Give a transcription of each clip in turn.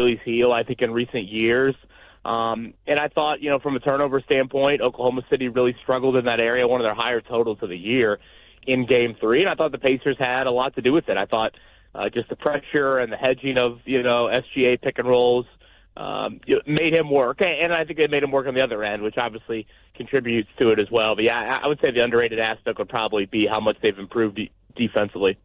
Achilles heel, I think, in recent years. And I thought, from a turnover standpoint, Oklahoma City really struggled in that area, one of their higher totals of the year in Game 3. And I thought the Pacers had a lot to do with it. I thought just the pressure and the hedging of, SGA pick and rolls made him work. And I think it made him work on the other end, which obviously contributes to it as well. But, yeah, I would say the underrated aspect would probably be how much they've improved defensively.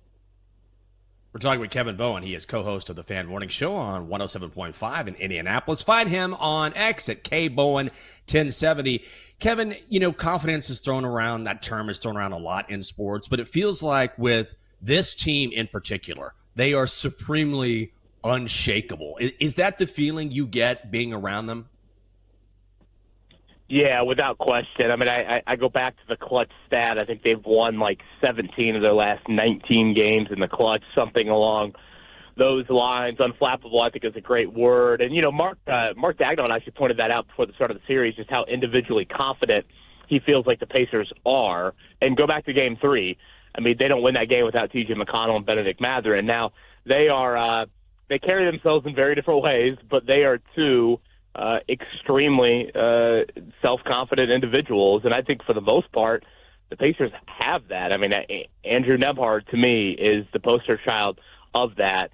We're talking with Kevin Bowen. He is co-host of the Fan Morning Show on 107.5 in Indianapolis. Find him on X at KBowen1070. Kevin, confidence is thrown around. That term is thrown around a lot in sports, but it feels like with this team in particular, they are supremely unshakable. Is that the feeling you get being around them? Yeah, without question. I mean, I go back to the clutch stat. I think they've won like 17 of their last 19 games in the clutch, something along those lines. Unflappable, I think, is a great word. And, Mark Dagnall actually pointed that out before the start of the series, just how individually confident he feels like the Pacers are. And go back to Game 3. I mean, they don't win that game without T.J. McConnell and Benedict Mathurin. Now, they carry themselves in very different ways, but they are two extremely self-confident individuals, and I think for the most part, the Pacers have that. I mean, Andrew Nembhard, to me, is the poster child of that.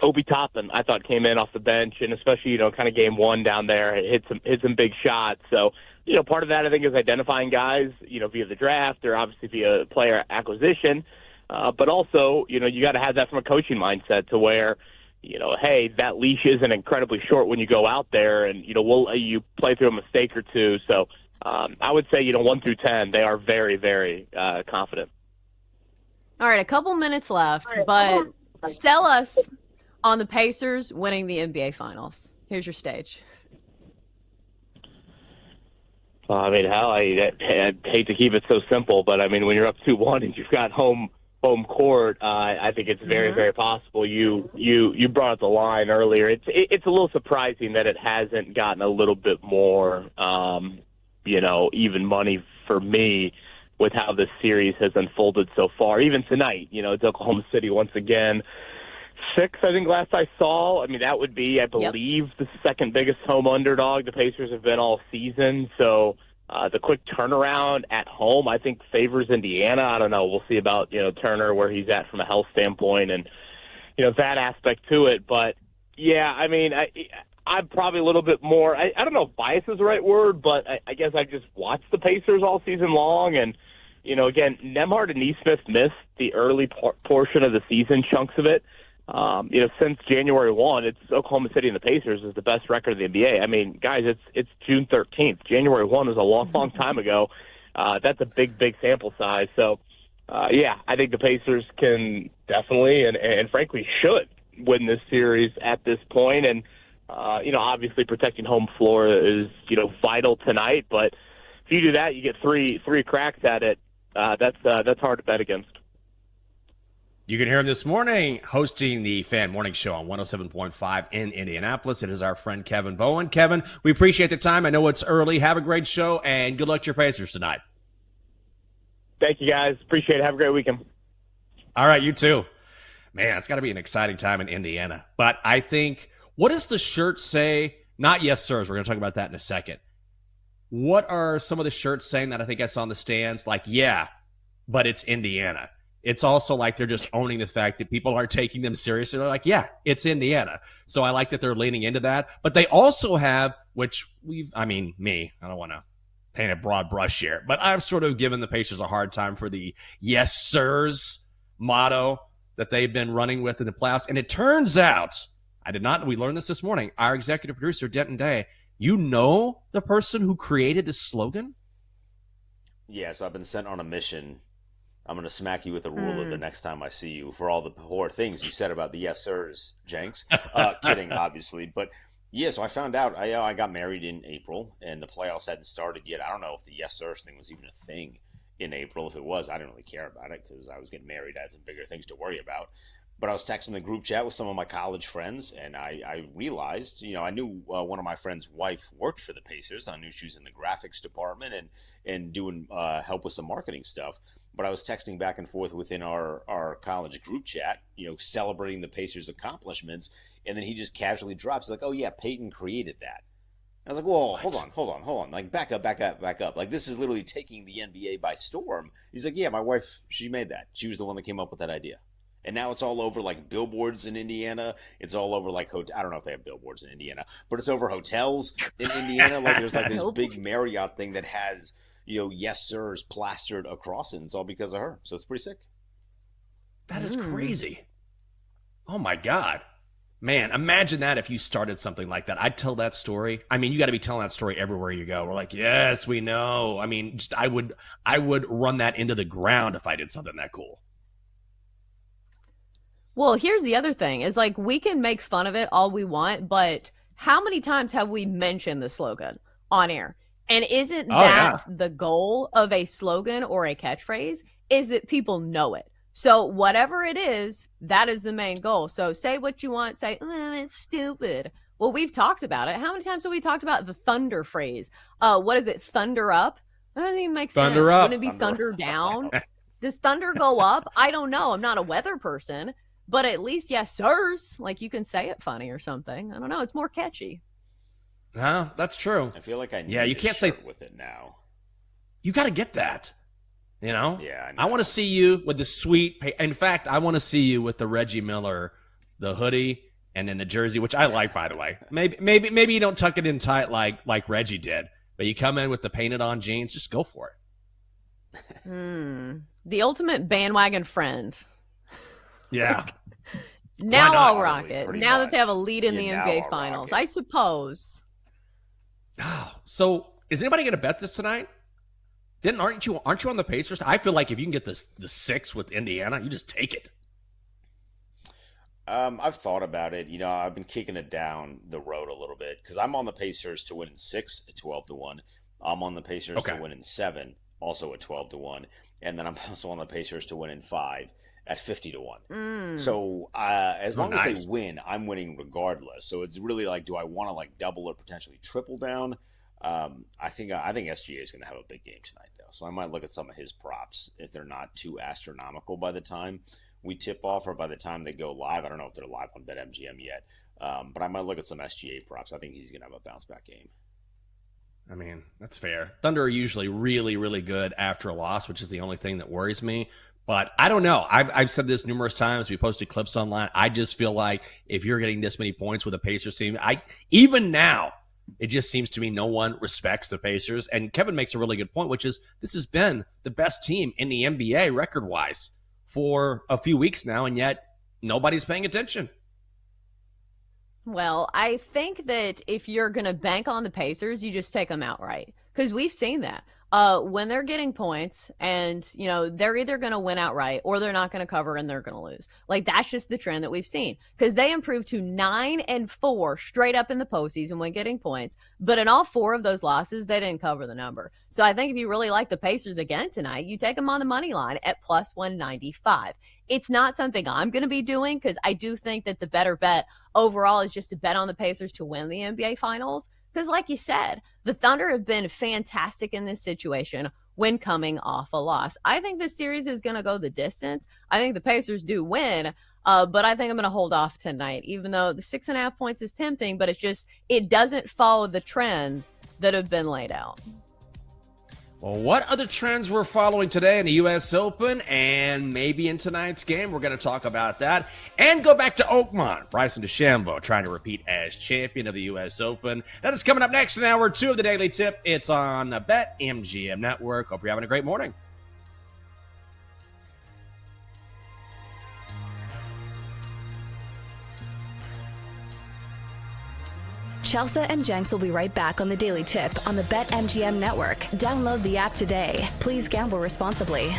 Obi Toppin, I thought, came in off the bench, and especially, kind of Game 1 down there, hit some big shots. So, part of that, I think, is identifying guys, via the draft or obviously via player acquisition. But also, you got to have that from a coaching mindset to where, hey, that leash isn't incredibly short when you go out there, and, we'll let you play through a mistake or two. So I would say, 1 through 10, they are very, very confident. All right, a couple minutes left, but sell us on the Pacers winning the NBA Finals. Here's your stage. I mean, hell, I hate to keep it so simple, but, I mean, when you're up 2-1 and you've got home court, I think it's very, very possible. You brought up the line earlier. It's a little surprising that it hasn't gotten a little bit more, even money for me with how this series has unfolded so far. Even tonight, it's Oklahoma City once again. 6, I think, last I saw. I mean, that would be, I believe, the second biggest home underdog the Pacers have been all season. So the quick turnaround at home, I think, favors Indiana. I don't know. We'll see about, Turner, where he's at from a health standpoint and, that aspect to it. But, yeah, I mean, I'm probably a little bit more – I don't know if bias is the right word, but I guess I just watched the Pacers all season long. And, again, Nembhard and Nesmith missed the early portion of the season, chunks of it. Since January 1, it's Oklahoma City and the Pacers is the best record in the NBA. I mean, guys, it's June 13th. January 1 was a long time ago. That's a big sample size. So, I think the Pacers can definitely and frankly should win this series at this point. And, obviously protecting home floor is, vital tonight. But if you do that, you get three cracks at it. That's hard to bet against. You can hear him this morning hosting the Fan Morning Show on 107.5 in Indianapolis. It is our friend Kevin Bowen. Kevin, we appreciate the time. I know it's early. Have a great show, and good luck to your Pacers tonight. Thank you, guys. Appreciate it. Have a great weekend. All right, you too. Man, it's got to be an exciting time in Indiana. But I think, what does the shirt say? Not yes, sirs. We're going to talk about that in a second. What are some of the shirts saying that I think I saw in the stands? Like, yeah, but it's Indiana. It's also like they're just owning the fact that people aren't taking them seriously. They're like, yeah, it's Indiana. So I like that they're leaning into that. But they also have, I don't want to paint a broad brush here, but I've sort of given the Pacers a hard time for the yes, sirs motto that they've been running with in the playoffs. And it turns out, we learned this morning, our executive producer, Denton Day, the person who created this slogan? Yeah, so I've been sent on a mission. I'm going to smack you with a ruler the next time I see you for all the poor things you said about the yes sirs, Jenks. Kidding, obviously. But, yeah, so I found out I got married in April, and the playoffs hadn't started yet. I don't know if the yes sirs thing was even a thing in April. If it was, I didn't really care about it because I was getting married. I had some bigger things to worry about. But I was texting the group chat with some of my college friends, and I realized, I knew one of my friend's wife worked for the Pacers. I knew she was in the graphics department and doing help with some marketing stuff. But I was texting back and forth within our college group chat, celebrating the Pacers' accomplishments. And then he just casually drops, like, oh, yeah, Peyton created that. I was like, whoa, hold on. Like, back up. Like, this is literally taking the NBA by storm. He's like, yeah, my wife, she made that. She was the one that came up with that idea. And now it's all over, like, billboards in Indiana. It's all over, like, I don't know if they have billboards in Indiana, but it's over hotels in Indiana. Like, there's, like, this big Marriott thing that has, yes, sirs plastered across it. And it's all because of her. So it's pretty sick. That is crazy. Oh, my God. Man, imagine that if you started something like that. I'd tell that story. I mean, you got to be telling that story everywhere you go. We're like, yes, we know. I mean, I would run that into the ground if I did something that cool. Well, here's the other thing is like we can make fun of it all we want, but how many times have we mentioned the slogan on air? And isn't that the goal of a slogan or a catchphrase is that people know it? So whatever it is, that is the main goal. So say what you want, say, it's stupid. Well, we've talked about it. How many times have we talked about the thunder phrase? What is it? Thunder up? I don't think it makes sense. Thunder up. Wouldn't it be thunder down? Does thunder go up? I don't know. I'm not a weather person. But at least, yes, sirs, like you can say it funny or something. I don't know. It's more catchy. No, that's true. I feel like I need you can't say with it now. You got to get that. Yeah, I want to see you with the sweet. In fact, I want to see you with the Reggie Miller, the hoodie, and then the jersey, which I like, by the way. Maybe you don't tuck it in tight like Reggie did, but you come in with the painted on jeans. Just go for it. The ultimate bandwagon friend. Yeah. Now I'll rock it. Now that they have a lead in the NBA Finals, I suppose. So is anybody going to bet this tonight? Aren't you on the Pacers? I feel like if you can get the 6 with Indiana, you just take it. I've thought about it. I've been kicking it down the road a little bit because I'm on the Pacers to win in 6 at 12-1. I'm on the Pacers to win in 7, also at 12-1, and then I'm also on the Pacers to win in 5. At 50-1. So as long as they win, I'm winning regardless. So it's really like, do I want to like double or potentially triple down? I think SGA is going to have a big game tonight, though. So I might look at some of his props if they're not too astronomical by the time we tip off or by the time they go live. I don't know if they're live on BetMGM yet, but I might look at some SGA props. I think he's going to have a bounce back game. I mean, that's fair. Thunder are usually really, really good after a loss, which is the only thing that worries me. But I don't know. I've said this numerous times. We posted clips online. I just feel like if you're getting this many points with a Pacers team, even now, it just seems to me no one respects the Pacers. And Kevin makes a really good point, which is this has been the best team in the NBA record-wise for a few weeks now, and yet nobody's paying attention. Well, I think that if you're going to bank on the Pacers, you just take them outright because we've seen that. When they're getting points and, they're either going to win outright or they're not going to cover and they're going to lose. Like, that's just the trend that we've seen because they improved to 9-4 straight up in the postseason when getting points. But in all 4 of those losses, they didn't cover the number. So I think if you really like the Pacers again tonight, you take them on the money line at plus 195. It's not something I'm going to be doing because I do think that the better bet overall is just to bet on the Pacers to win the NBA Finals. Because like you said, the Thunder have been fantastic in this situation when coming off a loss. I think this series is going to go the distance. I think the Pacers do win, but I think I'm going to hold off tonight, even though the 6.5 points is tempting, but it doesn't follow the trends that have been laid out. Well, what other trends we're following today in the U.S. Open and maybe in tonight's game? We're going to talk about that and go back to Oakmont. Bryson DeChambeau trying to repeat as champion of the U.S. Open. That is coming up next in hour 2 of the Daily Tip. It's on the BetMGM Network. Hope you're having a great morning. Chelsea and Jenks will be right back on the Daily Tip on the BetMGM Network. Download the app today. Please gamble responsibly.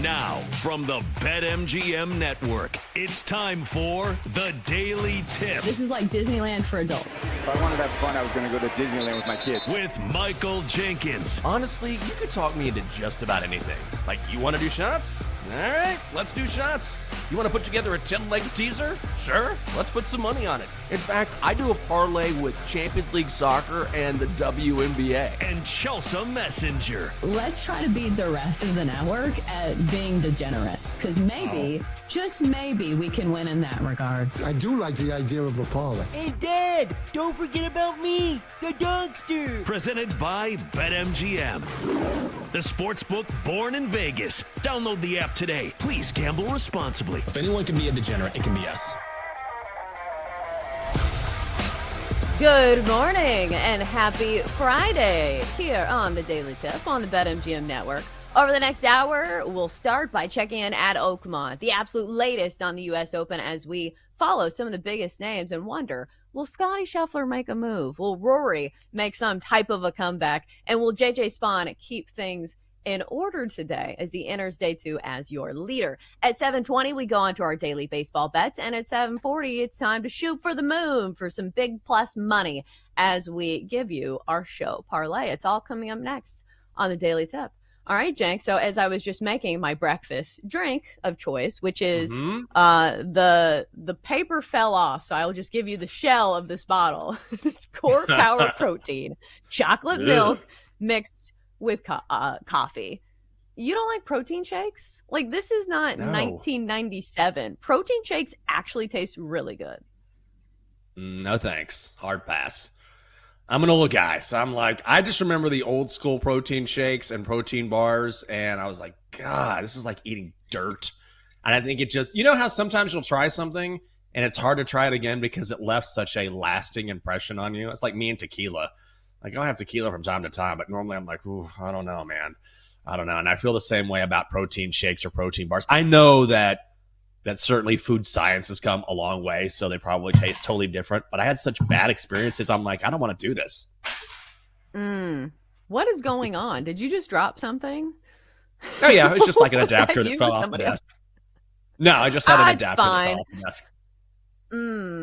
Now, from the BetMGM Network, it's time for The Daily Tip. This is like Disneyland for adults. If I wanted to have fun, I was going to go to Disneyland with my kids. With Michael Jenkins. Honestly, you could talk me into just about anything. Like, you want to do shots? All right, let's do shots. You want to put together a 10-leg teaser? Sure, let's put some money on it. In fact, I do a parlay with Champions League soccer and the WNBA. And Chelsea Messenger. Let's try to beat the rest of the network at being degenerates, because maybe, just maybe, we can win in that regard. I do like the idea of a parlay. Hey, Dad, don't forget about me, the dogster. Presented by BetMGM. The sportsbook born in Vegas. Download the app today. Please gamble responsibly. If anyone can be a degenerate, it can be us. Good morning and happy Friday here on the Daily Tip on the BetMGM Network. Over the next hour, we'll start by checking in at Oakmont, the absolute latest on the U.S. Open, as we follow some of the biggest names and wonder, will Scottie Scheffler make a move? Will Rory make some type of a comeback? And will J.J. Spaun keep things in order today as he enters day 2 as your leader? At 7:20, we go on to our daily baseball bets. And at 7:40, it's time to shoot for the moon for some big plus money as we give you our show parlay. It's all coming up next on the Daily Tip. All right, Jank. So as I was just making my breakfast drink of choice, which is the paper fell off, so I will just give you the shell of this bottle. This Core Power Protein, chocolate milk mixed with coffee. You don't like protein shakes? Like, this is not 1997. Protein shakes actually taste really good. No thanks. Hard pass. I'm an old guy, so I'm like, I just remember the old school protein shakes and protein bars, and I was like, God, this is like eating dirt. And I think it just, you know how sometimes you'll try something and it's hard to try it again because it left such a lasting impression on you? It's like me and tequila. Like, I'll have tequila from time to time, but normally I'm like, ooh, I don't know, man. I don't know. And I feel the same way about protein shakes or protein bars. I know that certainly food science has come a long way, so they probably taste totally different. But I had such bad experiences. I'm like, I don't want to do this. What is going on? Did you just drop something? Oh, yeah. It's just like an adapter that fell off the desk. No, I just had an adapter that fell off the desk.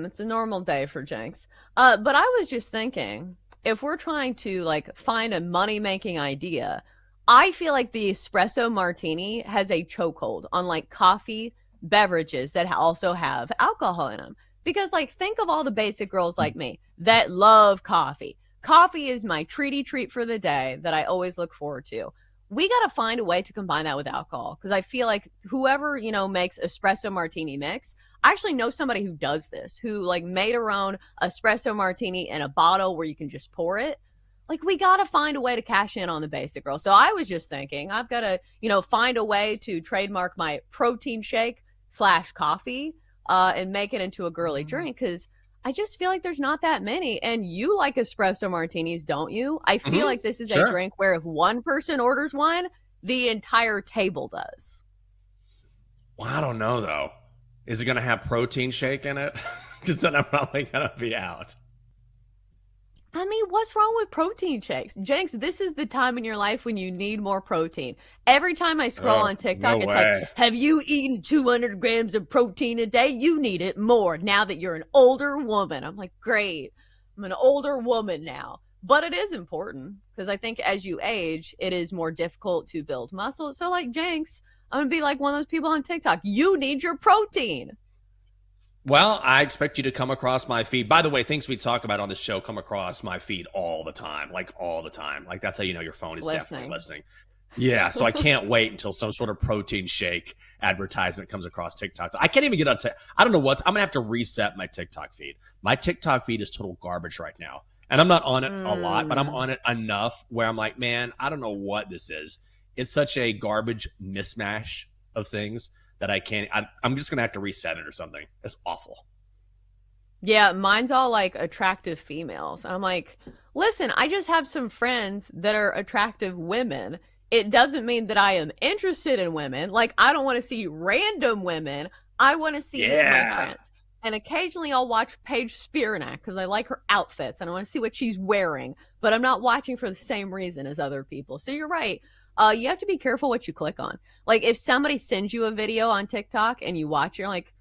It's a normal day for Jenks. But I was just thinking, if we're trying to like find a money-making idea, I feel like the espresso martini has a chokehold on like coffee beverages that also have alcohol in them. Because like, think of all the basic girls like me that love coffee. Coffee is my treat for the day that I always look forward to. We got to find a way to combine that with alcohol, because I feel like whoever, makes espresso martini mix, I actually know somebody who does this, who like made her own espresso martini in a bottle where you can just pour it. Like, we got to find a way to cash in on the basic girl. So I was just thinking, I've got to, find a way to trademark my protein shake / coffee and make it into a girly drink, because I just feel like there's not that many. And you like espresso martinis, don't you? I feel like this is a drink where if one person orders one, the entire table does. Well, I don't know, though. Is it going to have protein shake in it? Because then I'm probably going to be out. I mean, what's wrong with protein shakes? Jenks, this is the time in your life when you need more protein. Every time I scroll on TikTok, it's like, have you eaten 200 grams of protein a day? You need it more now that you're an older woman. I'm like, great. I'm an older woman now. But it is important, because I think as you age, it is more difficult to build muscle. So like Jenks, I'm going to be like one of those people on TikTok. You need your protein. Well, I expect you to come across my feed. By the way, things we talk about on this show come across my feed all the time. Like, all the time. Like, that's how you know your phone is definitely listening. Yeah, so I can't wait until some sort of protein shake advertisement comes across TikTok. I can't even get on TikTok. I don't know what. I'm going to have to reset my TikTok feed. My TikTok feed is total garbage right now. And I'm not on it a lot, but I'm on it enough where I'm like, man, I don't know what this is. It's such a garbage mismatch of things that I can't, I'm just going to have to reset it or something. It's awful. Yeah, mine's all like attractive females. And I'm like, listen, I just have some friends that are attractive women. It doesn't mean that I am interested in women. Like, I don't want to see random women. I want to see my friends. And occasionally I'll watch Paige Spiranak because I like her outfits and I want to see what she's wearing. But I'm not watching for the same reason as other people. So you're right. you have to be careful what you click on. Like if somebody sends you a video on TikTok and you watch, you're like,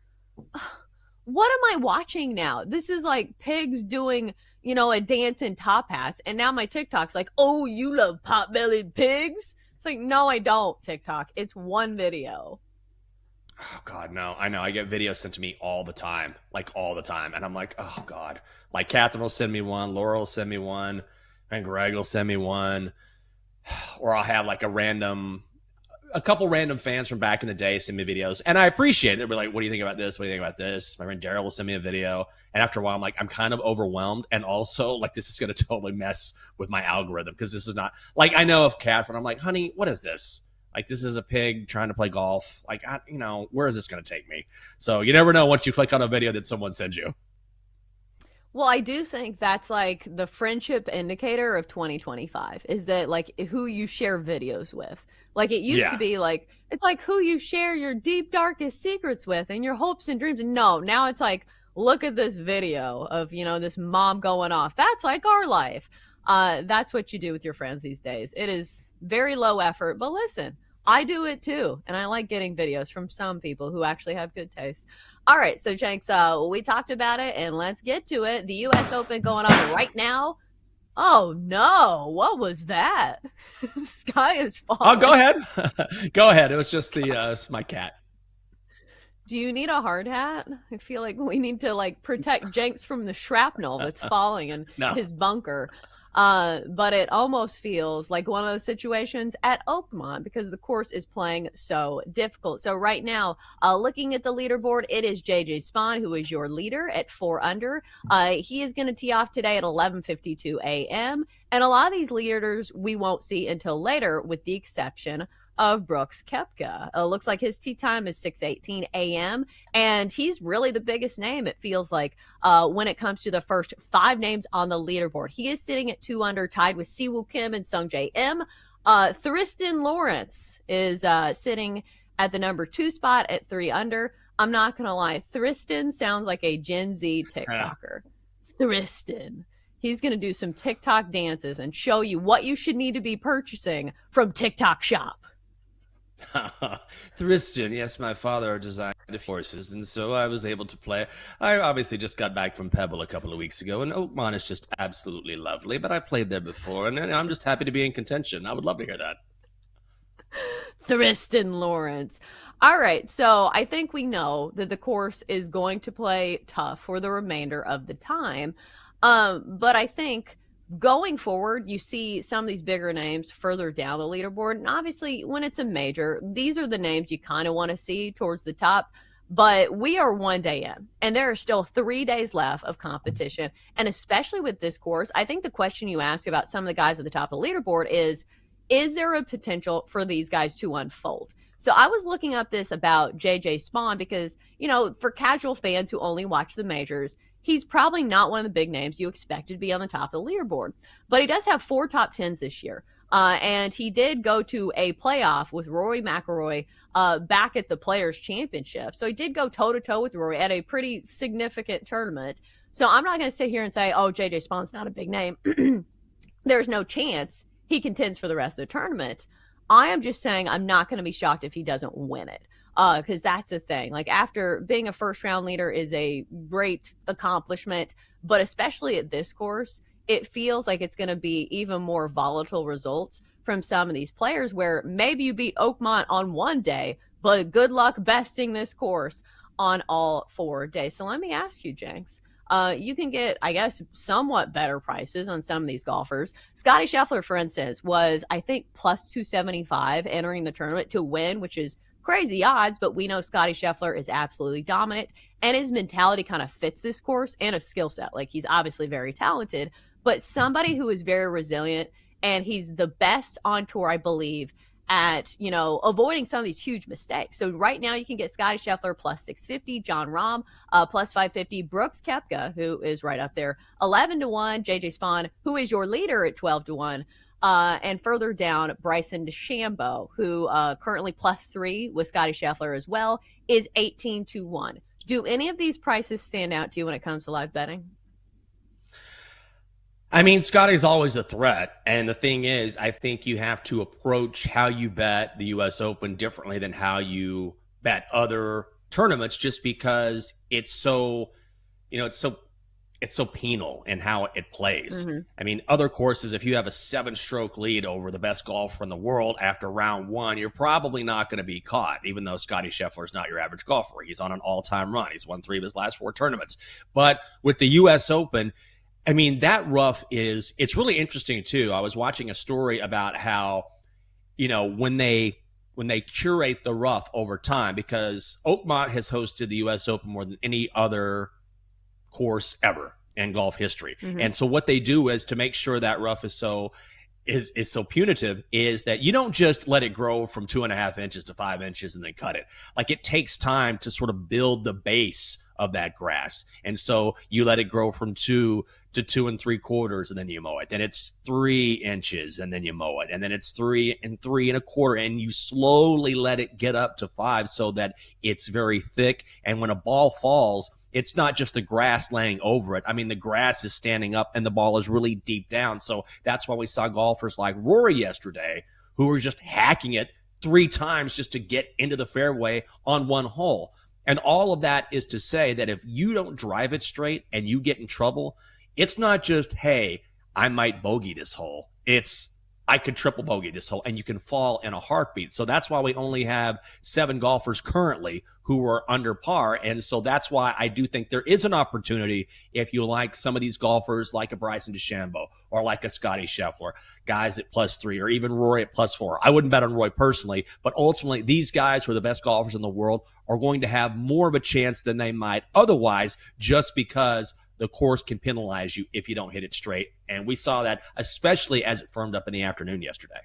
what am I watching now? This is like pigs doing, a dance in top hats. And now my TikTok's like, oh, you love pot-bellied pigs? It's like, no, I don't, TikTok. It's one video. Oh, God, no. I know. I get videos sent to me all the time. Like, all the time. And I'm like, oh, God. Like, Catherine will send me one. Laura will send me one. And Greg will send me one. Or I'll have, like, a couple random fans from back in the day send me videos, and I appreciate it. They'll be like, what do you think about this? What do you think about this? My friend Daryl will send me a video, and after a while, I'm like, I'm kind of overwhelmed, and also, like, this is going to totally mess with my algorithm, because this is not, like, I know of Catherine, I'm like, honey, what is this? Like, this is a pig trying to play golf. Like, where is this going to take me? So you never know once you click on a video that someone sends you. Well, I do think that's like the friendship indicator of 2025 is that like who you share videos with. Like it used to be like, it's like who you share your deep, darkest secrets with and your hopes and dreams. And no, now it's like, look at this video of, this mom going off. That's like our life. That's what you do with your friends these days. It is very low effort, but listen, I do it too. And I like getting videos from some people who actually have good taste. All right, so Jenks, we talked about it, and let's get to it. The U.S. Open going on right now. Oh, no. What was that? The sky is falling. Oh, go ahead. Go ahead. It was just my cat. Do you need a hard hat? I feel like we need to, protect Jenks from the shrapnel that's falling in his bunker. But it almost feels like one of those situations at Oakmont because the course is playing so difficult. So right now, looking at the leaderboard, it is JJ Spaun, who is your leader at 4 under. He is going to tee off today at 11:52 a.m. And a lot of these leaders we won't see until later, with the exception of Brooks Koepka. Looks like his tee time is 6:18 a.m. and he's really the biggest name, it feels like, when it comes to the first 5 names on the leaderboard. He is sitting at 2 under, tied with Siwoo Kim and Sungjae Im. Thriston Lawrence is sitting at the number 2 spot at 3 under. I'm not going to lie, Thriston sounds like a Gen Z TikToker. Thriston. He's going to do some TikTok dances and show you what you should need to be purchasing from TikTok Shop. Thriston, yes, my father designed horses, and so I was able to play. I obviously just got back from Pebble a couple of weeks ago, and Oakmont is just absolutely lovely, but I played there before, and I'm just happy to be in contention. I would love to hear that. Thriston Lawrence. All right, so I think we know that the course is going to play tough for the remainder of the time, but I think going forward, you see some of these bigger names further down the leaderboard. And obviously, when it's a major, these are the names you kind of want to see towards the top. But we are 1 day in, and there are still 3 days left of competition. And especially with this course, I think the question you ask about some of the guys at the top of the leaderboard is there a potential for these guys to unfold? So I was looking up this about JJ Spaun because, for casual fans who only watch the majors, he's probably not one of the big names you expected to be on the top of the leaderboard. But he does have 4 top 10s this year. And he did go to a playoff with Rory McIlroy back at the Players' Championship. So he did go toe-to-toe with Rory at a pretty significant tournament. So I'm not going to sit here and say, oh, JJ Spaun's not a big name. There's no chance he contends for the rest of the tournament. I am just saying I'm not going to be shocked if he doesn't win it. Because that's the thing. Like, after being a first-round leader is a great accomplishment, but especially at this course, it feels like it's going to be even more volatile results from some of these players where maybe you beat Oakmont on one day, but good luck besting this course on all 4 days. So let me ask you, Jenks. You can get, I guess, somewhat better prices on some of these golfers. Scotty Scheffler, for instance, was, I think, plus 275 entering the tournament to win, which is crazy odds, but we know Scotty Scheffler is absolutely dominant, and his mentality kind of fits this course and a skill set. Like, he's obviously very talented, but somebody who is very resilient, and he's the best on tour, I believe, at, avoiding some of these huge mistakes. So right now you can get Scotty Scheffler plus 650, John Rahm plus 550, Brooks Koepka, who is right up there, 11-1, JJ Spaun, who is your leader at 12-1. And further down, Bryson DeChambeau, who currently +3 with Scotty Scheffler as well, is 18-1. Do any of these prices stand out to you when it comes to live betting? I mean, Scotty's always a threat. And the thing is, I think you have to approach how you bet the U.S. Open differently than how you bet other tournaments, just because it's so, it's so penal in how it plays. Mm-hmm. I mean, other courses, if you have a 7-stroke lead over the best golfer in the world after round 1, you're probably not going to be caught, even though Scotty Scheffler is not your average golfer. He's on an all-time run. He's won 3 of his last 4 tournaments. But with the U.S. Open, I mean, that rough it's really interesting too. I was watching a story about how, when they curate the rough over time, because Oakmont has hosted the U.S. Open more than any other course ever in golf history. Mm-hmm. And so what they do is, to make sure that rough is so punitive, is that you don't just let it grow from 2.5 inches to 5 inches and then cut it. Like, it takes time to sort of build the base of that grass. And so you let it grow from 2 to 2 3/4, and then you mow it. Then it's 3 inches, and then you mow it. And then it's 3 and 3/4, and you slowly let it get up to 5 so that it's very thick. And when a ball falls, it's not just the grass laying over it. I mean, the grass is standing up and the ball is really deep down. So that's why we saw golfers like Rory yesterday, who were just hacking it 3 times just to get into the fairway on one hole. And all of that is to say that if you don't drive it straight and you get in trouble, it's not just, hey, I might bogey this hole. It's, I could triple bogey this hole, and you can fall in a heartbeat. So that's why we only have 7 golfers currently who are under par. And so that's why I do think there is an opportunity, if you like some of these golfers like a Bryson DeChambeau or like a Scotty Scheffler, guys at +3, or even Rory at +4. I wouldn't bet on Roy personally, but ultimately these guys who are the best golfers in the world are going to have more of a chance than they might otherwise, just because the course can penalize you if you don't hit it straight. And we saw that, especially as it firmed up in the afternoon yesterday.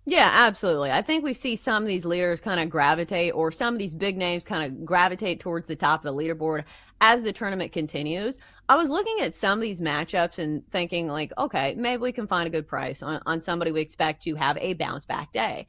Yeah, absolutely. I think we see some of these leaders kind of gravitate, or some of these big names kind of gravitate towards the top of the leaderboard as the tournament continues. I was looking at some of these matchups and thinking, like, okay, maybe we can find a good price on somebody we expect to have a bounce back day.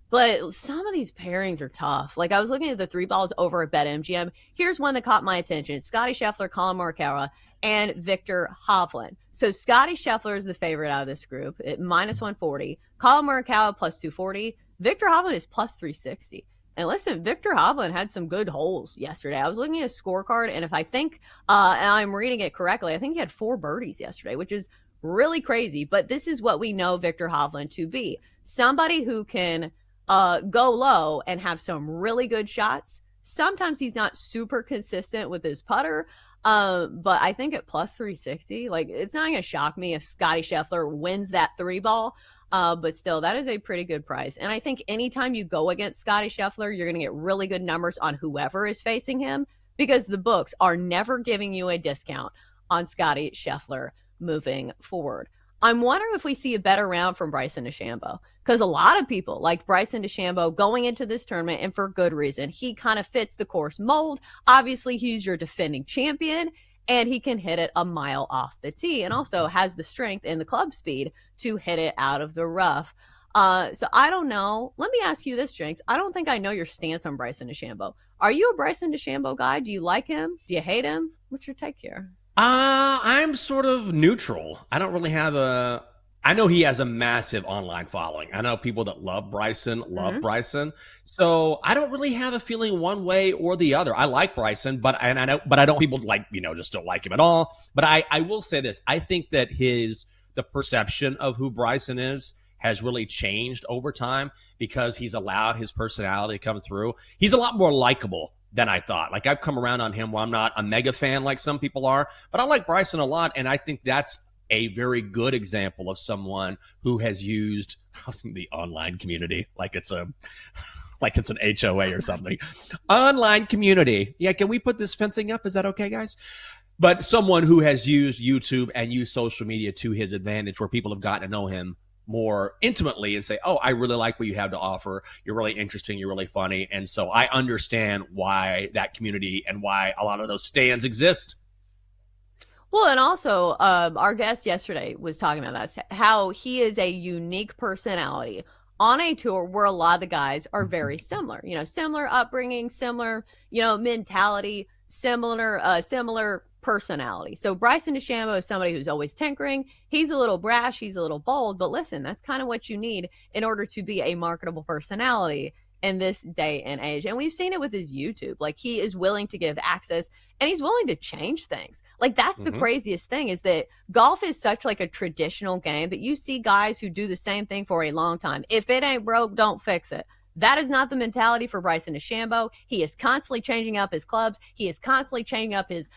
But some of these pairings are tough. Like, I was looking at the 3 balls over at BetMGM. Here's one that caught my attention: Scotty Scheffler, Colin Morikawa, and Victor Hovland. So Scotty Scheffler is the favorite out of this group at -140. Colin Morikawa +240. Victor Hovland is +360. And listen, Victor Hovland had some good holes yesterday. I was looking at his scorecard, and if I think, and I'm reading it correctly, I think he had 4 birdies yesterday, which is really crazy. But this is what we know Victor Hovland to be: somebody who can go low and have some really good shots. Sometimes he's not super consistent with his putter, but I think at +360, like, it's not going to shock me if Scotty Scheffler wins that 3 ball. But still, that is a pretty good price. And I think anytime you go against Scotty Scheffler, you're going to get really good numbers on whoever is facing him, because the books are never giving you a discount on Scotty Scheffler moving forward. I'm wondering if we see a better round from Bryson DeChambeau, because a lot of people like Bryson DeChambeau going into this tournament, and for good reason. He kind of fits the course mold. Obviously, he's your defending champion, and he can hit it a mile off the tee, and also has the strength and the club speed to hit it out of the rough. So I don't know. Let me ask you this, Jenks. I don't think I know your stance on Bryson DeChambeau. Are you a Bryson DeChambeau guy? Do you like him? Do you hate him? What's your take here? I'm sort of neutral. I don't really have I know he has a massive online following. I know people that love Bryson, Bryson. So I don't really have a feeling one way or the other. I like Bryson, but I don't, people like, just don't like him at all. But I will say this. I think that the perception of who Bryson is has really changed over time, because he's allowed his personality to come through. He's a lot more likable than I thought. Like, I've come around on him where I'm not a mega fan like some people are, but I like Bryson a lot. And I think that's a very good example of someone who has used the online community like it's an HOA or something. Online community. Yeah, can we put this fencing up? Is that okay, guys? But someone who has used YouTube and used social media to his advantage, where people have gotten to know him more intimately and say, oh, I really like what you have to offer. You're really interesting. You're really funny. And so I understand why that community and why a lot of those stands exist. Well, and also our guest yesterday was talking about that, how he is a unique personality on a tour where a lot of the guys are very similar, similar upbringing, similar, mentality, similar personality. So Bryson DeChambeau is somebody who's always tinkering. He's a little brash, he's a little bold, but listen, that's kind of what you need in order to be a marketable personality in this day and age. And we've seen it with his YouTube. Like, he is willing to give access and he's willing to change things. Like, that's the craziest thing, is that golf is such like a traditional game that you see guys who do the same thing for a long time. If it ain't broke, don't fix it. That is not the mentality for Bryson DeChambeau. He is constantly changing up his clubs. He is constantly changing up his,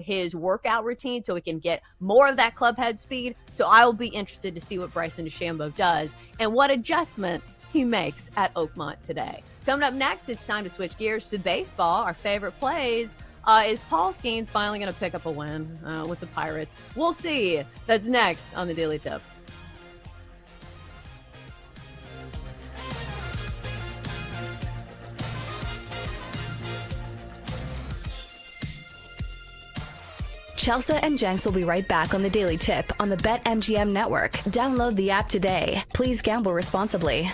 his workout routine so he can get more of that club head speed. So I will be interested to see what Bryson DeChambeau does and what adjustments he makes at Oakmont today. Coming up next, it's time to switch gears to baseball. Our favorite plays. Is Paul Skeens finally going to pick up a win with the Pirates? We'll see. That's next on the Daily Tip. Chelsea and Jenks will be right back on the Daily Tip on the BetMGM network. Download the app today. Please gamble responsibly.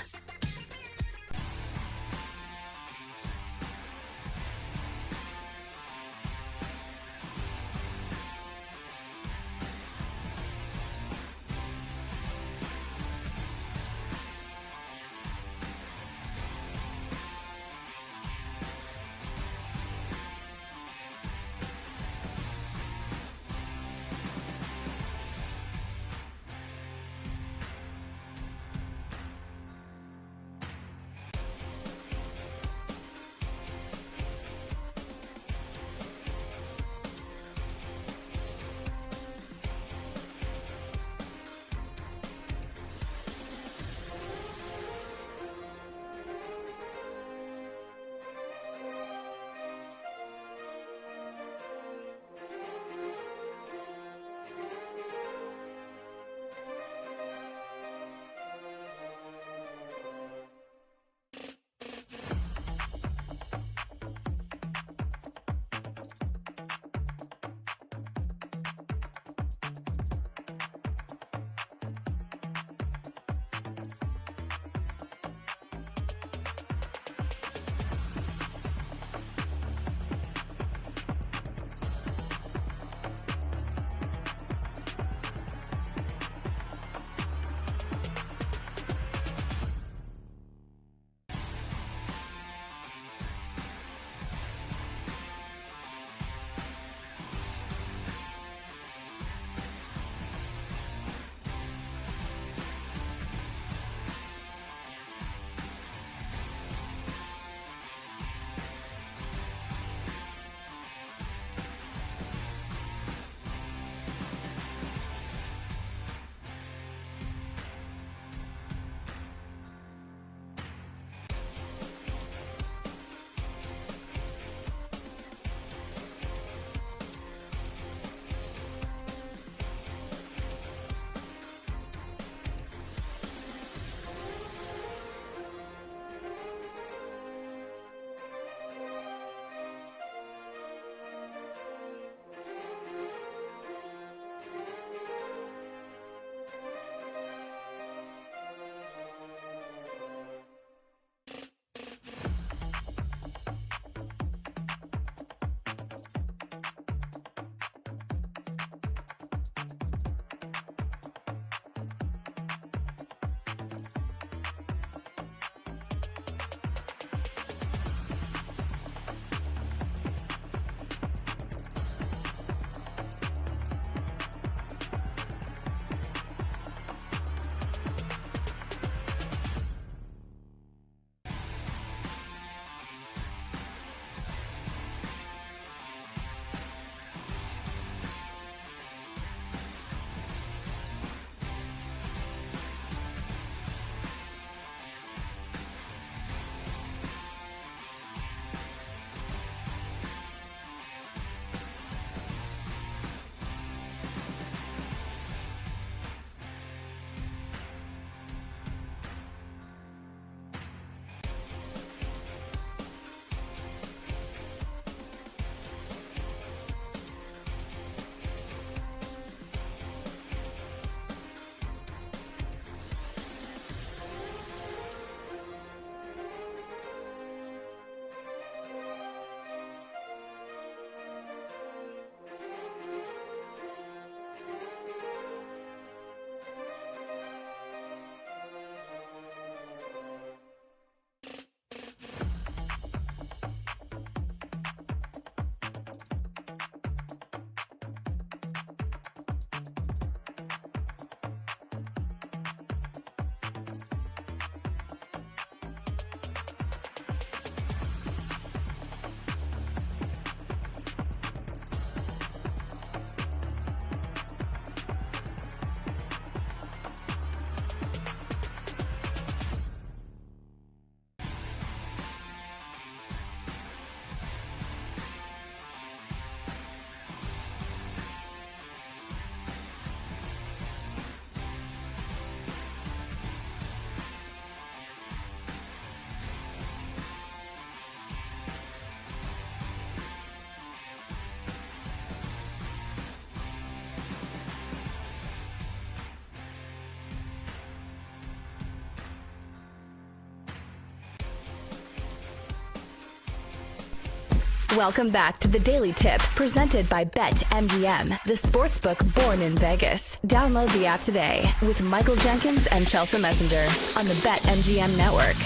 Welcome back to the Daily Tip, presented by BetMGM, the sportsbook born in Vegas. Download the app today with Michael Jenkins and Chelsea Messenger on the BetMGM network.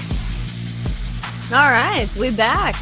All right, we back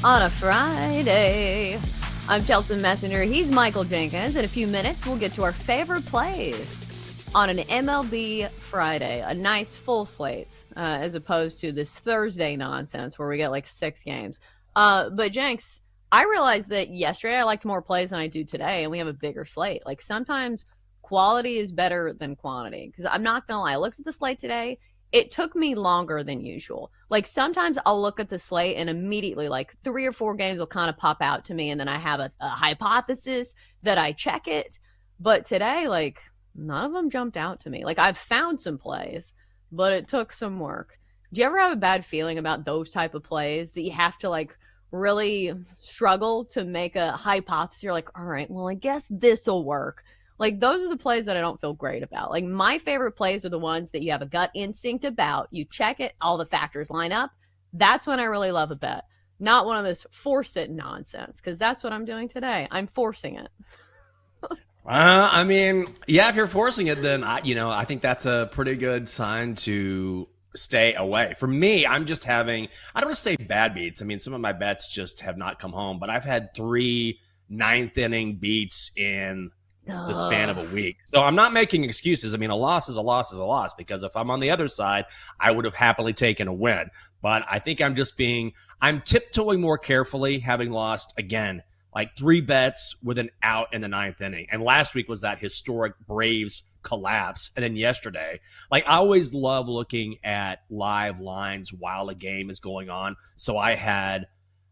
on a Friday. I'm Chelsea Messenger. He's Michael Jenkins. In a few minutes, we'll get to our favorite plays on an MLB Friday, a nice full slate, as opposed to this Thursday nonsense where we get like 6 games. But Jenks, I realized that yesterday I liked more plays than I do today, and we have a bigger slate. Like sometimes quality is better than quantity, because I'm not gonna lie, I looked at the slate today. It took me longer than usual. Like sometimes I'll look at the slate and immediately like 3 or 4 games will kind of pop out to me, and then I have a hypothesis that I check it. But today, like none of them jumped out to me. Like I've found some plays, but it took some work. Do you ever have a bad feeling about those type of plays that you have to like really struggle to make a hypothesis? You're like, all right, well, I guess this will work. Like those are the plays that I don't feel great about. Like my favorite plays are the ones that you have a gut instinct about. You check it, all the factors line up. That's when I really love a bet. Not one of this force it nonsense, because that's what I'm doing today. I'm forcing it. I mean, yeah, if you're forcing it, then I think that's a pretty good sign to stay away. For me, I'm just having, I don't want to say bad beats. I mean, some of my bets just have not come home, but I've had 3 ninth inning beats in the span of a week. So I'm not making excuses. I mean, a loss is a loss is a loss, because if I'm on the other side, I would have happily taken a win. But I think I'm tiptoeing more carefully, having lost, again, like 3 bets with an out in the 9th inning. And last week was that historic Braves collapse. And then yesterday, like I always love looking at live lines while a game is going on. So I had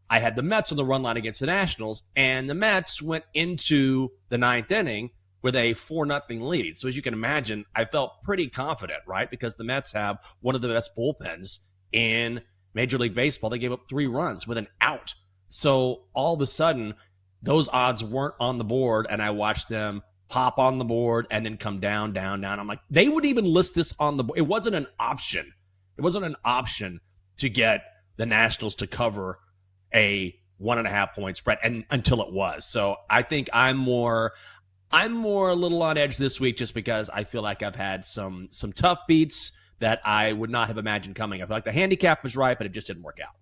the Mets on the run line against the Nationals, and the Mets went into the 9th inning with a 4-0 lead. So as you can imagine, I felt pretty confident, right? Because the Mets have one of the best bullpens in Major League Baseball. They gave up 3 runs with an out. So all of a sudden, those odds weren't on the board, and I watched them pop on the board and then come down, down, down. I'm like, they would even list this on the board. It wasn't an option. It wasn't an option to get the Nationals to cover a 1.5 point spread, and until it was. So I think I'm more a little on edge this week, just because I feel like I've had some tough beats that I would not have imagined coming. I feel like the handicap was right, but it just didn't work out.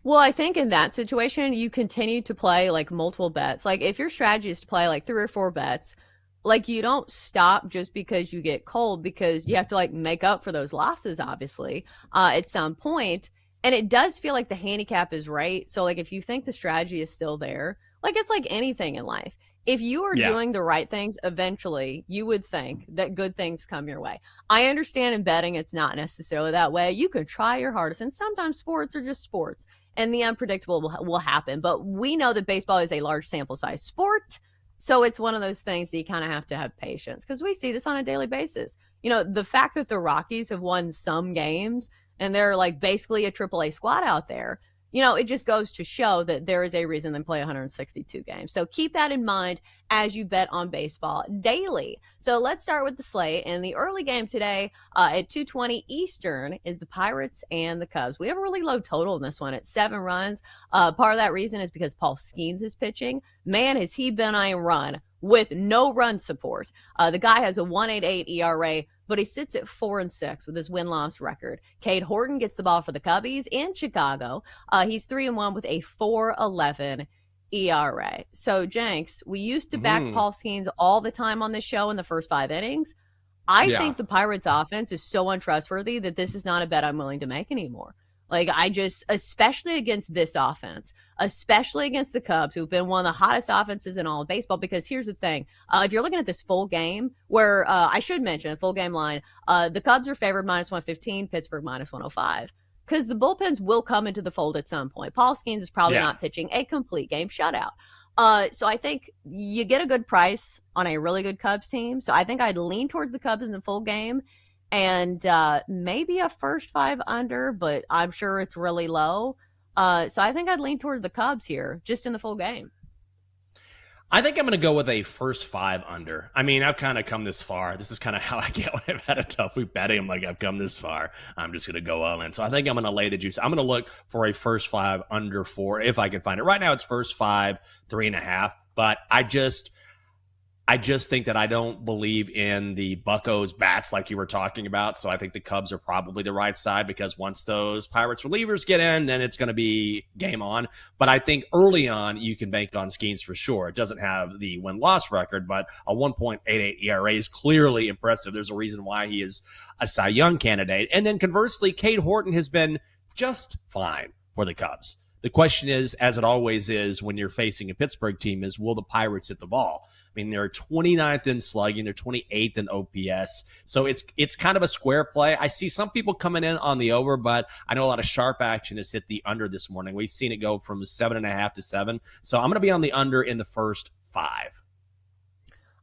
Well, I think in that situation, you continue to play like multiple bets. Like if your strategy is to play like 3 or 4 bets, like you don't stop just because you get cold, because you have to like make up for those losses, obviously, at some point. And it does feel like the handicap is right. So like if you think the strategy is still there, like it's like anything in life. If you are doing the right things, eventually you would think that good things come your way. I understand in betting it's not necessarily that way. You can try your hardest, and sometimes sports are just sports, and the unpredictable will happen. But we know that baseball is a large sample size sport, so it's one of those things that you kind of have to have patience, because we see this on a daily basis. You know, the fact that the Rockies have won some games and they're like basically a AAA squad out there, you know, it just goes to show that there is a reason they play 162 games. So keep that in mind as you bet on baseball daily. So let's start with the slate. And the early game today at 2:20 Eastern is the Pirates and the Cubs. We have a really low total in this one at 7 runs. Part of that reason is because Paul Skeens is pitching. Man, has he been on a run with no run support. The guy has a 1.88 ERA, but he sits at 4-6 with his win-loss record. Cade Horton gets the ball for the Cubbies in Chicago. He's 3-1 with a 4.11 ERA. So, Jenks, we used to back Paul Skeens all the time on this show in the first 5 innings. I think the Pirates' offense is so untrustworthy that this is not a bet I'm willing to make anymore. Like, especially against this offense, especially against the Cubs, who've been one of the hottest offenses in all of baseball. Because here's the thing. If you're looking at this full game, where I should mention a full game line, the Cubs are favored -115, Pittsburgh -105. Because the bullpens will come into the fold at some point. Paul Skeens is probably not pitching a complete game shutout. So I think you get a good price on a really good Cubs team. So I think I'd lean towards the Cubs in the full game. And maybe a first 5 under, but I'm sure it's really low. So I think I'd lean toward the Cubs here, just in the full game. I think I'm going to go with a first 5 under. I mean, I've kind of come this far. This is kind of how I get when I've had a tough week betting. I'm like, I've come this far. I'm just going to go all in. So I think I'm going to lay the juice. I'm going to look for a first 5 under 4 if I can find it. Right now it's first 5, 3.5. But I just think that I don't believe in the Buccos bats like you were talking about. So I think the Cubs are probably the right side because once those Pirates relievers get in, then it's going to be game on. But I think early on, you can bank on Skeens for sure. It doesn't have the win-loss record, but a 1.88 ERA is clearly impressive. There's a reason why he is a Cy Young candidate. And then conversely, Cade Horton has been just fine for the Cubs. The question is, as it always is when you're facing a Pittsburgh team, is will the Pirates hit the ball? I mean, they're 29th in slugging. They're 28th in OPS. So it's kind of a square play. I see some people coming in on the over, but I know a lot of sharp action has hit the under this morning. We've seen it go from 7.5 to 7. So I'm going to be on the under in the first 5.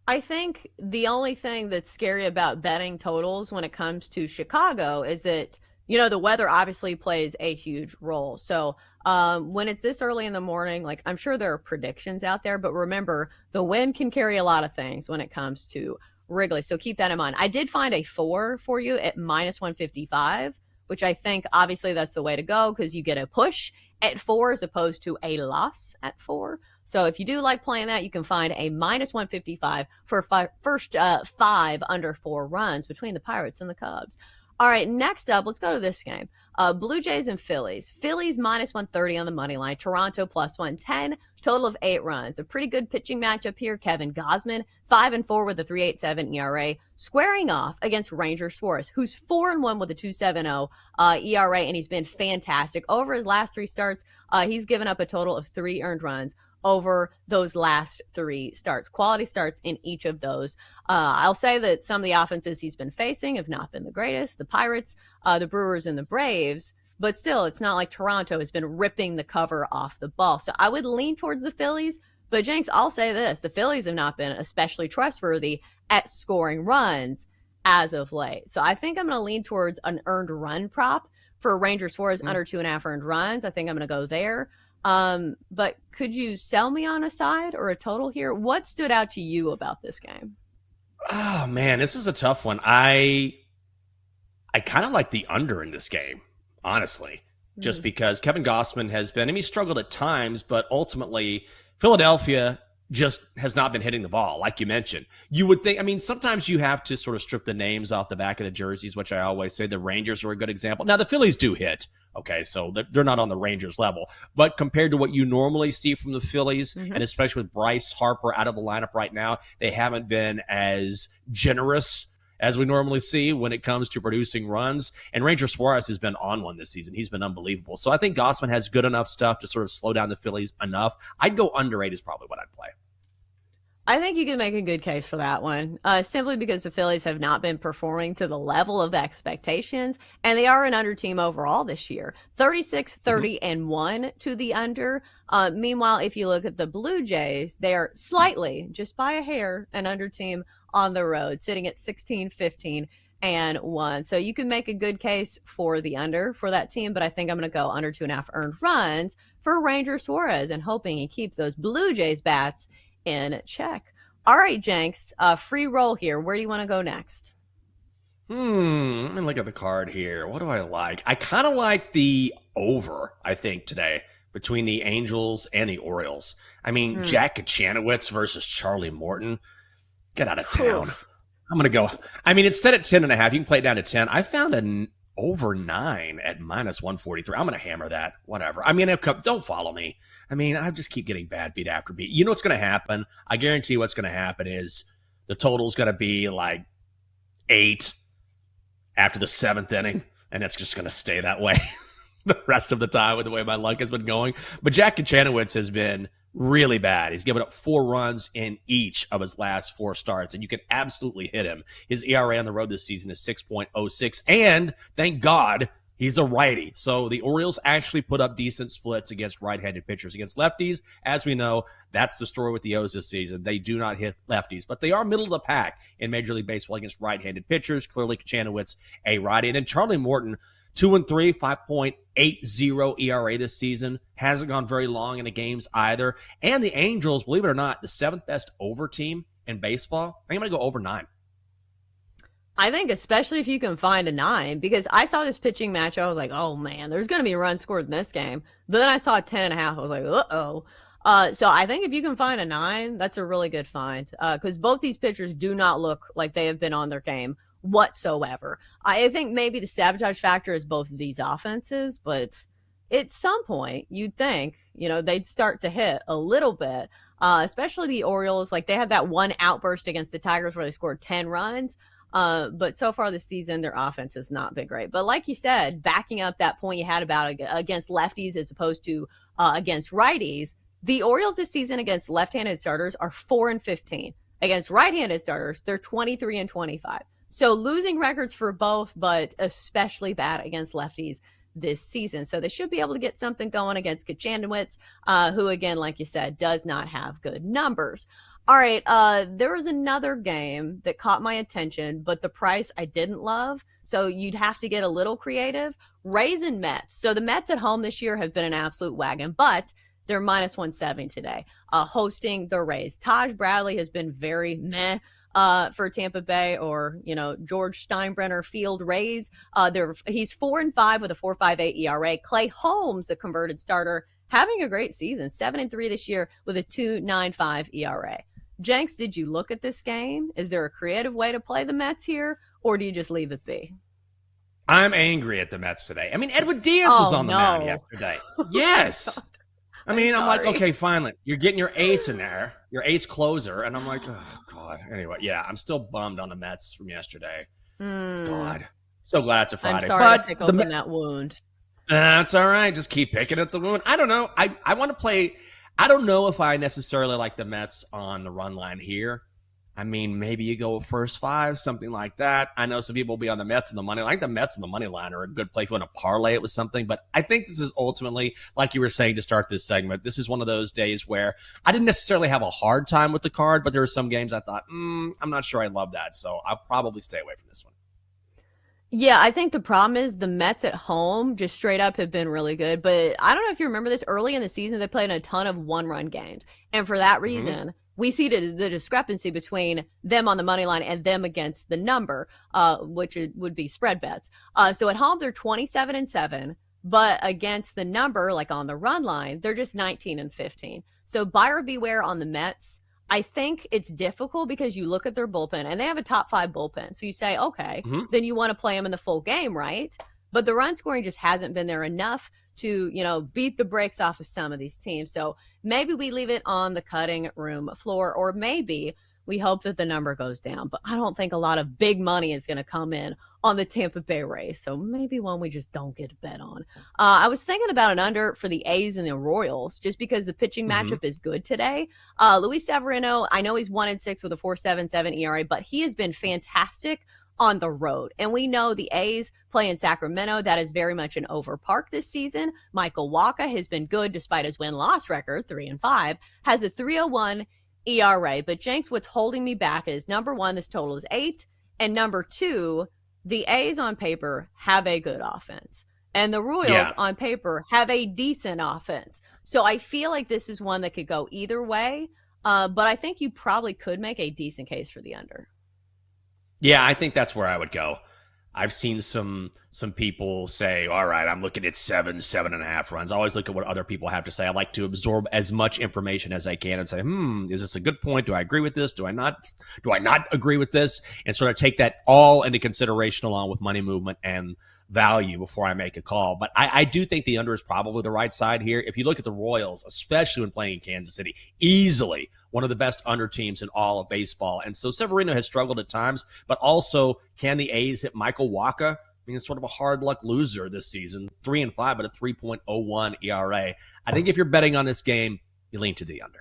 I think the only thing that's scary about betting totals when it comes to Chicago is that, the weather obviously plays a huge role. So when it's this early in the morning, like I'm sure there are predictions out there, but remember the wind can carry a lot of things when it comes to Wrigley. So keep that in mind. I did find a 4 for you at -155, which I think obviously that's the way to go because you get a push at 4 as opposed to a loss at 4. So if you do like playing that, you can find a -155 for first 5 under 4 runs between the Pirates and the Cubs. All right, next up, let's go to this game. Blue Jays and Phillies. Phillies -130 on the money line. Toronto +110. Total of 8 runs. A pretty good pitching matchup here. Kevin Gausman, 5-4 with a 3.87 ERA, squaring off against Ranger Suarez, who's 4-1 with a 2.70 ERA, and he's been fantastic. Over his last 3 starts, he's given up a total of 3 earned runs over those last 3 starts. Quality starts in each of those. I'll say that some of the offenses he's been facing have not been the greatest. The Pirates, the Brewers, and the Braves. But still, it's not like Toronto has been ripping the cover off the ball. So I would lean towards the Phillies. But Jenks, I'll say this. The Phillies have not been especially trustworthy at scoring runs as of late. So I think I'm going to lean towards an earned run prop for Ranger Suarez under 2.5 earned runs. I think I'm going to go there. But could you sell me on a side or a total here? What stood out to you about this game? Oh man, this is a tough one. I kind of like the under in this game, honestly, just because Kevin Gausman has been, he struggled at times, but ultimately Philadelphia just has not been hitting the ball, like you mentioned. You would think, sometimes you have to sort of strip the names off the back of the jerseys, which I always say the Rangers are a good example. Now, the Phillies do hit, okay, so they're not on the Rangers level. But compared to what you normally see from the Phillies, and especially with Bryce Harper out of the lineup right now, they haven't been as generous as we normally see when it comes to producing runs. And Ranger Suarez has been on one this season. He's been unbelievable. So I think Gausman has good enough stuff to sort of slow down the Phillies enough. I'd go under 8 is probably what I'd play. I think you can make a good case for that one, simply because the Phillies have not been performing to the level of expectations, and they are an under team overall this year. 36-30-1 to the under. Meanwhile, if you look at the Blue Jays, they are slightly, just by a hair, an under team on the road, sitting at 16-15-1. So you can make a good case for the under for that team, but I think I'm going to go under 2.5 earned runs for Ranger Suarez and hoping he keeps those Blue Jays bats in check. All right, Jenks, free roll here. Where do you want to go next? Let me look at the card here. What do I like? I kind of like the over, I think, today between the Angels and the Orioles. Jack Kachanowicz versus Charlie Morton. Get out of town. I'm going to go. It's set at 10.5. You can play it down to 10. I found an over 9 at -143. I'm going to hammer that. Whatever. Don't follow me. I just keep getting bad beat after beat. You know what's going to happen? I guarantee what's going to happen is the total's going to be like 8 after the 7th inning, and it's just going to stay that way the rest of the time with the way my luck has been going. But Jack Kachanowicz has been really bad. He's given up 4 runs in each of his last 4 starts, and you can absolutely hit him. His ERA on the road this season is 6.06, and thank God he's a righty. So the Orioles actually put up decent splits against right-handed pitchers. Against lefties, as we know, that's the story with the O's this season. They do not hit lefties, but they are middle of the pack in Major League Baseball against right-handed pitchers. Clearly, Kachanowicz, a righty. And then Charlie Morton, 2-3, 5.80 ERA this season. Hasn't gone very long into games either. And the Angels, believe it or not, the 7th best over team in baseball. I think I'm going to go over 9. I think especially if you can find a 9, because I saw this pitching match. I was like, oh, man, there's going to be a run scored in this game. But then I saw 10.5. I was like, uh-oh. So I think if you can find a 9, that's a really good find, because both these pitchers do not look like they have been on their game whatsoever. I think maybe the sabotage factor is both of these offenses, but at some point you'd think, they'd start to hit a little bit, especially the Orioles. Like, they had that one outburst against the Tigers where they scored 10 runs. But so far this season, their offense has not been great. But like you said, backing up that point you had about against lefties as opposed to against righties, the Orioles this season against left-handed starters are 4-15. Against right-handed starters, they're 23-25. So losing records for both, but especially bad against lefties this season. So they should be able to get something going against Kachanowicz, who, again, like you said, does not have good numbers. All right, there was another game that caught my attention, but the price I didn't love, so you'd have to get a little creative. Rays and Mets. So the Mets at home this year have been an absolute wagon, but they're minus 170 today, hosting the Rays. Taj Bradley has been very meh for Tampa Bay, or, George Steinbrenner Field Rays. He's 4-5 with a 4.58 ERA. Clay Holmes, the converted starter, having a great season, 7-3 this year with a 2.95 ERA. Jenks, did you look at this game? Is there a creative way to play the Mets here, or do you just leave it be? I'm angry at the Mets today. I mean, Edwin Diaz was on the mound yesterday. Yes. I'm like, okay, finally, you're getting your ace in there, your ace closer, and I'm like, oh, God. Anyway, yeah, I'm still bummed on the Mets from yesterday. God. So glad it's a Friday. I'm sorry to pick open that wound. That's all right. Just keep picking at the wound. I don't know. I want to play. I don't know if I necessarily like the Mets on the run line here. I mean, maybe you go first 5, something like that. I know some people will be on the Mets and the money line. I think the Mets and the money line are a good play if you want to parlay it with something. But I think this is ultimately, like you were saying to start this segment, this is one of those days where I didn't necessarily have a hard time with the card, but there were some games I thought, I'm not sure I love that. So I'll probably stay away from this one. Yeah, I think the problem is the Mets at home just straight up have been really good. But I don't know if you remember this, early in the season, they played a ton of one-run games. And for that reason, we see the discrepancy between them on the money line and them against the number, which would be spread bets. So at home, they're 27-7. But against the number, like on the run line, they're just 19-15. So buyer beware on the Mets. I think it's difficult because you look at their bullpen and they have a top 5 bullpen. So you say, okay, then you want to play them in the full game, right? But the run scoring just hasn't been there enough to, beat the brakes off of some of these teams. So maybe we leave it on the cutting room floor, or maybe we hope that the number goes down. But I don't think a lot of big money is going to come in on the Tampa Bay Rays. So maybe one we just don't get a bet on. I was thinking about an under for the A's and the Royals, just because the pitching matchup is good today. Luis Severino, I know he's 1-6 with a 4.77 ERA, but he has been fantastic on the road. And we know the A's play in Sacramento. That is very much an over park this season. Michael Wacha has been good despite his win-loss record, 3-5, has a 3.01 ERA. But Jenks, what's holding me back is, number one, this total is 8, and number 2, the A's on paper have a good offense, and the Royals on paper have a decent offense. So I feel like this is one that could go either way, but I think you probably could make a decent case for the under. Yeah, I think that's where I would go. I've seen some people say, all right, I'm looking at 7.5 runs. I always look at what other people have to say. I like to absorb as much information as I can and say, is this a good point? Do I agree with this? Do I not agree with this? And sort of take that all into consideration along with money movement and value before I make a call. But I do think the under is probably the right side here. If you look at the Royals, especially when playing in Kansas City, easily one of the best under teams in all of baseball. And so Severino has struggled at times, but also can the A's hit Michael Wacha? I mean, it's sort of a hard luck loser this season, 3-5, but a 3.01 ERA. I think if you're betting on this game, you lean to the under.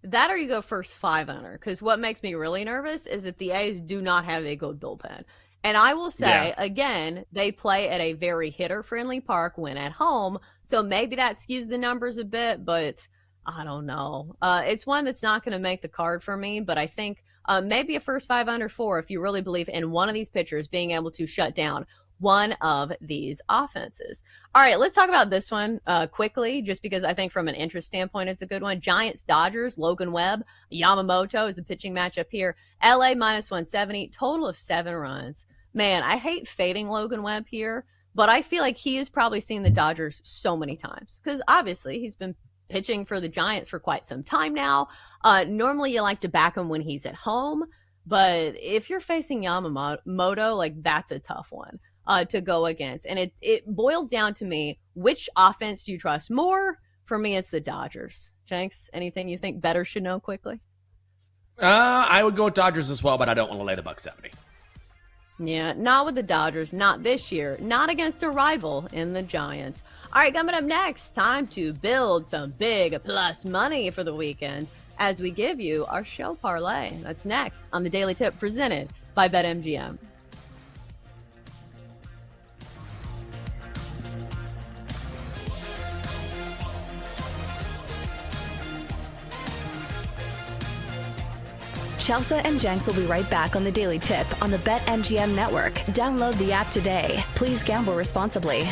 That or you go first 5 under, because what makes me really nervous is that the A's do not have a good bullpen. And I will say, again, they play at a very hitter-friendly park when at home, so maybe that skews the numbers a bit, but I don't know. It's one that's not going to make the card for me, but I think maybe a first 5 under 4 if you really believe in one of these pitchers being able to shut down one of these offenses. All right, let's talk about this one quickly, just because I think from an interest standpoint, it's a good one. Giants, Dodgers, Logan Webb, Yamamoto is a pitching matchup here. LA minus 170, total of 7 runs. Man, I hate fading Logan Webb here, but I feel like he has probably seen the Dodgers so many times because obviously he's been pitching for the Giants for quite some time now. Normally you like to back him when he's at home, but if you're facing Yamamoto, like that's a tough one to go against. And it boils down to me, which offense do you trust more? For me, it's the Dodgers. Jenks, anything you think better should know quickly? I would go with Dodgers as well, but I don't want to lay the $1.70. Yeah, not with the Dodgers, not this year, not against a rival in the Giants. All right, coming up next, time to build some big plus money for the weekend as we give you our show parlay. That's next on the Daily Tip presented by BetMGM. Chelsea and Jenks will be right back on the Daily Tip on the BetMGM network. Download the app today. Please gamble responsibly.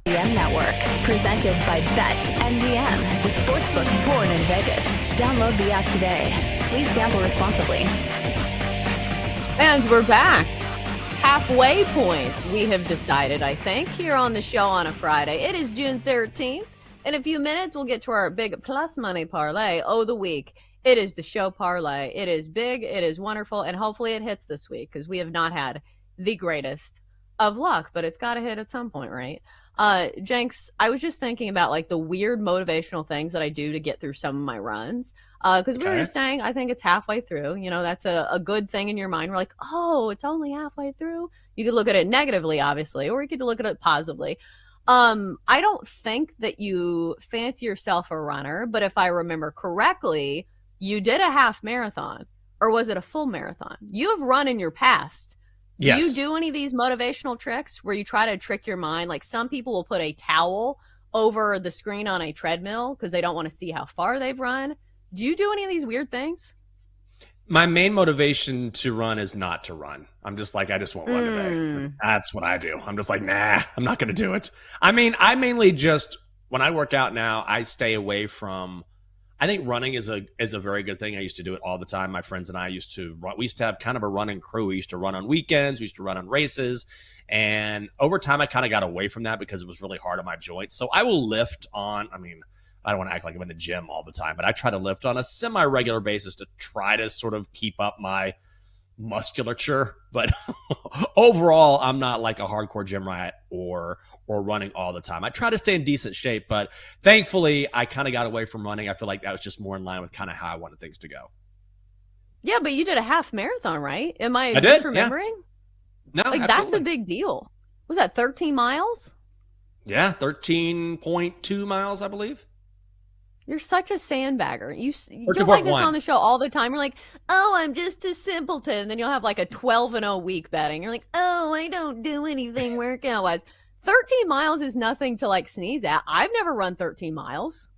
Network, presented by BetMGM, the sportsbook born in Vegas. Download the app today. Please gamble responsibly. And we're back. Halfway point, we have decided, I think, here on the show on a Friday. It is June 13th. In a few minutes, we'll get to our big plus money parlay of the week. It is the show parlay. It is big, it is wonderful, and hopefully it hits this week because we have not had the greatest of luck, but it's got to hit at some point, right? Jenks, I was just thinking about like the weird motivational things that I do to get through some of my runs. Because we were just saying, I think it's halfway through. You know, that's a good thing in your mind. We're like, oh, it's only halfway through. You could look at it negatively, obviously, or you could look at it positively. I don't think that you fancy yourself a runner, but if I remember correctly, you did a half marathon, or was it a full marathon? You have run in your past. Do you do any of these motivational tricks where you try to trick your mind? Like some people will put a towel over the screen on a treadmill because they don't want to see how far they've run. Do you do any of these weird things? My main motivation to run is not to run. I'm just like, I just won't run today. That's what I do. I'm just like, nah, I'm not going to do it. I mean, I mainly just, when I work out now, I stay away from, I think running is a very good thing. I used to do it all the time. My friends and I used to run. We used to have kind of a running crew. We used to run on weekends. We used to run on races. And over time, I kind of got away from that because it was really hard on my joints. So I will lift on, I mean, I don't want to act like I'm in the gym all the time, but I try to lift on a semi-regular basis to try to sort of keep up my musculature. But overall, I'm not like a hardcore gym rat or running all the time. I try to stay in decent shape, but thankfully I kind of got away from running. I feel like that was just more in line with kind of how I wanted things to go. Yeah, but you did a half marathon, right? Am I misremembering? Yeah. No, like absolutely. That's a big deal. Was that 13 miles? Yeah, 13.2 miles, I believe. You're such a sandbagger. You're like this on the show all the time. You're like, oh, I'm just a simpleton. And then you'll have like a 12-0 week betting. You're like, oh, I don't do anything workout-wise. 13 miles is nothing to like sneeze at. I've never run 13 miles.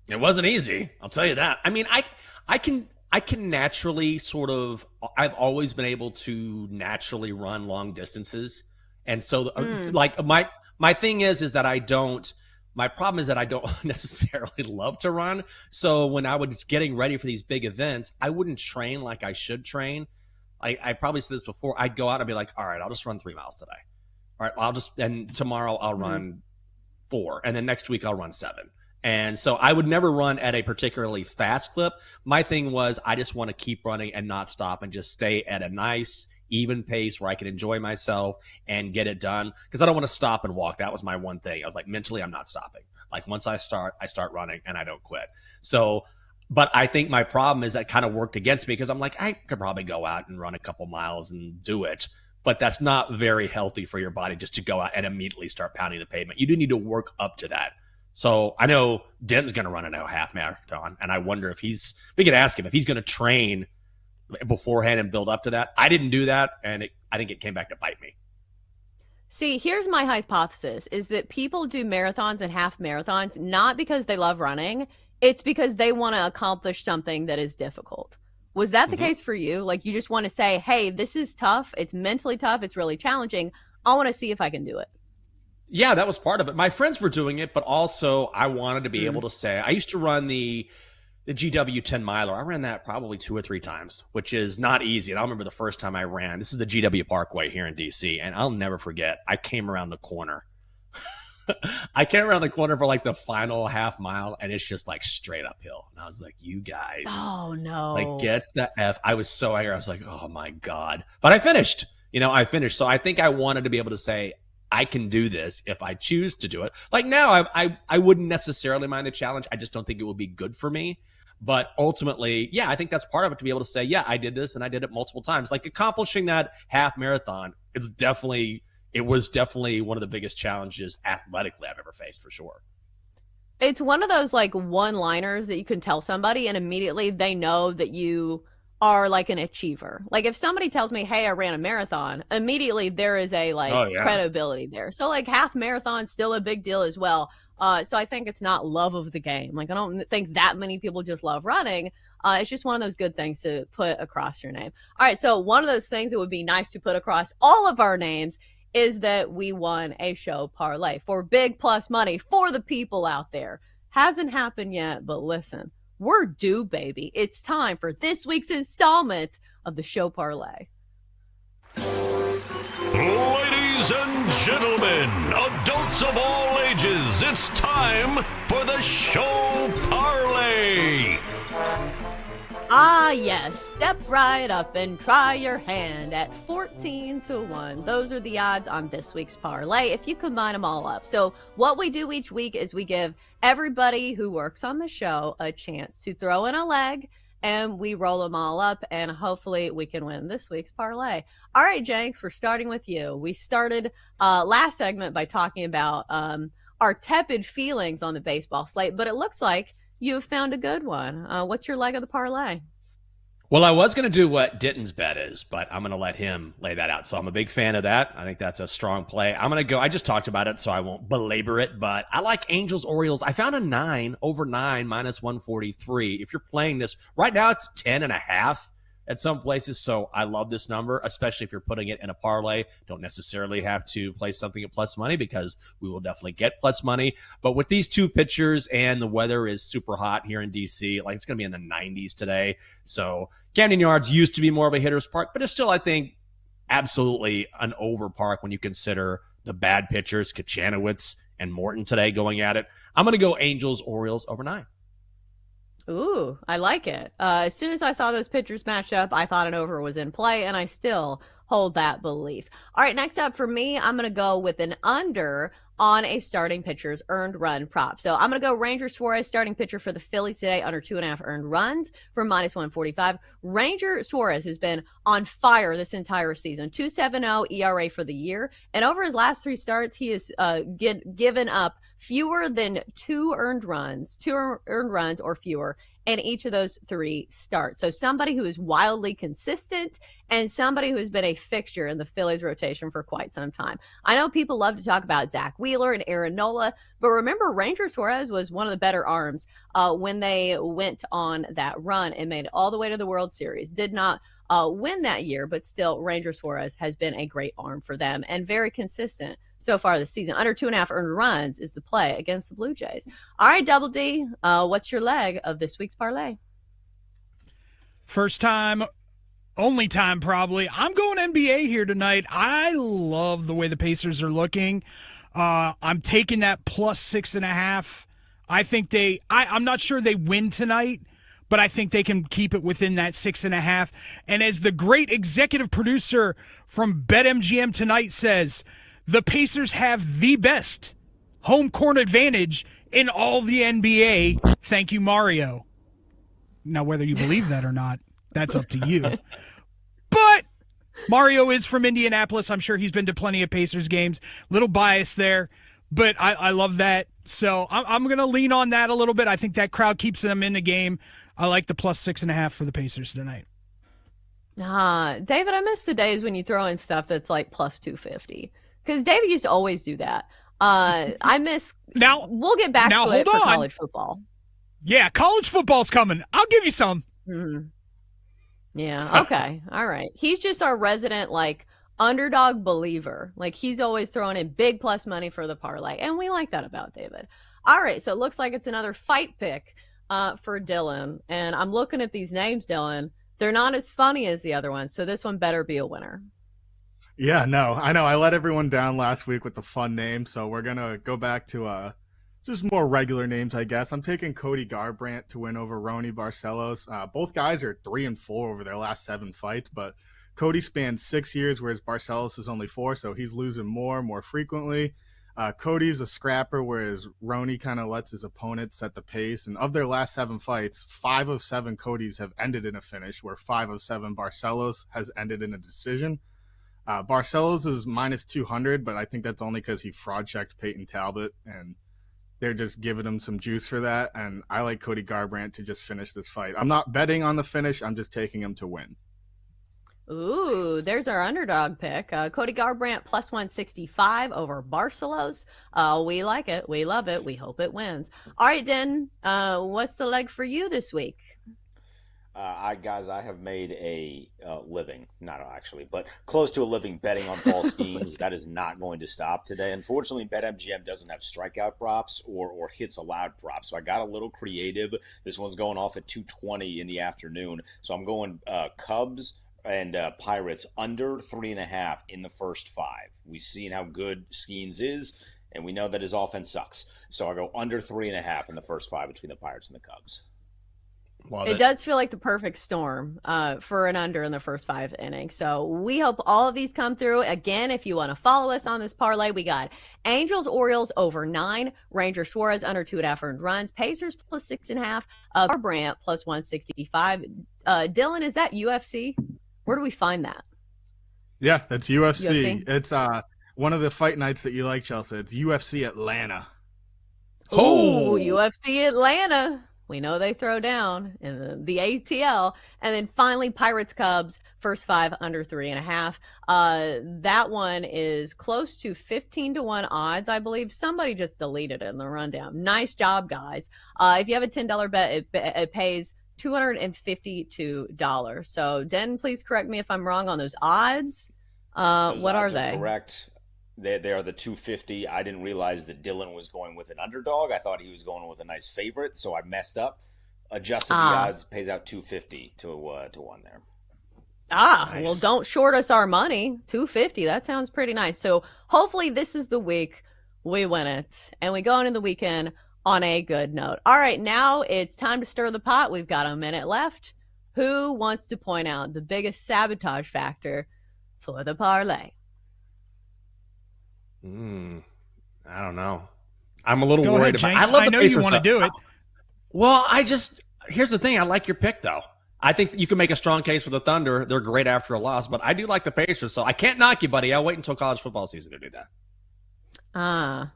It wasn't easy. I'll tell you that. I mean, I can naturally sort of, I've always been able to naturally run long distances. And so like my thing is that my problem is that I don't necessarily love to run. So when I was getting ready for these big events, I wouldn't train like I should train. I probably said this before. I'd go out and be like, all right, I'll just run 3 miles today. All right, and tomorrow I'll run 4. And then next week I'll run 7. And so I would never run at a particularly fast clip. My thing was I just want to keep running and not stop and just stay at a nice, even pace where I can enjoy myself and get it done. Because I don't want to stop and walk. That was my one thing. I was like, mentally, I'm not stopping. Like once I start running and I don't quit. So, but I think my problem is that kind of worked against me because I'm like, I could probably go out and run a couple miles and do it. But that's not very healthy for your body just to go out and immediately start pounding the pavement. You do need to work up to that. So I know Denton's going to run a half marathon, and I wonder if we could ask him if he's going to train beforehand and build up to that. I didn't do that, and I think it came back to bite me. See, here's my hypothesis, is that people do marathons and half marathons not because they love running. It's because they want to accomplish something that is difficult. Was that the case for you? Like you just want to say, hey, this is tough. It's mentally tough. It's really challenging. I want to see if I can do it. Yeah, that was part of it. My friends were doing it, but also I wanted to be able to say, I used to run the GW 10 miler. I ran that probably 2 or 3 times, which is not easy. And I remember the first time I ran, this is the GW Parkway here in DC. And I'll never forget, I came around the corner. I came around the corner for like the final half mile and it's just like straight uphill. And I was like, you guys. Oh no. Like get the F. I was so angry. I was like, oh my God. But I finished. I finished. So I think I wanted to be able to say, I can do this if I choose to do it. Like now, I wouldn't necessarily mind the challenge. I just don't think it would be good for me. But ultimately, yeah, I think that's part of it to be able to say, yeah, I did this and I did it multiple times. Like accomplishing that half marathon, it was definitely one of the biggest challenges athletically I've ever faced for sure. It's one of those like one-liners that you can tell somebody and immediately they know that you are like an achiever. Like if somebody tells me, hey, I ran a marathon, immediately there is a credibility there. So like half marathon still a big deal as well. So I think it's not love of the game. Like I don't think that many people just love running. It's just one of those good things to put across your name. All right, so one of those things that would be nice to put across all of our names is that we won a show parlay for big plus money for the people out there. Hasn't happened yet, but listen, we're due, baby. It's time for this week's installment of the show parlay. Ladies and gentlemen, adults of all ages, it's time for the show parlay. Ah, yes. Step right up and try your hand at 14-1. Those are the odds on this week's parlay if you combine them all up. So what we do each week is we give everybody who works on the show a chance to throw in a leg, and we roll them all up, and hopefully we can win this week's parlay. All right, Jenks, we're starting with you. We started last segment by talking about our tepid feelings on the baseball slate, but it looks like you have found a good one. What's your leg of the parlay? Well, I was going to do what Ditton's bet is, but I'm going to let him lay that out. So I'm a big fan of that. I think that's a strong play. I'm going to go, I just talked about it, so I won't belabor it, but I like Angels Orioles. I found a 9 over 9 minus 143. If you're playing this right now, it's 10.5 at some places. So I love this number, especially if you're putting it in a parlay. Don't necessarily have to play something at plus money because we will definitely get plus money. But with these two pitchers and the weather is super hot here in DC, like it's going to be in the 90s today. So Camden Yards used to be more of a hitter's park, but it's still, I think, absolutely an over park when you consider the bad pitchers, Kachanowicz and Morton today going at it. I'm going to go Angels Orioles over 9. Ooh, I like it. As soon as I saw those pitchers match up, I thought an over was in play, and I still hold that belief. All right, next up for me, I'm going to go with an under on a starting pitcher's earned run prop. So I'm going to go Ranger Suarez, starting pitcher for the Phillies today, under 2.5 earned runs for minus 145. Ranger Suarez has been on fire this entire season, 2.70 ERA for the year. And over his last 3 starts, he has given up fewer than 2 earned runs or fewer in each of those 3 starts. So somebody who is wildly consistent and somebody who has been a fixture in the Phillies rotation for quite some time. I know people love to talk about Zach Wheeler and Aaron Nola, but remember Ranger Suarez was one of the better arms when they went on that run and made it all the way to the World Series. Did not win that year, but still Ranger Suarez has been a great arm for them and very consistent so far this season. Under 2.5 earned runs is the play against the Blue Jays. All right, Double D, what's your leg of this week's parlay? First time, only time probably. I'm going NBA here tonight. I love the way the Pacers are looking. I'm taking that plus 6.5. I think I'm not sure they win tonight, but I think they can keep it within that 6.5. And as the great executive producer from BetMGM tonight says, the Pacers have the best home court advantage in all the NBA. Thank you, Mario. Now, whether you believe that or not, that's up to you. But Mario is from Indianapolis. I'm sure he's been to plenty of Pacers games. Little bias there, but I love that. So I'm going to lean on that a little bit. I think that crowd keeps them in the game. I like the plus 6.5 for the Pacers tonight. David, I miss the days when you throw in stuff that's like plus 250. Because David used to always do that. I miss. Now we'll get back to it for college football. Yeah, college football's coming. I'll give you some. Mm-hmm. Yeah. Okay. All right. He's just our resident underdog believer. He's always throwing in big plus money for the parlay, and we like that about David. All right. So it looks like it's another fight pick for Dylan, and I'm looking at these names, Dylan. They're not as funny as the other ones, so this one better be a winner. Yeah, no, I know. I let everyone down last week with the fun name, so we're going to go back to just more regular names, I guess. I'm taking Cody Garbrandt to win over Ronnie Barcelos. Both guys are 3-4 over their last 7 fights, but Cody spans 6 years, whereas Barcelos is only 4, so he's losing more frequently. Cody's a scrapper, whereas Ronnie kind of lets his opponent set the pace. And of their last 7 fights, 5 of 7 Cody's have ended in a finish, where 5 of 7 Barcelos has ended in a decision. Barcelos is minus 200, but I think that's only because he fraud-checked Peyton Talbot, and they're just giving him some juice for that. And I like Cody Garbrandt to just finish this fight. I'm not betting on the finish. I'm just taking him to win. Ooh, nice. There's our underdog pick. Cody Garbrandt plus 165 over Barcelos. We like it. We love it. We hope it wins. All right, Den, what's the leg for you this week? I have made a living, not actually, but close to a living betting on Paul Skeens. That is not going to stop today. Unfortunately, BetMGM doesn't have strikeout props or hits allowed props, so I got a little creative. This one's going off at 2:20 in the afternoon, so I'm going Cubs and Pirates under 3.5 in the first 5. We've seen how good Skeens is, and we know that his offense sucks. So I go under 3.5 in the first 5 between the Pirates and the Cubs. It does feel like the perfect storm for an under in the first 5 innings. So we hope all of these come through. Again, if you want to follow us on this parlay, we got Angels, Orioles over 9, Ranger Suarez under 2.5 earned runs, Pacers plus 6.5, Garbrandt plus 165. Dylan, is that UFC? Where do we find that? Yeah, that's UFC. It's one of the fight nights that you like, Chelsea. It's UFC Atlanta. Oh, UFC Atlanta. We know they throw down in the ATL. And then finally, Pirates Cubs, first 5 under 3.5. That one is close to 15-1 odds, I believe. Somebody just deleted it in the rundown. Nice job, guys. If you have a $10 bet, it pays $252. So, Den, please correct me if I'm wrong on those odds. What are they? Correct. They are the 250. I didn't realize that Dylan was going with an underdog. I thought he was going with a nice favorite, so I messed up. Adjusted the odds, pays out 250 to 1 there. Nice. Well, don't short us our money. 250. That sounds pretty nice. So hopefully this is the week we win it, and we go into the weekend on a good note. All right, now it's time to stir the pot. We've got a minute left. Who wants to point out the biggest sabotage factor for the parlay? I don't know. I'm a little Go worried ahead, about. Jenks. I know you want to do it. Well, here's the thing. I like your pick though. I think you can make a strong case for the Thunder. They're great after a loss, but I do like the Pacers, so I can't knock you, buddy. I'll wait until college football season to do that.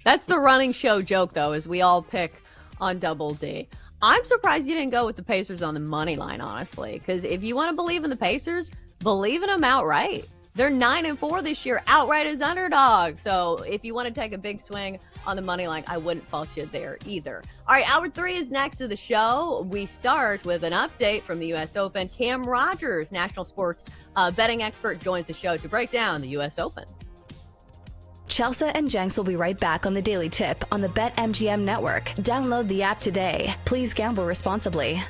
That's the running show joke, though, is we all pick on Double D. I'm surprised you didn't go with the Pacers on the money line, honestly, because if you want to believe in the Pacers, believe in them outright. They're 9-4 this year, outright as underdogs. So if you want to take a big swing on the money line, I wouldn't fault you there either. All right, hour 3 is next to the show. We start with an update from the U.S. Open. Cam Rogers, national sports betting expert, joins the show to break down the U.S. Open. Chelsea and Jenks will be right back on the Daily Tip on the BetMGM network. Download the app today. Please gamble responsibly.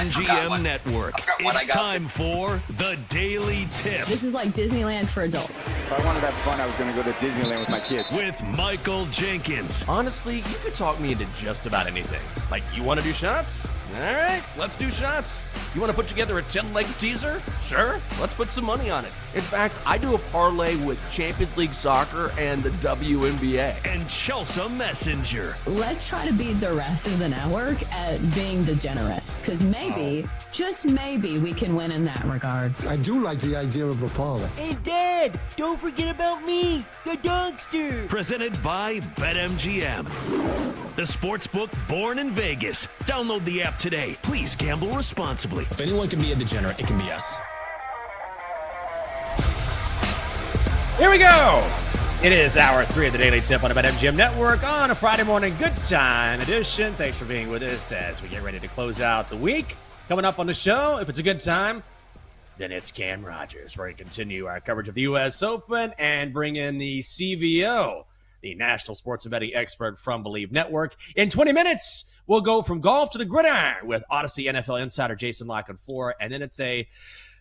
BetMGM Network. It's time for the Daily Tip This is like Disneyland for adults. If I wanted to have fun, I was going to go to Disneyland with my kids. with Michael Jenkins. Honestly, you could talk me into just about anything. Like, you want to do shots? All right, let's do shots. You want to put together a 10-leg teaser? Sure, let's put some money on it. In fact, I do a parlay with Champions League soccer and the WNBA. And Chelsea Messenger. Let's try to beat the rest of the network at being degenerates, because maybe, just maybe, we can win in that regard. I do like the idea of a parlay. Hey, Dad, don't forget about me, the dogster. Presented by BetMGM. The sportsbook born in Vegas. Download the app today. Please gamble responsibly. If anyone can be a degenerate, it can be us. Here we go. It is hour 3 of the Daily Tip on the BetMGM Network on a Friday morning good time edition. Thanks for being with us as we get ready to close out the week. Coming up on the show, if it's a good time, then it's Cam Rogers. We're going to continue our coverage of the U.S. Open and bring in the CVO, the National Sports and Betting Expert from Believe Network. In 20 minutes, we'll go from golf to the gridiron with Odyssey NFL insider Jason La Canfora, and then it's a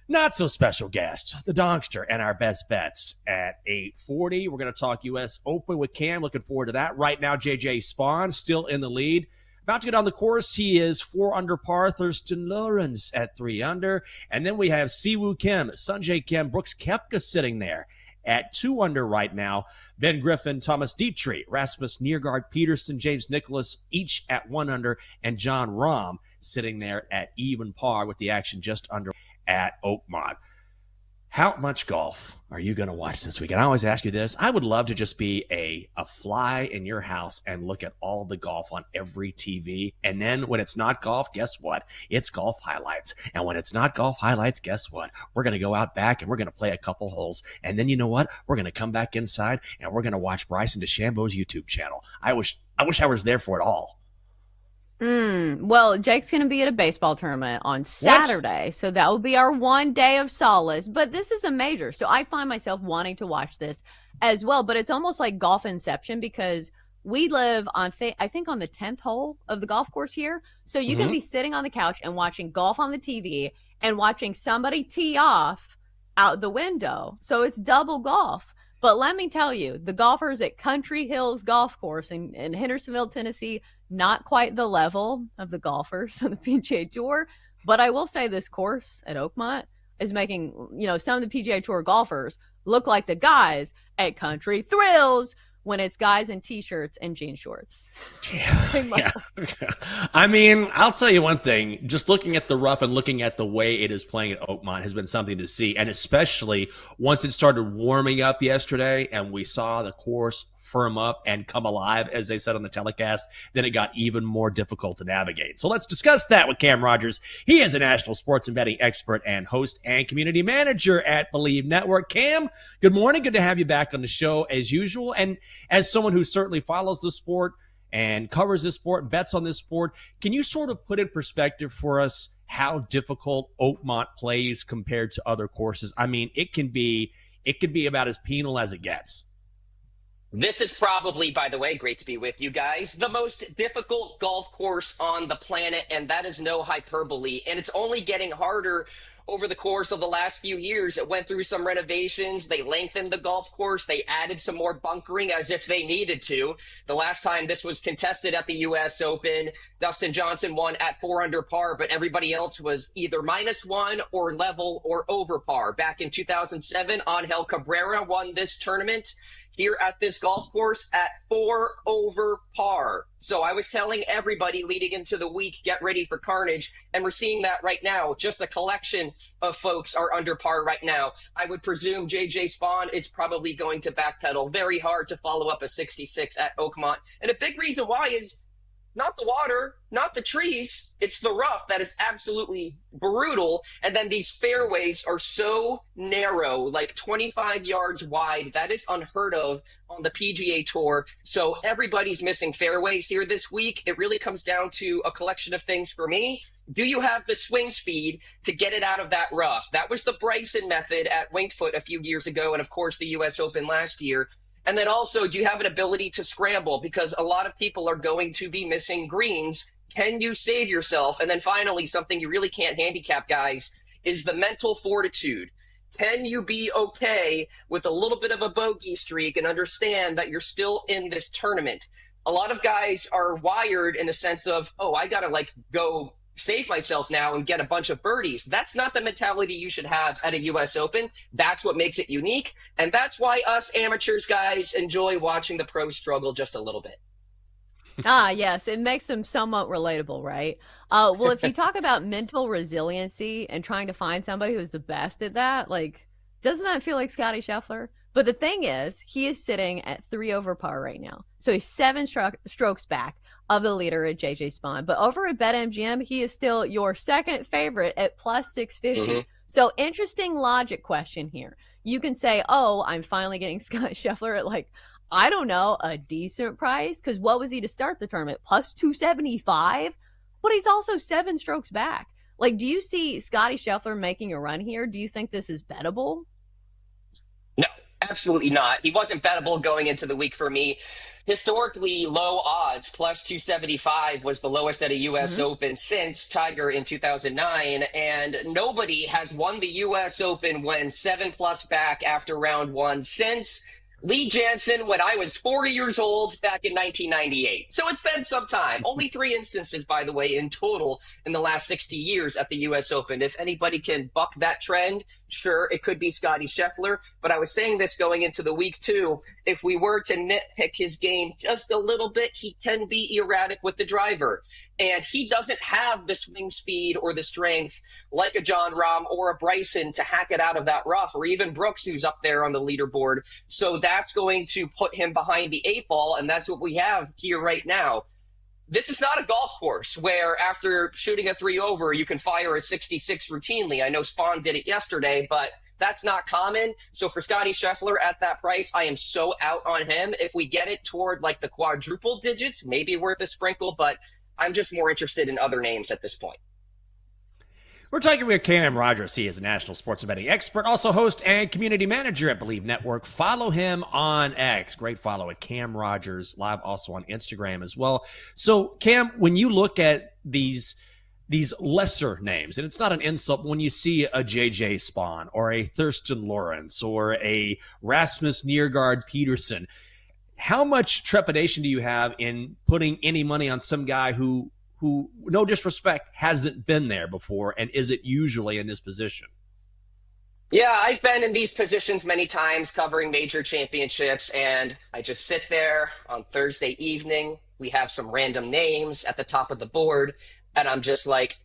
not-so-special guest, the Donkster, and our best bets at 8:40. We're going to talk U.S. Open with Cam. Looking forward to that. Right now, J.J. Spawn still in the lead. About to get on the course, he is 4 under par. Thurston Lawrence at 3 under. And then we have Siwoo Kim, Sungjae Kim, Brooks Koepka sitting there at 2 under right now. Ben Griffin, Thomas Dietrich, Rasmus Niergaard, Peterson, James Nicholas, each at 1 under. And John Rahm sitting there at even par with the action just under at Oakmont. How much golf are you going to watch this week? And I always ask you this. I would love to just be a fly in your house and look at all the golf on every TV. And then when it's not golf, guess what? It's golf highlights. And when it's not golf highlights, guess what? We're going to go out back and we're going to play a couple holes. And then you know what? We're going to come back inside and we're going to watch Bryson DeChambeau's YouTube channel. I wish I was there for it all. Well, Jake's going to be at a baseball tournament on Saturday, so that will be our one day of solace. But this is a major, so I find myself wanting to watch this as well. But it's almost like golf inception because we live on, I think, on the 10th hole of the golf course here. So you can be sitting on the couch and watching golf on the TV and watching somebody tee off out the window. So it's double golf. But let me tell you, the golfers at Country Hills Golf Course in Hendersonville, Tennessee, not quite the level of the golfers on the PGA Tour. But I will say this course at Oakmont is making, some of the PGA Tour golfers look like the guys at Country Thrills when it's guys in T-shirts and jean shorts. Yeah. I mean, I'll tell you one thing. Just looking at the rough and looking at the way it is playing at Oakmont has been something to see. And especially once it started warming up yesterday and we saw the course firm up and come alive, as they said on the telecast, then it got even more difficult to navigate. So let's discuss that with Cam Rogers. He is a national sports and betting expert and host and community manager at Believe Network. Cam, good morning. Good to have you back on the show as usual. And as someone who certainly follows the sport and covers this sport and bets on this sport, can you sort of put in perspective for us how difficult Oakmont plays compared to other courses? I mean, it can be about as penal as it gets. This is probably, by the way, great to be with you guys, the most difficult golf course on the planet, and that is no hyperbole. And it's only getting harder over the course of the last few years. It went through some renovations. They lengthened the golf course. They added some more bunkering as if they needed to. The last time this was contested at the U.S. Open, Dustin Johnson won at 4 under par, but everybody else was either -1 or level or over par. Back in 2007, Angel Cabrera won this tournament here at this golf course at 4 over par. So I was telling everybody leading into the week, get ready for carnage. And we're seeing that right now. Just a collection of folks are under par right now. I would presume J.J. Spawn is probably going to backpedal very hard to follow up a 66 at Oakmont. And a big reason why is not the water, not the trees, it's the rough that is absolutely brutal. And then these fairways are so narrow, like 25 yards wide. That is unheard of on the PGA Tour. So everybody's missing fairways here this week. It really comes down to a collection of things for me. Do you have the swing speed to get it out of that rough? That was the Bryson method at Winged Foot a few years ago, and of course the U.S. Open last year. And then also, do you have an ability to scramble? Because a lot of people are going to be missing greens Can you save yourself? And then finally, something you really can't handicap, guys, is the mental fortitude. Can you be okay with a little bit of a bogey streak and understand that you're still in this tournament? A lot of guys are wired in the sense of, oh, I got to go save myself now and get a bunch of birdies. That's not the mentality you should have at a U.S. Open. That's what makes it unique. And that's why us amateurs guys enjoy watching the pros struggle just a little bit. Yes, it makes them somewhat relatable, right? Well, if you talk about mental resiliency and trying to find somebody who's the best at that, doesn't that feel like Scotty Scheffler? But the thing is, he is sitting at 3 over par right now. So he's 7 strokes back of the leader at JJ Spawn. But over at BetMGM, he is still your second favorite at plus 650. Mm-hmm. So interesting logic question here. You can say, oh, I'm finally getting Scotty Scheffler at I don't know, a decent price. Because what was he to start the tournament? Plus 275? But he's also 7 strokes back. Do you see Scotty Scheffler making a run here? Do you think this is bettable? No, absolutely not. He wasn't bettable going into the week for me. Historically low odds, plus 275 was the lowest at a U.S. Open since Tiger in 2009. And nobody has won the U.S. Open when 7+ back after round 1 since Lee Jansen when I was 40 years old back in 1998. So it's been some time. Only 3 instances, by the way, in total in the last 60 years at the U.S. Open. If anybody can buck that trend, sure, it could be Scotty Scheffler. But I was saying this going into the week, too. If we were to nitpick his game just a little bit, he can be erratic with the driver. And he doesn't have the swing speed or the strength like a Jon Rahm or a Bryson to hack it out of that rough, or even Brooks, who's up there on the leaderboard. So that's going to put him behind the 8 ball, and that's what we have here right now. This is not a golf course where after shooting a 3 over, you can fire a 66 routinely. I know Spawn did it yesterday, but that's not common. So for Scotty Scheffler at that price, I am so out on him. If we get it toward the quadruple digits, maybe worth a sprinkle, but I'm just more interested in other names at this point. We're talking with Cam Rogers. He is a national sports betting expert, also host and community manager at Believe Network. Follow him on X. Great follow at Cam Rogers Live, also on Instagram as well. So, Cam, when you look at these lesser names, and it's not an insult, when you see a JJ Spawn or a Thurston Lawrence or a Rasmus Niergaard Peterson, how much trepidation do you have in putting any money on some guy who, no disrespect, hasn't been there before and isn't usually in this position? Yeah, I've been in these positions many times covering major championships, and I just sit there on Thursday evening. We have some random names at the top of the board, and I'm just like,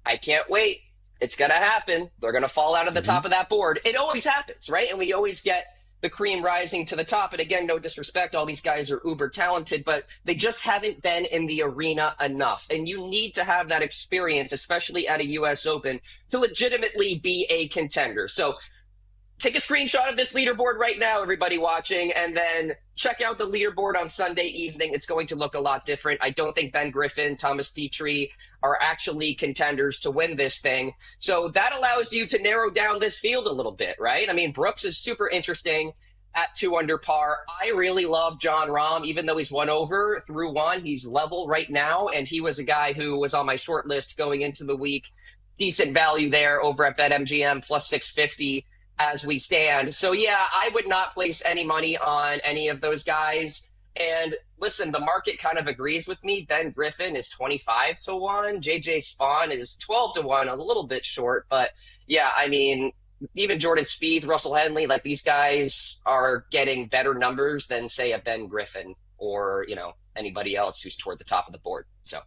I can't wait. It's going to happen. They're going to fall out of the top of that board. It always happens, right? And we always get the cream rising to the top. And again, no disrespect, all these guys are uber talented, but they just haven't been in the arena enough. And you need to have that experience, especially at a U.S. Open, to legitimately be a contender. So take a screenshot of this leaderboard right now, everybody watching, and then check out the leaderboard on Sunday evening. It's going to look a lot different. I don't think Ben Griffin, Thomas Dietrich are actually contenders to win this thing. So that allows you to narrow down this field a little bit, right? I mean, Brooks is super interesting at 2 under par. I really love Jon Rahm, even though he's 1 over through 1. He's level right now, and he was a guy who was on my short list going into the week. Decent value there over at BetMGM, plus 650. As we stand. So yeah, I would not place any money on any of those guys. And listen, the market kind of agrees with me. Ben Griffin is 25 to 1. JJ Spawn is 12 to 1, a little bit short. But yeah, I mean, even Jordan Spieth, Russell Henley, these guys are getting better numbers than, say, a Ben Griffin or, anybody else who's toward the top of the board. So.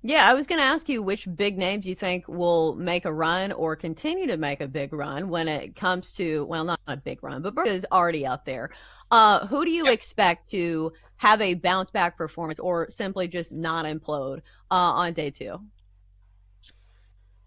Yeah, I was going to ask you which big names you think will make a run or continue to make a big run when it comes to, well, not a big run, but Brooks is already up there. Who do you expect to have a bounce back performance or simply just not implode on day 2?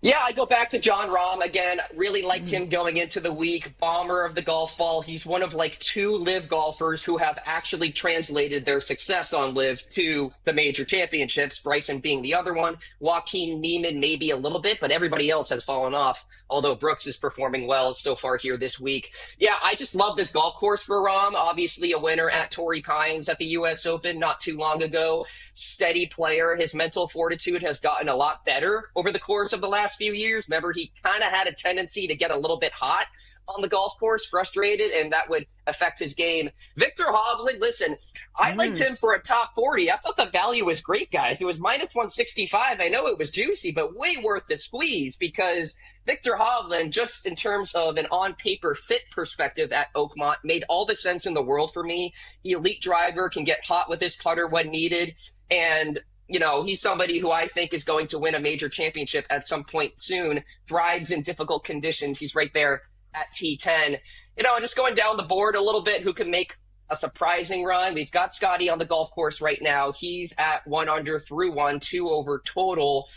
Yeah, I go back to John Rahm again. Really liked him going into the week. Bomber of the golf ball. He's one of like 2 live golfers who have actually translated their success on live to the major championships. Bryson being the other one. Joaquin Neiman maybe a little bit, but everybody else has fallen off. Although Brooks is performing well so far here this week. Yeah, I just love this golf course for Rahm. Obviously a winner at Torrey Pines at the U.S. Open not too long ago. Steady player. His mental fortitude has gotten a lot better over the course of the last few years. Remember, he kind of had a tendency to get a little bit hot on the golf course, frustrated, and that would affect his game. Victor Hovland, listen, I liked him for a top 40. I thought the value was great, guys. It was minus 165. I know it was juicy, but way worth the squeeze because Victor Hovland, just in terms of an on-paper fit perspective at Oakmont, made all the sense in the world for me. Elite driver, can get hot with his putter when needed, and he's somebody who I think is going to win a major championship at some point soon, thrives in difficult conditions. He's right there at T10. Just going down the board a little bit, who can make a surprising run. We've got Scotty on the golf course right now. He's at 1 under through 1, 2 over total.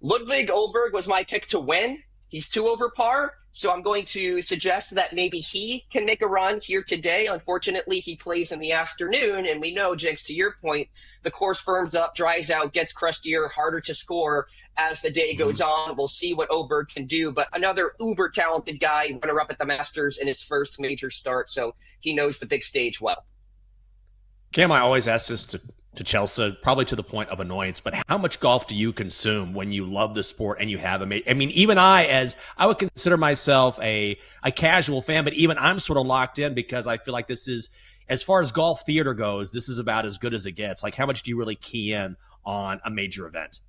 Ludwig Oberg was my pick to win. He's 2 over par, so I'm going to suggest that maybe he can make a run here today. Unfortunately, he plays in the afternoon, and we know, Jinx, to your point, the course firms up, dries out, gets crustier, harder to score as the day goes on. We'll see what Oberg can do, but another uber-talented guy, runner-up at the Masters in his first major start, so he knows the big stage well. Cam, I always ask this to Chelsea, probably to the point of annoyance, but how much golf do you consume when you love the sport and you have even I would consider myself a casual fan, but even I'm sort of locked in because I feel like this is, as far as golf theater goes, this is about as good as it gets. Like, how much do you really key in on a major event?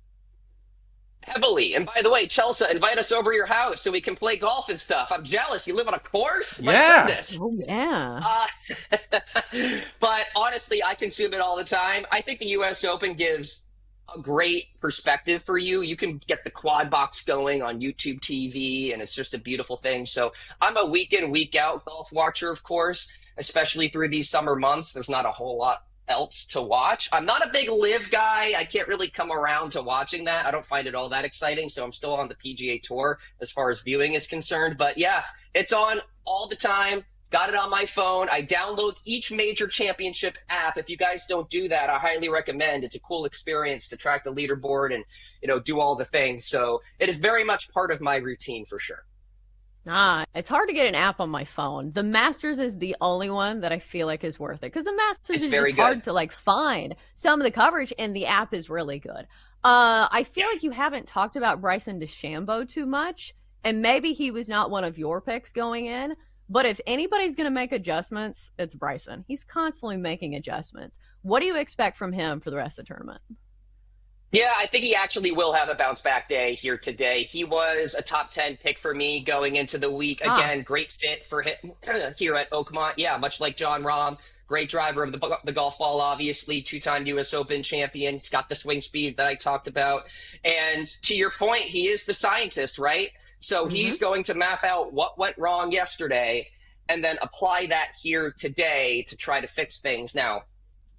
Heavily. And by the way, Chelsea, invite us over to your house so we can play golf and stuff. I'm jealous. You live on a course? My goodness. Oh, yeah. But honestly, I consume it all the time. I think the U.S. Open gives a great perspective for you. You can get the quad box going on YouTube TV, and it's just a beautiful thing. So I'm a week in, week out golf watcher, of course, especially through these summer months. There's not a whole lot else to watch. I'm not a big live guy. I can't really come around to watching that. I don't find it all that exciting, so I'm still on the PGA Tour as far as viewing is concerned. But yeah, it's on all the time. Got it on my phone. I download each major championship app. If you guys don't do that, I highly recommend. It's a cool experience to track the leaderboard and do all the things. So it is very much part of my routine for sure. It's hard to get an app on my phone. The Masters is the only one that I feel like is worth it because the Masters is just hard to find some of the coverage, and the app is really good. I feel like you haven't talked about Bryson DeChambeau too much, and maybe he was not one of your picks going in, but if anybody's going to make adjustments, it's Bryson. He's constantly making adjustments. What do you expect from him for the rest of the tournament? Yeah, I think he actually will have a bounce back day here today. He was a top 10 pick for me going into the week. Again, great fit for him here at Oakmont. Yeah, much like John Rahm, great driver of the golf ball, obviously, 2-time U.S. Open champion. He's got the swing speed that I talked about. And to your point, he is the scientist, right? So he's going to map out what went wrong yesterday and then apply that here today to try to fix things. Now,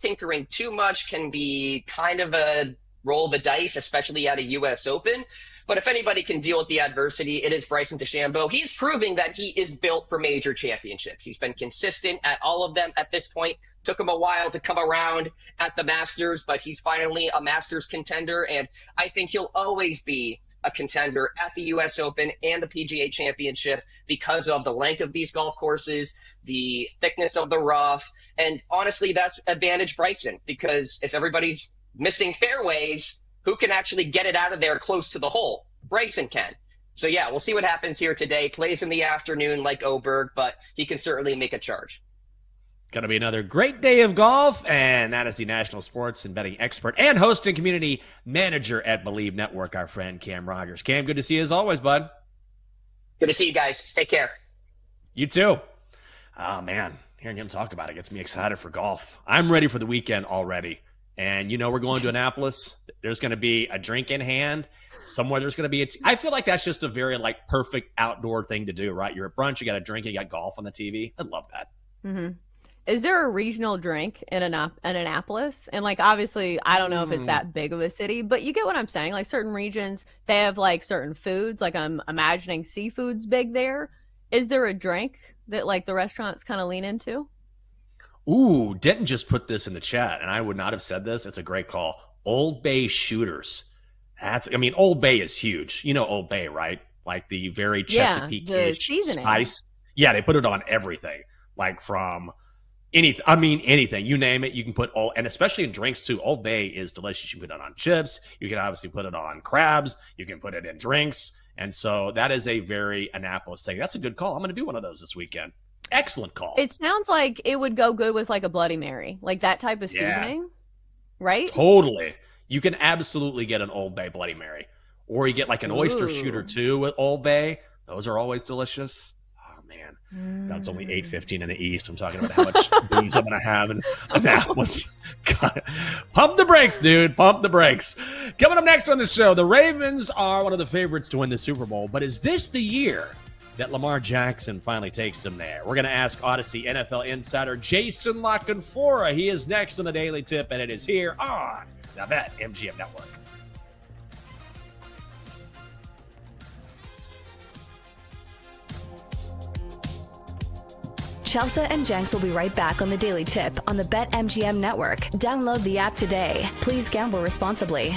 tinkering too much can be kind of a roll the dice, especially at a U.S. Open. But if anybody can deal with the adversity, it is Bryson DeChambeau. He's proving that he is built for major championships. He's been consistent at all of them at this point. Took him a while to come around at the Masters, but he's finally a Masters contender. And I think he'll always be a contender at the U.S. Open and the PGA Championship because of the length of these golf courses, the thickness of the rough. And honestly, that's advantage Bryson, because if everybody's missing fairways, who can actually get it out of there close to the hole? Bryson can. So yeah, we'll see what happens here today. Plays in the afternoon like Oberg, but he can certainly make a charge. Going to be another great day of golf, and that is the national sports and betting expert and host and community manager at Believe Network, our friend Cam Rogers. Cam, good to see you as always, bud. Good to see you guys. Take care. You too. Oh, man, hearing him talk about it gets me excited for golf. I'm ready for the weekend already. And, we're going to Annapolis. There's going to be a drink in hand. Somewhere there's going to be I feel like that's just a very, perfect outdoor thing to do, right? You're at brunch, you got a drink, you got golf on the TV. I love that. Mm-hmm. Is there a regional drink in Annapolis? And like, obviously, I don't know if it's that big of a city, but you get what I'm saying. Like certain regions, they have like certain foods. Like I'm imagining seafood's big there. Is there a drink that like the restaurants kind of lean into? Ooh, Denton just put this in the chat, and I would not have said this. It's a great call. Old Bay shooters. Old Bay is huge. You know Old Bay, right? Like the very Chesapeake-ish spice. Yeah, they put it on everything. Like from anything. You name it, you can put and especially in drinks too. Old Bay is delicious. You can put it on chips. You can obviously put it on crabs. You can put it in drinks. And so that is a very Annapolis thing. That's a good call. I'm going to do one of those this weekend. Excellent call. It sounds like it would go good with like a Bloody Mary, like that type of seasoning, right? Totally. You can absolutely get an Old Bay Bloody Mary. Or you get like an oyster shooter too with Old Bay. Those are always delicious. Oh, man. God, it's only 8:15 in the East. I'm talking about how much booze I'm going to have in Annapolis. God. Pump the brakes, dude. Pump the brakes. Coming up next on the show, the Ravens are one of the favorites to win the Super Bowl. But is this the year that Lamar Jackson finally takes him there? We're going to ask Odyssey NFL insider Jason LaConfora. He is next on the Daily Tip, and it is here on the BetMGM Network. Chelsea and Jenks will be right back on the Daily Tip on the BetMGM Network. Download the app today. Please gamble responsibly.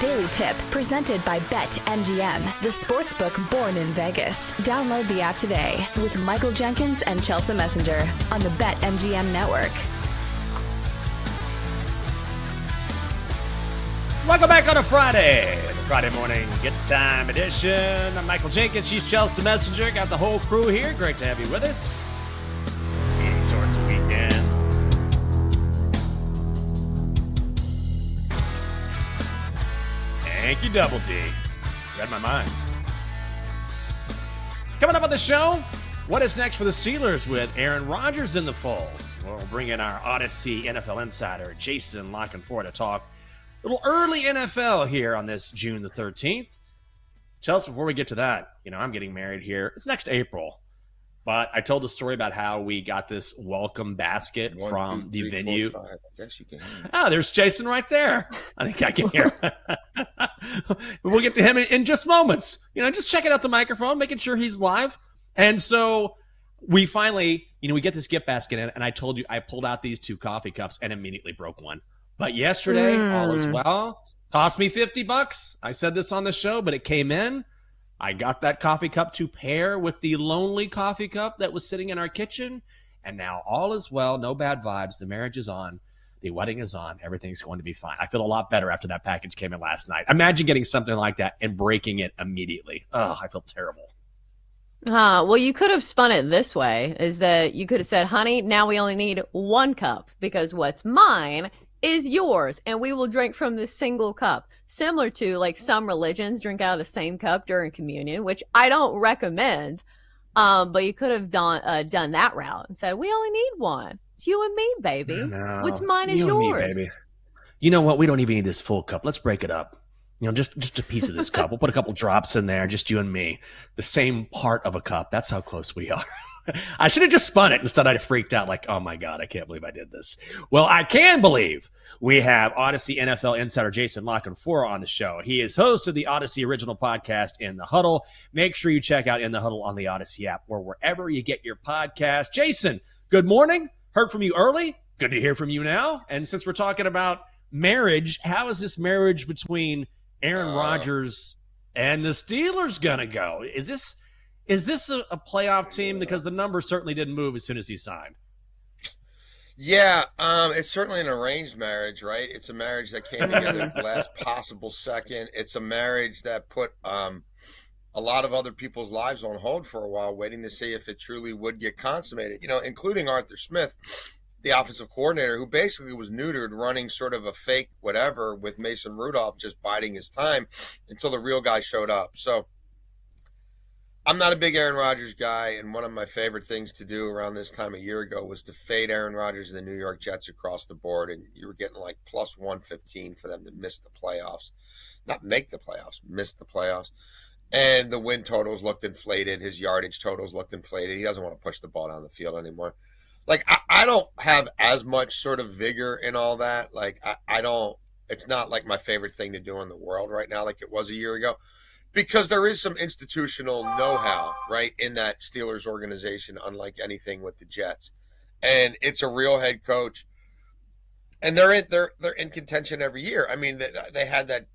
Daily Tip presented by BetMGM, the sportsbook born in Vegas. Download the app today with Michael Jenkins and Chelsea Messenger on the BetMGM network. Welcome back on a Friday, the Friday morning Get Time edition. I'm Michael Jenkins. She's Chelsea Messenger. Got the whole crew here. Great to have you with us. Speeding towards the weekend. Thank you, Double D. Read my mind. Coming up on the show, what is next for the Steelers with Aaron Rodgers in the fold? We'll bring in our Odyssey NFL insider, Jason Lockenford, to talk a little early NFL here on this June the 13th. Chelsea, before we get to that, I'm getting married here. It's next April. But I told the story about how we got this welcome basket from the venue. 4, 5. I guess you can hear me. Oh, there's Jason right there. I think I can hear. We'll get to him in just moments. Just checking out the microphone, making sure he's live. And so we finally, we get this gift basket in, and I told you I pulled out these 2 coffee cups and immediately broke one. But yesterday, all is well. Cost me $50. I said this on the show, but it came in. I got that coffee cup to pair with the lonely coffee cup that was sitting in our kitchen. And now all is well. No bad vibes. The marriage is on. The wedding is on. Everything's going to be fine. I feel a lot better after that package came in last night. Imagine getting something like that and breaking it immediately. Oh, I feel terrible. Well, you could have spun it this way, is that you could have said, honey, now we only need 1 cup because what's mine is yours, and we will drink from this single cup. Similar to, like, some religions drink out of the same cup during communion, which I don't recommend. But you could have done that route and said, we only need 1. It's you and me, baby. No, what's mine is you yours. And me, baby. You know what? We don't even need this full cup. Let's break it up. Just a piece of this cup. We'll put a couple drops in there, just you and me. The same part of a cup. That's how close we are. I should have just spun it. Instead, I freaked out like, oh, my God, I can't believe I did this. Well, I can believe we have Odyssey NFL insider Jason Lockenford on the show. He is host of the Odyssey original podcast, In the Huddle. Make sure you check out In the Huddle on the Odyssey app or wherever you get your podcast. Jason, good morning. Heard from you early. Good to hear from you now. And since we're talking about marriage, how is this marriage between Aaron Rodgers and the Steelers going to go? Is this a playoff team? Because the numbers certainly didn't move as soon as he signed. Yeah, it's certainly an arranged marriage, right? It's a marriage that came together at the last possible second. It's a marriage that put a lot of other people's lives on hold for a while, waiting to see if it truly would get consummated, including Arthur Smith, the offensive coordinator, who basically was neutered, running sort of a fake whatever with Mason Rudolph, just biding his time until the real guy showed up. So I'm not a big Aaron Rodgers guy, and one of my favorite things to do around this time a year ago was to fade Aaron Rodgers and the New York Jets across the board, and you were getting like plus 115 for them to miss the playoffs. Not make the playoffs, miss the playoffs. And the win totals looked inflated. His yardage totals looked inflated. He doesn't want to push the ball down the field anymore. Like, I don't have as much sort of vigor in all that. Like, I don't – it's not like my favorite thing to do in the world right now like it was a year ago. Because there is some institutional know-how, right, in that Steelers organization, unlike anything with the Jets. And it's a real head coach. And they're in contention every year. I mean, they had that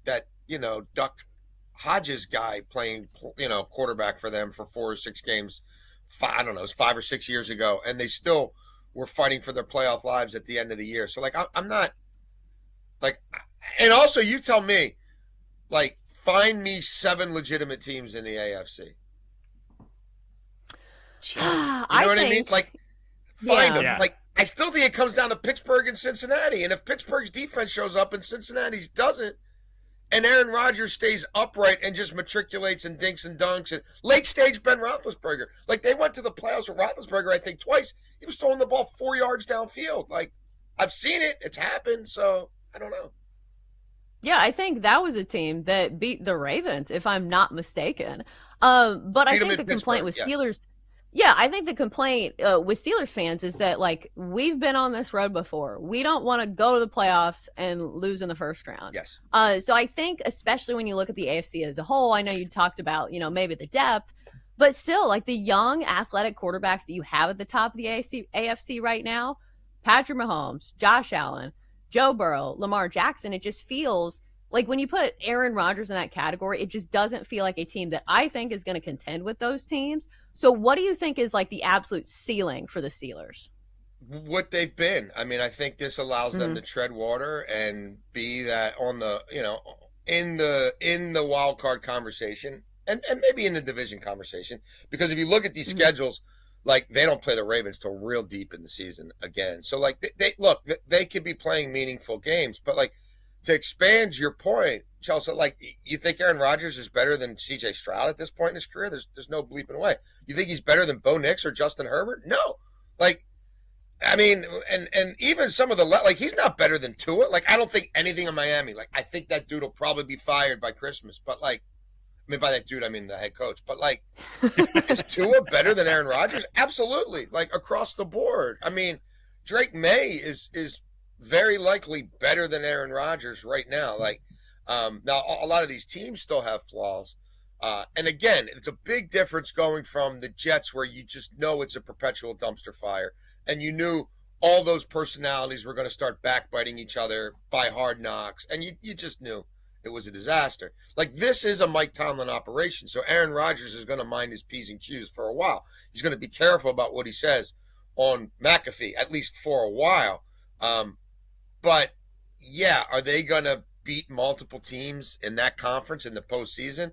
Duck Hodges guy playing, quarterback for them for 4 or 6 games. It was 5 or 6 years ago. And they still were fighting for their playoff lives at the end of the year. So, like, I'm not, like, and also you tell me, like, find me 7 legitimate teams in the AFC. You know what I mean? Like, find them. Yeah. Like, I still think it comes down to Pittsburgh and Cincinnati. And if Pittsburgh's defense shows up and Cincinnati's doesn't, and Aaron Rodgers stays upright and just matriculates and dinks and dunks, and late-stage Ben Roethlisberger. Like, they went to the playoffs with Roethlisberger, I think, twice. He was throwing the ball 4 yards downfield. Like, I've seen it. It's happened. So, I don't know. Yeah, I think that was a team that beat the Ravens, if I'm not mistaken. But I think the complaint with Steelers, I think the complaint with Steelers fans is that, like, we've been on this road before. We don't want to go to the playoffs and lose in the first round. Yes. So I think, especially when you look at the AFC as a whole, I know you talked about, maybe the depth, but still, like, the young athletic quarterbacks that you have at the top of the AFC right now, Patrick Mahomes, Josh Allen, Joe Burrow, Lamar Jackson, it just feels Like when you put Aaron Rodgers in that category, it just doesn't feel like a team that I think is going to contend with those teams. So what do you think is like the absolute ceiling for the Steelers? What they've been. I mean, I think this allows them to tread water and be that on the, in the wild card conversation and maybe in the division conversation. Because if you look at these schedules, like they don't play the Ravens till real deep in the season again. So like they could be playing meaningful games, but like to expand your point, Chelsea, like you think Aaron Rodgers is better than C.J. Stroud at this point in his career? There's no bleeping way. You think he's better than Bo Nix or Justin Herbert? No. Like, I mean, and even some of the like he's not better than Tua. Like I don't think anything in Miami. Like I think that dude will probably be fired by Christmas. But like, I mean by that dude I mean the head coach. But like, is Tua better than Aaron Rodgers? Absolutely. Like across the board. I mean, Drake May is very likely better than Aaron Rodgers right now. Like now a lot of these teams still have flaws. And again, it's a big difference going from the Jets where you just know it's a perpetual dumpster fire and you knew all those personalities were going to start backbiting each other by Hard Knocks. And you just knew it was a disaster. Like this is a Mike Tomlin operation. So Aaron Rodgers is going to mind his P's and Q's for a while. He's going to be careful about what he says on McAfee, at least for a while. But yeah, are they going to beat multiple teams in that conference in the postseason?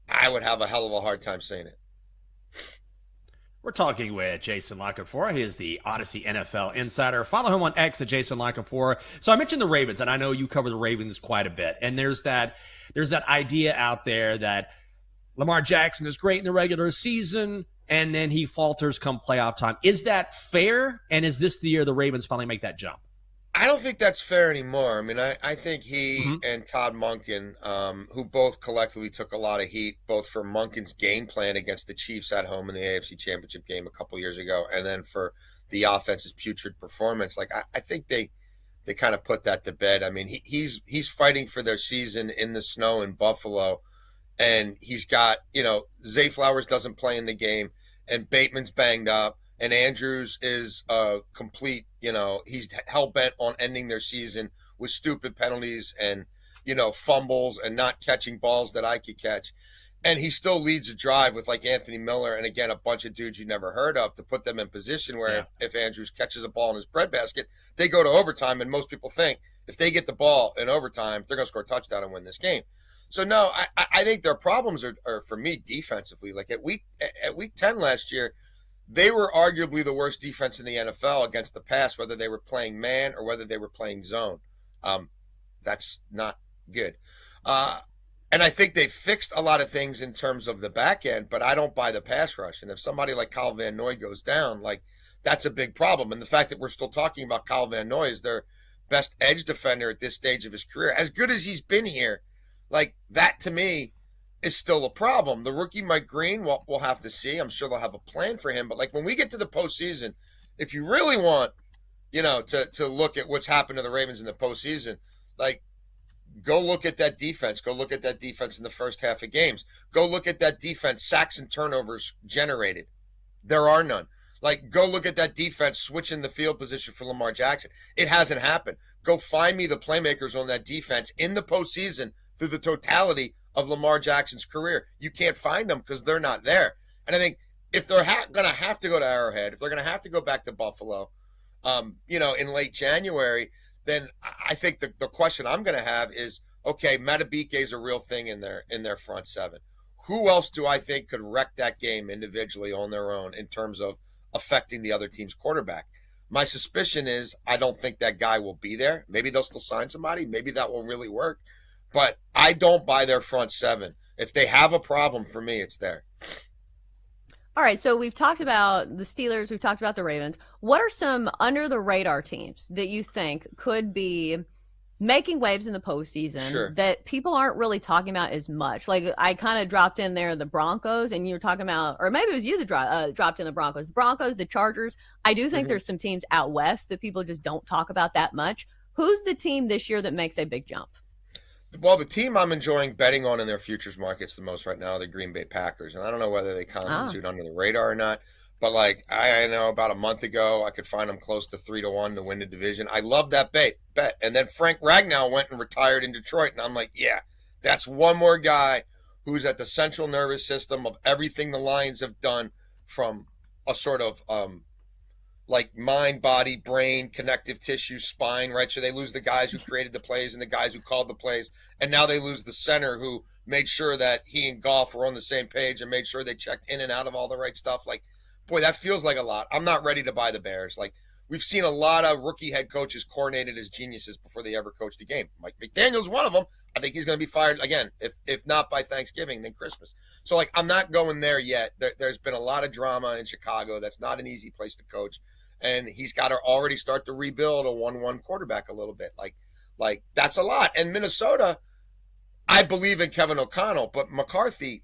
I would have a hell of a hard time saying it. We're talking with Jason Lockenfor. He is the Odyssey NFL insider. Follow him on X at Jason Lockenfor. So I mentioned the Ravens, and I know you cover the Ravens quite a bit. And there's that idea out there that Lamar Jackson is great in the regular season, and then he falters come playoff time. Is that fair? And is this the year the Ravens finally make that jump? I don't think that's fair anymore. I mean, I think he and Todd Monken, who both collectively took a lot of heat, both for Monken's game plan against the Chiefs at home in the AFC Championship game a couple years ago, and then for the offense's putrid performance. Like, I think they kind of put that to bed. I mean, he's fighting for their season in the snow in Buffalo, and he's got, Zay Flowers doesn't play in the game, and Bateman's banged up. And Andrews is complete, he's hell-bent on ending their season with stupid penalties and, fumbles and not catching balls that I could catch. And he still leads a drive with like Anthony Miller and, again, a bunch of dudes you never heard of to put them in position where if Andrews catches a ball in his breadbasket, they go to overtime. And most people think if they get the ball in overtime, they're going to score a touchdown and win this game. So, no, I think their problems are, for me, defensively. Like at week 10 last year, they were arguably the worst defense in the NFL against the pass, whether they were playing man or whether they were playing zone. That's not good. And I think they fixed a lot of things in terms of the back end, but I don't buy the pass rush. And if somebody like Kyle Van Noy goes down, like that's a big problem. And the fact that we're still talking about Kyle Van Noy as their best edge defender at this stage of his career, as good as he's been here, like that to me is still a problem. The rookie Mike Green, we'll have to see. I'm sure they'll have a plan for him. But like when we get to the postseason, if you really want, to look at what's happened to the Ravens in the postseason, like go look at that defense. Go look at that defense in the first half of games. Go look at that defense, sacks and turnovers generated. There are none. Like, go look at that defense switching the field position for Lamar Jackson. It hasn't happened. Go find me the playmakers on that defense in the postseason through the totality of Lamar Jackson's career. You can't find them because they're not there. And I think if they're going to have to go to Arrowhead, if they're going to have to go back to Buffalo, in late January, then I think the question I'm going to have is, okay, Matabike is a real thing in their front seven. Who else do I think could wreck that game individually on their own in terms of affecting the other team's quarterback? My suspicion is I don't think that guy will be there. Maybe they'll still sign somebody. Maybe that will really work. But I don't buy their front seven. If they have a problem, for me, it's there. All right, so we've talked about the Steelers. We've talked about the Ravens. What are some under-the-radar teams that you think could be making waves in the postseason that people aren't really talking about as much? Like, I kind of dropped in there the Broncos, and you were talking about, or maybe it was you that dropped in the Broncos. The Broncos, the Chargers. I do think there's some teams out west that people just don't talk about that much. Who's the team this year that makes a big jump? Well, the team I'm enjoying betting on in their futures markets the most right now are the Green Bay Packers. And I don't know whether they constitute under the radar or not, But like I know about a month ago, I could find them close to 3-1 to win the division. I love that bet. And then Frank Ragnow went and retired in Detroit, and I'm like, yeah, that's one more guy who's at the central nervous system of everything the Lions have done, from a sort of like mind, body, brain, connective tissue, spine, right? So they lose the guys who created the plays and the guys who called the plays, and now they lose the center who made sure that he and Goff were on the same page and made sure they checked in and out of all the right stuff. Like, boy, that feels like a lot. I'm not ready to buy the Bears. Like, we've seen a lot of rookie head coaches coronated as geniuses before they ever coached a game. Mike McDaniel's one of them. I think he's going to be fired again, if not by Thanksgiving, then Christmas. So, like, I'm not going there yet. There's been a lot of drama in Chicago. That's not an easy place to coach. And he's got to already start to rebuild a 1-1 quarterback a little bit. Like that's a lot. And Minnesota, I believe in Kevin O'Connell, but McCarthy,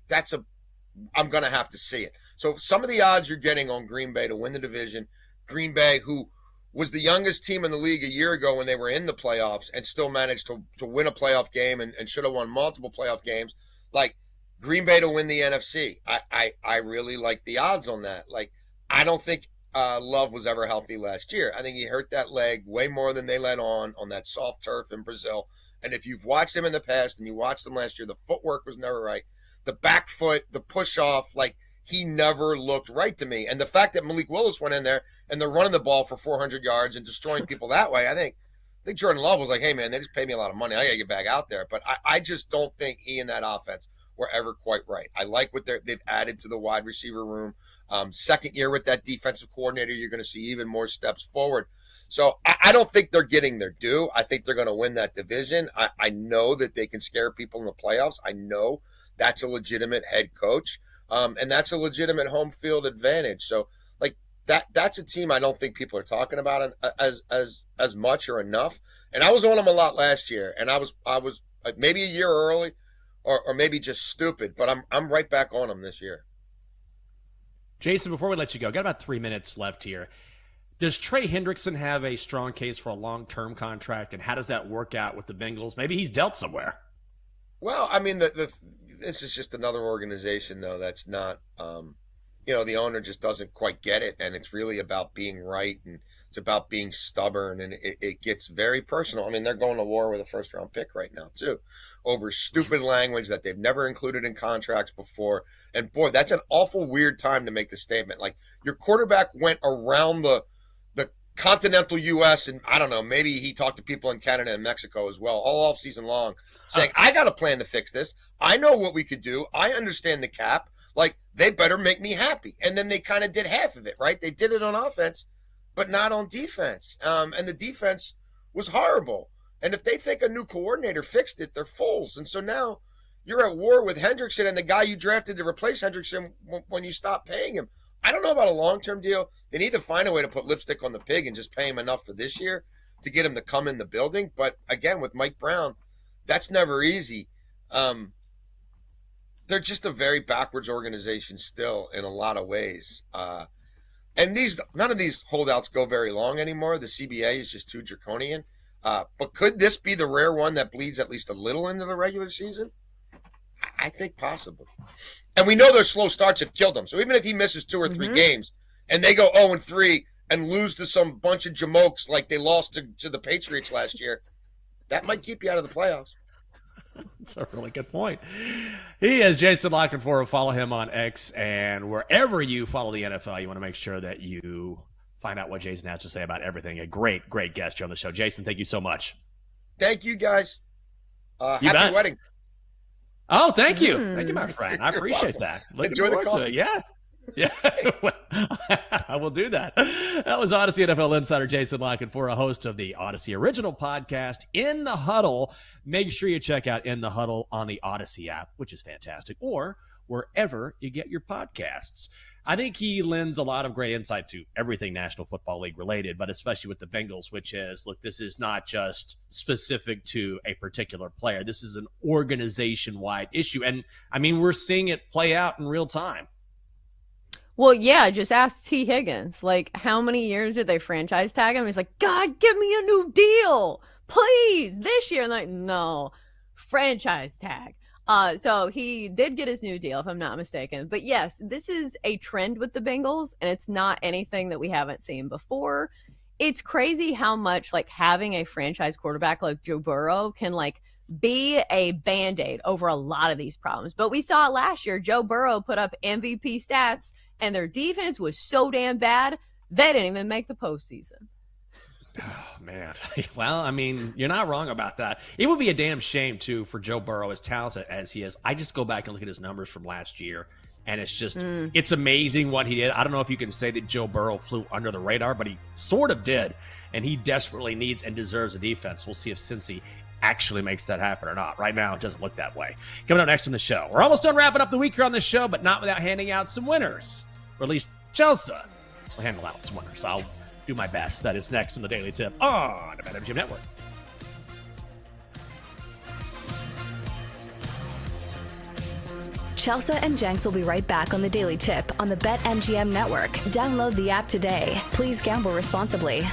I'm going to have to see it. So some of the odds you're getting on Green Bay to win the division, Green Bay, who was the youngest team in the league a year ago when they were in the playoffs and still managed to win a playoff game and should have won multiple playoff games, like Green Bay to win the NFC. I really like the odds on that. Like, I don't think Love was ever healthy last year. I think he hurt that leg way more than they let on that soft turf in Brazil. And if you've watched him in the past and you watched him last year, the footwork was never right. The back foot, the push off, like, he never looked right to me. And the fact that Malik Willis went in there and they're running the ball for 400 yards and destroying people that way, I think Jordan Love was like, hey, man, they just paid me a lot of money. I got to get back out there. But I just don't think he and that offense were ever quite right. I like what they've added to the wide receiver room. Second year with that defensive coordinator, you're going to see even more steps forward. So I don't think they're getting their due. I think they're going to win that division. I know that they can scare people in the playoffs. I know that's a legitimate head coach. And that's a legitimate home field advantage. So, like, that's a team I don't think people are talking about as much or enough. And I was on them a lot last year, and I was maybe a year early, or maybe just stupid, but I'm right back on them this year. Jason, before we let you go, got about 3 minutes left here. Does Trey Hendrickson have a strong case for a long-term contract, and how does that work out with the Bengals? Maybe he's dealt somewhere. Well, I mean, this is just another organization, though, that's not, the owner just doesn't quite get it, and it's really about being right, and it's about being stubborn, and it gets very personal. I mean, they're going to war with a first-round pick right now, too, over stupid language that they've never included in contracts before. And, boy, that's an awful weird time to make the statement. Like, your quarterback went around the continental U.S., and I don't know, maybe he talked to people in Canada and Mexico as well, all off season long, saying, I got a plan to fix this. I know what we could do. I understand the cap. Like, they better make me happy. And then they kind of did half of it, right? They did it on offense, but not on defense. And the defense was horrible. And if they think a new coordinator fixed it, they're fools. And so now you're at war with Hendrickson and the guy you drafted to replace Hendrickson when you stop paying him. I don't know about a long-term deal. They need to find a way to put lipstick on the pig and just pay him enough for this year to get him to come in the building. But again, with Mike Brown, that's never easy. They're just a very backwards organization still in a lot of ways. And none of these holdouts go very long anymore. The CBA is just too draconian. But could this be the rare one that bleeds at least a little into the regular season? I think possibly. And we know their slow starts have killed him. So even if he misses 2 or 3 games and they go 0-3 and lose to some bunch of jamokes like they lost to the Patriots last year, that might keep you out of the playoffs. That's a really good point. He is Jason Lockenfora. Follow him on X, and wherever you follow the NFL, you want to make sure that you find out what Jason has to say about everything. A great, great guest here on the show. Jason, thank you so much. Thank you, guys. Happy wedding. Oh, thank you. Thank you, my friend. I appreciate that. Enjoy the coffee. Yeah. Well, I will do that. That was Odyssey NFL insider Jason Lockenfora, host of the Odyssey original podcast, In the Huddle. Make sure you check out In the Huddle on the Odyssey app, which is fantastic, or wherever you get your podcasts. I think he lends a lot of great insight to everything National Football League related, but especially with the Bengals, which is, look, this is not just specific to a particular player. This is an organization-wide issue. And, I mean, we're seeing it play out in real time. Well, yeah, just ask T. Higgins. Like, how many years did they franchise tag him? He's like, God, give me a new deal, please, this year. And like, no, franchise tag. So he did get his new deal, if I'm not mistaken. But yes, this is a trend with the Bengals, and it's not anything that we haven't seen before. It's crazy how much like having a franchise quarterback like Joe Burrow can like be a band-aid over a lot of these problems. But we saw it last year. Joe Burrow put up MVP stats, and their defense was so damn bad they didn't even make the postseason. Oh, man. Well, I mean, you're not wrong about that. It would be a damn shame, too, for Joe Burrow, as talented as he is. I just go back and look at his numbers from last year, and it's just, it's amazing what he did. I don't know if you can say that Joe Burrow flew under the radar, but he sort of did, and he desperately needs and deserves a defense. We'll see if Cincy actually makes that happen or not. Right now, it doesn't look that way. Coming up next on the show, we're almost done wrapping up the week here on this show, but not without handing out some winners, or at least Chelsea will handle out some winners. I'll do my best. That is next on the Daily Tip on the BetMGM Network. Chelsea and Jenks will be right back on the Daily Tip on the BetMGM Network. Download the app today. Please gamble responsibly.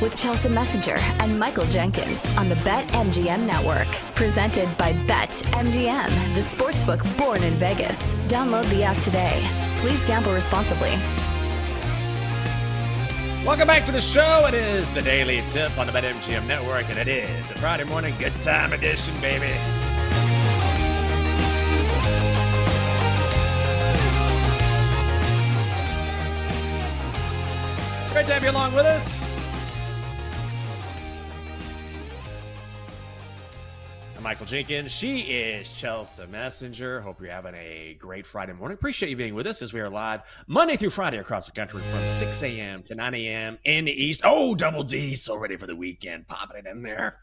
with Chelsea Messenger and Michael Jenkins on the BetMGM Network. Presented by BetMGM, the sportsbook born in Vegas. Download the app today. Please gamble responsibly. Welcome back to the show. It is the Daily Tip on the BetMGM Network, and it is the Friday morning good time edition, baby. Great to have you along with us. I'm Michael Jenkins. She is Chelsea Messenger. Hope you're having a great Friday morning. Appreciate you being with us as we are live Monday through Friday across the country from 6 a.m. to 9 a.m. in the East. Oh, Double D, so ready for the weekend. Popping it in there.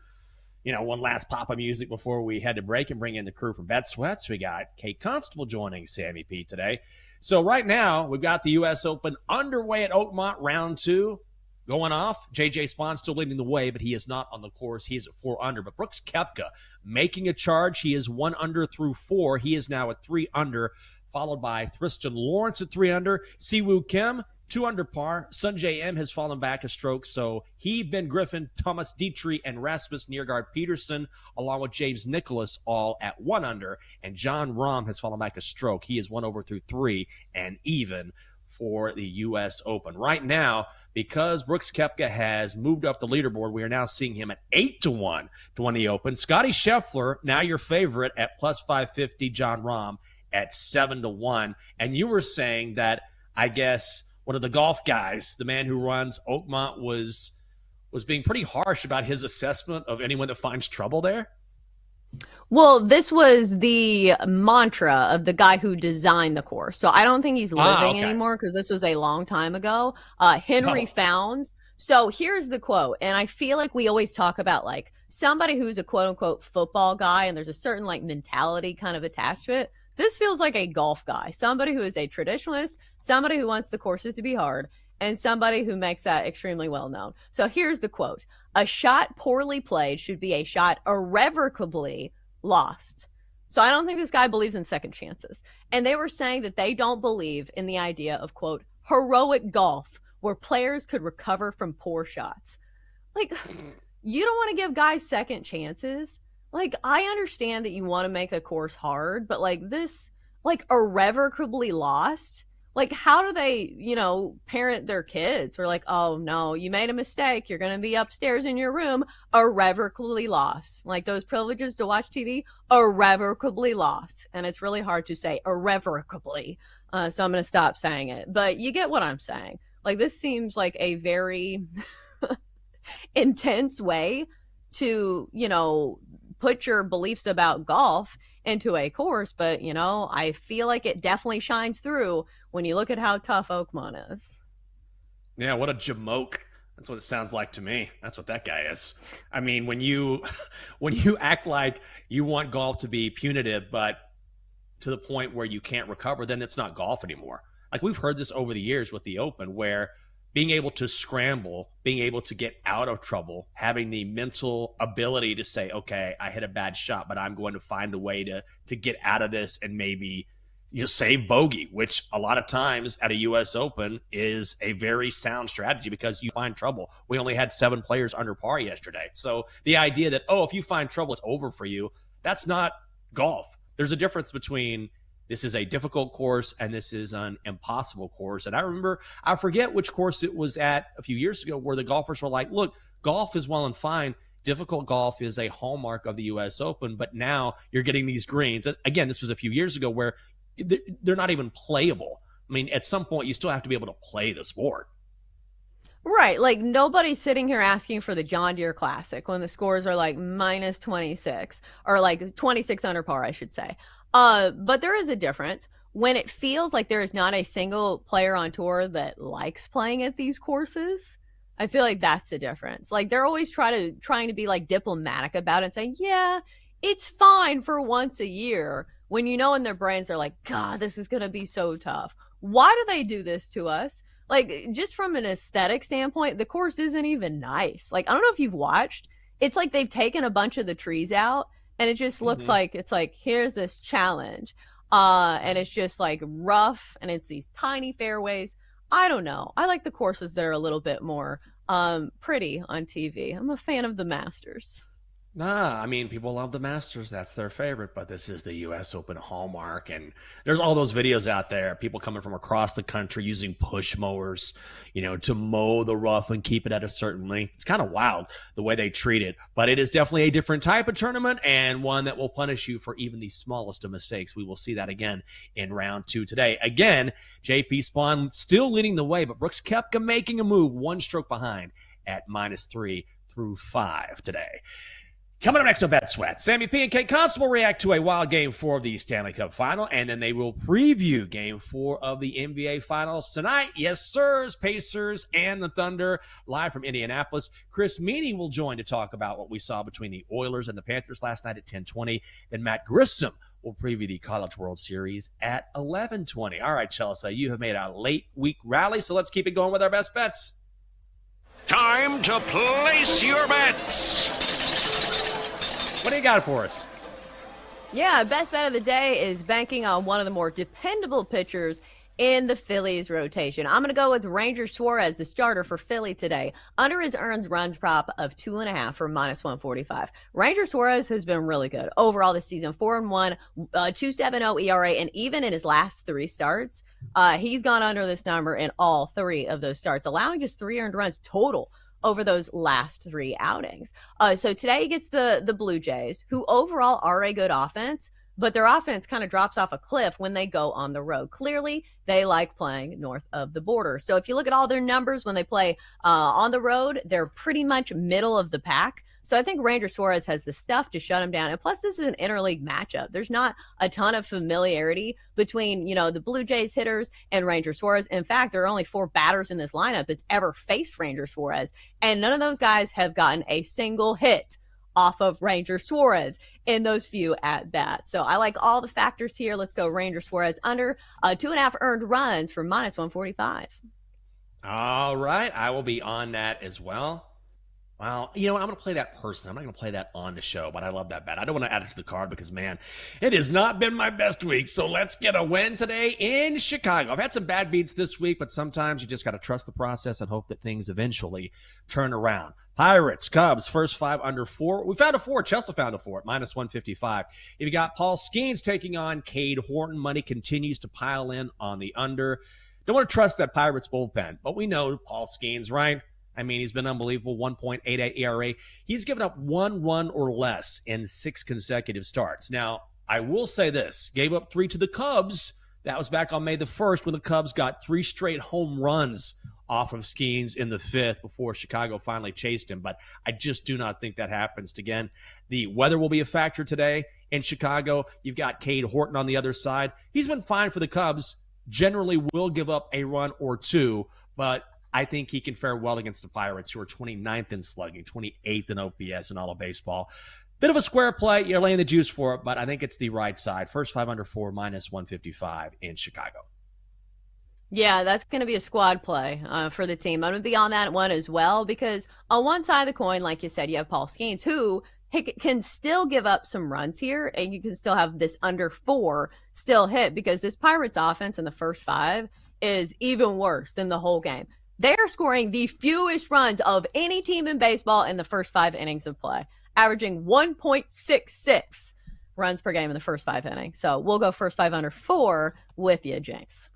You know, one last pop of music before we head to break and bring in the crew from Bet Sweats. We got Kate Constable joining Sammy P today. So right now, we've got the U.S. Open underway at Oakmont, round 2. Going off, J.J. Spaun still leading the way, but he is not on the course. He is at 4 under. But Brooks Koepka making a charge. He is 1 under through 4. He is now at 3 under, followed by Tristan Lawrence at 3 under. Siwoo Kim, 2 under par. Sungjae M has fallen back a stroke. So he, Ben Griffin, Thomas Dietrich, and Rasmus Niergaard Peterson, along with James Nicholas, all at 1 under. And John Rahm has fallen back a stroke. He is 1 over through 3 and even for the U.S. Open. Right now, because Brooks Koepka has moved up the leaderboard, we are now seeing him at 8-1 to win the Open. Scotty Scheffler, now your favorite at plus 550. John Rahm at 7-1. And you were saying that, I guess, one of the golf guys, the man who runs Oakmont, was being pretty harsh about his assessment of anyone that finds trouble there. Well, this was the mantra of the guy who designed the course. So I don't think he's living anymore because this was a long time ago. Henry Founds. So here's the quote. And I feel like we always talk about like somebody who's a quote unquote football guy and there's a certain like mentality kind of attached to it. This feels like a golf guy, somebody who is a traditionalist, somebody who wants the courses to be hard, and somebody who makes that extremely well known. So here's the quote. A shot poorly played should be a shot irrevocably lost. So I don't think this guy believes in second chances. And they were saying that they don't believe in the idea of, quote, heroic golf where players could recover from poor shots. Like, you don't want to give guys second chances. Like, I understand that you want to make a course hard, but like this, like irrevocably lost, like how do they, you know, parent their kids? We're like, oh no, you made a mistake. You're going to be upstairs in your room, irrevocably lost. Like those privileges to watch TV, irrevocably lost. And it's really hard to say irrevocably. So I'm going to stop saying it, but you get what I'm saying. Like this seems like a very intense way to, you know, put your beliefs about golf into a course, but you know, I feel like it definitely shines through when you look at how tough Oakmont is. Yeah, what a jamoke. That's what it sounds like to me. That's what that guy is. I mean, when you act like you want golf to be punitive, but to the point where you can't recover, then it's not golf anymore. Like we've heard this over the years with the Open, where being able to scramble, being able to get out of trouble, having the mental ability to say, okay, I hit a bad shot, but I'm going to find a way to get out of this and maybe save bogey, which a lot of times at a U.S. Open is a very sound strategy because you find trouble. We only had 7 players under par yesterday. So the idea that, oh, if you find trouble, it's over for you, that's not golf. There's a difference between this is a difficult course and this is an impossible course. And I forget which course it was at a few years ago where the golfers were like, look, golf is well and fine. Difficult golf is a hallmark of the U.S. Open, but now you're getting these greens. Again, this was a few years ago where they're not even playable. I mean, at some point, you still have to be able to play the sport. Right. Like nobody's sitting here asking for the John Deere Classic when the scores are like minus 26 or like 26 under par, I should say. But there is a difference when it feels like there is not a single player on tour that likes playing at these courses. I feel like that's the difference. Like they're always trying to be like diplomatic about it and saying, yeah, it's fine for once a year, when you know in their brains they're like, God, this is going to be so tough. Why do they do this to us? Like just from an aesthetic standpoint, the course isn't even nice. Like, I don't know if you've watched, it's like they've taken a bunch of the trees out and it just looks like, it's like, here's this challenge. And it's just like rough and it's these tiny fairways. I don't know. I like the courses that are a little bit more pretty on TV. I'm a fan of the Masters. Nah, I mean, people love the Masters. That's their favorite, but this is the U.S. Open hallmark, and there's all those videos out there, people coming from across the country using push mowers, to mow the rough and keep it at a certain length. It's kind of wild the way they treat it, but it is definitely a different type of tournament and one that will punish you for even the smallest of mistakes. We will see that again in round 2 today. Again, JP Spawn still leading the way, but Brooks Koepka making a move, 1 stroke behind at -3 through 5 today. Coming up next on Bet Sweat, Sammy P and Kate Constable react to a wild Game 4 of the Stanley Cup Final, and then they will preview Game 4 of the NBA Finals tonight. Yes, sirs, Pacers and the Thunder, live from Indianapolis. Chris Meany will join to talk about what we saw between the Oilers and the Panthers last night at 10:20. Then Matt Grissom will preview the College World Series at 11:20. All right, Chelsea, you have made a late week rally, so let's keep it going with our best bets. Time to place your bets. What do you got for us? Yeah, best bet of the day is banking on one of the more dependable pitchers in the Phillies rotation. I'm going to go with Ranger Suarez, the starter for Philly today, under his earned runs prop of 2.5 for -145. Ranger Suarez has been really good overall this season, 4-1, 2.70 ERA, and even in his last 3 starts, he's gone under this number in all 3 of those starts, allowing just 3 earned runs total over those last 3 outings. So today he gets the Blue Jays, who overall are a good offense, but their offense kind of drops off a cliff when they go on the road. Clearly, they like playing north of the border. So if you look at all their numbers when they play on the road, they're pretty much middle of the pack. So I think Ranger Suarez has the stuff to shut him down. And plus, this is an interleague matchup. There's not a ton of familiarity between, the Blue Jays hitters and Ranger Suarez. In fact, there are only 4 batters in this lineup that's ever faced Ranger Suarez. And none of those guys have gotten a single hit off of Ranger Suarez in those few at-bats. So I like all the factors here. Let's go Ranger Suarez under 2.5 earned runs for -145. All right. I will be on that as well. Well, I'm going to play that person. I'm not going to play that on the show, but I love that bet. I don't want to add it to the card because, man, it has not been my best week. So let's get a win today in Chicago. I've had some bad beats this week, but sometimes you just got to trust the process and hope that things eventually turn around. Pirates, Cubs, first 5 under 4. We found a 4. Chelsea found a 4 at -155. If you got Paul Skeens taking on Cade Horton, money continues to pile in on the under. Don't want to trust that Pirates bullpen, but we know Paul Skeens, right? I mean, he's been unbelievable, 1.88 ERA. He's given up 1 run or less in 6 consecutive starts. Now, I will say this, gave up 3 to the Cubs. That was back on May the 1st when the Cubs got 3 straight home runs off of Skeens in the 5th before Chicago finally chased him. But I just do not think that happens again. The weather will be a factor today in Chicago. You've got Cade Horton on the other side. He's been fine for the Cubs. Generally will give up a run or 2, but I think he can fare well against the Pirates, who are 29th in slugging, 28th in OPS in all of baseball. Bit of a square play. You're laying the juice for it, but I think it's the right side. First 5 under 4, -155 in Chicago. Yeah, that's going to be a squad play for the team. I'm going to be on that one as well because on one side of the coin, like you said, you have Paul Skeens, who can still give up some runs here, and you can still have this under 4 still hit because this Pirates offense in the first 5 is even worse than the whole game. They're scoring the fewest runs of any team in baseball in the first 5 innings of play, averaging 1.66 runs per game in the first 5 innings. So we'll go first 5 under 4 with you, Jinx.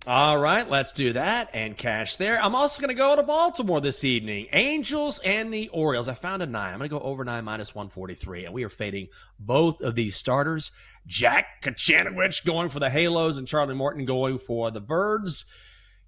All right, let's do that and cash there. I'm also going to go to Baltimore this evening. Angels and the Orioles. I found a 9. I'm going to go over 9 -143, and we are fading both of these starters. Jack Kachanowicz going for the Halos and Charlie Morton going for the Birds.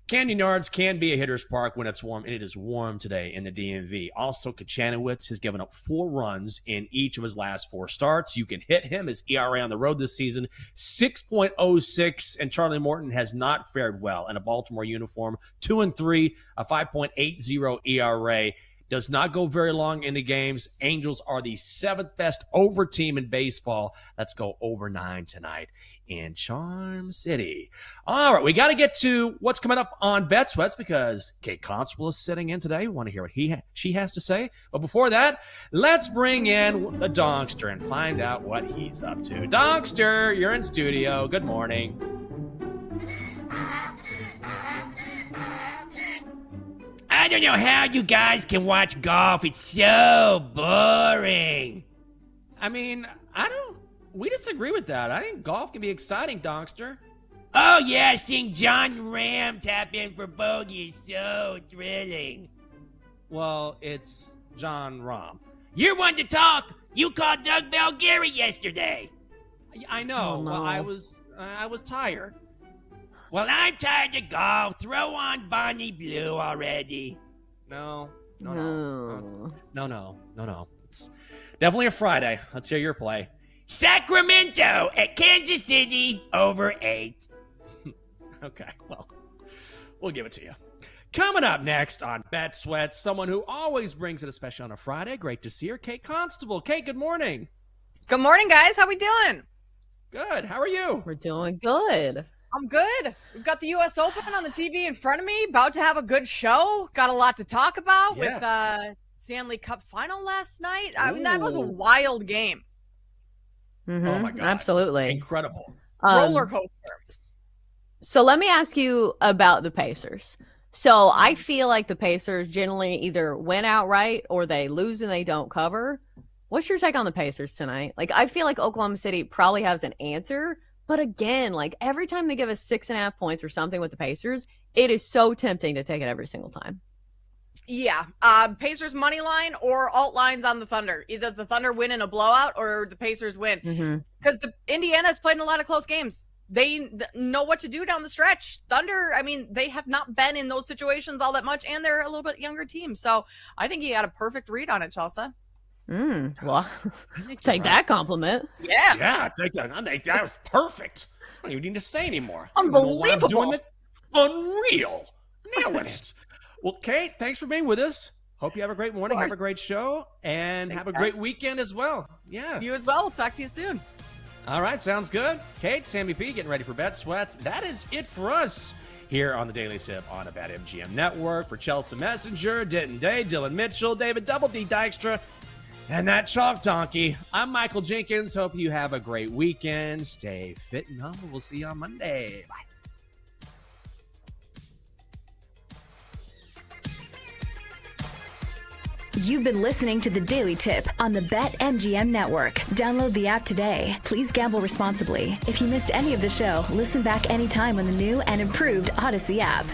Canyon Yards can be a hitter's park when it's warm, and it is warm today in the DMV. Also, Kachanowicz has given up 4 runs in each of his last 4 starts. You can hit him. His ERA on the road this season, 6.06, and Charlie Morton has not fared well in a Baltimore uniform. 2-3, a 5.80 ERA. Does not go very long into games. Angels are the 7th best over team in baseball. Let's go over 9 tonight in Charm City. All right, we got to get to what's coming up on Bet Sweats because Kate Constable is sitting in today. We want to hear what she has to say. But before that, let's bring in the Donkster and find out what he's up to. Donkster, you're in studio. Good morning. I don't know how you guys can watch golf. It's so boring. I mean, we disagree with that. I think golf can be exciting, Donkster. Oh, yeah, seeing John Ram tap in for bogey is so thrilling. Well, it's John Rahm. You're one to talk. You called Doug Belgary yesterday. I know. Oh, no. Well, I was tired. Well, I'm tired of golf. Throw on Bonnie Blue already. No. It's definitely a Friday. Let's hear your play. Sacramento at Kansas City over 8. Okay, well, we'll give it to you. Coming up next on Bet Sweats, someone who always brings it, especially on a Friday. Great to see her, Kate Constable. Kate, good morning. Good morning, guys. How we doing? Good. How are you? We're doing good. I'm good. We've got the U.S. Open on the TV in front of me. About to have a good show. Got a lot to talk about with Stanley Cup final last night. I mean, that was a wild game. Mm-hmm. Oh, my God. Absolutely. Incredible. Roller coaster. So let me ask you about the Pacers. So I feel like the Pacers generally either win outright or they lose and they don't cover. What's your take on the Pacers tonight? Like, I feel like Oklahoma City probably has an answer. But again, like every time they give us 6.5 points or something with the Pacers, it is so tempting to take it every single time. Yeah. Pacers money line or alt lines on the Thunder. Either the Thunder win in a blowout or the Pacers win. Because the Indiana's played in a lot of close games. They know what to do down the stretch. Thunder, I mean, they have not been in those situations all that much, and they're a little bit younger team. So I think he had a perfect read on it, Chelsea. Well, take that compliment. Yeah, take that. I think that was perfect. I don't even need to say anymore. Unbelievable. Unreal. Nailing it. Well, Kate, thanks for being with us. Hope you have a great morning, have a great show, and have a great weekend as well. Yeah. You as well. We'll talk to you soon. All right, sounds good. Kate, Sammy P, getting ready for Bet Sweats. That is it for us here on the Daily Tip on the BetMGM Network. For Chelsea Messenger, Denton Day, Dylan Mitchell, David Double D Dykstra, and that Chalk Donkey. I'm Michael Jenkins. Hope you have a great weekend. Stay fit and humble. We'll see you on Monday. Bye. You've been listening to The Daily Tip on the BetMGM Network. Download the app today. Please gamble responsibly. If you missed any of the show, listen back anytime on the new and improved Odyssey app.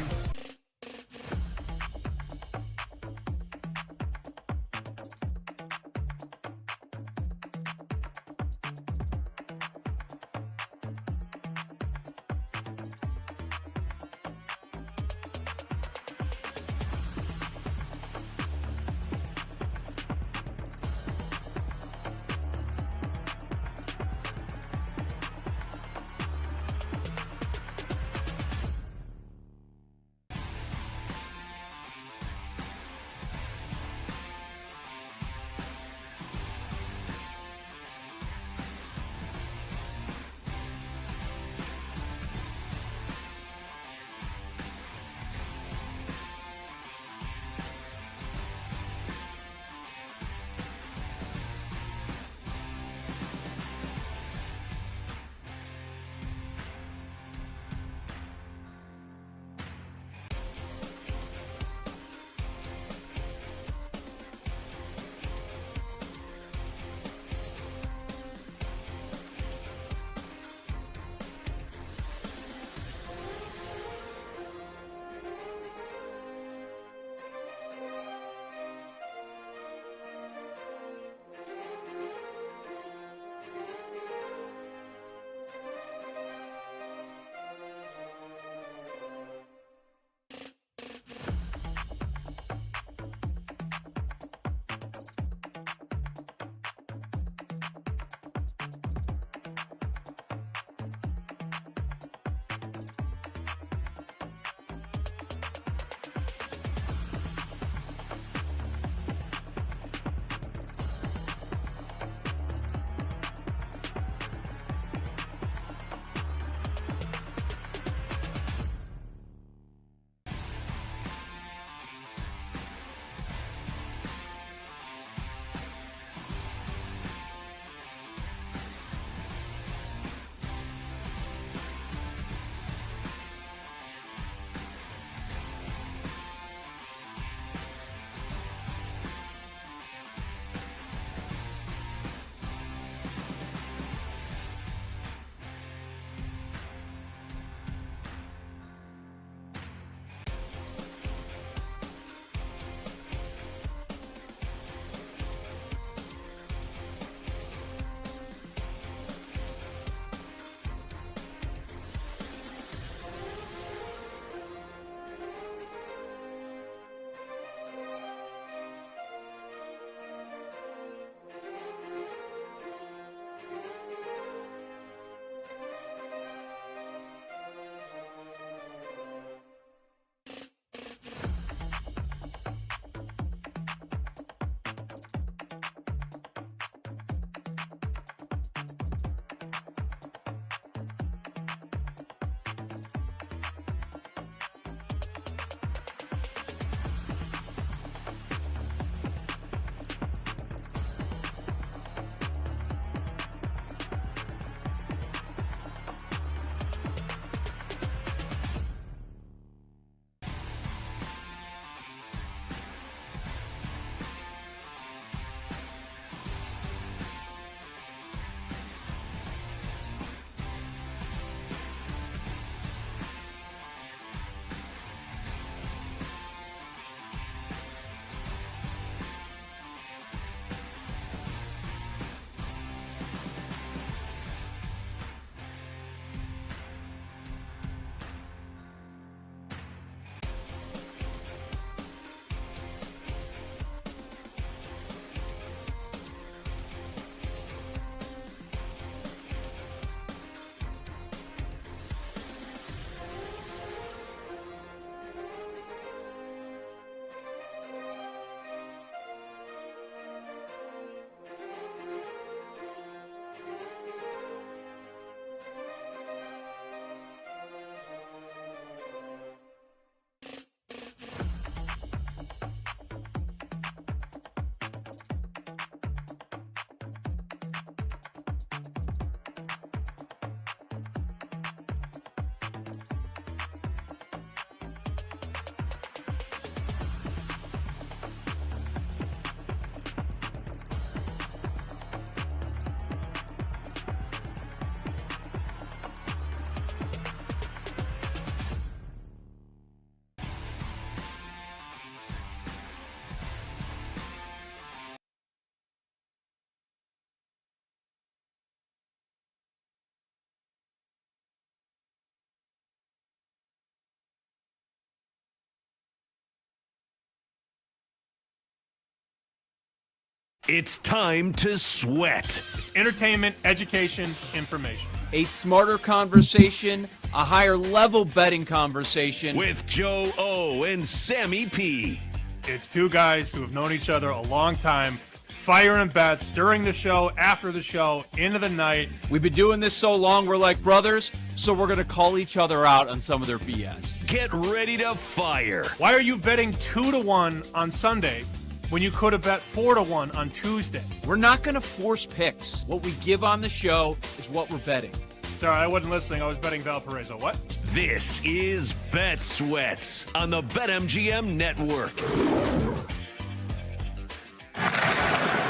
It's time to sweat. It's entertainment, education, information. A smarter conversation, a higher level betting conversation. With Joe O and Sammy P. It's two guys who have known each other a long time, firing bets during the show, after the show, into the night. We've been doing this so long, we're like brothers, so we're going to call each other out on some of their BS. Get ready to fire. Why are you betting 2-1 on Sunday when you could have bet 4-1 on Tuesday? We're not going to force picks. What we give on the show is what we're betting. Sorry, I wasn't listening. I was betting Valparaiso. What? This is Bet Sweats on the BetMGM Network.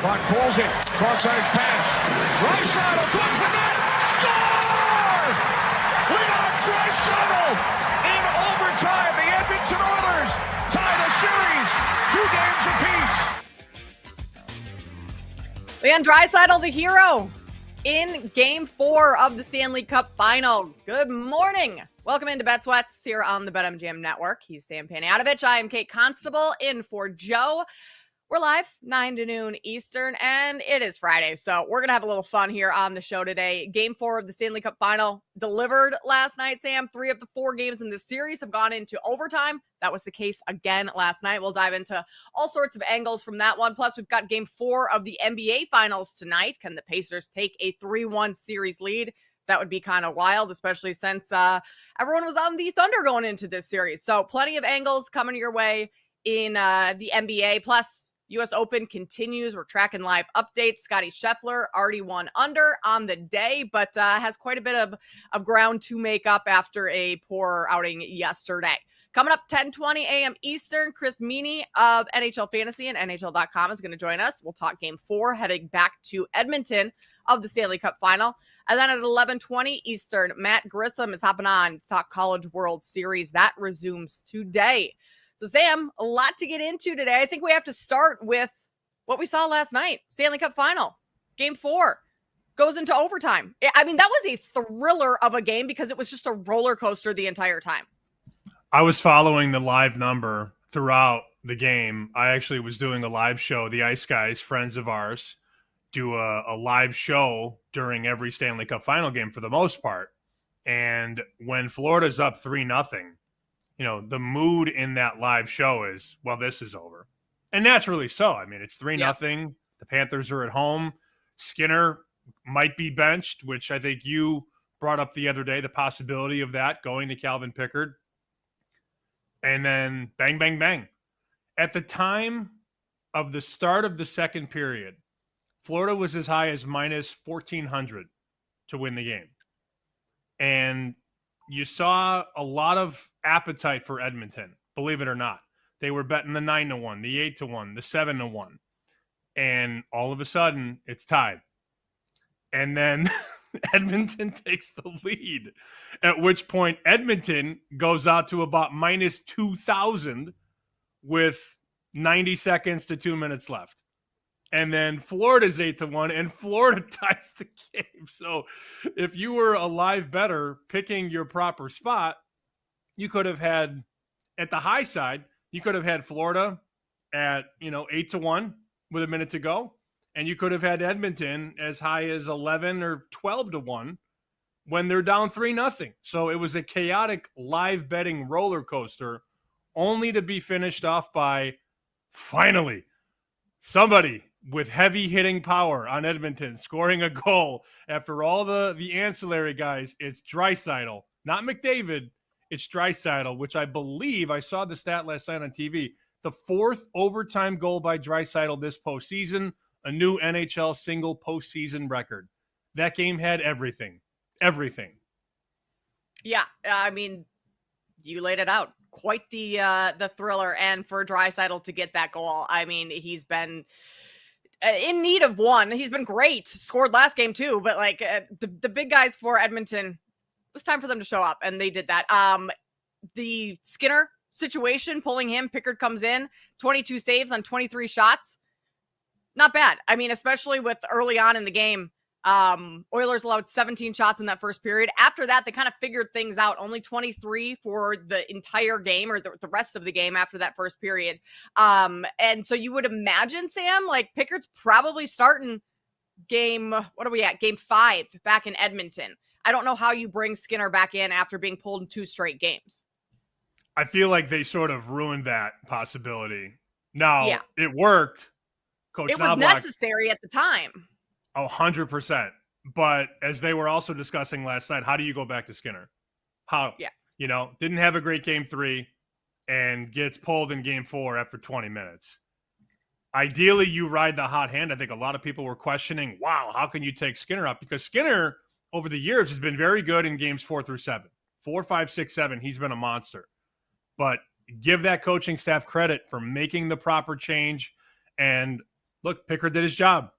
Clock calls it. Cross-eyed pass. Draisaitl towards the net. Score! Leon Draisaitl in overtime. The Edmonton Oilers tie the series 2 games apiece. Leon Draisaitl, the hero, in Game 4 of the Stanley Cup Final. Good morning. Welcome into Bet Sweats here on the BetMGM Network. He's Sam Panayotovich. I am Kate Constable in for Joe. We're live 9 to noon Eastern, and it is Friday, so we're going to have a little fun here on the show today. Game 4 of the Stanley Cup Final delivered last night, Sam. 3 of the 4 games in this series have gone into overtime. That was the case again last night. We'll dive into all sorts of angles from that one. Plus, we've got Game 4 of the NBA Finals tonight. Can the Pacers take a 3-1 series lead? That would be kind of wild, especially since everyone was on the Thunder going into this series. So plenty of angles coming your way in the NBA. Plus, U.S. Open continues. We're tracking live updates. Scottie Scheffler already won under on the day, but has quite a bit of ground to make up after a poor outing yesterday. Coming up 10:20 a.m. Eastern, Chris Meany of NHL Fantasy and NHL.com is going to join us. We'll talk Game 4, heading back to Edmonton of the Stanley Cup Final. And then at 11:20 Eastern, Matt Grissom is hopping on to talk College World Series. That resumes today. So, Sam, a lot to get into today. I think we have to start with what we saw last night. Stanley Cup Final, Game 4, goes into overtime. I mean, that was a thriller of a game because it was just a roller coaster the entire time. I was following the live number throughout the game. I actually was doing a live show. The Ice Guys, friends of ours, do a live show during every Stanley Cup Final game for the most part. And when Florida's up 3-0, you know, the mood in that live show is, well, this is over. And naturally so. I mean, it's 3-0. Yep. The Panthers are at home. Skinner might be benched, which I think you brought up the other day, the possibility of that going to Calvin Pickard. And then bang, bang, bang. At the time of the start of the second period, Florida was as high as minus 1,400 to win the game. And you saw a lot of appetite for Edmonton, believe it or not. They were betting the 9-1, the 8-1, the 7-1. And all of a sudden, it's tied. And then Edmonton takes the lead, at which point Edmonton goes out to about minus 2,000 with 90 seconds to 2 minutes left. And then Florida's 8-1, and Florida ties the game. So if you were a live bettor picking your proper spot, you could have had, at the high side, you could have had Florida at, 8-1 with a minute to go. And you could have had Edmonton as high as 11 or 12-1 when they're down 3-0. So it was a chaotic live betting roller coaster, only to be finished off by, finally, somebody with heavy hitting power on Edmonton scoring a goal after all the ancillary guys. It's Draisaitl, not McDavid. It's Draisaitl, which I believe, I saw the stat last night on TV, the 4th overtime goal by Draisaitl this postseason, a new NHL single postseason record. That game had everything. Everything. Yeah, I mean, you laid it out. Quite the thriller, and for Draisaitl to get that goal, I mean, he's been in need of one. He's been great. Scored last game too, but like the big guys for Edmonton, it was time for them to show up, and they did that. The Skinner situation, pulling him, Pickard comes in, 22 saves on 23 shots. Not bad. I mean, especially with early on in the game, Oilers allowed 17 shots in that first period. After that, they kind of figured things out. Only 23 for the entire game, or the rest of the game after that first period. And so you would imagine, Sam, like Pickett's probably starting game 5 back in Edmonton. I don't know how you bring Skinner back in after being pulled in 2 straight games. I feel like they sort of ruined that possibility. Now, It worked. Coach It was Knobloch, necessary at the time. 100%. But as they were also discussing last night, how do you go back to Skinner? How? Yeah. Didn't have a great game 3 and gets pulled in game 4 after 20 minutes. Ideally, you ride the hot hand. I think a lot of people were questioning, wow, how can you take Skinner up? Because Skinner, over the years, has been very good in games 4 through 7. 4, 5, 6, 7, he's been a monster. But give that coaching staff credit for making the proper change. And look, Pickard did his job.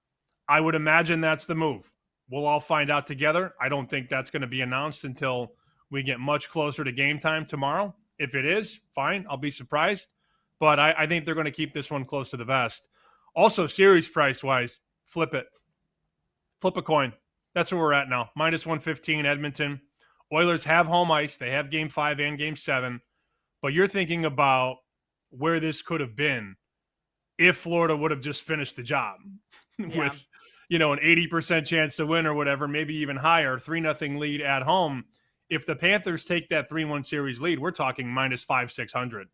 I would imagine that's the move. We'll all find out together. I don't think that's going to be announced until we get much closer to game time tomorrow. If it is, fine. I'll be surprised. But I think they're going to keep this one close to the vest. Also, series price-wise, flip it. Flip a coin. That's where we're at now. Minus 115, Edmonton. Oilers have home ice. They have game 5 and game 7. But you're thinking about where this could have been if Florida would have just finished the job with, an 80% chance to win or whatever, maybe even higher, 3-0 lead at home. If the Panthers take that 3-1 series lead, we're talking minus 500-600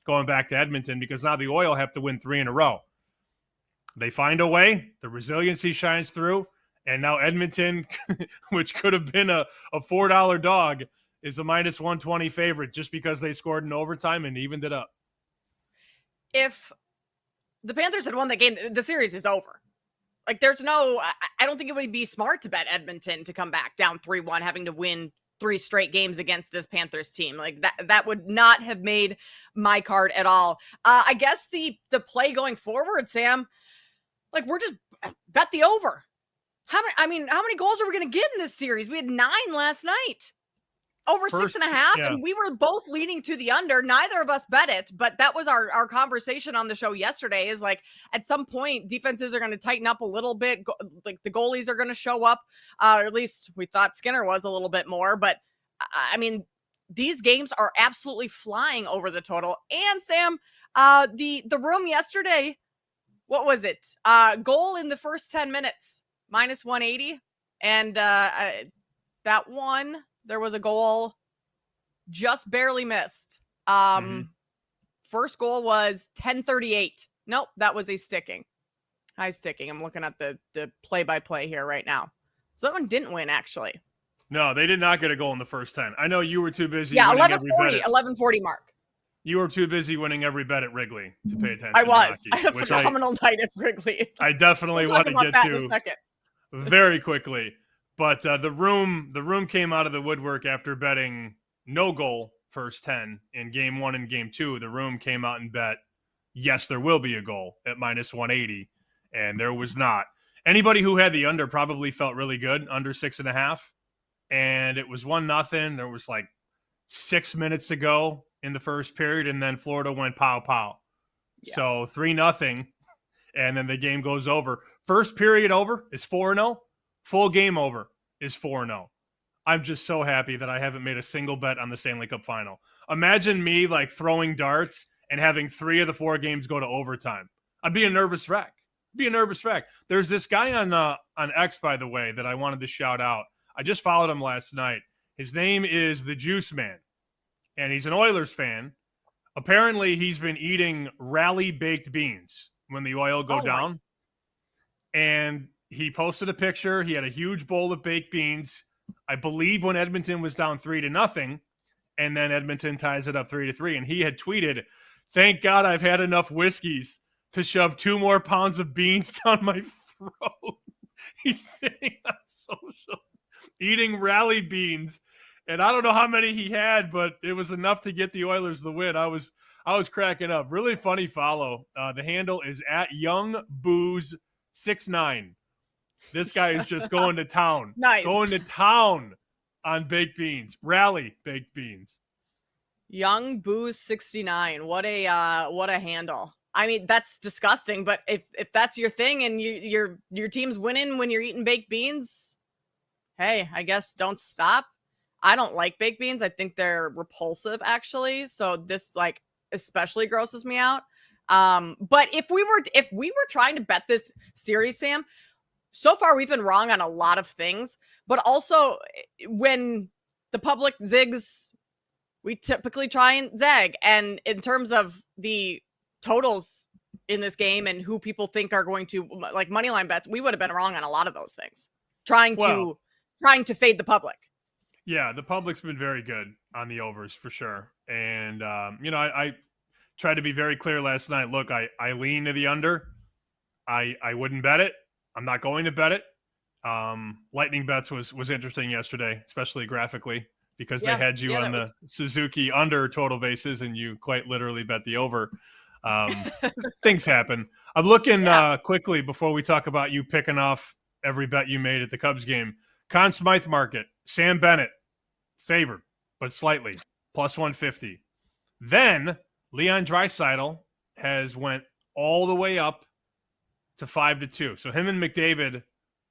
going back to Edmonton, because now the Oil have to win 3 in a row. They find a way. The resiliency shines through. And now Edmonton, which could have been a $4 dog, is a minus 120 favorite just because they scored in overtime and evened it up. If the Panthers had won the game, the series is over. Like, there's no, I don't think it would be smart to bet Edmonton to come back down 3-1, having to win 3 straight games against this Panthers team. Like, that would not have made my card at all. I guess the play going forward, Sam, like, we're just bet the over. How many goals are we going to get in this series? We had 9 last night. Over 6.5, and we were both leaning to the under. Neither of us bet it, but that was our conversation on the show yesterday, is like, at some point, defenses are going to tighten up a little bit. Like, the goalies are going to show up, or at least we thought Skinner was a little bit more. But, I mean, these games are absolutely flying over the total. And, Sam, the room yesterday, what was it? Goal in the first 10 minutes, minus 180. And that one... There was a goal just barely missed. First goal was 10:38. Nope, that was a sticking. High sticking. I'm looking at the play-by-play here right now. So that one didn't win, actually. No, they did not get a goal in the first 10. I know you were too busy. Yeah, 11:40 mark. You were too busy winning every bet at Wrigley to pay attention. I was. To hockey, I had a phenomenal night at Wrigley. I definitely want to get to in a second. very quickly. But the room came out of the woodwork after betting no goal first 10 in game 1 and game 2. The room came out and bet, yes, there will be a goal at minus 180, and there was not. Anybody who had the under probably felt really good, under 6.5, and it was 1-0. There was like 6 minutes to go in the first period, and then Florida went pow. Yeah. So 3-0, and then the game goes over. First period over is 4-0. Full game over is 4-0. I'm just so happy that I haven't made a single bet on the Stanley Cup final. Imagine me like throwing darts and having 3 of the 4 games go to overtime. I'd be a nervous wreck. There's this guy on X, by the way, that I wanted to shout out. I just followed him last night. His name is the Juice Man, and he's an Oilers fan. Apparently, he's been eating rally baked beans when the Oil go down. And he posted a picture. He had a huge bowl of baked beans, I believe, when Edmonton was down 3-0, and then Edmonton ties it up 3-3. And he had tweeted, "Thank God I've had enough whiskeys to shove 2 more pounds of beans down my throat." He's sitting on social eating rally beans, and I don't know how many he had, but it was enough to get the Oilers the win. I was cracking up. Really funny follow. The handle is at YoungBooze69. This guy is just going to town. Nice. Going to town on baked beans. Rally baked beans. Young Booze 69. What a handle. I mean, that's disgusting. But if that's your thing and your team's winning when you're eating baked beans, hey, I guess don't stop. I don't like baked beans. I think they're repulsive, actually. So this like especially grosses me out. But if we were trying to bet this series, Sam, so far we've been wrong on a lot of things. But also, when the public zigs, we typically try and zag. And in terms of the totals in this game and who people think are going to like money line bets, we would have been wrong on a lot of those things. Trying to fade the public. Yeah, the public's been very good on the overs for sure. And I tried to be very clear last night. Look, I lean to the under. I wouldn't bet it. I'm not going to bet it. Lightning bets was interesting yesterday, especially graphically, because they had you on the Suzuki under total bases and you quite literally bet the over. Things happen. I'm looking quickly before we talk about you picking off every bet you made at the Cubs game. Conn Smythe market, Sam Bennett, favored, but slightly, plus 150. Then Leon Draisaitl has went all the way up to 5-2. So him and McDavid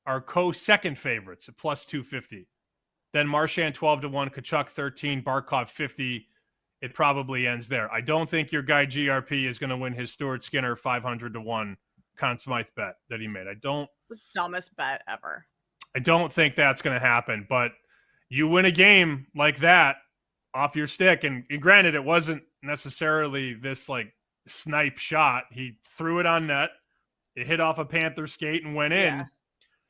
are co-second favorites at plus 250. Then Marchand 12-1, Kachuk 13, Barkov 50. It probably ends there. I don't think your guy GRP is going to win his Stuart Skinner 500-1 Conn Smythe bet that he made. The dumbest bet ever. I don't think that's going to happen, but you win a game like that off your stick. And granted, it wasn't necessarily this like snipe shot. He threw it on net. It hit off a Panther skate and went in. Yeah.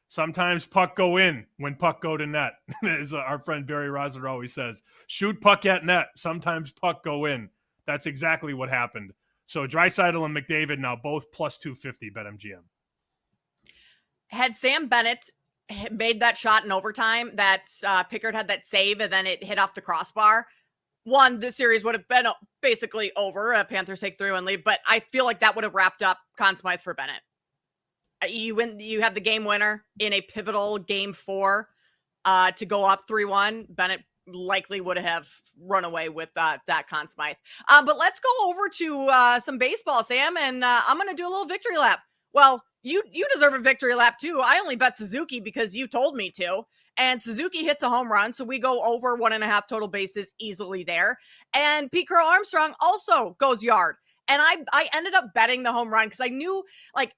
Sometimes puck go in when puck go to net. As our friend Barry Roser always says, shoot puck at net. Sometimes puck go in. That's exactly what happened. So Draisaitl and McDavid now both plus 250 BetMGM. Had Sam Bennett made that shot in overtime, that Pickard had that save and then it hit off the crossbar, the series would have been basically over. Panthers take 3-1 lead, but I feel like that would have wrapped up Conn Smythe for Bennett. You have the game winner in a pivotal game 4 to go up 3-1. Bennett likely would have run away with that Conn Smythe. But let's go over to some baseball, Sam, and I'm going to do a little victory lap. Well, you deserve a victory lap too. I only bet Suzuki because you told me to. And Suzuki hits a home run, so we go over 1.5 total bases easily there. And Pete Crow Armstrong also goes yard. And I ended up betting the home run because I knew, like,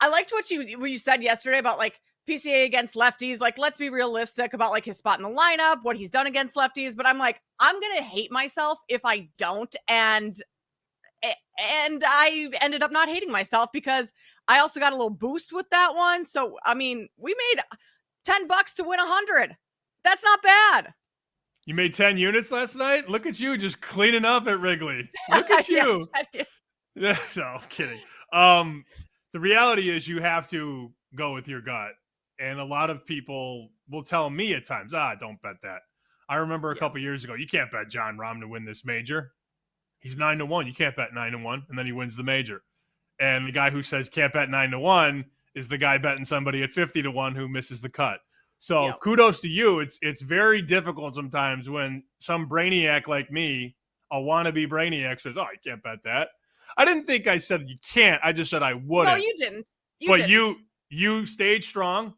I liked what you said yesterday about, like, PCA against lefties. Like, let's be realistic about, like, his spot in the lineup, what he's done against lefties. But I'm like, I'm going to hate myself if I don't. And I ended up not hating myself because I also got a little boost with that one. So, I mean, we made $10 to win 100. That's not bad. You made 10 units last night? Look at you just cleaning up at Wrigley. Look at you. No, I'm kidding. The reality is you have to go with your gut. And a lot of people will tell me at times, don't bet that. I remember a couple years ago, you can't bet John Rahm to win this major. He's 9-1. You can't bet 9-1. And then he wins the major. And the guy who says can't bet 9-1 is the guy betting somebody at 50-1 who misses the cut. So kudos to you. It's very difficult sometimes when some brainiac like me, a wannabe brainiac, says, you can't bet that. I didn't think I said you can't. I just said I wouldn't. No, you didn't. But you stayed strong,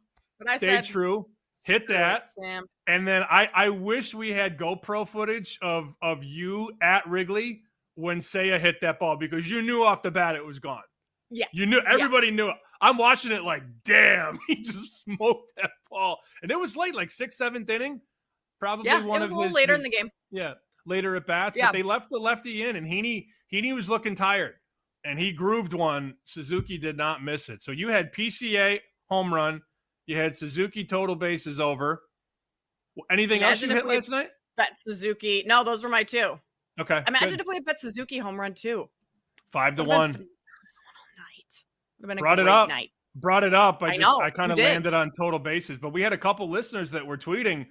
stayed true, hit that. Sam. And then I wish we had GoPro footage of you at Wrigley when Seiya hit that ball because you knew off the bat it was gone. Yeah. You knew, everybody knew it. I'm watching it like, damn, he just smoked that ball. And it was late, like 6th, 7th inning. Probably one of his. It was a little later in the game. Yeah, later at bats. Yeah. But they left the lefty in, and Heaney was looking tired. And he grooved one. Suzuki did not miss it. So you had PCA home run. You had Suzuki total bases over. Anything else you hit last night? Bet Suzuki. No, those were my two. Okay. Imagine if we had bet Suzuki home run too. 5-1. Brought it up. Night. Brought it up. I kind of landed on total bases, but we had a couple listeners that were tweeting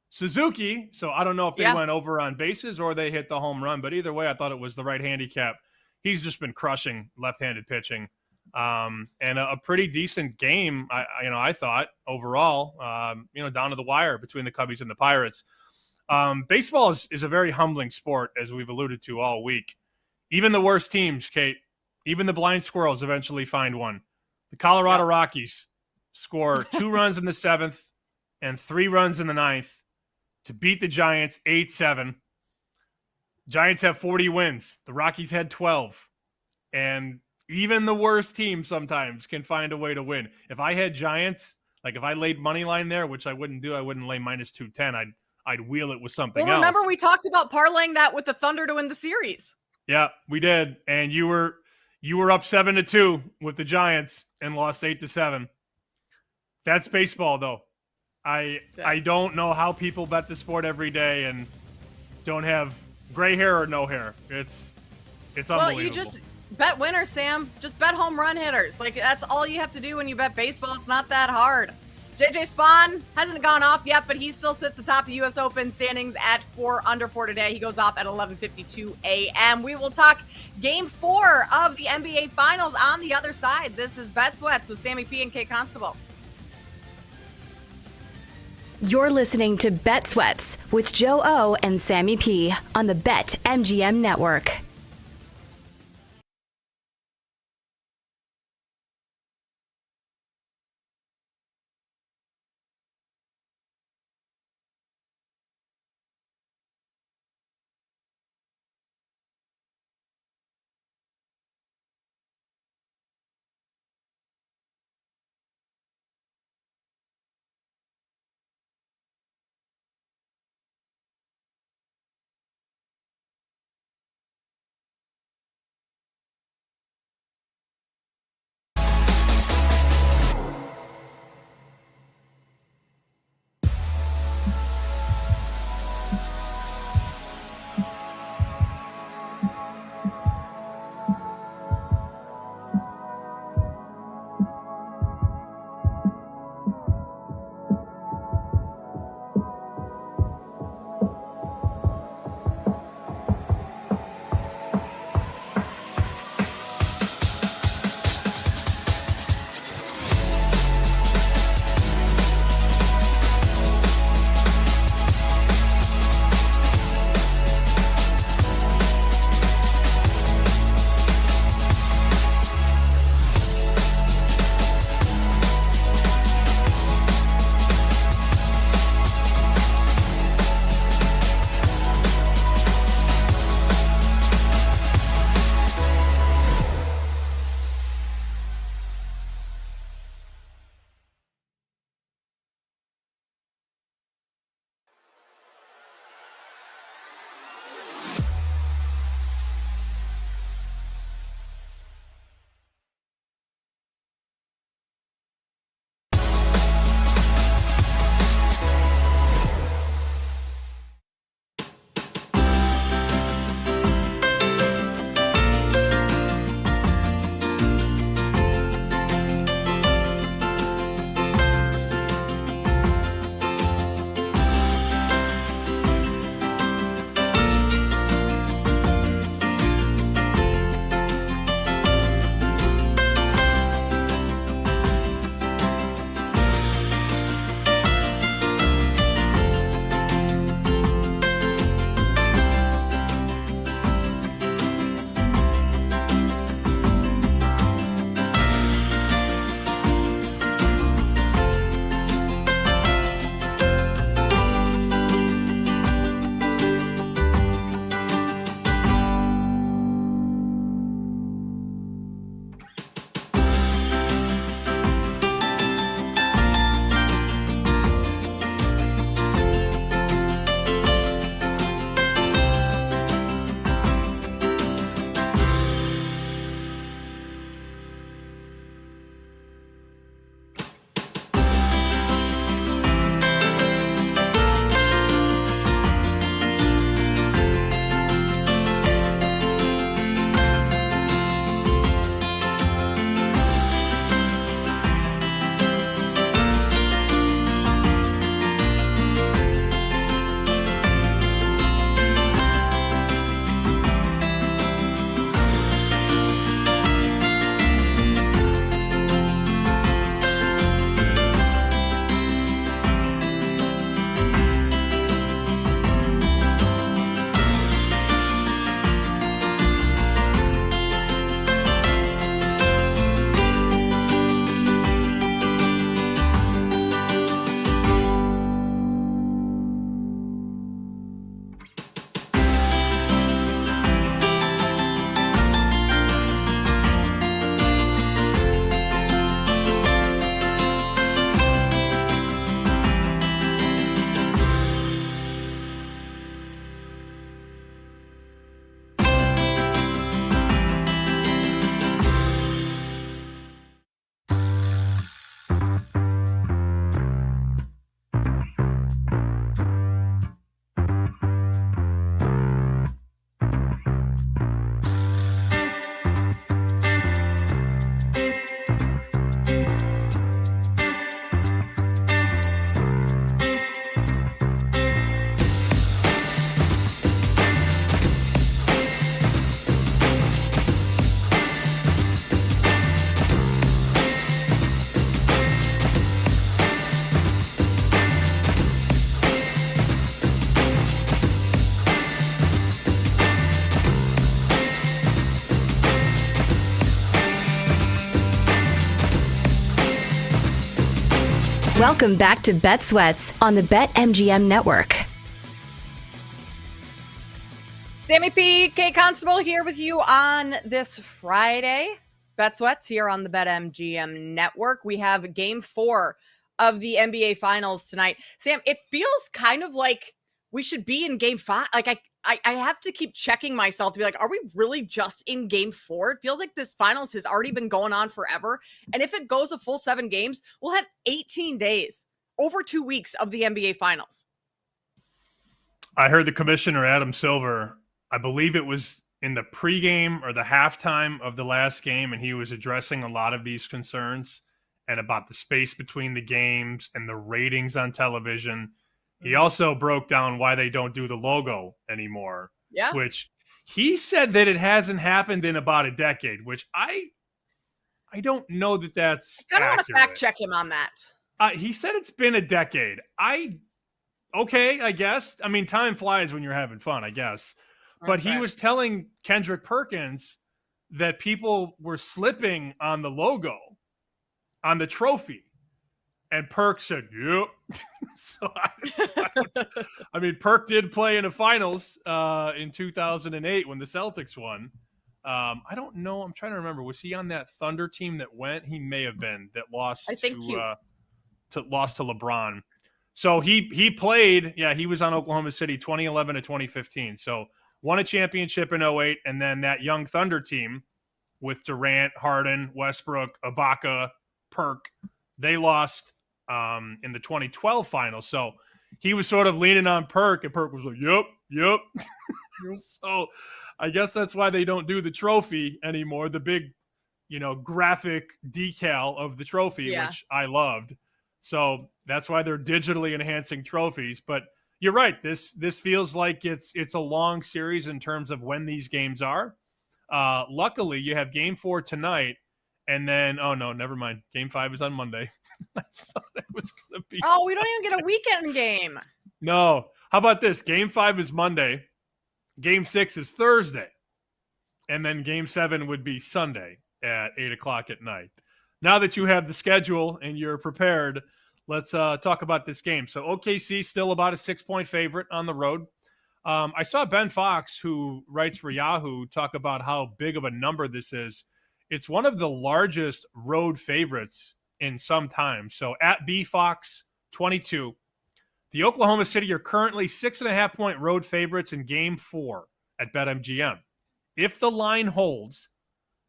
Suzuki. So I don't know if they went over on bases or they hit the home run, but either way, I thought it was the right handicap. He's just been crushing left-handed pitching, and a pretty decent game. I thought overall, down to the wire between the Cubbies and the Pirates. Baseball is a very humbling sport, as we've alluded to all week. Even the worst teams, Kate, Even the blind squirrels eventually find one. The Colorado Rockies score 2 runs in the 7th and 3 runs in the 9th to beat the Giants 8-7. Giants have 40 wins. The Rockies had 12. And even the worst team sometimes can find a way to win. If I had Giants, like if I laid money line there, which I wouldn't do, I wouldn't lay minus 210. I'd wheel it with something Well, remember else. we talked about parlaying that with the Thunder to win the series. Yeah, we did. And you were up 7-2 with the Giants and lost 8-7. That's baseball, though. I don't know how people bet the sport every day and don't have gray hair or no hair. It's unbelievable. Well, you just bet winners, Sam. Just bet home run hitters. Like, that's all you have to do when you bet baseball. It's not that hard. JJ Spawn hasn't gone off yet, but he still sits atop the U.S. Open standings at 4 under 4 today. He goes off at 11:52 a.m. We will talk Game 4 of the NBA Finals on the other side. This is Bet Sweats with Sammy P. and Kate Constable. You're listening to Bet Sweats with Joe O and Sammy P on the BetMGM Network. Welcome back to Bet Sweats on the BetMGM network. Sammy P, Kate Constable here with you on this Friday. Bet Sweats here on the BetMGM network. We have game 4 of the NBA Finals tonight. Sam, it feels kind of like we should be in game 5. Like I have to keep checking myself to be like, are we really just in game 4? It feels like this finals has already been going on forever. And if it goes a full 7 games, we'll have 18 days, over 2 weeks of the NBA Finals. I heard the commissioner, Adam Silver, I believe it was in the pregame or the halftime of the last game, and he was addressing a lot of these concerns and about the space between the games and the ratings on television. He also broke down why they don't do the logo anymore, which he said that it hasn't happened in about a decade, which I don't know that that's I kind of want to accurate. fact check him on that. He said it's been a decade. Okay, I guess. I mean, time flies when you're having fun, I guess. But he was telling Kendrick Perkins that people were slipping on the logo, on the trophy. And Perk said, yep. So, I mean, Perk did play in the finals in 2008 when the Celtics won. I don't know. I'm trying to remember. Was he on that Thunder team that went? He may have been, that lost lost to LeBron. So he played. Yeah, he was on Oklahoma City 2011 to 2015. So won a championship in 08, and then that young Thunder team with Durant, Harden, Westbrook, Ibaka, Perk, they lost in the 2012 finals. So he was sort of leaning on Perk, and Perk was like, yep. So I guess that's why they don't do the trophy anymore, the big, graphic decal of the trophy, which I loved. So that's why they're digitally enhancing trophies. But you're right. This feels like it's a long series in terms of when these games are. Luckily, you have game 4 tonight, and then never mind. Game 5 is on Monday. I thought it was going to be. Oh, we don't even get a weekend game. No. How about this? Game 5 is Monday. Game 6 is Thursday, and then game 7 would be Sunday at 8:00 at night. Now that you have the schedule and you're prepared, let's talk about this game. So OKC still about a 6-point favorite on the road. I saw Ben Fox, who writes for Yahoo, talk about how big of a number this is. It's one of the largest road favorites in some time. So at BFox22, the Oklahoma City are currently 6.5-point road favorites in game 4 at BetMGM. If the line holds,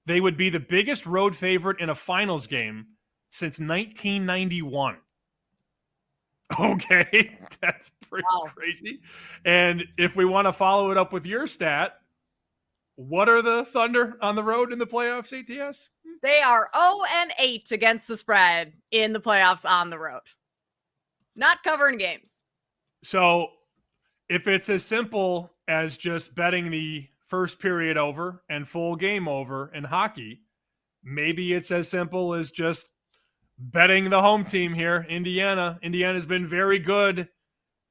they would be the biggest road favorite in a finals game since 1991. Okay, that's pretty crazy. And if we want to follow it up with your stat, what are the Thunder on the road in the playoffs, ATS? They are 0-8 against the spread in the playoffs on the road. Not covering games. So if it's as simple as just betting the first period over and full game over in hockey, maybe it's as simple as just betting the home team here, Indiana. Indiana's been very good.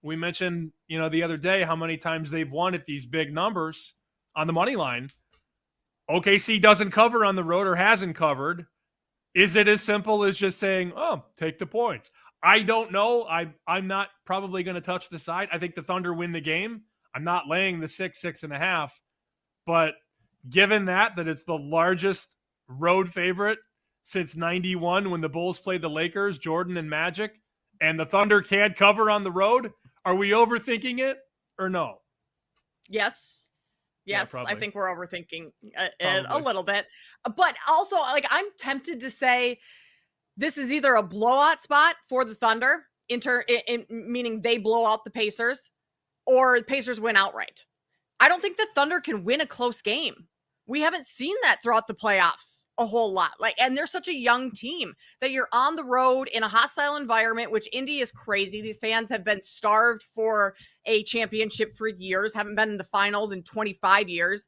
We mentioned, the other day how many times they've won at these big numbers on the money line. OKC doesn't cover on the road or hasn't covered. Is it as simple as just saying, take the points? I don't know. I'm not probably going to touch the side. I think the Thunder win the game. I'm not laying the 6.5. But given that it's the largest road favorite since 91 when the Bulls played the Lakers, Jordan and Magic, and the Thunder can't cover on the road, are we overthinking it or no? Yes. Yeah, I think we're overthinking it a little bit. But also, I'm tempted to say this is either a blowout spot for the Thunder, meaning they blow out the Pacers, or the Pacers win outright. I don't think the Thunder can win a close game. We haven't seen that throughout the playoffs a whole lot. And they're such a young team that you're on the road in a hostile environment, which Indy is crazy. These fans have been starved for a championship for years, haven't been in the finals in 25 years.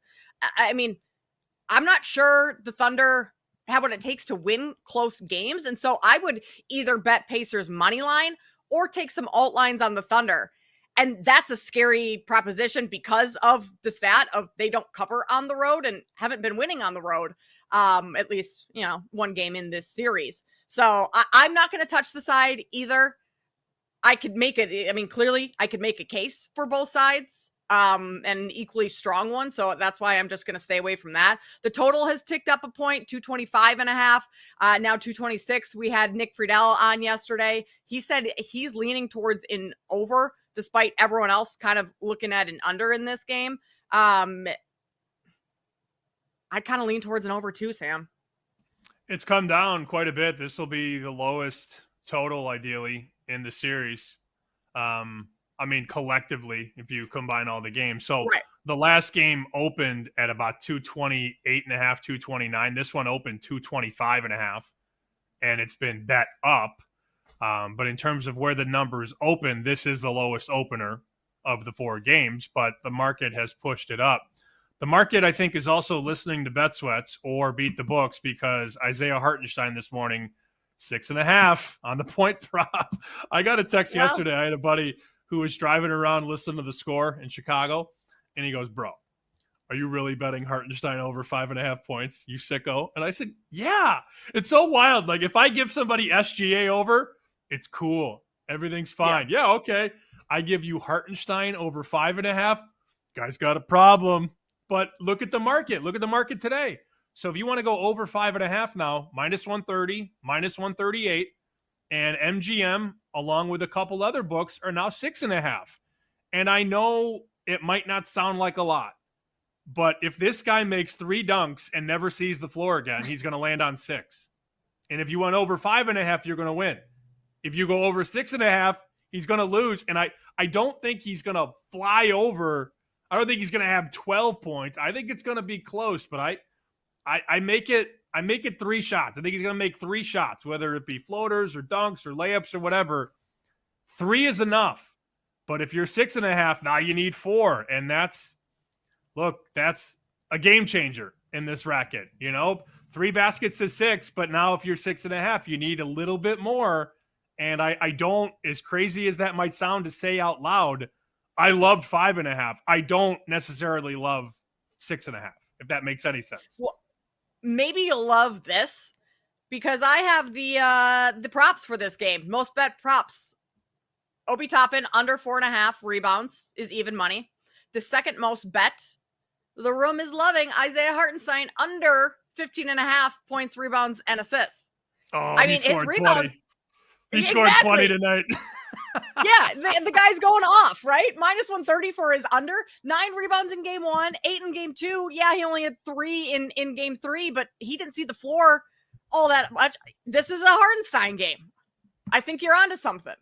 I mean, I'm not sure the Thunder have what it takes to win close games. And so I would either bet Pacers money line or take some alt lines on the Thunder. And that's a scary proposition because of the stat of they don't cover on the road and haven't been winning on the road, at least, one game in this series. So I'm not going to touch the side either. I could make it. I mean, clearly I could make a case for both sides, and an equally strong one. So that's why I'm just going to stay away from that. The total has ticked up a point, 225.5, now 226. We had Nick Friedel on yesterday. He said he's leaning towards an over, despite everyone else kind of looking at an under in this game. I kind of lean towards an over too, Sam. It's come down quite a bit. This will be the lowest total, ideally, in the series. I mean, collectively, if you combine all the games. So the last game opened at about 228.5, 229. This one opened 225.5, and it's been bet up. But in terms of where the numbers open, this is the lowest opener of the 4 games, but the market has pushed it up. The market, I think, is also listening to Bet Sweats or Beat the Books, because Isaiah Hartenstein this morning, 6.5 on the point prop. I got a text yesterday. I had a buddy who was driving around listening to the score in Chicago, and he goes, "Bro, are you really betting Hartenstein over 5.5 points, you sicko?" And I said, yeah. It's so wild. Like, if I give somebody SGA over, it's cool. Everything's fine. Yeah, okay. I give you Hartenstein over 5.5. Guy's got a problem. But look at the market. Look at the market today. So if you want to go over 5.5 now, minus 130, minus 138, and MGM, along with a couple other books, are now 6.5. And I know it might not sound like a lot, but if this guy makes 3 dunks and never sees the floor again, he's going to land on 6. And if you went over 5.5, you're going to win. If you go over 6.5, he's going to lose. And I don't think he's going to fly over. I don't think he's going to have 12 points. I think it's going to be close, but I make it 3 shots. I think he's going to make 3 shots, whether it be floaters or dunks or layups or whatever. 3 is enough. But if you're 6.5, now you need 4. And that's a game changer in this racket. 3 baskets is 6, but now if you're 6.5, you need a little bit more. And I don't, as crazy as that might sound to say out loud, I loved 5.5. I don't necessarily love 6.5, if that makes any sense. Well, maybe you'll love this, because I have the props for this game. Most bet props. Obi Toppin under 4.5 rebounds is even money. The second most bet, the room is loving Isaiah Hartenstein under 15.5 points, rebounds, and assists. Oh, I mean, his rebounds. 20. He scored 20 tonight. Yeah, the guy's going off, right? Minus 130 for his under. 9 rebounds in game 1, 8 in game 2. Yeah, he only had 3 in game 3, but he didn't see the floor all that much. This is a Hartenstein game. I think you're onto something.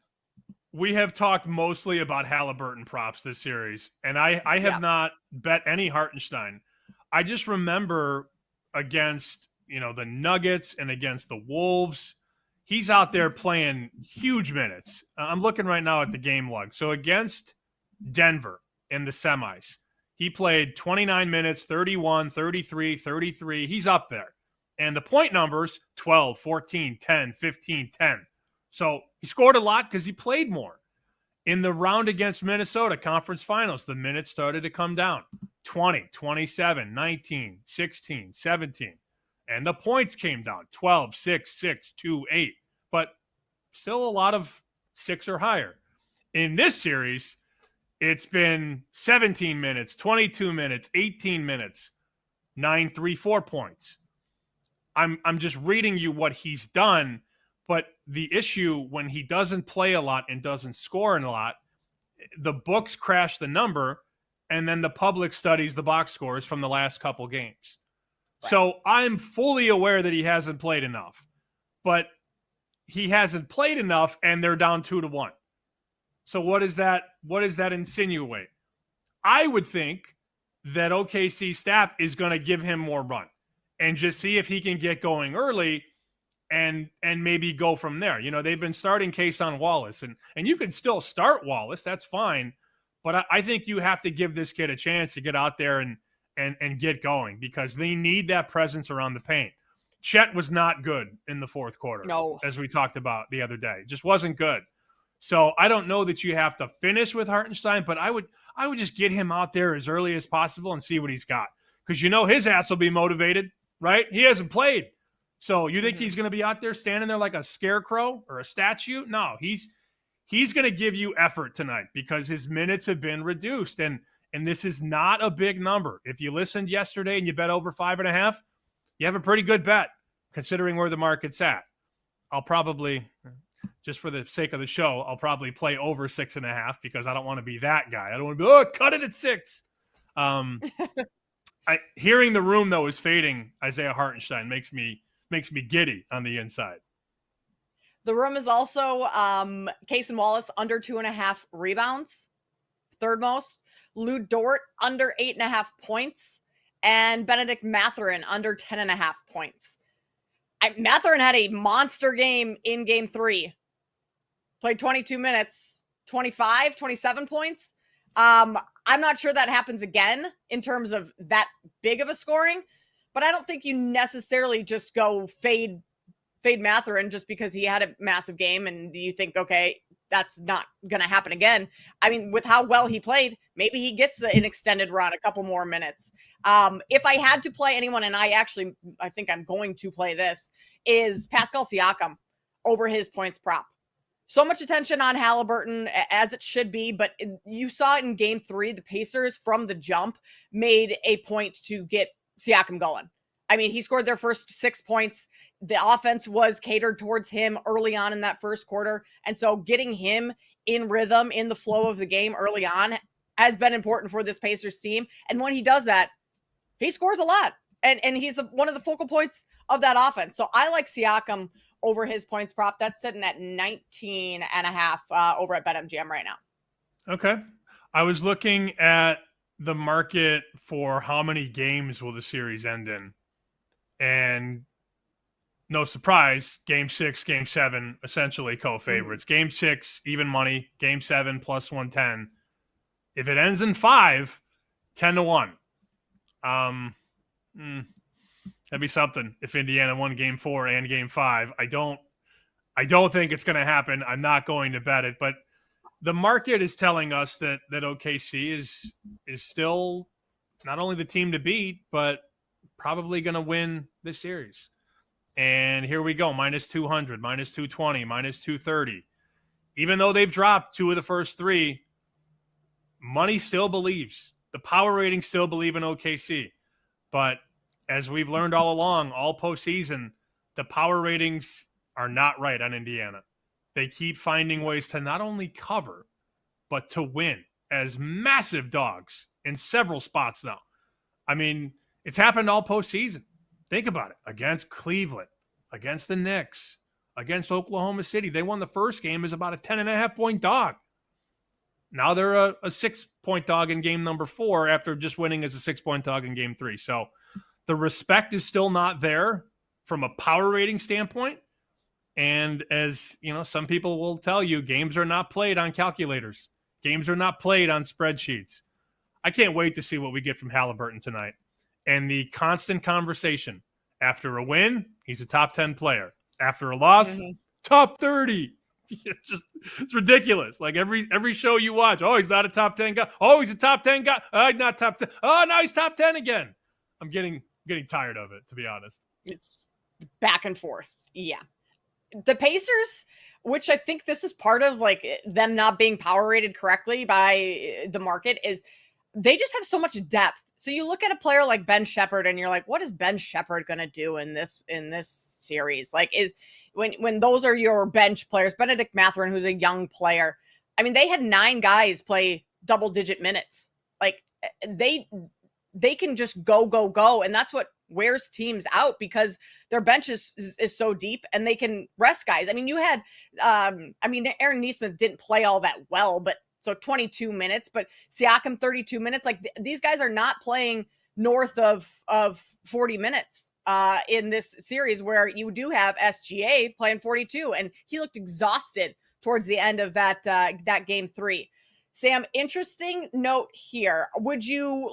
We have talked mostly about Halliburton props this series, and I have not bet any Hartenstein. I just remember against, the Nuggets and against the Wolves, he's out there playing huge minutes. I'm looking right now at the game log. So against Denver in the semis, he played 29 minutes, 31, 33, 33. He's up there. And the point numbers, 12, 14, 10, 15, 10. So he scored a lot because he played more. In the round against Minnesota conference finals, the minutes started to come down. 20, 27, 19, 16, 17. And the points came down, 12, 6, 6, 2, 8. But still a lot of 6 or higher. In this series, it's been 17 minutes, 22 minutes, 18 minutes, 9, 3, 4 points. I'm just reading you what he's done, but the issue when he doesn't play a lot and doesn't score a lot, the books crash the number, and then the public studies the box scores from the last couple games. Right. So I'm fully aware that he hasn't played enough, but he hasn't played enough, and they're down 2-1. So what does that insinuate? I would think that OKC staff is going to give him more run and just see if he can get going early and maybe go from there. They've been starting Kason Wallace, and you can still start Wallace. That's fine. But I think you have to give this kid a chance to get out there and get going, because they need that presence around the paint. Chet was not good in the fourth quarter, as we talked about the other day. Just wasn't good. So I don't know that you have to finish with Hartenstein, but I would just get him out there as early as possible and see what he's got. Because his ass will be motivated, right? He hasn't played. So you think he's going to be out there standing there like a scarecrow or a statue? No, he's going to give you effort tonight because his minutes have been reduced. And this is not a big number. If you listened yesterday and you bet over 5.5, you have a pretty good bet considering where the market's at. I'll probably, just for the sake of the show, I'll probably play over 6.5 because I don't want to be that guy. I don't want to be, cut it at 6. Hearing the room, though, is fading Isaiah Hartenstein makes me giddy on the inside. The room is also Cason Wallace under 2.5 rebounds, third most. Lou Dort under 8.5 points, and Benedict Mathurin under 10.5 points. Mathurin had a monster game in game 3. Played 22 minutes, 25, 27 points. I'm not sure that happens again in terms of that big of a scoring, but I don't think you necessarily just go fade Mathurin just because he had a massive game and you think, okay, that's not going to happen again. I mean, with how well he played, maybe he gets an extended run, a couple more minutes. If I had to play anyone, and I think I'm going to play this, is Pascal Siakam over his points prop. So much attention on Halliburton, as it should be, but you saw it in game 3. The Pacers, from the jump, made a point to get Siakam going. I mean, he scored their first 6 points. The offense was catered towards him early on in that first quarter. And so getting him in rhythm, in the flow of the game early on has been important for this Pacers team. And when he does that, he scores a lot. And he's one of the focal points of that offense. So I like Siakam over his points prop. That's sitting at 19.5 over at BetMGM right now. Okay. I was looking at the market for how many games will the series end in. And no surprise, game 6, game 7, essentially co-favorites. Game 6, even money. Game 7, plus 110. If it ends in 5, 10-1. That'd be something if Indiana won game 4 and game 5. I don't think it's going to happen. I'm not going to bet it, but the market is telling us that OKC is still not only the team to beat, but probably going to win this series. And here we go, minus 200, minus 220, minus 230. Even though they've dropped 2 of the first 3, money still believes. The power ratings still believe in OKC. But as we've learned all along, all postseason, the power ratings are not right on Indiana. They keep finding ways to not only cover, but to win as massive dogs in several spots now. I mean, it's happened all postseason. Think about it. Against Cleveland, against the Knicks, against Oklahoma City. They won the first game as about a 10.5-point dog. Now they're a 6-point dog in game number 4 after just winning as a 6-point dog in game 3. So the respect is still not there from a power rating standpoint. And as you know, some people will tell you, games are not played on calculators. Games are not played on spreadsheets. I can't wait to see what we get from Halliburton tonight. And the constant conversation. After a win, he's a top 10 player. After a loss, top 30. It's ridiculous. Like every show you watch, oh, he's not a top 10 guy. Oh, he's a top 10 guy. Not top 10. Oh, now he's top 10 again. I'm getting tired of it, to be honest. It's back and forth. Yeah. The Pacers, which I think this is part of like them not being power rated correctly by the market, is they just have so much depth. So you look at a player like Ben Shepherd and you're like, what is Ben Shepherd going to do in this series? Like when those are your bench players, Benedict Mathurin, who's a young player. I mean, they had 9 guys play double-digit minutes. Like they can just go. And that's what wears teams out because their bench is so deep and they can rest guys. I mean, you had, Aaron Nesmith didn't play all that well, but so 22 minutes, but Siakam 32 minutes. Like these guys are not playing north of 40 minutes in this series where you do have SGA playing 42 and he looked exhausted towards the end of that game 3. Sam, interesting note here. Would you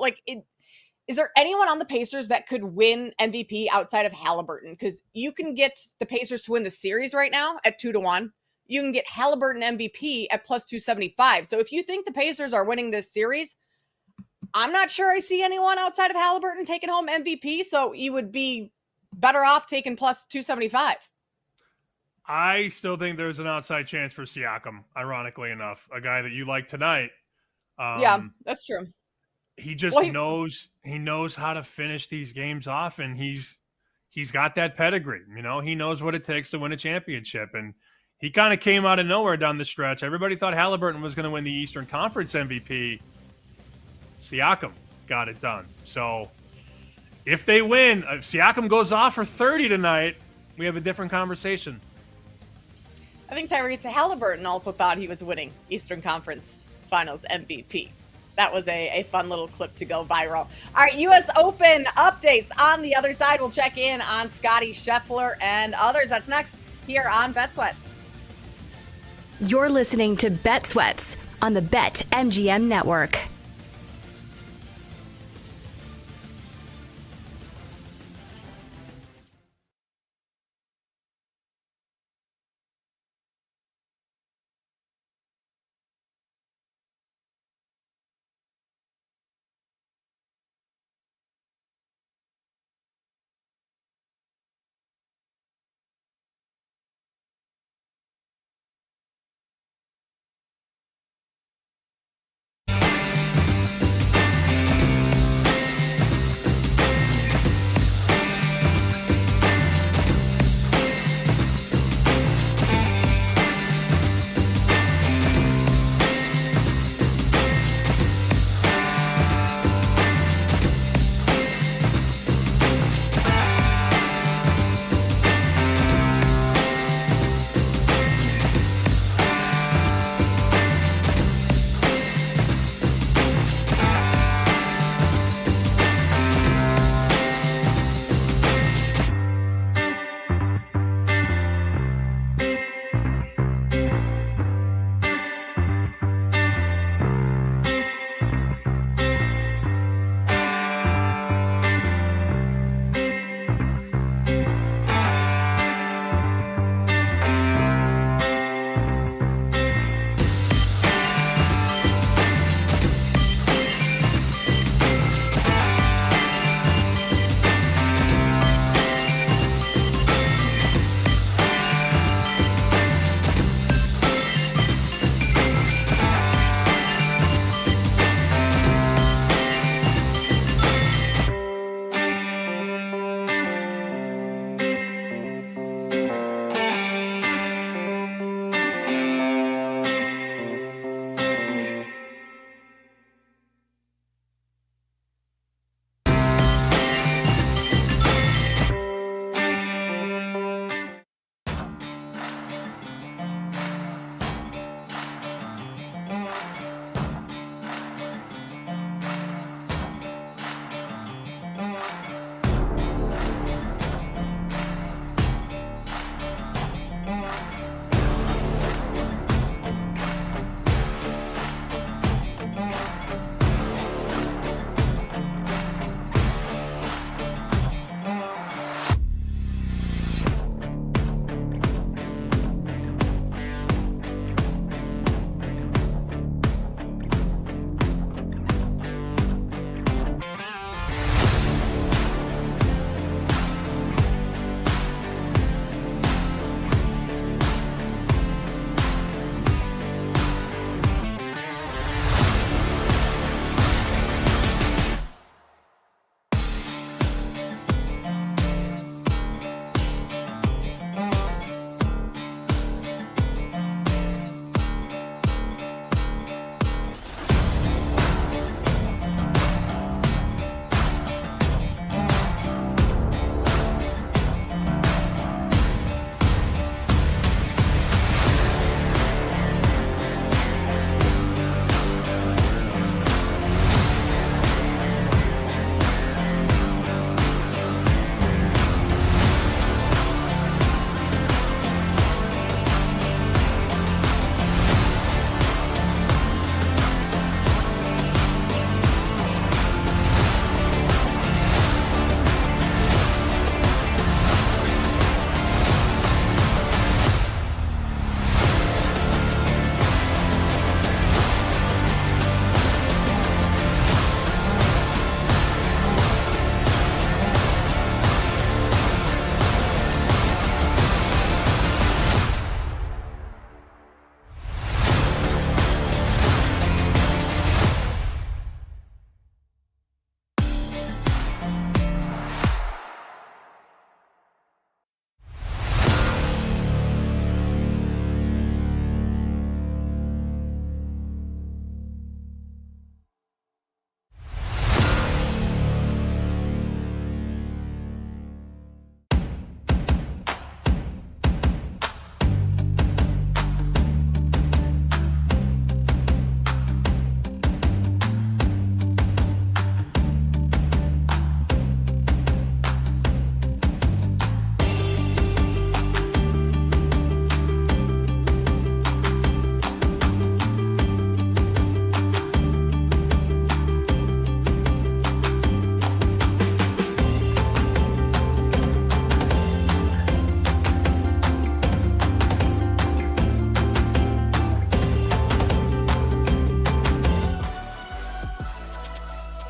is there anyone on the Pacers that could win MVP outside of Halliburton? Because you can get the Pacers to win the series right now at 2-1. You can get Halliburton MVP at plus 275. So if you think the Pacers are winning this series, I'm not sure I see anyone outside of Halliburton taking home MVP. So you would be better off taking plus 275. I still think there's an outside chance for Siakam, ironically enough, a guy that you like tonight. Yeah, that's true. He just knows how to finish these games off, and he's got that pedigree. You know, he knows what it takes to win a championship, and he kind of came out of nowhere down the stretch. Everybody thought Halliburton was going to win the Eastern Conference MVP. Siakam got it done. So if they win, if Siakam goes off for 30 tonight, we have a different conversation. I think Tyrese Halliburton also thought he was winning Eastern Conference Finals MVP. That was a fun little clip to go viral. All right, U.S. Open updates. On the other side, we'll check in on Scottie Scheffler and others. That's next here on Bet Sweat. You're listening to Bet Sweats on the BetMGM Network.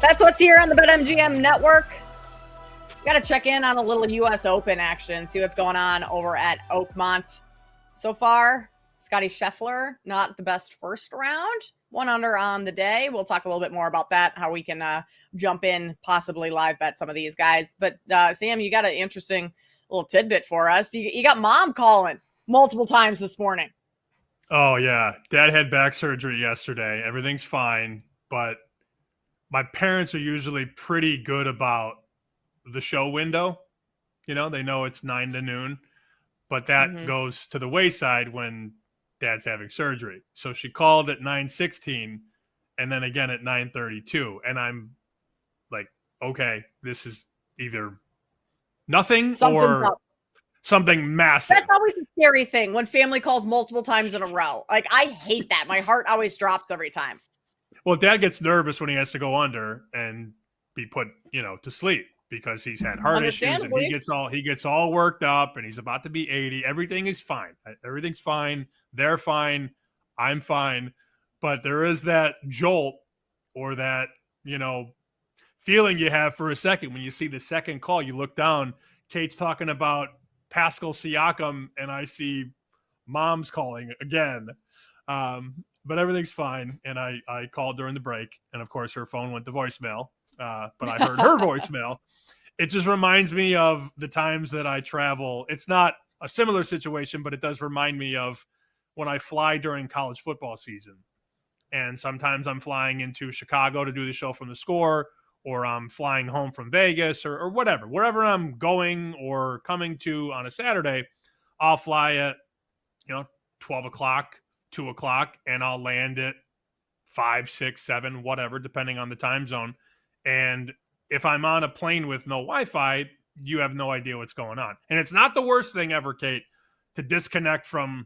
That's what's here on the BetMGM network. Got to check in on a little U.S. Open action, see what's going on over at Oakmont. So far, Scotty Scheffler, not the best first round. 1 under on the day. We'll talk a little bit more about that, how we can jump in, possibly live bet some of these guys. But Sam, you got an interesting little tidbit for us. You got mom calling multiple times this morning. Oh, yeah. Dad had back surgery yesterday. Everything's fine. But my parents are usually pretty good about the show window. You know, they know it's 9 to noon. But that goes to the wayside when Dad's having surgery. So she called at 9:16 and then again at 9:32. And I'm like, okay, this is either nothing or something massive. That's always a scary thing when family calls multiple times in a row. Like, I hate that. My heart always drops every time. Well, Dad gets nervous when he has to go under and be put, to sleep because he's had heart issues and he gets all worked up and he's about to be 80. Everything is fine. Everything's fine. They're fine. I'm fine. But there is that jolt or that, feeling you have for a second when you see the second call. You look down, Kate's talking about Pascal Siakam, and I see mom's calling again. But everything's fine. And I called during the break. And, of course, her phone went to voicemail. But I heard her voicemail. It just reminds me of the times that I travel. It's not a similar situation, but it does remind me of when I fly during college football season. And sometimes I'm flying into Chicago to do the show from the Score, or I'm flying home from Vegas or whatever. Wherever I'm going or coming to on a Saturday, I'll fly at, 12 o'clock, 2 o'clock, and I'll land at 5, 6, 7, whatever, depending on the time zone. And if I'm on a plane with no Wi-Fi, you have no idea what's going on. And it's not the worst thing ever, Kate, to disconnect from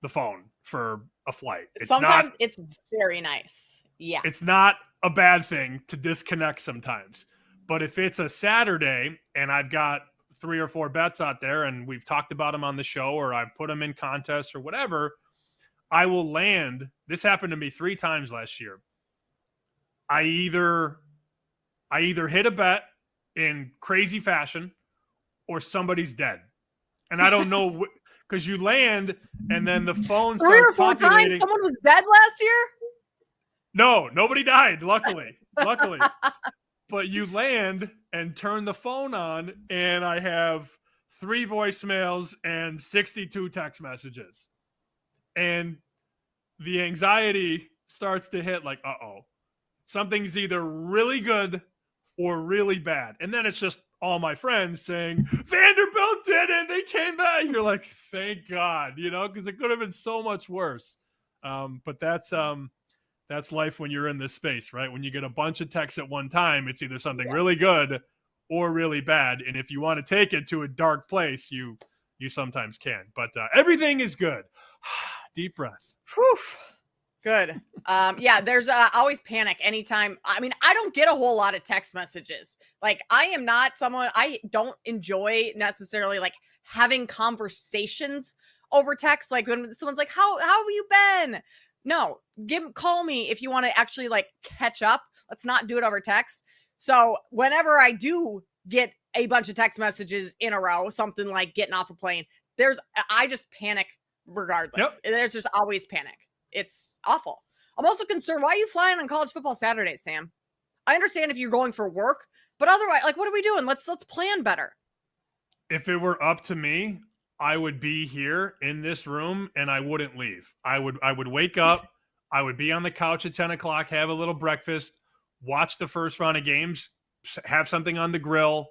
the phone for a flight. Sometimes it's very nice. Yeah. It's not a bad thing to disconnect sometimes. But if it's a Saturday and I've got 3 or 4 bets out there and we've talked about them on the show or I put them in contests or whatever, I will land. This happened to me 3 times last year. I either hit a bet in crazy fashion or somebody's dead. And I don't know because you land and then the phone starts 3 or 4 populating. times someone was dead last year? No, nobody died, luckily. But you land and turn the phone on and I have 3 voicemails and 62 text messages. And the anxiety starts to hit like, uh-oh. Something's either really good or really bad. And then it's just all my friends saying, Vanderbilt did it. They came back. You're like, thank God, because it could have been so much worse. But that's life when you're in this space, right? When you get a bunch of texts at one time, it's either something really good or really bad. And if you want to take it to a dark place, you sometimes can. But everything is good. Deep breath. Whew. Good. There's always panic anytime. I mean, I don't get a whole lot of text messages. Like, I am not someone, I don't enjoy necessarily like having conversations over text. Like when someone's like, how have you been? No, call me if you want to actually like catch up. Let's not do it over text. So whenever I do get a bunch of text messages in a row, something like getting off a plane, I just panic regardless. Yep. There's just always panic. It's awful. I'm also concerned. Why are you flying on college football Saturdays, Sam? I understand if you're going for work, but otherwise, like, what are we doing? Let's plan better. If it were up to me, I would be here in this room and I wouldn't leave. I would wake up. I would be on the couch at 10 o'clock, have a little breakfast, watch the first round of games, have something on the grill,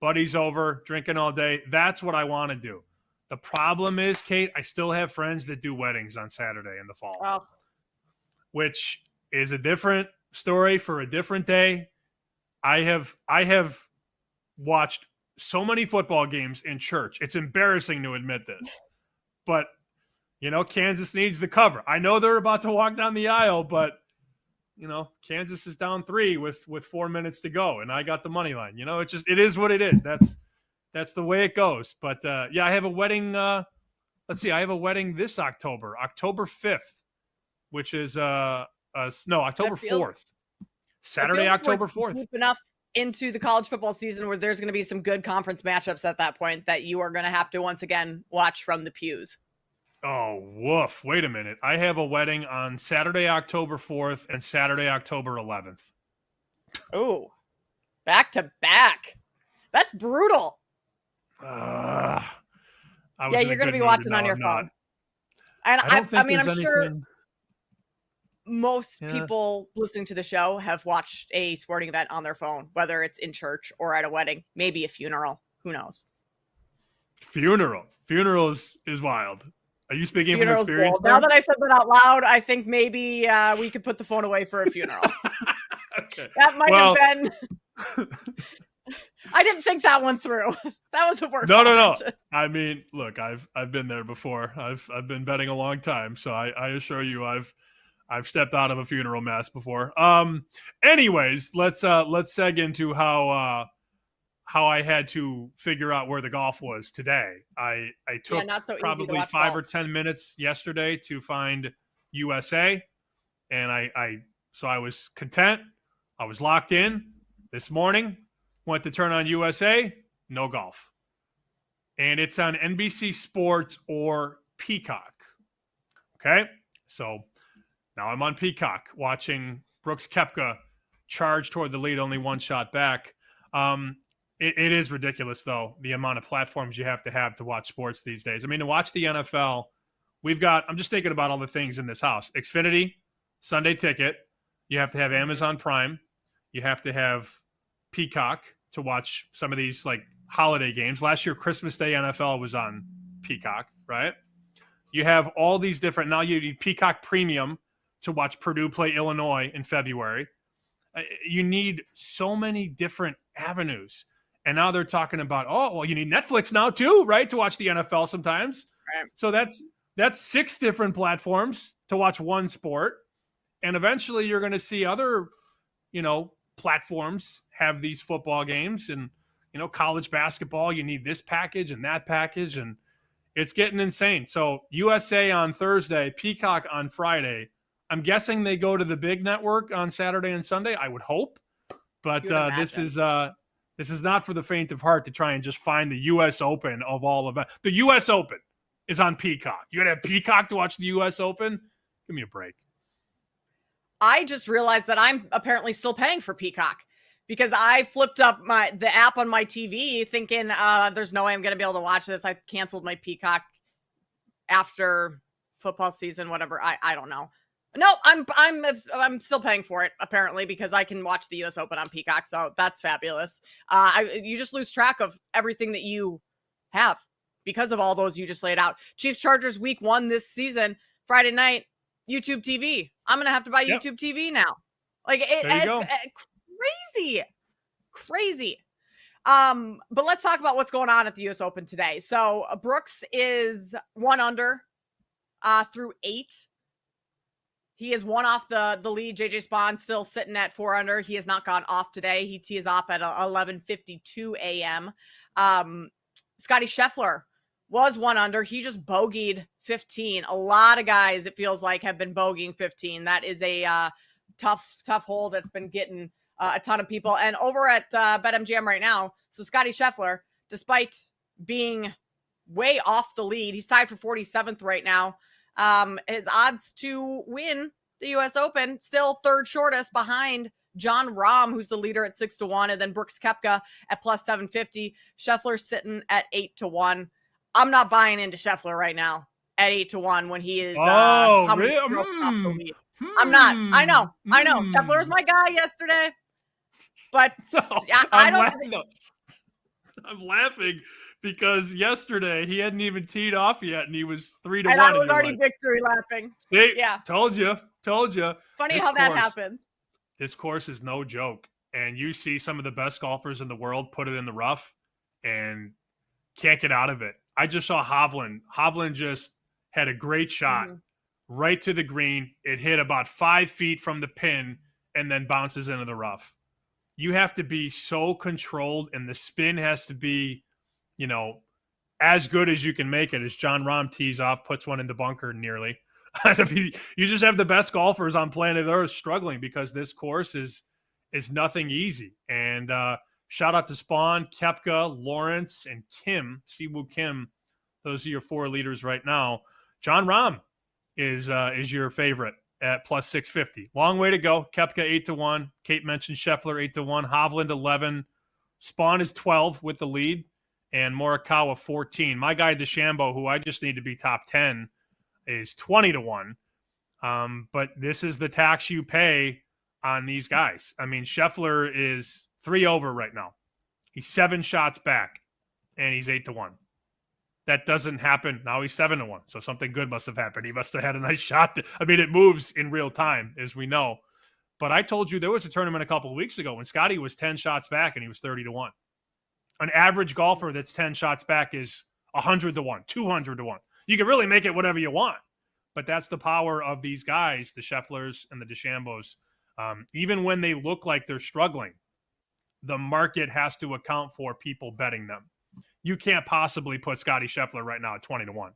buddies over, drinking all day. That's what I want to do. The problem is, Kate, I still have friends that do weddings on Saturday in the fall, which is a different story for a different day. I have watched so many football games in church. It's embarrassing to admit this, but Kansas needs the cover. I know they're about to walk down the aisle, but Kansas is down 3 with 4 minutes to go, and I got the money line. It is what it is. That's the way it goes. But I have a wedding. I have a wedding this October 5th, which is October 4th. Saturday, October 4th. Deep enough into the college football season where there's going to be some good conference matchups at that point that you are going to have to once again watch from the pews. Oh, woof. Wait a minute. I have a wedding on Saturday, October 4th and Saturday, October 11th. Oh, back to back. That's brutal. Yeah, you're going to be watching on your phone. And I mean, I'm sure most people listening to the show have watched a sporting event on their phone, whether it's in church or at a wedding, maybe a funeral. Who knows? Funeral is wild. Are you speaking from experience? Now that I said that out loud, I think maybe we could put the phone away for a funeral. Okay. That might have been. I didn't think that one through. That was a worse. No. I mean, look, I've been there before. I've been betting a long time, so I assure you, I've stepped out of a funeral mass before. Anyways, let's seg into how I had to figure out where the golf was today. I took probably 5 or 10 minutes yesterday to find USA, and I was content. I was locked in. This morning, went to turn on USA, no golf. And it's on NBC Sports or Peacock. Okay? So now I'm on Peacock watching Brooks Koepka charge toward the lead, only one shot back. It is ridiculous, though, the amount of platforms you have to watch sports these days. I mean, to watch the NFL, I'm just thinking about all the things in this house. Xfinity, Sunday Ticket. You have to have Amazon Prime. You have to have Peacock to watch some of these like holiday games. Last year, Christmas Day NFL was on Peacock, right? You have all these different, now you need Peacock Premium to watch Purdue play Illinois in February. You need so many different avenues. And now they're talking about, you need Netflix now too, right? To watch the NFL sometimes. Right. So that's 6 different platforms to watch one sport. And eventually you're going to see other, platforms have these football games, and, college basketball, you need this package and that package, and it's getting insane. So USA on Thursday, Peacock on Friday. I'm guessing they go to the big network on Saturday and Sunday. I would hope, but this is not for the faint of heart to try and just find the U.S. Open of all of it. The U.S. Open is on Peacock. You got to have Peacock to watch the U.S. Open? Give me a break. I just realized that I'm apparently still paying for Peacock because I flipped up the app on my TV thinking there's no way I'm going to be able to watch this. I canceled my Peacock after football season, whatever. I don't know. No, I'm still paying for it apparently because I can watch the U.S. Open on Peacock, so that's fabulous. You just lose track of everything that you have because of all those you just laid out. Chiefs Chargers Week 1 this season, Friday night, YouTube TV. I'm gonna have to buy YouTube TV now. Like it's crazy. But let's talk about what's going on at the U.S. Open today. So Brooks is 1 under through 8. He is 1 off the lead. JJ Spawn still sitting at 4 under. He has not gone off today. He tees off at 11:52 a.m. Scotty Scheffler was 1 under. He just bogeyed 15. A lot of guys, it feels like, have been bogeying 15. That is a tough hole that's been getting a ton of people. And over at BetMGM right now, so Scotty Scheffler, despite being way off the lead, he's tied for 47th right now. His odds to win the U.S. Open, still 3rd shortest behind Jon Rahm, who's the leader at 6-1, and then Brooks Koepka at plus 750. Scheffler sitting at 8-1. I'm not buying into Scheffler right now at 8-1 when he is how many strokes off the lead. I'm not. I know. Scheffler was my guy yesterday, but I don't. I'm laughing because yesterday he hadn't even teed off yet, and he was 3-1. And I was already victory lapping. See, yeah, told you. Funny how that happens. This course is no joke, and you see some of the best golfers in the world put it in the rough and can't get out of it. I just saw Hovland. Hovland just had a great shot right to the green. It hit about 5 feet from the pin and then bounces into the rough. You have to be so controlled, and the spin has to be, as good as you can make it. As Jon Rahm tees off, puts one in the bunker nearly. You just have the best golfers on planet Earth struggling because this course is is nothing easy. And shout out to Spawn, Koepka, Lawrence, and Kim, Siwoo Kim. Those are your 4 leaders right now. John Rahm is your favorite at plus 650. Long way to go. Koepka 8-1. Kate mentioned Scheffler 8-1. Hovland 11. Spawn is 12 with the lead, and Morikawa 14. My guy DeChambeau, who I just need to be top 10, is 20-1. But this is the tax you pay on these guys. I mean, Scheffler is 3 over right now. He's 7 shots back, and he's 8-1. That doesn't happen. Now he's 7-1. So something good must have happened. He must have had a nice shot. It moves in real time, as we know. But I told you there was a tournament a couple of weeks ago when Scotty was 10 shots back and he was 30-1. An average golfer that's 10 shots back is 100-1, 200-1. You can really make it whatever you want. But that's the power of these guys, the Schefflers and the DeChambeaus. Even when they look like they're struggling, the market has to account for people betting them. You can't possibly put Scotty Scheffler right now at 20-1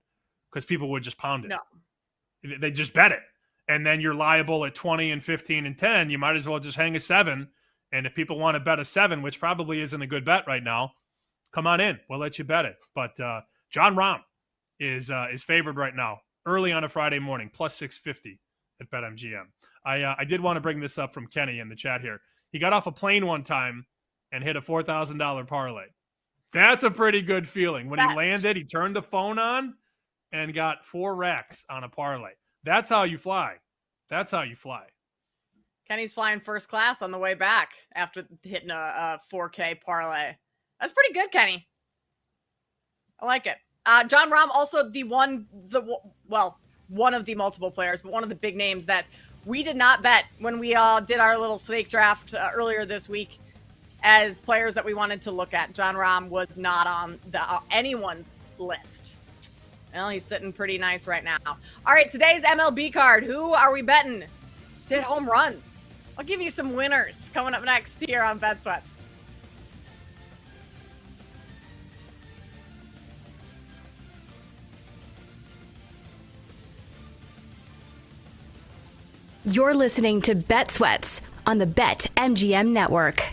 because people would just pound it. No. They just bet it. And then you're liable at 20 and 15 and 10. You might as well just hang a 7. And if people want to bet a 7, which probably isn't a good bet right now, come on in. We'll let you bet it. But John Rahm is favored right now, early on a Friday morning, plus 650 at BetMGM. I did want to bring this up from Kenny in the chat here. He got off a plane one time and hit a $4,000 parlay. That's a pretty good feeling. When he landed, he turned the phone on and got 4 racks on a parlay. That's how you fly. That's how you fly. Kenny's flying first class on the way back after hitting a 4K parlay. That's pretty good, Kenny. I like it. John Rahm, also one of the multiple players, but one of the big names that we did not bet when we did our little snake draft earlier this week as players that we wanted to look at. John Rahm was not on anyone's list. Well, he's sitting pretty nice right now. All right, today's MLB card. Who are we betting to hit home runs? I'll give you some winners coming up next here on Bet Sweats. You're listening to Bet Sweats on the BetMGM Network.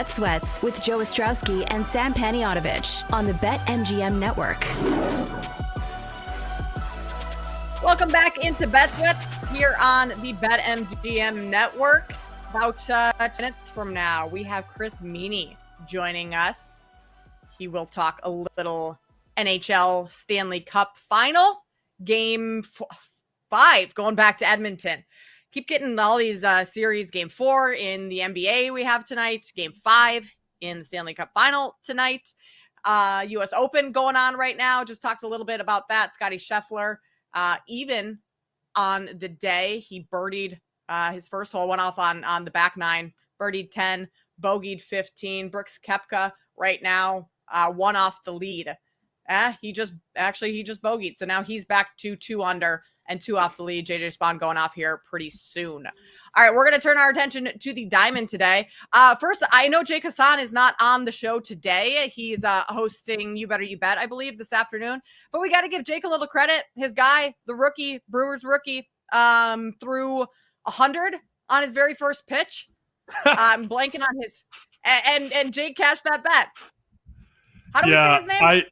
Bet Sweats with Joe Ostrowski and Sam Paniotovich on the BetMGM Network. Welcome back into Bet Sweats here on the BetMGM Network. About 10 minutes from now, we have Chris Meany joining us. He will talk a little NHL Stanley Cup Final, Game 5, going back to Edmonton. Keep getting all these series. Game 4 in the NBA we have tonight. Game 5 in the Stanley Cup Final tonight. U.S. Open going on right now. Just talked a little bit about that. Scotty Scheffler, even on the day, he birdied his first hole, went off on the back nine, birdied 10, bogeyed 15. Brooks Koepka right now, one off the lead. He just bogeyed. So now he's back to 2 under and 2 off the lead. JJ Spawn going off here pretty soon. All right, we're going to turn our attention to the Diamond today. First, I know Jake Hassan is not on the show today. He's hosting You Better You Bet, I believe, this afternoon. But we got to give Jake a little credit. His guy, the rookie, Brewers rookie, threw 100 on his very first pitch. I'm blanking on his. And Jake cashed that bet. How do we say his name?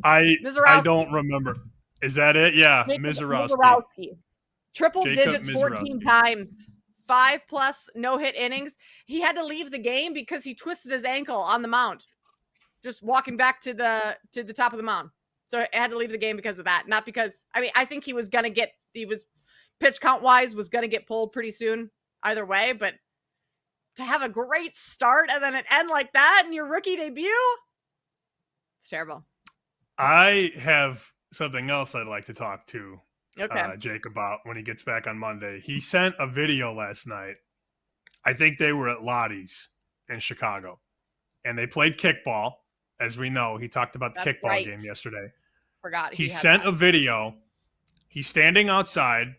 I don't remember. Is that it? Yeah, Mizorowski. Triple Jacob digits 14 times. 5+ no-hit innings. He had to leave the game because he twisted his ankle on the mound, just walking back to the top of the mound. So I had to leave the game because of that. Not because, I think he was pitch count wise was going to get pulled pretty soon either way, but to have a great start and then it end like that in your rookie debut, it's terrible. I have something else I'd like to talk to Jake about when he gets back on Monday. He sent a video last night. I think they were at Lottie's in Chicago, and they played kickball. As we know, he talked about the kickball game yesterday. Forgot he sent a video. He's standing outside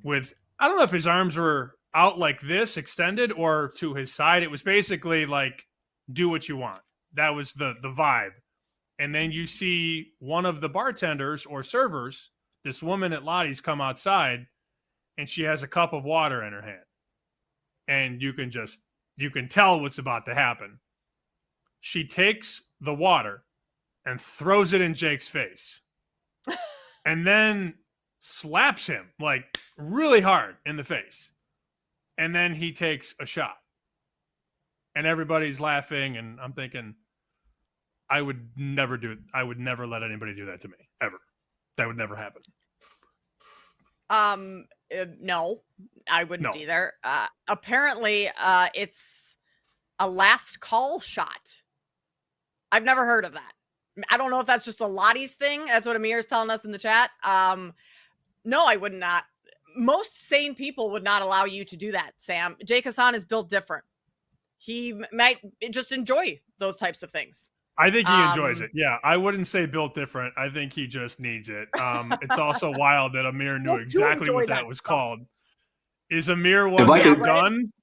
with, I don't know if his arms were out like this, extended, or to his side. It was basically like, do what you want. That was the vibe. And then you see one of the bartenders or servers, this woman at Lottie's, come outside, and she has a cup of water in her hand. And you can tell what's about to happen. She takes the water and throws it in Jake's face. And then slaps him like really hard in the face. And then he takes a shot. And everybody's laughing, and I'm thinking, I would never let anybody do that to me, ever. That would never happen. No, I wouldn't either. Apparently, it's a last call shot. I've never heard of that. I don't know if that's just a Lottie's thing. That's what Amir is telling us in the chat. No, I would not. Most sane people would not allow you to do that, Sam. Jake Hassan is built different. He might just enjoy those types of things. I think he enjoys it. Yeah, I wouldn't say built different. I think he just needs it. It's also wild that Amir knew exactly what that was called. Is Amir one done?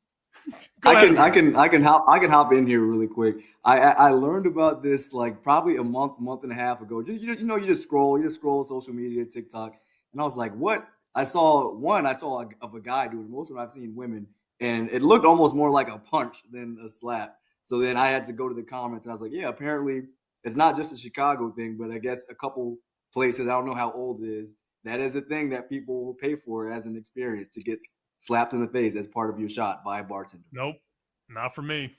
I can hop in here really quick. I learned about this like probably a month and a half ago. Just you just scroll social media, TikTok, and I was like, what? I saw of a guy doing it. Most of them I've seen women, and it looked almost more like a punch than a slap. So then I had to go to the comments, and I was like, yeah, apparently it's not just a Chicago thing, but I guess a couple places, I don't know how old it is, that is a thing that people will pay for as an experience, to get slapped in the face as part of your shot by a bartender. Nope, not for me.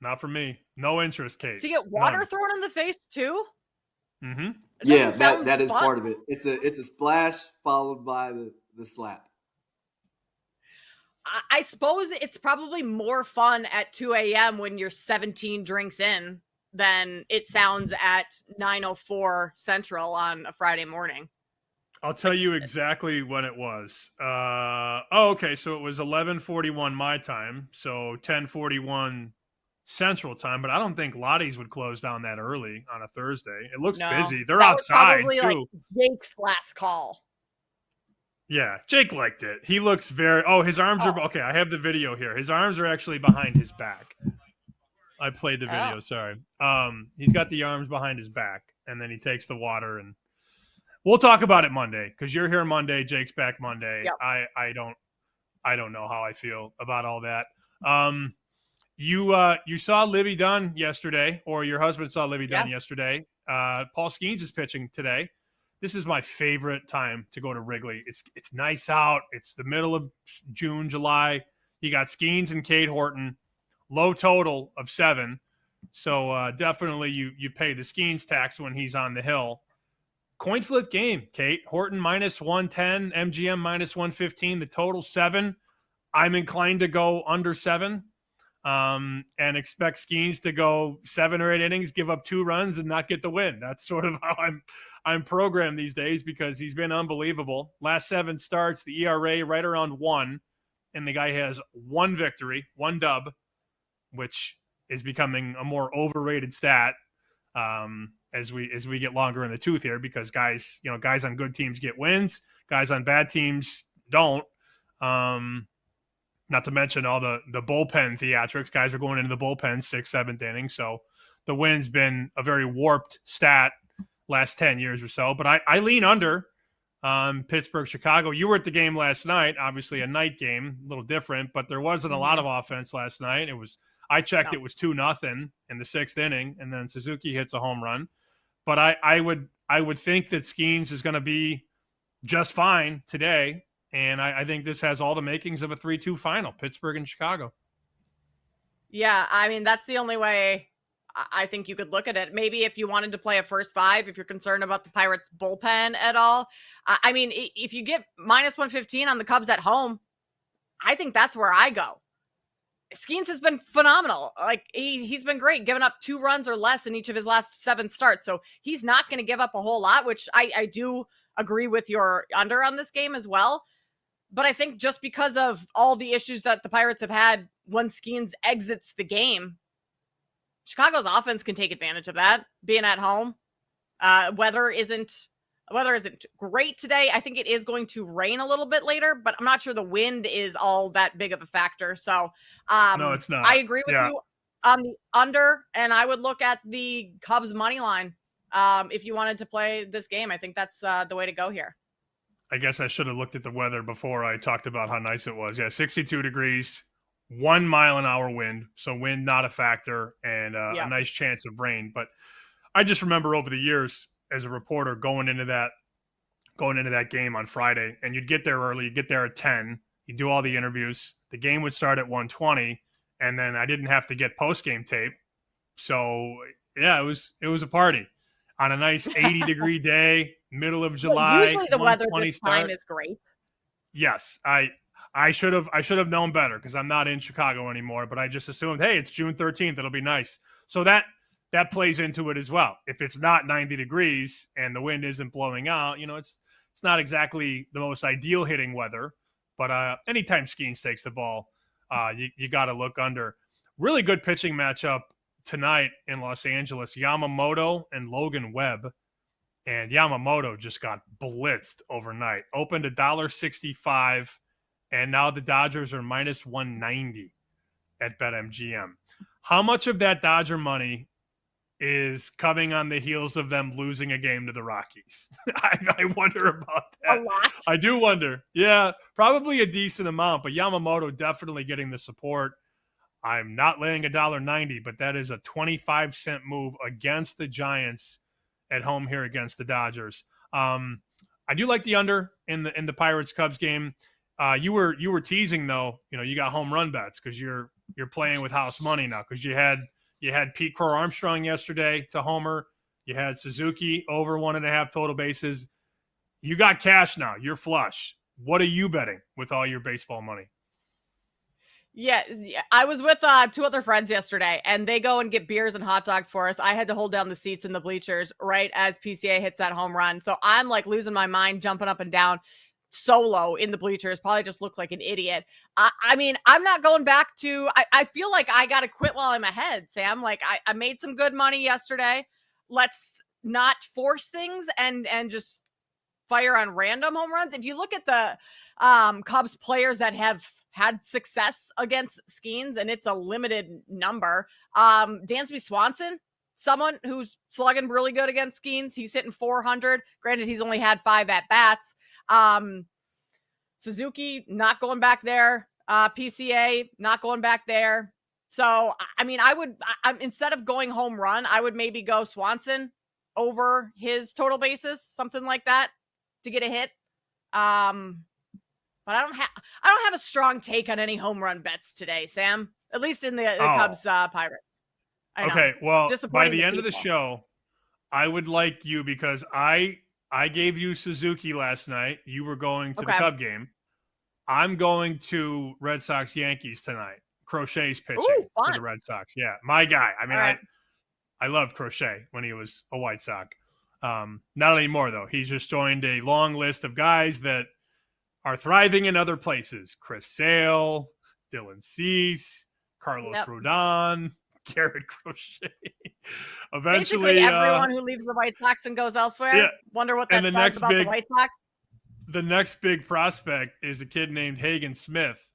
Not for me. No interest, Kate. To get water thrown in the face too? Mm-hmm. Yeah, that is part of it. It's a splash followed by the slap. I suppose it's probably more fun at 2 a.m. when you're 17 drinks in than it sounds at 9:04 Central on a Friday morning. I'll tell you exactly when it was. Okay, so it was 11:41 my time, so 10:41 Central time. But I don't think Lottie's would close down that early on a Thursday. It looks busy. They're outside probably too. Like Jake's last call. Yeah, Jake liked it. He looks very. Oh, his arms are okay. I have the video here. His arms are actually behind his back. I played the video. Sorry. He's got the arms behind his back, and then he takes the water, and we'll talk about it Monday because you're here Monday. Jake's back Monday. Yep. I don't know how I feel about all that. You saw Livy Dunn yesterday, or your husband saw Livy Dunn yesterday. Paul Skeens is pitching today. This is my favorite time to go to Wrigley. It's nice out. It's the middle of June, July. You got Skeens and Cade Horton. Low total of 7. So definitely you pay the Skeens tax when he's on the hill. Coin flip game, Kate. Horton minus 110, MGM minus 115. The total 7. I'm inclined to go under 7. And expect Skeens to go 7 or 8 innings, give up 2 runs, and not get the win. That's sort of how I'm programmed these days because he's been unbelievable. Last 7 starts, the ERA right around 1, and the guy has 1 victory, 1 dub, which is becoming a more overrated stat as we get longer in the tooth here because guys on good teams get wins, guys on bad teams don't. Not to mention all the bullpen theatrics. Guys are going into the bullpen 6th, 7th inning. So the win's been a very warped stat last 10 years or so. But I lean under Pittsburgh, Chicago. You were at the game last night. Obviously a night game, a little different. But there wasn't a lot of offense last night. It was 2-0 in the 6th inning. And then Suzuki hits a home run. But I would think that Skeens is going to be just fine today. And I think this has all the makings of a 3-2 final, Pittsburgh and Chicago. Yeah, I mean, that's the only way I think you could look at it. Maybe if you wanted to play a first 5, if you're concerned about the Pirates bullpen at all. I mean, if you get minus 115 on the Cubs at home, I think that's where I go. Skeens has been phenomenal. Like he's been great, giving up 2 runs or less in each of his last 7 starts. So he's not going to give up a whole lot, which I do agree with your under on this game as well. But I think just because of all the issues that the Pirates have had when Skeens exits the game, Chicago's offense can take advantage of that, being at home. Weather isn't great today. I think it is going to rain a little bit later, but I'm not sure the wind is all that big of a factor. So no, it's not. I agree with you on the under, and I would look at the Cubs money line if you wanted to play this game. I think that's the way to go here. I guess I should have looked at the weather before I talked about how nice it was. Yeah, 62 degrees, 1 mile an hour wind. So wind not a factor and a nice chance of rain. But I just remember over the years as a reporter going into that game on Friday, and you'd get there early, you'd get there at 10, you do all the interviews. The game would start at 1:20, and then I didn't have to get post-game tape. So yeah, it was a party on a nice 80-degree day. Middle of July. Well, usually the weather this time is great. Yes, I should have known better because I'm not in Chicago anymore. But I just assumed, hey, it's June 13th. It'll be nice. So that plays into it as well. If it's not 90 degrees and the wind isn't blowing out, it's not exactly the most ideal hitting weather. But anytime Skeens takes the ball, you got to look under. Really good pitching matchup tonight in Los Angeles. Yamamoto and Logan Webb. And Yamamoto just got blitzed overnight. Opened $1.65, and now the Dodgers are minus 190 at BetMGM. How much of that Dodger money is coming on the heels of them losing a game to the Rockies? I wonder about that. A lot. I do wonder. Yeah, probably a decent amount, but Yamamoto definitely getting the support. I'm not laying $1.90, but that is a 25-cent move against the Giants at home here against the Dodgers. I do like the under in the Pirates Cubs game. You were teasing though, you got home run bets because you're playing with house money now because you had Pete Crow Armstrong yesterday to homer. You had Suzuki over 1.5 total bases. You got cash now. You're flush. What are you betting with all your baseball money? Yeah, I was with 2 other friends yesterday, and they go and get beers and hot dogs for us. I had to hold down the seats in the bleachers right as PCA hits that home run. So I'm like losing my mind, jumping up and down solo in the bleachers. Probably just look like an idiot. I mean, I'm not going back to, I feel like I got to quit while I'm ahead, Sam. Like I made some good money yesterday. Let's not force things and just fire on random home runs. If you look at the Cubs players that have had success against Skeens, and it's a limited number. Dansby Swanson, someone who's slugging really good against Skeens. He's hitting 400. Granted, he's only had 5 at-bats. Suzuki, not going back there. PCA, not going back there. So, I mean, instead of going home run, I would maybe go Swanson over his total bases, something like that, to get a hit. But I don't have a strong take on any home run bets today, Sam. At least in the Cubs Pirates. I know. Okay, well, by the end of the people. show, I would like you, because I gave you Suzuki last night. You were going to the Cub game. I'm going to Red Sox Yankees tonight. Crochet's pitching for the Red Sox. Yeah, my guy. I mean, I loved Crochet when he was a White Sox. Not anymore, though. He's just joined a long list of guys that are thriving in other places. Chris Sale, Dylan Cease, Carlos Rodon, Garrett Crochet. Eventually, basically everyone who leaves the White Sox and goes elsewhere. Yeah. Wonder what that says about the White Sox. The next big prospect is a kid named Hagen Smith,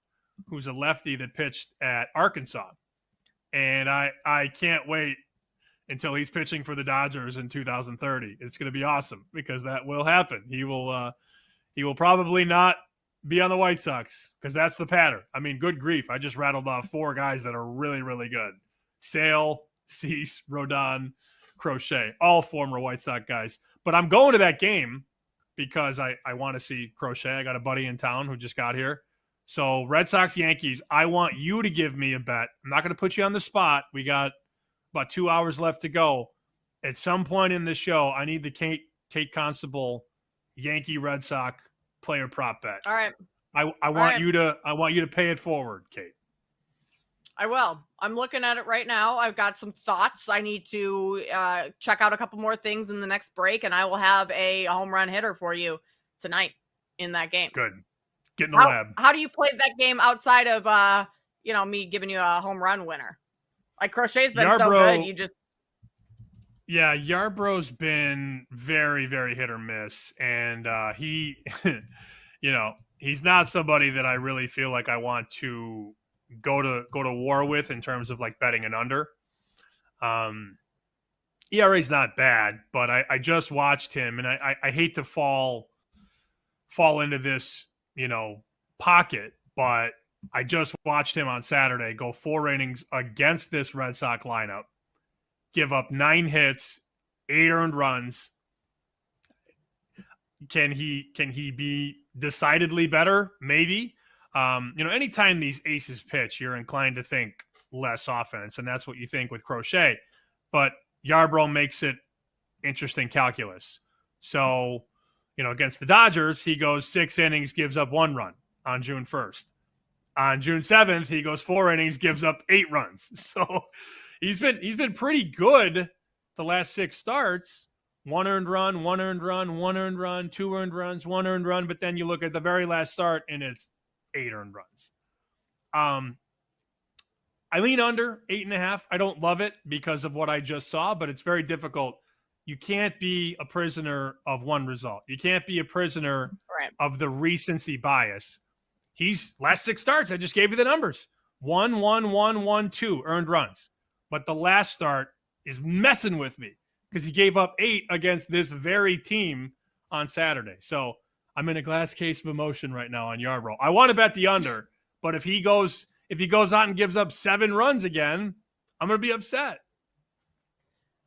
who's a lefty that pitched at Arkansas. And I can't wait until he's pitching for the Dodgers in 2030. It's going to be awesome, because that will happen. He will probably not be on the White Sox, because that's the pattern. I mean, good grief. I just rattled off 4 guys that are really, really good. Sale, Cease, Rodon, Crochet, all former White Sox guys. But I'm going to that game because I want to see Crochet. I got a buddy in town who just got here. So Red Sox Yankees, I want you to give me a bet. I'm not going to put you on the spot. We got about 2 hours left to go. At some point in the show, I need the Kate Constable Yankee Red Sox player prop bet. All right. I want you to pay it forward, Kate. I will. I'm looking at it right now. I've got some thoughts. I need to check out a couple more things in the next break, and I will have a home run hitter for you tonight in that game. Good. Get in the lab. How do you play that game outside of me giving you a home run winner? Like Crochet's been so good, you just. Yeah, Yarbrough's been very, very hit or miss, and he, he's not somebody that I really feel like I want to go to war with in terms of like betting an under. ERA's not bad, but I just watched him, and I hate to fall into this, pocket, but I just watched him on Saturday go 4 innings against this Red Sox lineup, give up 9 hits, 8 earned runs. Can he be decidedly better? Maybe. Anytime these aces pitch, you're inclined to think less offense, and that's what you think with Crochet. But Yarbrough makes it interesting calculus. So, against the Dodgers, he goes 6 innings, gives up 1 run on June 1st. On June 7th, he goes 4 innings, gives up 8 runs. So he's been pretty good the last 6 starts. 1 earned run, 1 earned run, 1 earned run, 2 earned runs, 1 earned run. But then you look at the very last start, and it's 8 earned runs. I lean under 8.5. I don't love it because of what I just saw, but it's very difficult. You can't be a prisoner of one result. You can't be a prisoner of the recency bias. He's last 6 starts. I just gave you the numbers. 1, 1, 1, 1, 2 earned runs. But the last start is messing with me because he gave up 8 against this very team on Saturday. So I'm in a glass case of emotion right now on Yarbrough. I want to bet the under, but if he goes out and gives up 7 runs again, I'm going to be upset.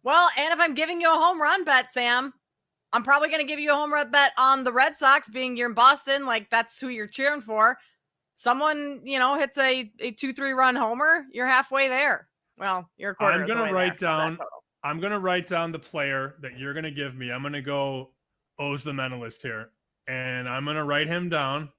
Well, and if I'm giving you a home run bet, Sam, I'm probably going to give you a home run bet on the Red Sox, being you're in Boston, like that's who you're cheering for. Someone, hits a 2-3 run homer, you're halfway there. Well, you're a quarter. I'm going to write down. I'm going to write down the player that you're going to give me. I'm going to go O's the Mentalist here, and I'm going to write him down.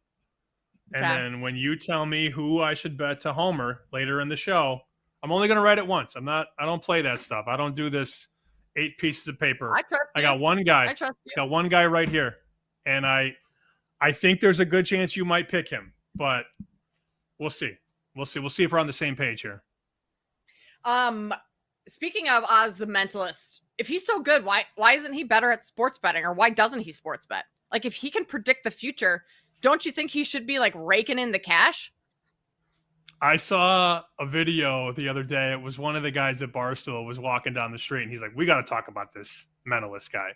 And then when you tell me who I should bet to homer later in the show, I'm only going to write it once. I don't play that stuff. I don't do this 8 pieces of paper. I got one guy. I trust you. Got one guy right here. And I think there's a good chance you might pick him, but we'll see. We'll see if we're on the same page here. Speaking of Oz the Mentalist, if he's so good, why isn't he better at sports betting, or why doesn't he sports bet? Like, if he can predict the future, don't you think he should be like raking in the cash? I saw a video the other day. It was one of the guys at Barstool was walking down the street, and he's like, we got to talk about this Mentalist guy.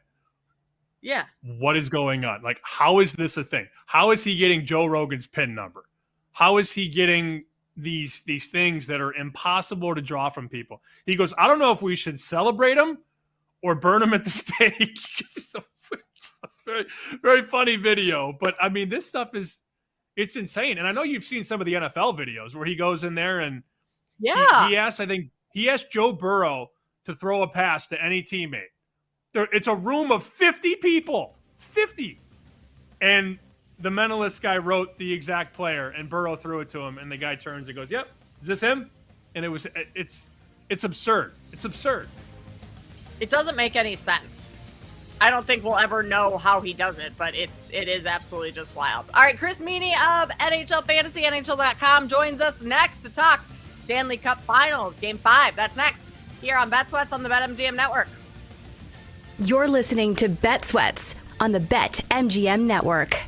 Yeah. What is going on? Like, how is this a thing? How is he getting Joe Rogan's PIN number? How is he getting these things that are impossible to draw from people. He goes, I don't know if we should celebrate them or burn them at the stake. It's a very, very funny video. But, I mean, this stuff it's insane. And I know you've seen some of the NFL videos where he goes in there and he asked Joe Burrow to throw a pass to any teammate. It's a room of 50 people. 50. And the mentalist guy wrote the exact player, and Burrow threw it to him, and the guy turns and goes, yep, is this him? And it's absurd. It's absurd. It doesn't make any sense. I don't think we'll ever know how he does it, but it is absolutely just wild. All right, Chris Meany of NHL Fantasy, NHL.com joins us next to talk Stanley Cup Finals, Game 5. That's next here on Bet Sweats on the BetMGM Network. You're listening to Bet Sweats on the BetMGM Network.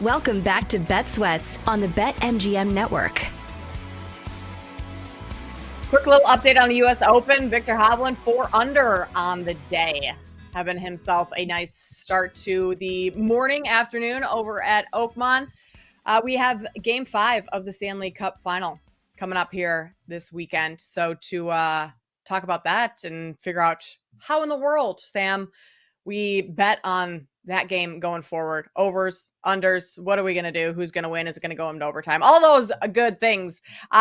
Welcome back to Bet Sweats on the BetMGM network. Quick little update on the U.S. Open. Victor Hovland 4 under on the day, having himself a nice start to the morning, afternoon over at Oakmont. We have Game 5 of the Stanley Cup Final coming up here this weekend. So to talk about that and figure out how in the world, Sam, we bet on that game going forward. Overs, unders, what are we going to do? Who's going to win? Is it going to go into overtime? All those good things.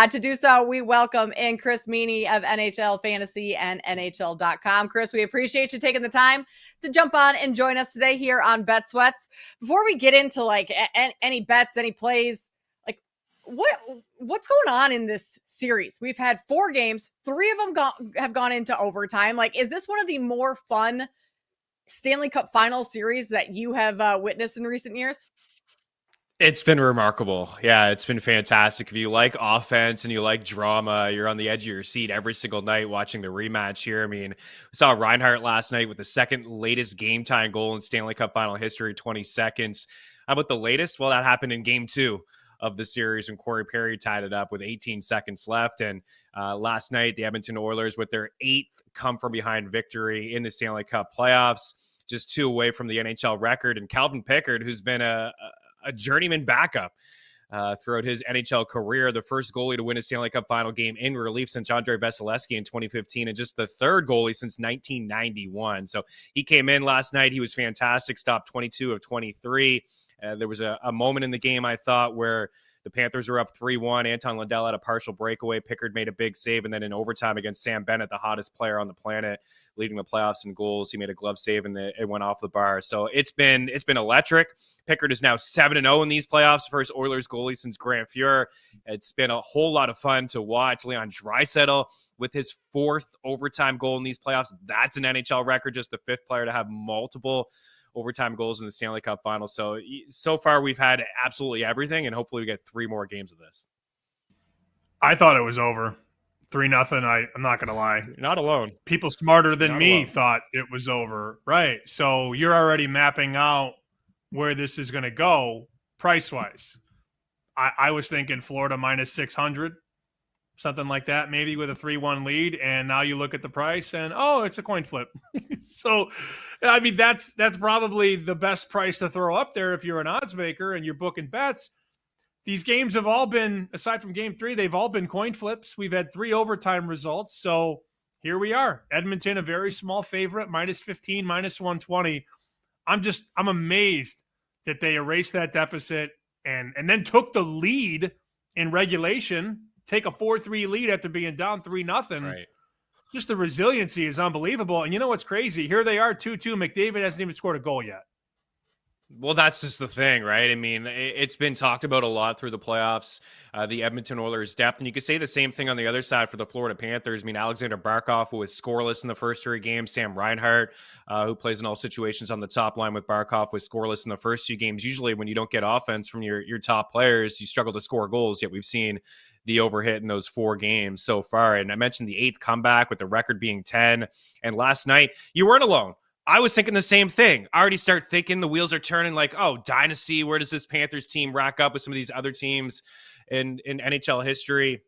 To do so, we welcome in Chris Meany of NHL Fantasy and NHL.com. Chris, we appreciate you taking the time to jump on and join us today here on Bet Sweats. Before we get into like any bets, any plays, like what's going on in this series? We've had 4 games. 3 of them have gone into overtime. Like, is this one of the more fun Stanley Cup Final series that you have witnessed in recent years? It's been remarkable. Yeah, it's been fantastic. If you like offense and you like drama, you're on the edge of your seat every single night watching the rematch here. I mean, we saw Reinhart last night with the second latest game time goal in Stanley Cup Final history, 20 seconds. How about the latest? Well, that happened in game 2 of the series when Corey Perry tied it up with 18 seconds left. And last night, the Edmonton Oilers with their 8th come-from-behind victory in the Stanley Cup playoffs, just 2 away from the NHL record. And Calvin Pickard, who's been a journeyman backup throughout his NHL career, the first goalie to win a Stanley Cup Final game in relief since Andrei Vasilevsky in 2015, and just the 3rd goalie since 1991. So he came in last night. He was fantastic, stopped 22 of 23. There was a moment in the game, I thought, where the Panthers were up 3-1. Anton Lundell had a partial breakaway. Pickard made a big save. And then in overtime against Sam Bennett, the hottest player on the planet, leading the playoffs in goals, he made a glove save and it went off the bar. So it's been electric. Pickard is now 7-0 in these playoffs, first Oilers goalie since Grant Fuhr. It's been a whole lot of fun to watch. Leon Draisaitl with his 4th overtime goal in these playoffs. That's an NHL record, just the 5th player to have multiple overtime goals in the Stanley Cup Final. So far we've had absolutely everything, and hopefully we get 3 more games of this. I thought it was over. 3-0. I'm not going to lie. You're not alone. People smarter than Not me alone. thought it was over. Right. So you're already mapping out where this is going to go price-wise. I was thinking Florida minus 600, something like that, maybe with a 3-1 lead. And now you look at the price and, oh, it's a coin flip. So, I mean, that's probably the best price to throw up there if you're an odds maker and you're booking bets. These games have all been, aside from game 3, they've all been coin flips. We've had 3 overtime results. So here we are. Edmonton, a very small favorite, minus 15, minus 120. I'm amazed that they erased that deficit and then took the lead in regulation, take a 4-3 lead after being down 3-0. Right. Just the resiliency is unbelievable. And you know what's crazy? Here they are, 2-2. McDavid hasn't even scored a goal yet. Well, that's just the thing, right? I mean, it's been talked about a lot through the playoffs, the Edmonton Oilers' depth. And you could say the same thing on the other side for the Florida Panthers. I mean, Alexander Barkov, who was scoreless in the first 3 games. Sam Reinhart, who plays in all situations on the top line with Barkov, was scoreless in the first 2 games. Usually when you don't get offense from your top players, you struggle to score goals, yet we've seen the overhit in those 4 games so far. And I mentioned the 8th comeback with the record being 10. And last night, you weren't alone. I was thinking the same thing. I already start thinking the wheels are turning like, oh, dynasty, where does this Panthers team rack up with some of these other teams in NHL history?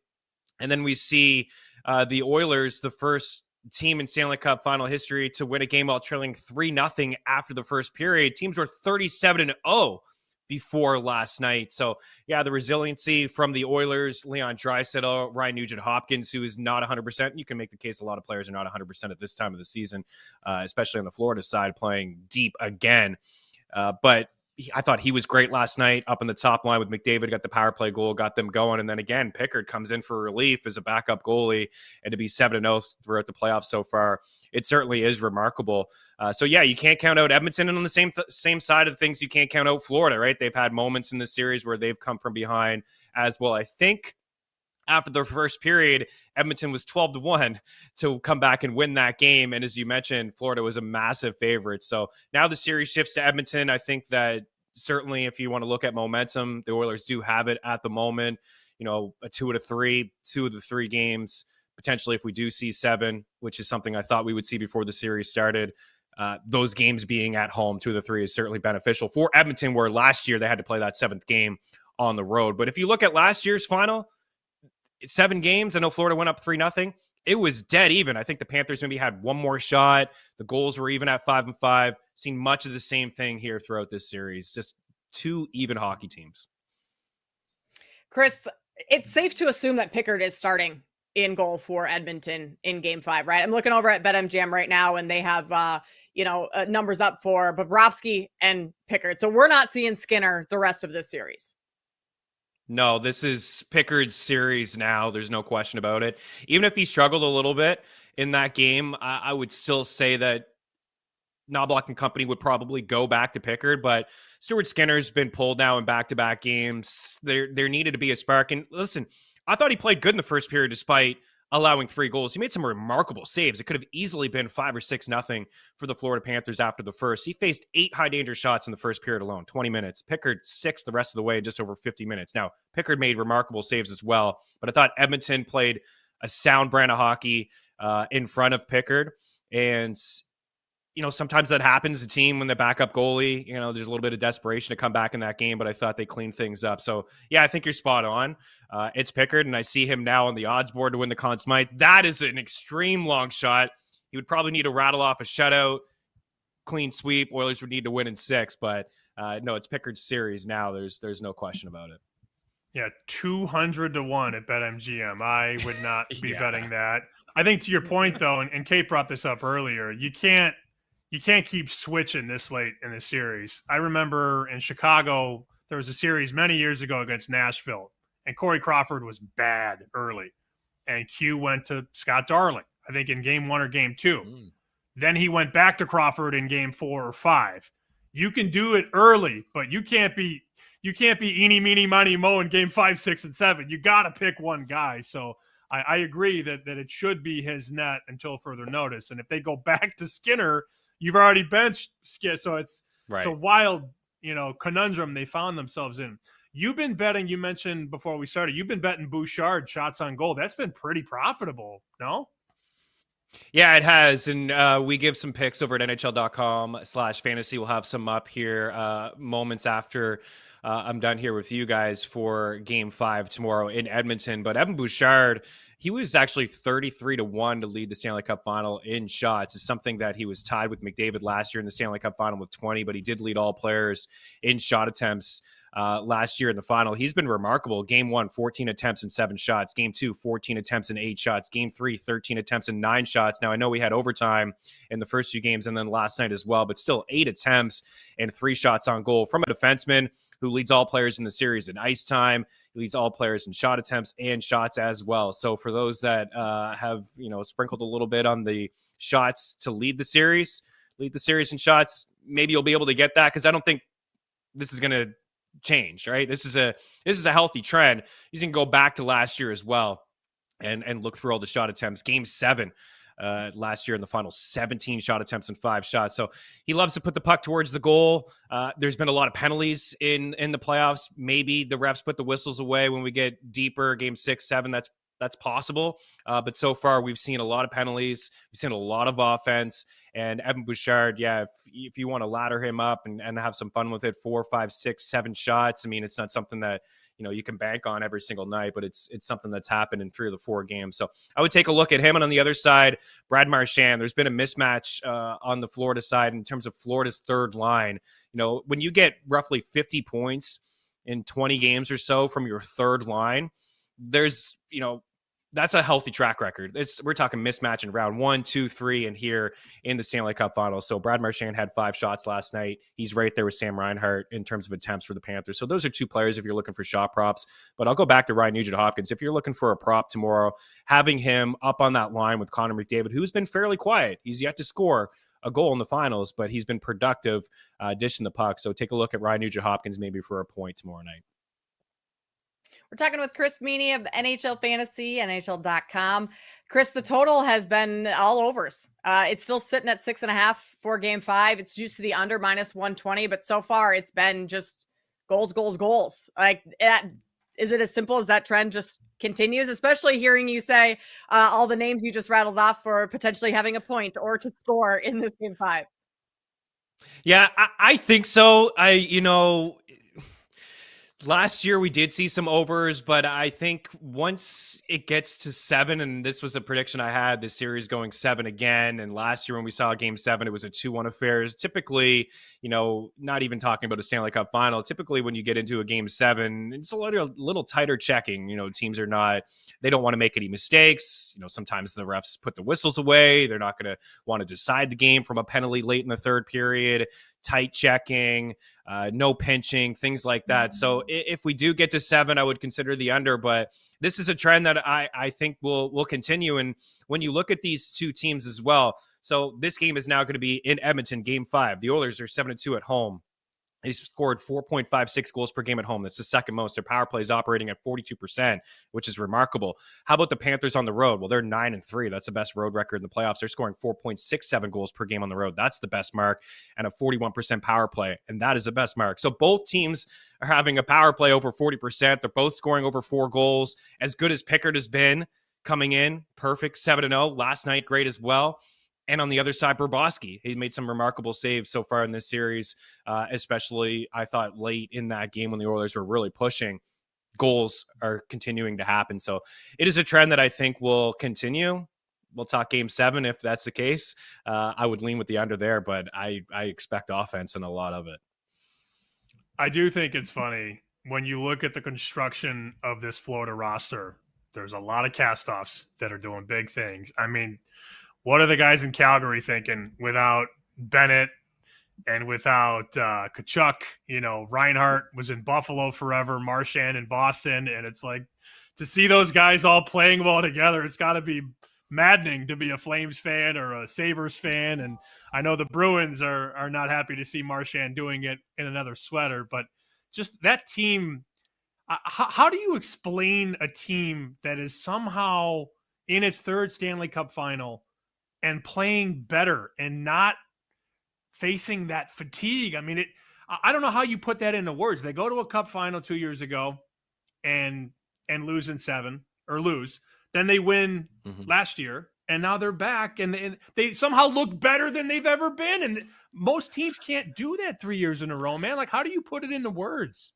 And then we see the Oilers, the first team in Stanley Cup Final history to win a game while trailing 3-0 after the first period. Teams were 37-0 before last night. So, yeah, the resiliency from the Oilers, Leon Draisaitl, Ryan Nugent-Hopkins, who is not 100%. You can make the case a lot of players are not 100% at this time of the season, especially on the Florida side, playing deep again. But I thought he was great last night up in the top line with McDavid, got the power play goal, got them going. And then again, Pickard comes in for relief as a backup goalie, and to be 7-0 throughout the playoffs so far, it certainly is remarkable. So yeah, you can't count out Edmonton, and on the same side of things, you can't count out Florida, right? They've had moments in this series where they've come from behind as well. I think after the first period, Edmonton was 12-1 to come back and win that game. And as you mentioned, Florida was a massive favorite. So now the series shifts to Edmonton. I think that certainly if you want to look at momentum, the Oilers do have it at the moment. You know, a 2 out of 3, 2 of the 3 games, potentially if we do see 7, which is something I thought we would see before the series started. those games being at home, 2 of the 3 is certainly beneficial for Edmonton, where last year they had to play that 7th game on the road. But if you look at last year's final, 7 games, I know Florida went up 3-0. It was dead even. I think the Panthers maybe had one more shot. The goals were even at 5-5. Seen much of the same thing here throughout this series. Just 2 even hockey teams. Chris, it's safe to assume that Pickard is starting in goal for Edmonton in Game 5, right? I'm looking over at BetMGM right now, and they have numbers up for Bobrovsky and Pickard. So we're not seeing Skinner the rest of this series. No, this is Pickard's series now. There's no question about it. Even if he struggled a little bit in that game, I would still say that Knobloch and company would probably go back to Pickard, but Stuart Skinner's been pulled now in back-to-back games. There needed to be a spark. And listen, I thought he played good in the first period despite allowing 3 goals. He made some remarkable saves. It could have easily been 5 or 6-0 for the Florida Panthers after the first. He faced 8 high-danger shots in the first period alone, 20 minutes. Pickard 6 the rest of the way in just over 50 minutes. Now, Pickard made remarkable saves as well, but I thought Edmonton played a sound brand of hockey in front of Pickard. And sometimes that happens. The team, when the backup goalie, there's a little bit of desperation to come back in that game, but I thought they cleaned things up. So, yeah, I think you're spot on. It's Pickard, and I see him now on the odds board to win the Conn Smythe. That is an extreme long shot. He would probably need to rattle off a shutout, clean sweep. Oilers would need to win in 6, but no, it's Pickard's series now. There's no question about it. Yeah, 200-1 at BetMGM. I would not be betting that. I think to your point, though, and Kate brought this up earlier, you can't keep switching this late in the series. I remember in Chicago, there was a series many years ago against Nashville, and Corey Crawford was bad early. And Q went to Scott Darling, I think in game 1 or game 2. Then he went back to Crawford in game 4 or 5. You can do it early, but you can't be eeny, meeny, miny, mo in game 5, 6, and 7. You got to pick one guy. So I agree that it should be his net until further notice. And if they go back to Skinner, you've already benched Skid, so it's a wild, conundrum they found themselves in. You've been betting, you mentioned before we started, you've been betting Bouchard shots on goal. That's been pretty profitable, no? Yeah, it has. And we give some picks over at NHL.com/fantasy. We'll have some up here moments after I'm done here with you guys for Game 5 tomorrow in Edmonton. But Evan Bouchard, he was actually 33-1 to lead the Stanley Cup final in shots. It's something that he was tied with McDavid last year in the Stanley Cup final with 20, but he did lead all players in shot attempts last year in the final. He's been remarkable. Game 1, 14 attempts and 7 shots. Game 2, 14 attempts and 8 shots. Game 3, 13 attempts and 9 shots. Now, I know we had overtime in the first 2 games and then last night as well, but still 8 attempts and 3 shots on goal from a defenseman who leads all players in the series in ice time. He leads all players in shot attempts and shots as well. So for those that have, sprinkled a little bit on the shots to lead the series in shots, maybe you'll be able to get that, because I don't think this is going to change, right? This is a healthy trend. You can go back to last year as well and look through all the shot attempts. Game 7 last year in the final, 17 shot attempts and 5 shots. So he loves to put the puck towards the goal. There's been a lot of penalties in the playoffs. Maybe the refs put the whistles away when we get deeper, game 6, 7. That's possible. But so far, we've seen a lot of penalties. We've seen a lot of offense. And Evan Bouchard, if you want to ladder him up and have some fun with it, 4, 5, 6, 7 shots. I mean, it's not something that you can bank on every single night, but it's something that's happened in 3 of the 4 games. So I would take a look at him. And on the other side, Brad Marchand. There's been a mismatch on the Florida side in terms of Florida's third line. When you get roughly 50 points in 20 games or so from your third line, there's that's a healthy track record. We're talking mismatch in round 1, 2, 3, and here in the Stanley Cup final. So Brad Marchand had 5 shots last night. He's right there with Sam Reinhart in terms of attempts for the Panthers. So those are 2 players if you're looking for shot props. But I'll go back to Ryan Nugent-Hopkins. If you're looking for a prop tomorrow, having him up on that line with Connor McDavid, who's been fairly quiet. He's yet to score a goal in the finals, but he's been productive dishing the puck. So take a look at Ryan Nugent-Hopkins maybe for a point tomorrow night. We're talking with Chris Meany of NHL Fantasy, NHL.com. Chris, the total has been all overs. It's still sitting at 6.5 for game 5. It's juiced to the under -120, but so far it's been just goals, goals, goals. Like, is it as simple as that trend just continues? Especially hearing you say all the names you just rattled off for potentially having a point or to score in this game 5. Yeah, I think so. Last year we did see some overs, but I think once it gets to 7, and this was a prediction I had, this series going 7 again. And last year when we saw game 7, it was a 2-1 affair. Typically, not even talking about a Stanley Cup final. Typically, when you get into a game 7, it's a little tighter checking. Teams they don't want to make any mistakes. Sometimes the refs put the whistles away. They're not going to want to decide the game from a penalty late in the third period. Tight checking, no pinching, things like that. So if we do get to 7, I would consider the under, but this is a trend that I think will continue. And when you look at these two teams as well, so this game is now going to be in Edmonton, game 5. The Oilers are 7-2 at home. They scored 4.56 goals per game at home. That's the second most. Their power play is operating at 42%, which is remarkable. How about the Panthers on the road? Well, they're 9-3. That's the best road record in the playoffs. They're scoring 4.67 goals per game on the road. That's the best mark, and a 41% power play, and that is the best mark. So both teams are having a power play over 40%. They're both scoring over 4 goals. As good as Pickard has been coming in, perfect, 7-0. Last night, great as well. And on the other side, Bobrovsky. He's made some remarkable saves so far in this series, especially, I thought, late in that game when the Oilers were really pushing. Goals are continuing to happen. So it is a trend that I think will continue. We'll talk game 7 if that's the case. I would lean with the under there, but I expect offense in a lot of it. I do think it's funny when you look at the construction of this Florida roster. There's a lot of cast-offs that are doing big things. I mean, what are the guys in Calgary thinking without Bennett and without Tkachuk? Reinhart was in Buffalo forever, Marchand in Boston, and it's like to see those guys all playing well together, it's got to be maddening to be a Flames fan or a Sabres fan. And I know the Bruins are not happy to see Marchand doing it in another sweater, but just that team, how do you explain a team that is somehow in its 3rd Stanley Cup final and playing better and not facing that fatigue? I mean, I don't know how you put that into words. They go to a cup final 2 years ago and lose in 7 or lose. Then they win last year, and now they're back, and they somehow look better than they've ever been. And most teams can't do that 3 years in a row, man. Like, how do you put it into words?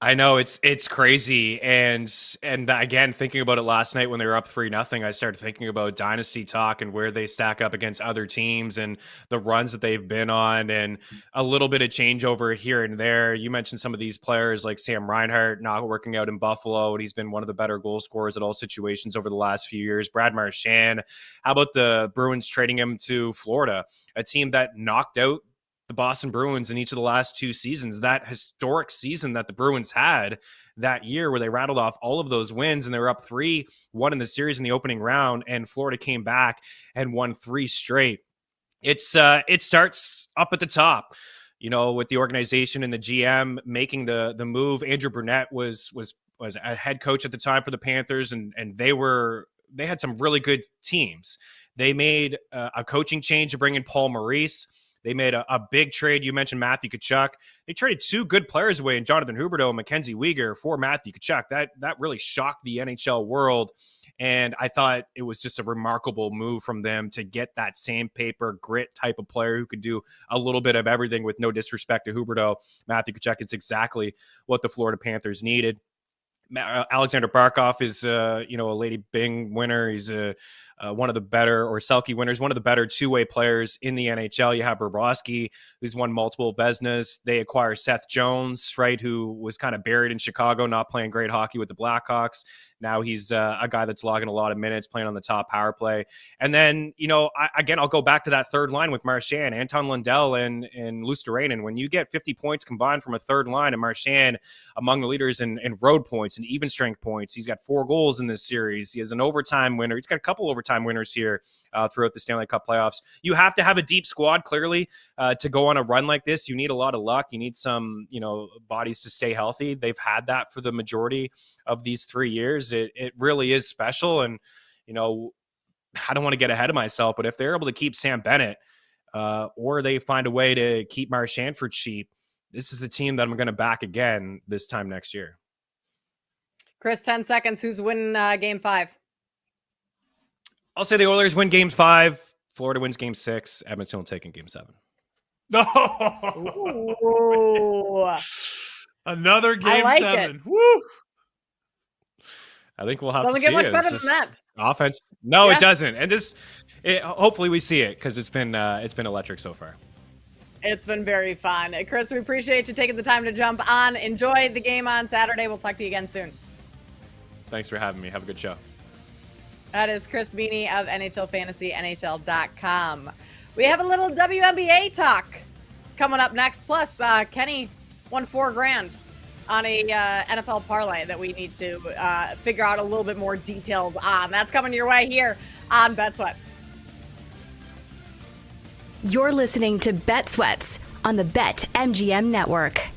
I know it's crazy, and again, thinking about it last night when they were up 3-0, I started thinking about dynasty talk and where they stack up against other teams and the runs that they've been on, and a little bit of changeover here and there. You mentioned some of these players like Sam Reinhart not working out in Buffalo, and he's been one of the better goal scorers at all situations over the last few years. Brad Marchand. How about the Bruins trading him to Florida, a team that knocked out the Boston Bruins in each of the last 2 seasons? That historic season that the Bruins had that year where they rattled off all of those wins and they were up 3-1 in the series in the opening round, and Florida came back and won 3 straight. It starts up at the top, with the organization and the GM making the move. Andrew Burnett was a head coach at the time for the Panthers, and they had some really good teams. They made a coaching change to bring in Paul Maurice. They made a big trade. You mentioned Matthew Tkachuk. They traded 2 good players away in Jonathan Huberdeau and Mackenzie Weegar for Matthew Tkachuk. That really shocked the NHL world. And I thought it was just a remarkable move from them to get that sandpaper grit type of player who could do a little bit of everything. With no disrespect to Huberdeau, Matthew Tkachuk is exactly what the Florida Panthers needed. Alexander Barkov is, a Lady Byng winner. He's one of the better, or Selke winners, one of the better 2-way players in the NHL. You have Bobrovsky, who's won multiple Vezinas. They acquire Seth Jones, right, who was kind of buried in Chicago, not playing great hockey with the Blackhawks. Now he's a guy that's logging a lot of minutes, playing on the top power play. And then, I'll go back to that third line with Marchand, Anton Lundell, and Luosterainen. When you get 50 points combined from a third line, and Marchand among the leaders in road points and even strength points, he's got 4 goals in this series. He has an overtime winner. He's got a couple overtime winners here throughout the Stanley Cup playoffs. You have to have a deep squad, clearly, to go on a run like this. You need a lot of luck. You need some, bodies to stay healthy. They've had that for the majority of these 3 years. It really is special. And, I don't want to get ahead of myself, but if they're able to keep Sam Bennett or they find a way to keep Marchand for cheap, this is the team that I'm going to back again this time next year. Chris, 10 seconds. Who's winning game 5? I'll say the Oilers win game 5. Florida wins game 6. Edmonton will take in game 7. Ooh. Another game like 7. it. Woo! I think we'll have Doesn't to get see much it. better It's than that. offense. No, Yeah. it doesn't. And hopefully we see it because it's been electric so far. It's been very fun. Chris, we appreciate you taking the time to jump on. Enjoy the game on Saturday. We'll talk to you again soon. Thanks for having me. Have a good show. That is Chris Meany of NHL Fantasy, NHL.com. We have a little WNBA talk coming up next. Plus, Kenny won $4,000 on a NFL parlay that we need to figure out a little bit more details on. That's coming your way here on Bet Sweats. You're listening to Bet Sweats on the BetMGM network.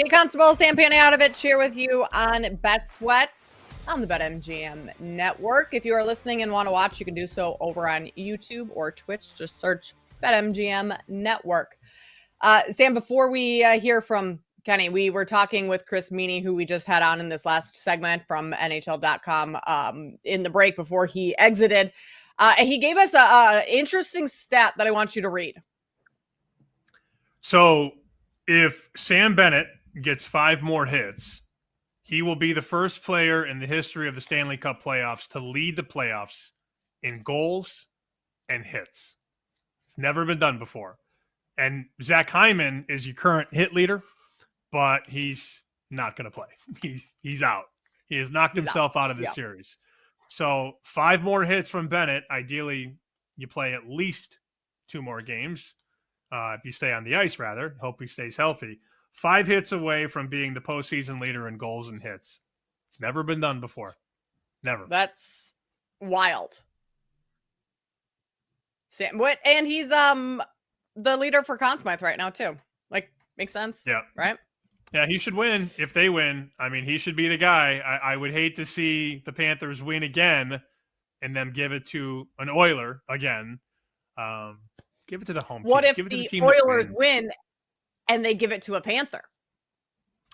Kate Constable, Sam Panayotovich here with you on Bet Sweats on the BetMGM network. If you are listening and want to watch, you can do so over on YouTube or Twitch. Just search BetMGM network. Sam, before we hear from Kenny, we were talking with Chris Meany, who we just had on in this last segment from NHL.com in the break before he exited. He gave us an interesting stat that I want you to read. So if Sam Bennett gets 5 more hits, he will be the first player in the history of the Stanley Cup playoffs to lead the playoffs in goals and hits. It's never been done before. And Zach Hyman is your current hit leader, but he's not going to play. He's out. He has knocked himself out of this series. So 5 more hits from Bennett. Ideally, you play at least 2 more games. If you stay on the ice, rather. Hope he stays healthy. 5 hits away from being the postseason leader in goals and hits. It's never been done before. Never. That's wild. Sam, what? And he's the leader for Conn Smythe right now too. Like, makes sense. Yeah. Right. Yeah, he should win. If they win, I mean, he should be the guy. I would hate to see the Panthers win again and then give it to an Oiler again. Give it to the home team. What if give it to the team Oilers win and they give it to a Panther?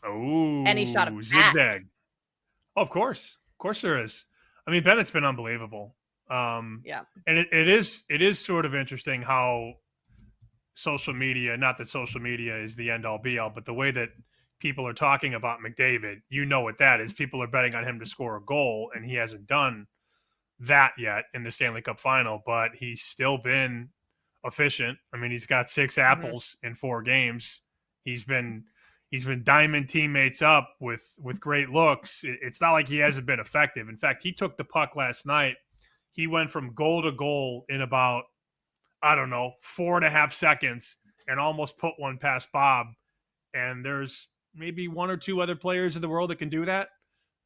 Oh, any shot of zigzag. Oh, of course there is. I mean, Bennett's been unbelievable. Yeah, and it is sort of interesting how social media, not that social media is the end all be all, but the way that people are talking about McDavid, you know what that is. People are betting on him to score a goal, and he hasn't done that yet in the Stanley Cup final, but he's still been efficient. I mean, he's got 6 apples in 4 games. He's been diamond teammates up with great looks. It's not like he hasn't been effective. In fact, he took the puck last night. He went from goal to goal in about, 4.5 seconds and almost put one past Bob. And there's maybe 1 or 2 other players in the world that can do that.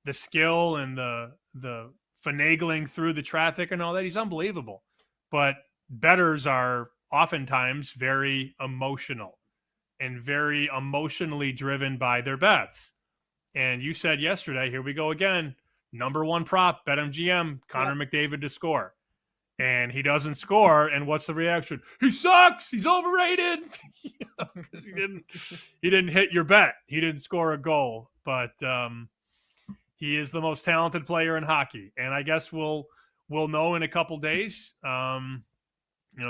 The skill and the finagling through the traffic and all that. He's unbelievable. But bettors are oftentimes very emotional and very emotionally driven by their bets. And you said yesterday, here we go again, number 1 prop, BetMGM, Connor McDavid to score. And he doesn't score, and what's the reaction? He sucks. He's overrated. Because he didn't hit your bet. He didn't score a goal. But he is the most talented player in hockey. And I guess we'll know in a couple days.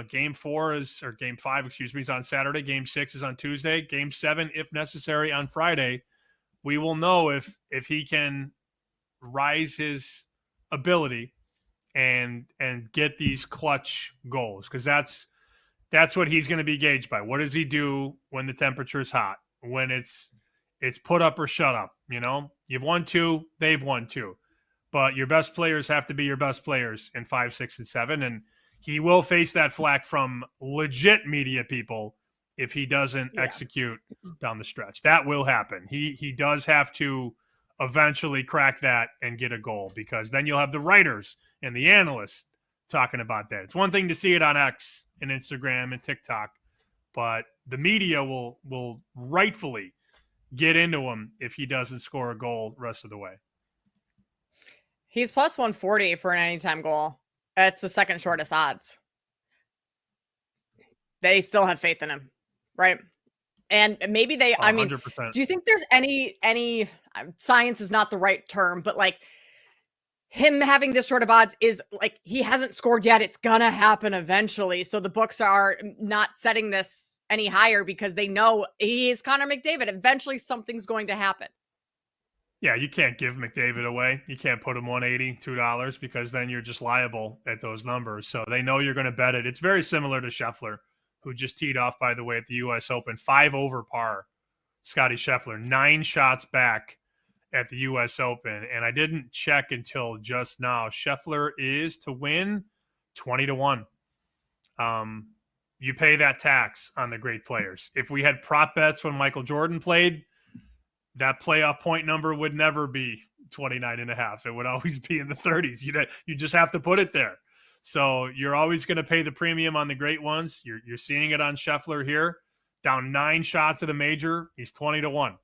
Game 5, is on Saturday. Game 6 is on Tuesday. Game 7, if necessary, on Friday. We will know if he can rise his ability and get these clutch goals, because that's what he's going to be gauged by. What does he do when the temperature is hot? When it's put up or shut up? You've won 2, they've won 2, but your best players have to be your best players in 5, 6, and 7, and he will face that flack from legit media people if he doesn't execute down the stretch. That will happen. He does have to eventually crack that and get a goal, because then you'll have the writers and the analysts talking about that. It's one thing to see it on X and Instagram and TikTok, but the media will rightfully get into him if he doesn't score a goal the rest of the way. He's plus 140 for an anytime goal. It's the second shortest odds. They still have faith in him, right? And maybe they, 100%. Do you think there's any science is not the right term, but like him having this sort of odds is like, he hasn't scored yet. It's going to happen eventually. So the books are not setting this any higher because they know he is Connor McDavid. Eventually something's going to happen. Yeah, you can't give McDavid away. You can't put him $180, $2, because then you're just liable at those numbers. So they know you're going to bet it. It's very similar to Scheffler, who just teed off, by the way, at the U.S. Open, 5 over par. Scotty Scheffler, 9 shots back at the U.S. Open. And I didn't check until just now. Scheffler is to win 20-1. You pay that tax on the great players. If we had prop bets when Michael Jordan played, that playoff point number would never be 29.5. It would always be in the 30s. You just have to put it there. So you're always going to pay the premium on the great ones. You're seeing it on Scheffler here. Down 9 shots at a major, he's 20-1.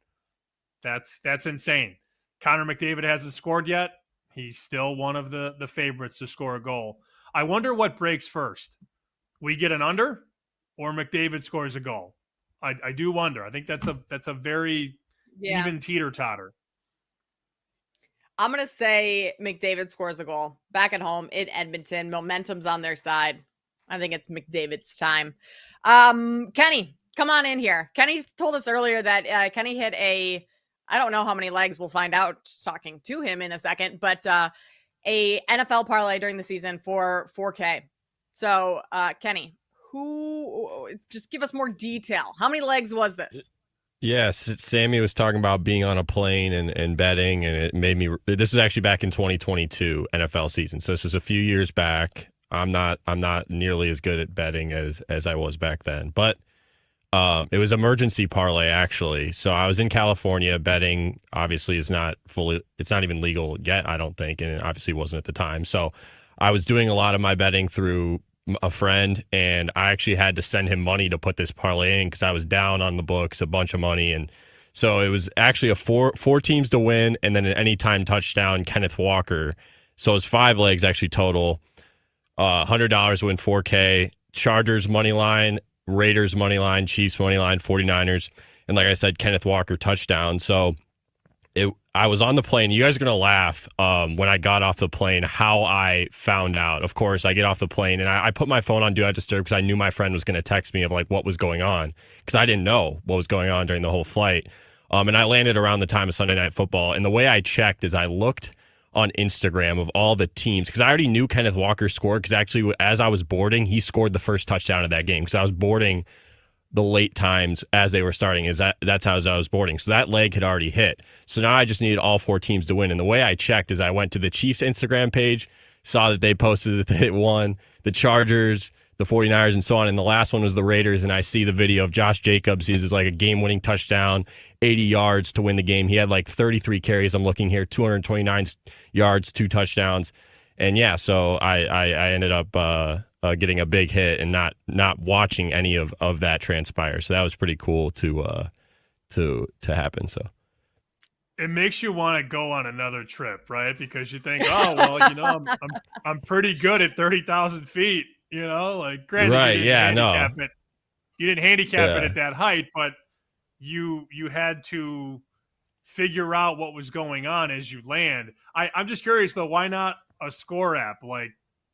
That's insane. Connor McDavid hasn't scored yet. He's still one of the favorites to score a goal. I wonder what breaks first. We get an under, or McDavid scores a goal. I do wonder. I think that's a very even teeter-totter. I'm going to say McDavid scores a goal. Back at home in Edmonton. Momentum's on their side. I think it's McDavid's time. Kenny, come on in here. Kenny told us earlier that Kenny hit I don't know how many legs, we'll find out talking to him in a second, but a NFL parlay during the season for 4K. So, Kenny, just give us more detail. How many legs was this? Yes, Sammy was talking about being on a plane and betting, and it made me. This was actually back in 2022 NFL season, so this was a few years back. I'm not nearly as good at betting as I was back then, but it was emergency parlay actually. So I was in California betting. Obviously, it's not even legal yet, I don't think, and it obviously wasn't at the time. So I was doing a lot of my betting through a friend, and I actually had to send him money to put this parlay in because I was down on the books a bunch of money. And so it was actually a four teams to win, and then an anytime touchdown, Kenneth Walker. So it was 5 legs actually total. $100 win 4K. Chargers money line, Raiders money line, Chiefs money line, 49ers, and like I said, Kenneth Walker touchdown. So I was on the plane. You guys are going to laugh when I got off the plane how I found out. Of course, I get off the plane, and I put my phone on Do Not Disturb because I knew my friend was going to text me of like what was going on because I didn't know what was going on during the whole flight. And I landed around the time of Sunday Night Football. And the way I checked is I looked on Instagram of all the teams because I already knew Kenneth Walker scored because actually as I was boarding, he scored the first touchdown of that game because I was boarding the late times as they were starting. That's how I was boarding. So that leg had already hit. So now I just needed all 4 teams to win. And the way I checked is I went to the Chiefs Instagram page, saw that they posted that they won, the Chargers, the 49ers, and so on. And the last one was the Raiders. And I see the video of Josh Jacobs. He's like a game-winning touchdown, 80 yards to win the game. He had like 33 carries. I'm looking here, 229 yards, 2 touchdowns. And yeah, so I ended up getting a big hit and not watching any of that transpire. So that was pretty cool to happen. So it makes you want to go on another trip, right? Because you think, oh well, I'm pretty good at 30,000 feet. Like granted, right? You didn't handicap it at that height, but you had to figure out what was going on as you land. I'm just curious though, why not a score app like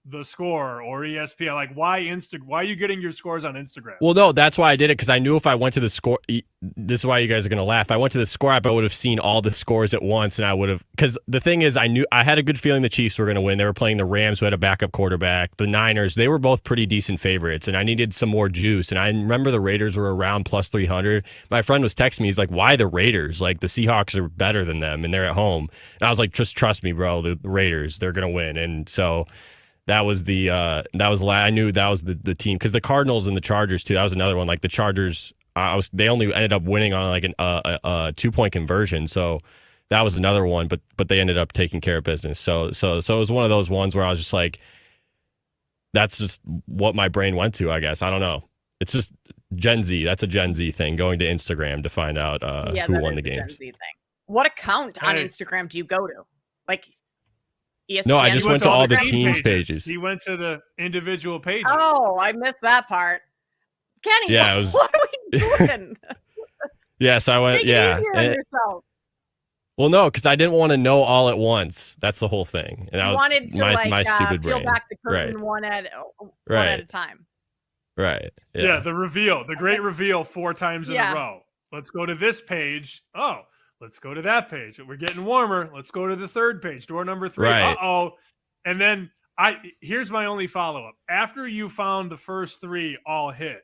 The Score or ESPN? Like why are you getting your scores on Instagram? Well, no, that's why I did it because I knew if I went to the score, this is why you guys are going to laugh. If I went to the Score app, I would have seen all the scores at once, and I would have, because the thing is, I had a good feeling the Chiefs were going to win. They were playing the Rams, who had a backup quarterback. The Niners, they were both pretty decent favorites, and I needed some more juice. And I remember the Raiders were around plus 300. My friend was texting me, he's like, why the Raiders? Like the Seahawks are better than them, and they're at home. And I was like, just trust me, bro. The Raiders, they're going to win. And so I knew that was the team because the Cardinals and the Chargers too. That was another one. Like the Chargers, they only ended up winning on like a 2-point conversion. So that was another one. But they ended up taking care of business. So it was one of those ones where I was just like, that's just what my brain went to. I guess I don't know. It's just Gen Z. That's a Gen Z thing. Going to Instagram to find out who won the games. Gen Z thing. What account on Instagram do you go to? Like. ESPN? No, I just went to all the teams pages. He went to the individual pages. Oh, I missed that part. Kenny, yeah, what are we doing? Yeah, so I went. Make it easier on yourself. Well, no, because I didn't want to know all at once. That's the whole thing. And I wanted to my stupid peel brain. back the curtain one at a time. Right. Yeah, the reveal, the great reveal 4 times in a row. Let's go to this page. Oh. Let's go to that page. We're getting warmer. Let's go to the 3rd page, door number 3. Right. Uh-oh. And then here's my only follow-up. After you found the first 3 all hit,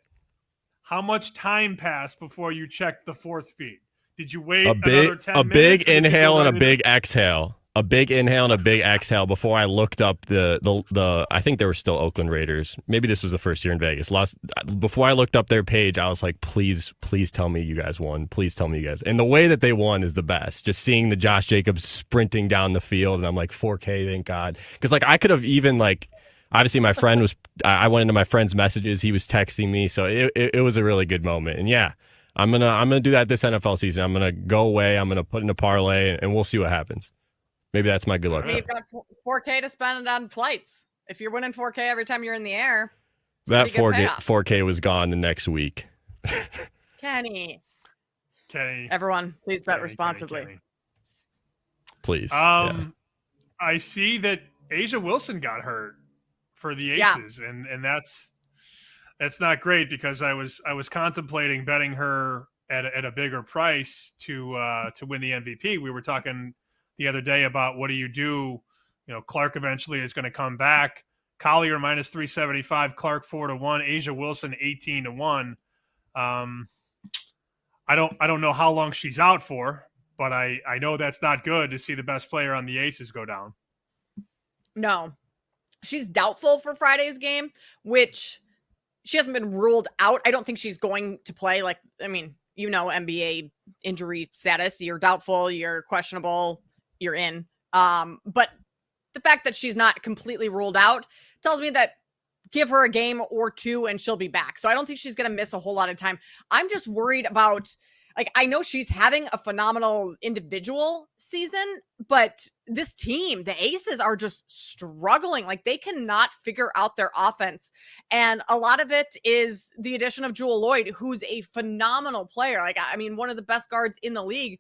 how much time passed before you checked the 4th feed? Did you wait another 10 minutes? A big inhale and a big exhale. A big inhale and a big exhale before I looked up the I think they were still Oakland Raiders. Maybe this was the first year in Vegas. Before I looked up their page, I was like, please tell me you guys won. Please tell me you guys. And the way that they won is the best. Just seeing the Josh Jacobs sprinting down the field, and I'm like, 4K, thank God. Because like I could have even like, obviously my friend was, I went into my friend's messages. He was texting me, so it was a really good moment. And yeah, I'm gonna do that this NFL season. I'm gonna go away. I'm gonna put in a parlay, and we'll see what happens. Maybe that's my good luck. You've got 4K to spend on flights. If you're winning 4K every time you're in the air, it's That pretty good payoff. 4K was gone the next week. Kenny. Kenny. Everyone, please bet responsibly. Kenny. Please. I see that Asia Wilson got hurt for the Aces, and that's not great because I was contemplating betting her at a bigger price to win the MVP. We were talking the other day about what do you do? Clark eventually is going to come back. Collier minus 375, Clark 4-1, Asia Wilson 18-1. I don't know how long she's out for, but I know that's not good to see the best player on the Aces go down. No, she's doubtful for Friday's game, which she hasn't been ruled out. I don't think she's going to play. NBA injury status. You're doubtful, you're questionable, you're in. But the fact that she's not completely ruled out tells me that give her a game or two and she'll be back. So I don't think she's going to miss a whole lot of time. I'm just worried about, I know she's having a phenomenal individual season, but this team, the Aces, are just struggling. They cannot figure out their offense. And a lot of it is the addition of Jewel Lloyd, who's a phenomenal player. One of the best guards in the league.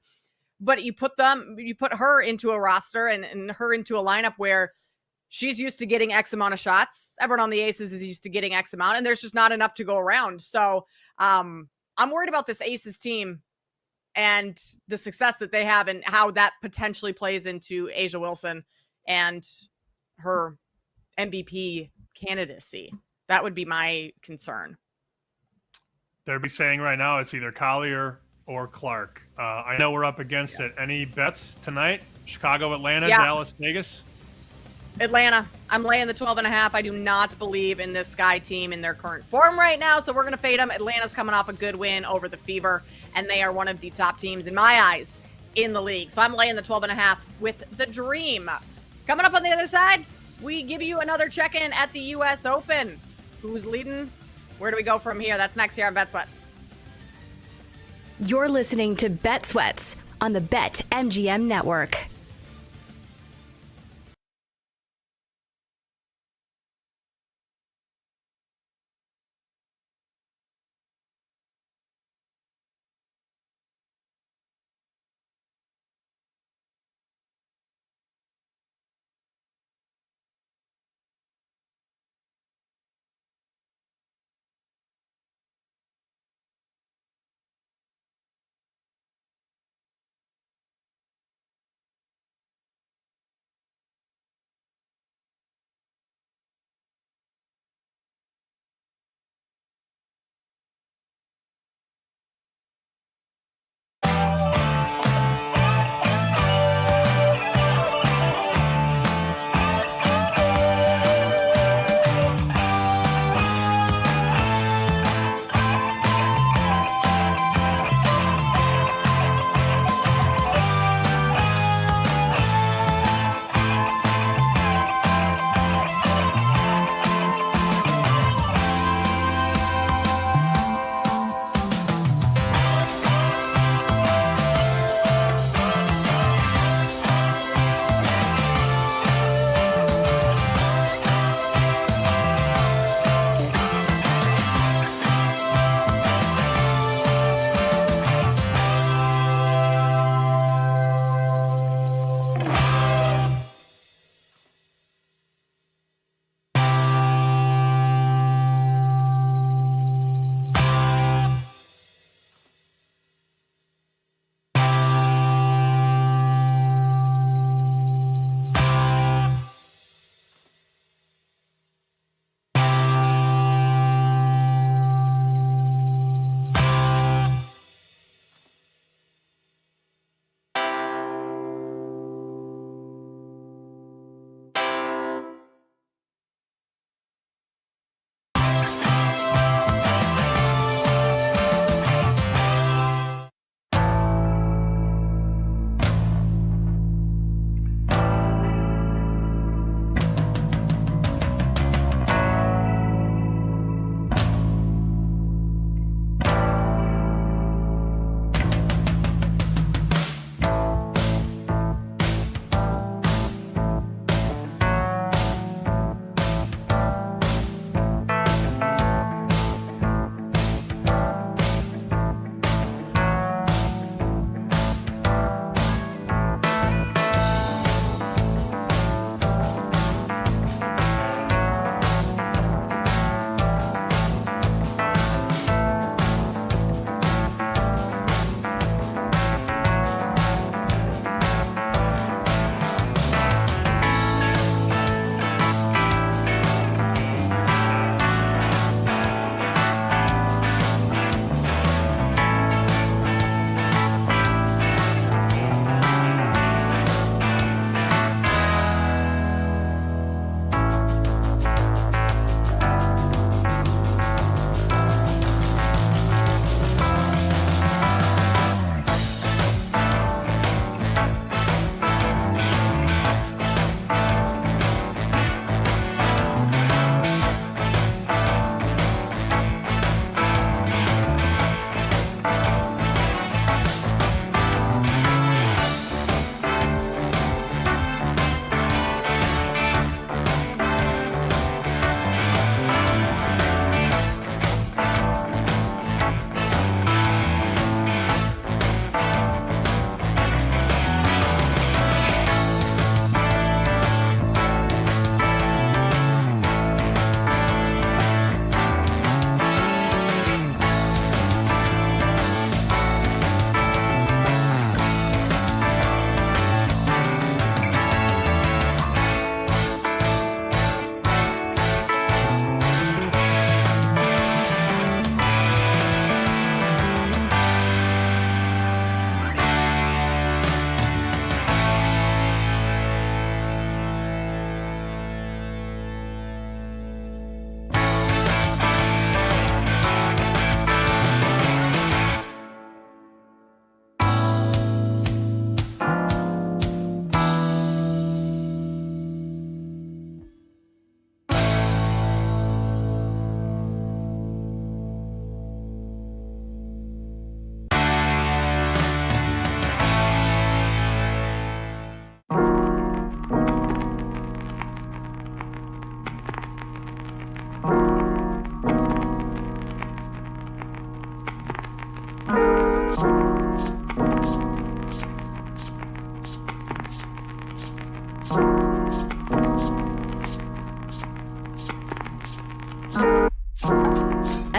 But you put her into a roster and her into a lineup where she's used to getting X amount of shots. Everyone on the Aces is used to getting X amount, and there's just not enough to go around. So I'm worried about this Aces team and the success that they have and how that potentially plays into Asia Wilson and her MVP candidacy. That would be my concern. They'll be saying right now it's either Collier or Clark. I know we're up against it. Any bets tonight? Chicago, Atlanta, Dallas, Vegas? Atlanta. I'm laying the 12.5. I do not believe in this Sky team in their current form right now, so we're going to fade them. Atlanta's coming off a good win over the Fever, and they are one of the top teams, in my eyes, in the league. So I'm laying the 12.5 with the Dream. Coming up on the other side, we give you another check-in at the U.S. Open. Who's leading? Where do we go from here? That's next here on Bet Sweats. You're listening to Bet Sweats on the BetMGM Network.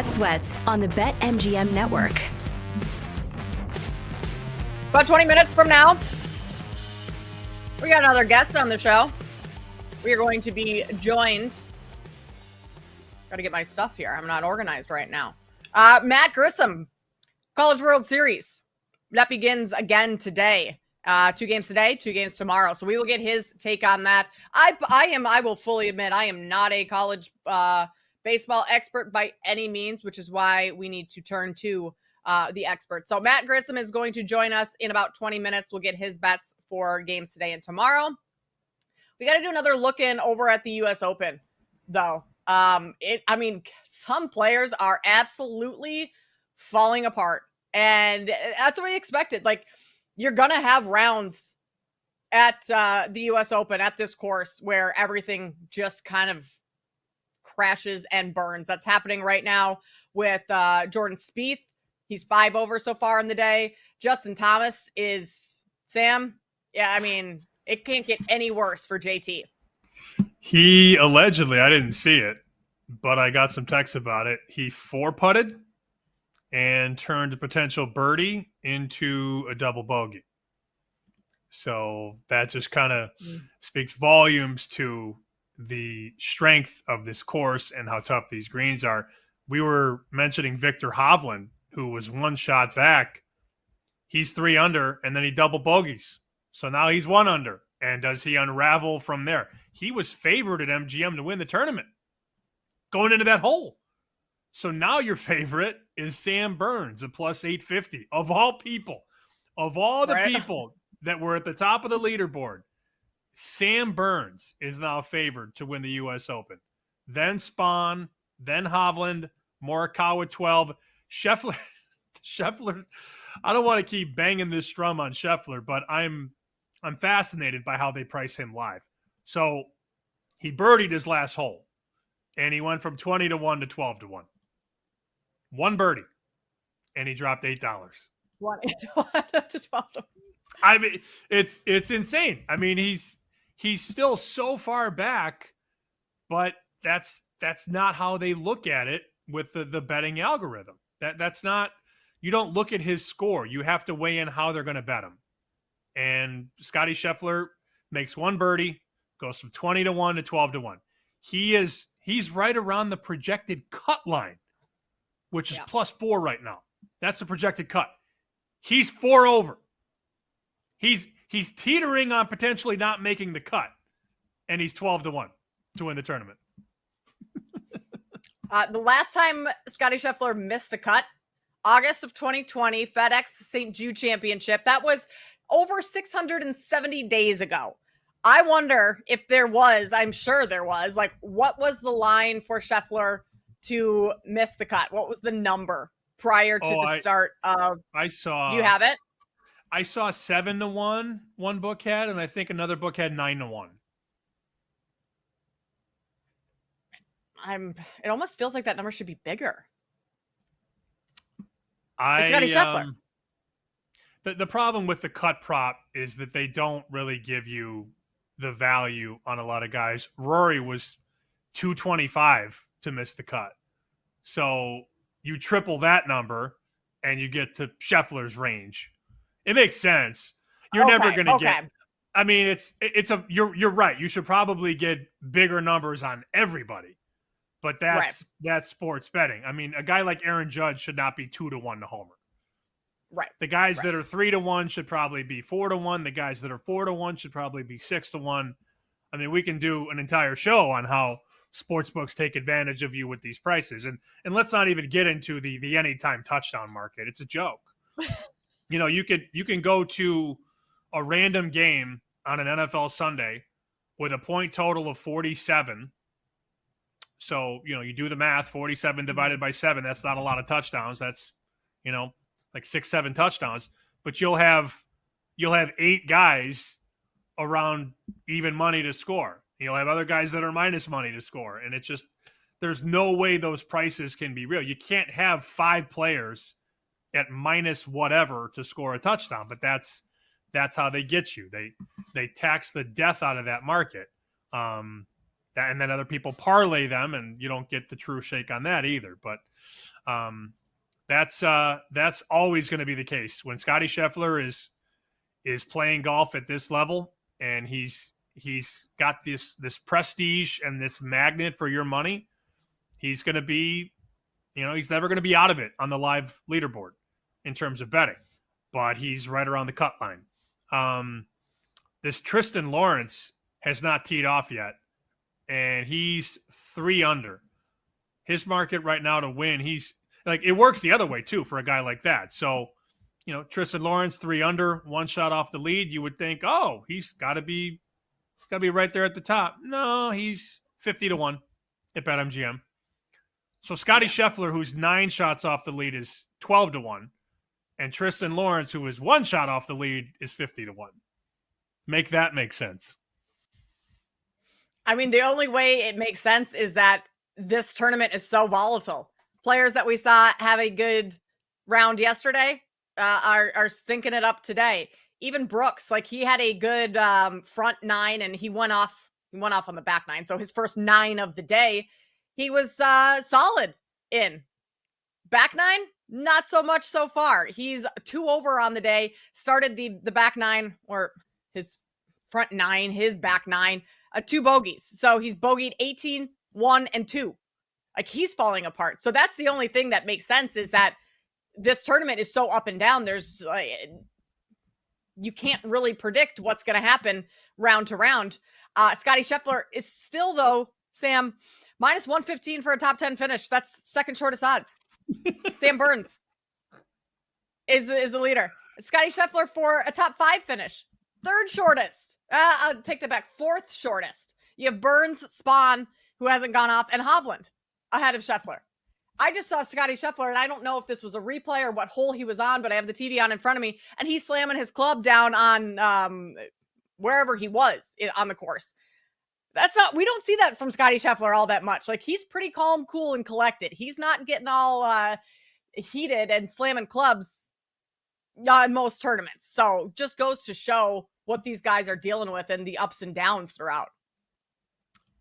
Bet Sweats on the BetMGM network. About 20 minutes from now, we got another guest on the show. We are going to be joined. Got to get my stuff here. I'm not organized right now. Matt Grissom, College World Series. That begins again today. 2 games today, 2 games tomorrow. So we will get his take on that. I will fully admit, I am not a college baseball expert by any means, which is why we need to turn to the expert. So Matt Grissom is going to join us in about 20 minutes. We'll get his bets for games today and tomorrow. We got to do another look in over at the U.S. Open, though. Some players are absolutely falling apart, and that's what we expected. Like, you're going to have rounds at the U.S. Open at this course where everything just kind of crashes and burns. That's happening right now with Jordan Spieth. He's 5 over so far in the day. Justin Thomas is, Sam, it can't get any worse for JT. He allegedly, I didn't see it, but I got some texts about it. He 4-putted and turned a potential birdie into a double bogey. So that just kind of speaks volumes to the strength of this course and how tough these greens are. We were mentioning Victor Hovland, who was 1 shot back. He's 3 under, and then he double bogeys. So now he's 1 under. And does he unravel from there? He was favored at MGM to win the tournament going into that hole. So now your favorite is Sam Burns at plus 850. Of all people, of all the people that were at the top of the leaderboard, Sam Burns is now favored to win the U.S. Open. Then Spahn, then Hovland, Morikawa 12. Scheffler, I don't want to keep banging this drum on Scheffler, but I'm fascinated by how they price him live. So he birdied his last hole, and he went from 20 to 1 to 12 to 1. 1 birdie, and he dropped $8. 1 to 12 to 1. I mean, it's insane. I mean, he's still so far back, but that's not how they look at it with the betting algorithm. That's not, you don't look at his score. You have to weigh in how they're going to bet him. And Scotty Scheffler makes 1 birdie, goes from 20 to 1 to 12 to 1. He's right around the projected cut line, which is plus 4 right now. That's the projected cut. He's 4 over. He's teetering on potentially not making the cut, and he's 12 to 1 to win the tournament. The last time Scotty Scheffler missed a cut, August of 2020, FedEx St. Jude Championship. That was over 670 days ago. I wonder if there was, I'm sure there was, like, what was the line for Scheffler to miss the cut? What was the number prior to the start of? I saw. Do you have it? I saw 7 to 1. One book had, and I think another book had 9 to 1. It almost feels like that number should be bigger. It's Scotty Scheffler. The problem with the cut prop is that they don't really give you the value on a lot of guys. Rory was 225 to miss the cut. So you triple that number and you get to Scheffler's range. It makes sense. You're never going to get, I mean, you're right. You should probably get bigger numbers on everybody, but that's sports betting. I mean, a guy like Aaron Judge should not be 2 to 1 to homer. Right. The guys that are 3 to 1 should probably be 4 to 1. The guys that are 4 to 1 should probably be 6 to 1. I mean, we can do an entire show on how sports books take advantage of you with these prices. And let's not even get into the anytime touchdown market. It's a joke. You know, you can go to a random game on an NFL Sunday with a point total of 47. So, you know, you do the math, 47 divided by 7. That's not a lot of touchdowns. That's, you know, like 6-7 touchdowns, but you'll have 8 guys around even money to score. You'll have other guys that are minus money to score. And it's just, there's no way those prices can be real. You can't have 5 players at minus whatever to score a touchdown, but that's how they get you. They tax the death out of that market. And then other people parlay them, and you don't get the true shake on that either. But That's always going to be the case when Scotty Scheffler is playing golf at this level, and he's got this prestige and this magnet for your money. He's going to be, he's never going to be out of it on the live leaderboard in terms of betting, but he's right around the cut line. This Tristan Lawrence has not teed off yet, and he's 3 under. His market right now to win, he's like, it works the other way too for a guy like that. So, Tristan Lawrence 3 under, 1 shot off the lead. You would think, oh, he's got to be right there at the top. No, he's 50-1 at BetMGM. So Scotty Scheffler, who's 9 shots off the lead, is 12-1, and Tristan Lawrence, who is 1 shot off the lead, is 50-1. Make that make sense. I mean, the only way it makes sense is that this tournament is so volatile. Players that we saw have a good round yesterday are stinking it up today. Even Brooks, like, he had a good front 9 and he went off on the back 9. So his first 9 of the day, he was solid in. Back 9, not so much so far. He's 2 over on the day, started the back 9, or his front 9, his back 9, 2 bogeys. So he's bogeyed 18, 1, and 2. Like, he's falling apart. So that's the only thing that makes sense, is that this tournament is so up and down. There's you can't really predict what's going to happen round to round. Scotty Scheffler is still, though, Sam, minus 115 for a top 10 finish. That's second shortest odds. Sam Burns is the leader. Scotty Scheffler for a top 5 finish. Third shortest. I'll take that back. Fourth shortest. You have Burns, Spahn, who hasn't gone off, and Hovland ahead of Scheffler. I just saw Scotty Scheffler, and I don't know if this was a replay or what hole he was on, but I have the TV on in front of me, and he's slamming his club down on wherever he was on the course. We don't see that from Scotty Scheffler all that much. Like, he's pretty calm, cool, and collected. He's not getting all heated and slamming clubs in most tournaments. So just goes to show what these guys are dealing with and the ups and downs throughout.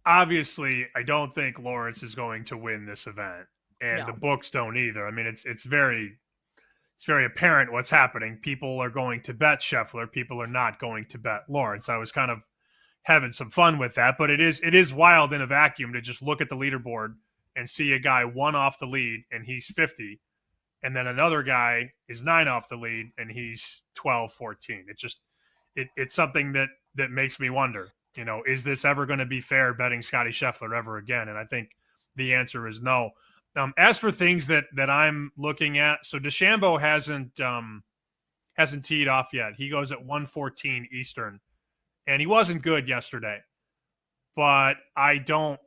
Obviously, I don't think Lawrence is going to win this event, and the books don't either. I mean, it's very apparent what's happening. People are going to bet Scheffler. People are not going to bet Lawrence. I was kind of having some fun with that, but it is wild in a vacuum to just look at the leaderboard and see a guy 1 off the lead and he's 50, and then another guy is 9 off the lead and he's 12, 14. It's something that makes me wonder, is this ever going to be fair betting Scotty Scheffler ever again? And I think the answer is no. As for things that I'm looking at, so DeChambeau hasn't teed off yet. He goes at 1:14 Eastern, and he wasn't good yesterday. But I don't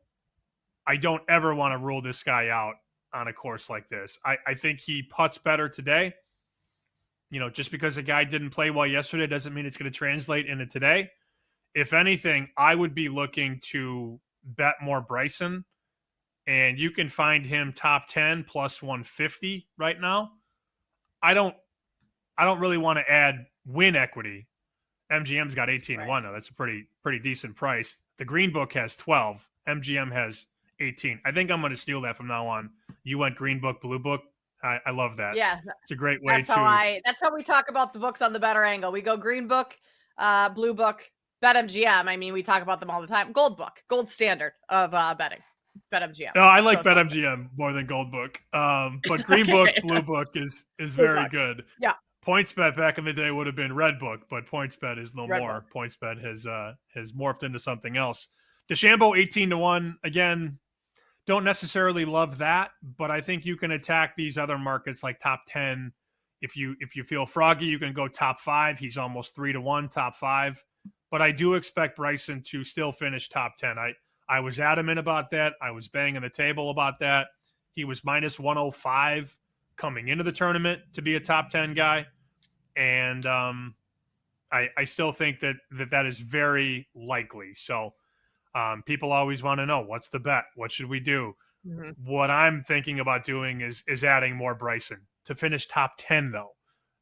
ever want to rule this guy out on a course like this. I think he putts better today. Just because a guy didn't play well yesterday doesn't mean it's going to translate into today. If anything, I would be looking to bet more Bryson, and you can find him top 10 plus 150 right now. I don't really want to add win equity. MGM's got 18-1 now. That's a pretty decent price. The Green Book has 12. MGM has 18. I think I'm going to steal that from now on. You went Green Book, Blue Book. I love that. Yeah, it's a great way that's how we talk about the books on the Better Angle. We go Green Book, Blue Book, BetMGM. I mean, we talk about them all the time. Gold Book, gold standard of betting. BetMGM. No, I like BetMGM more than Gold Book. But Green Book, Blue Book is very good. Yeah. PointsBet back in the day would have been Red Book, but PointsBet is no Red more. Book. PointsBet has morphed into something else. DeChambeau 18-1 again. Don't necessarily love that, but I think you can attack these other markets like top 10. If you feel froggy, you can go top 5. He's almost 3-1 top 5. But I do expect Bryson to still finish top 10. I was adamant about that. I was banging the table about that. He was minus 105 coming into the tournament to be a top 10 guy. And I still think that is very likely. So people always want to know, what's the bet? What should we do? Mm-hmm. What I'm thinking about doing is adding more Bryson to finish top 10, though.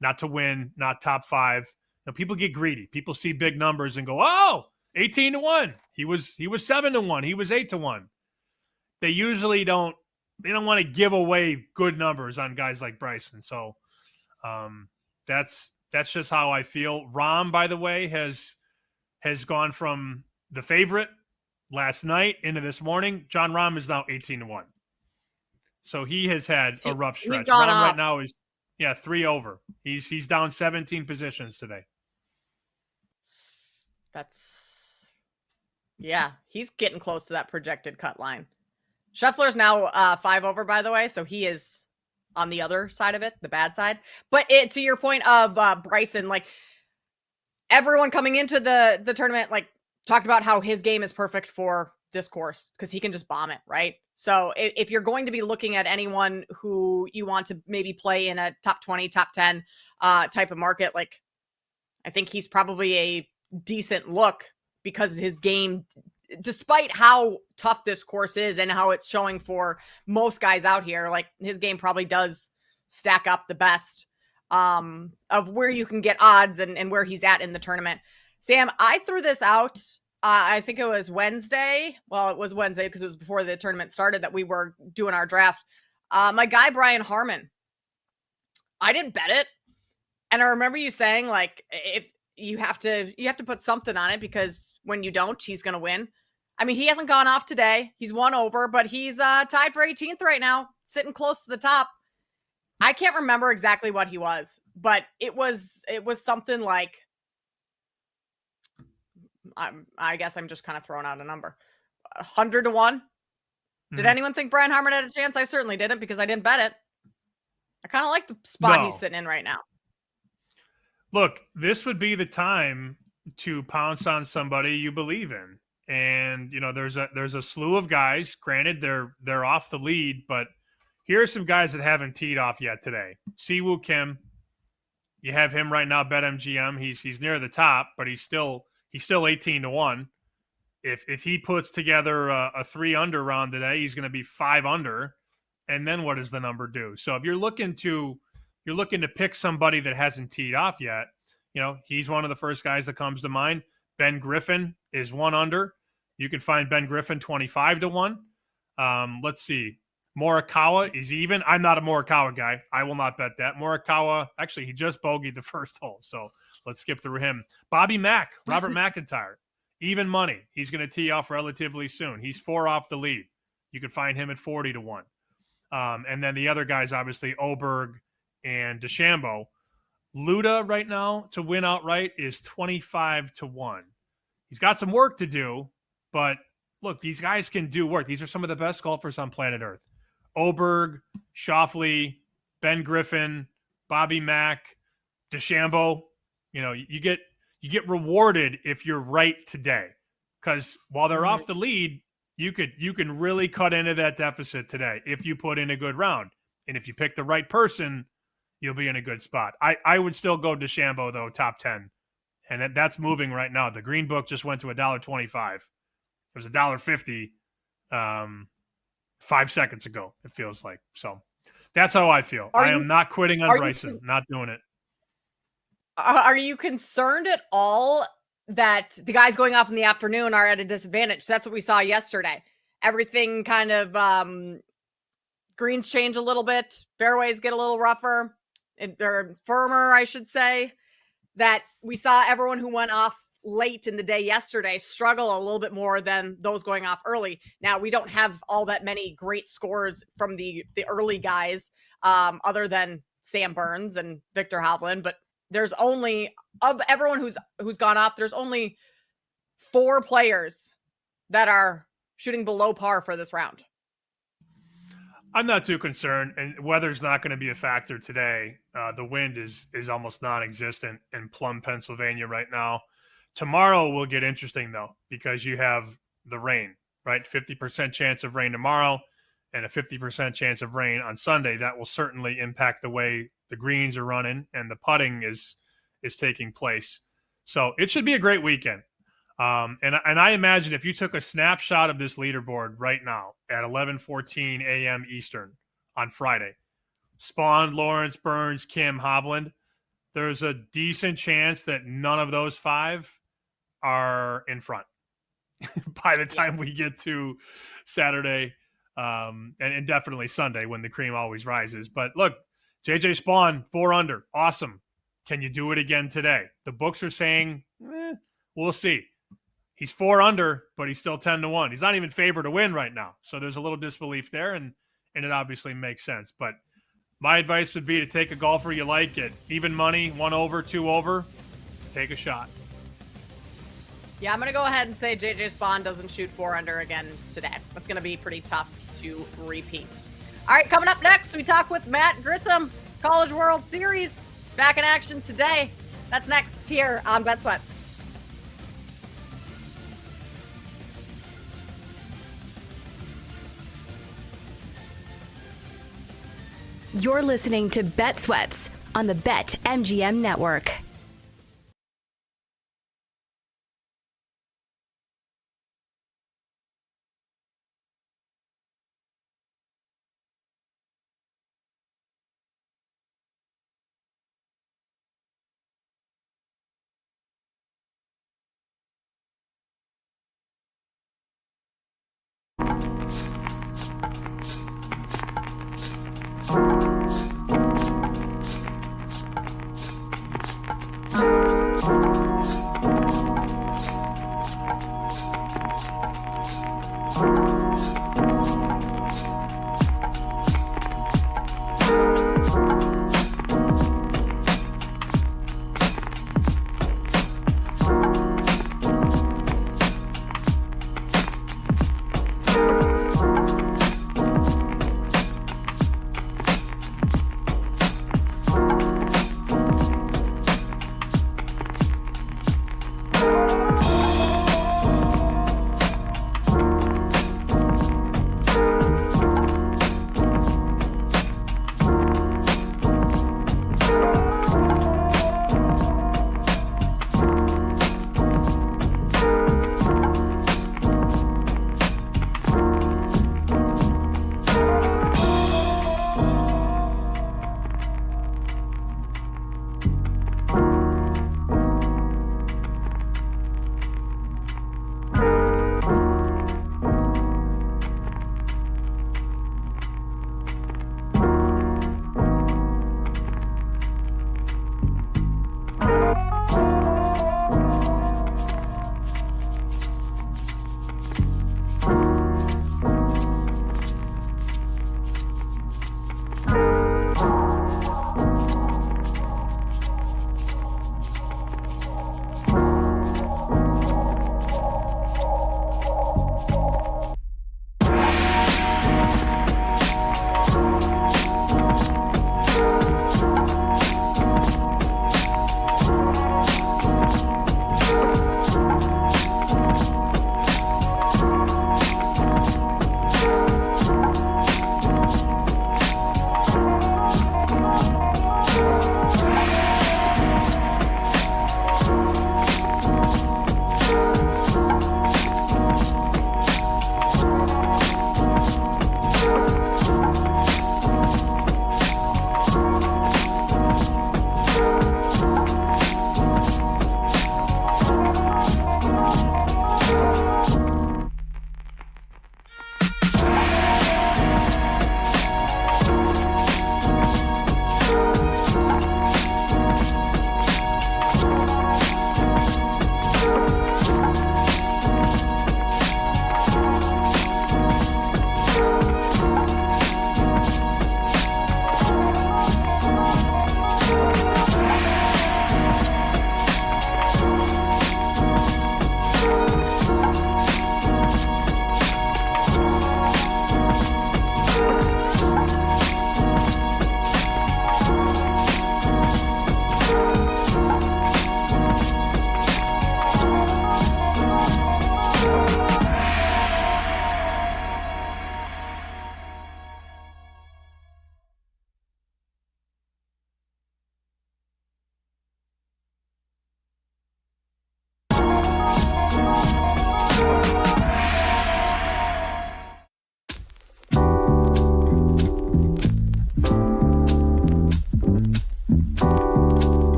Not to win, not top 5. Now, people get greedy. People see big numbers and go, oh, 18-1. He was 7-1. He was 8-1. They usually don't to give away good numbers on guys like Bryson. So that's just how I feel. Rahm, by the way, has gone from the favorite last night into this morning. John Rahm is now 18-1. So he has had a rough stretch. Rahm right now is 3 over. He's down 17 positions today. He's getting close to that projected cut line. Scheffler's now 5 over, by the way, so he is on the other side of it, the bad side. But to your point of Bryson, like everyone coming into the tournament, like talked about how his game is perfect for this course because he can just bomb it, right? So if you're going to be looking at anyone who you want to maybe play in a top 20, top 10 type of market, like I think he's probably a decent look because his game, despite how tough this course is and how it's showing for most guys out here, like his game probably does stack up the best of where you can get odds and where he's at in the tournament. Sam, I threw this out. I think it was Wednesday. Well, it was Wednesday because it was before the tournament started that we were doing our draft. My guy, Brian Harmon, I didn't bet it. And I remember you saying like, if you have to put something on it because when you don't, he's going to win. I mean, he hasn't gone off today. He's 1 over, but he's tied for 18th right now, sitting close to the top. I can't remember exactly what he was, but it was something like, I guess I'm just kind of throwing out a number, 100-1. Did anyone think Brian Harmon had a chance? I certainly didn't because I didn't bet it. I kind of like the spot he's sitting in right now. Look, this would be the time to pounce on somebody you believe in. And, there's a slew of guys. Granted, they're off the lead, but here are some guys that haven't teed off yet today. Siwoo Kim, you have him right now, BetMGM. He's near the top, but he's still 18-1. If he puts together a 3 under round today, he's going to be 5 under. And then what does the number do? So if you're looking to pick somebody that hasn't teed off yet, he's one of the first guys that comes to mind. Ben Griffin is 1 under. You can find Ben Griffin 25-1. Let's see. Morikawa is even. I'm not a Morikawa guy. I will not bet that. Morikawa, actually, he just bogeyed the first hole, so let's skip through him. Bobby Mack, Robert McIntyre, even money. He's going to tee off relatively soon. He's 4 off the lead. You can find him at 40-1. And then the other guys, obviously, Oberg and DeChambeau. Luda right now to win outright is 25-1. He's got some work to do, but look, these guys can do work. These are some of the best golfers on planet Earth. Oberg, Schauffele, Ben Griffin, Bobby Mack, DeChambeau. You get rewarded if you're right today. Because while they're off the lead, you can really cut into that deficit today if you put in a good round. And if you pick the right person, you'll be in a good spot. I would still go DeChambeau, though, top 10. And that's moving right now. The Green Book just went to $1.25. It was $1.50 5 seconds ago, it feels like. So that's how I feel. I am not quitting on Bryson. Not doing it. Are you concerned at all that the guys going off in the afternoon are at a disadvantage? That's what we saw yesterday. Everything kind of greens change a little bit. Fairways get a little rougher. Or firmer, I should say. That we saw everyone who went off late in the day yesterday struggle a little bit more than those going off early. Now, we don't have all that many great scores from the early guys other than Sam Burns and Victor Hovland, but there's only, of everyone who's gone off, there's only 4 players that are shooting below par for this round. I'm not too concerned, and weather's not going to be a factor today. The wind is almost non-existent in Plum, Pennsylvania right now. Tomorrow will get interesting, though, because you have the rain, right? 50% chance of rain tomorrow and a 50% chance of rain on Sunday. That will certainly impact the way the greens are running and the putting is taking place. So it should be a great weekend. And I imagine if you took a snapshot of this leaderboard right now at 11:14 a.m. Eastern on Friday, Spawn, Lawrence, Burns, Kim, Hovland, there's a decent chance that none of those 5 are in front by the time we get to Saturday and definitely Sunday when the cream always rises. But look, JJ Spawn, 4 under. Awesome. Can you do it again today? The books are saying, we'll see. He's 4 under, but he's still 10-1. He's not even favored to win right now. So there's a little disbelief there, and it obviously makes sense. But my advice would be to take a golfer you like at even money, 1 over, 2 over. Take a shot. Yeah, I'm going to go ahead and say JJ Spawn doesn't shoot 4 under again today. That's going to be pretty tough to repeat. All right, coming up next, we talk with Matt Grissom, College World Series, back in action today. That's next here on Bet Sweat. You're listening to Bet Sweats on the BetMGM Network.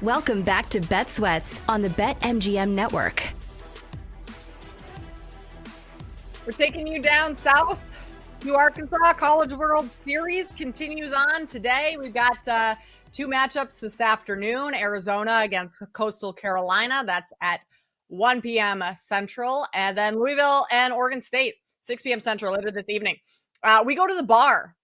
Welcome back to Bet Sweats on the BetMGM network. We're taking you down south to Arkansas. College World Series continues on today. We've got two matchups this afternoon. Arizona against Coastal Carolina. That's at 1 p.m. Central. And then Louisville and Oregon State, 6 p.m. Central later this evening. We go to the bar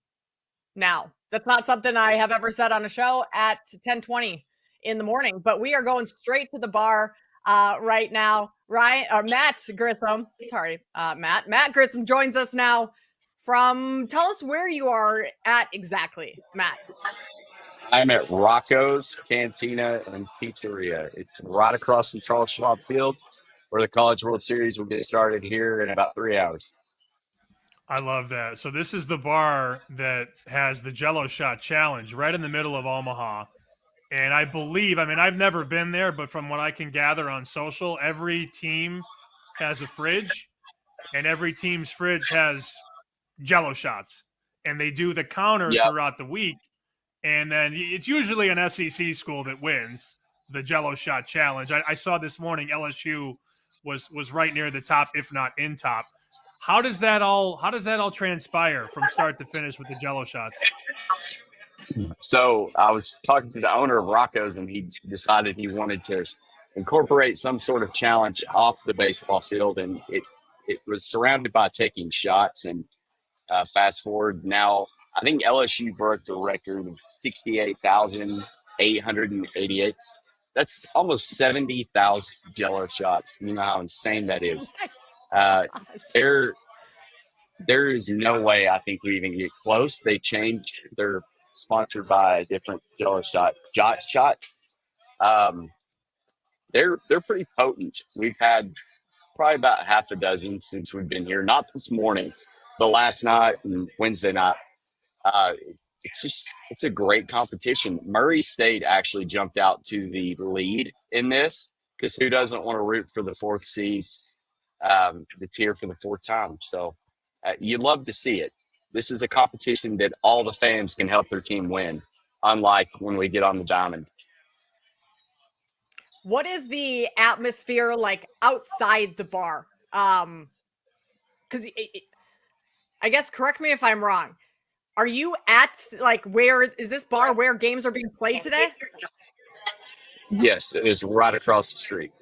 now. That's not something I have ever said on a show at 10:20 in the morning, but we are going straight to the bar right now. Matt Grissom, Matt Grissom joins us now tell us where you are at exactly, Matt. I'm at Rocco's Cantina and Pizzeria. It's right across from Charles Schwab Field, where the College World Series will get started here in about 3 hours. I love that. So this is the bar that has the Jello Shot Challenge right in the middle of Omaha. And I believe, I've never been there, but from what I can gather on social, every team has a fridge, and every team's fridge has Jello shots. And they do the counter throughout the week. And then it's usually an SEC school that wins the Jello Shot Challenge. I saw this morning LSU was right near the top, if not in top. How does that all transpire from start to finish with the Jello shots? So I was talking to the owner of Rocco's, and he decided he wanted to incorporate some sort of challenge off the baseball field, and it was surrounded by taking shots. And fast forward now, I think LSU broke the record of 68,888. That's almost 70,000 Jello shots. You know how insane that is. There is no way I think we even get close. They changed. They're sponsored by a different Jello shot. They're pretty potent. We've had probably about half a dozen since we've been here. Not this morning, but last night and Wednesday night. It's a great competition. Murray State actually jumped out to the lead in this because who doesn't want to root for the fourth seed, the tier for the fourth time? So you love to see it. This is a competition that all the fans can help their team win, unlike when we get on the diamond. What is the atmosphere like outside the bar? Because I guess, correct me if I'm wrong. Are you at where is this bar where games are being played today? Yes, it is right across the street.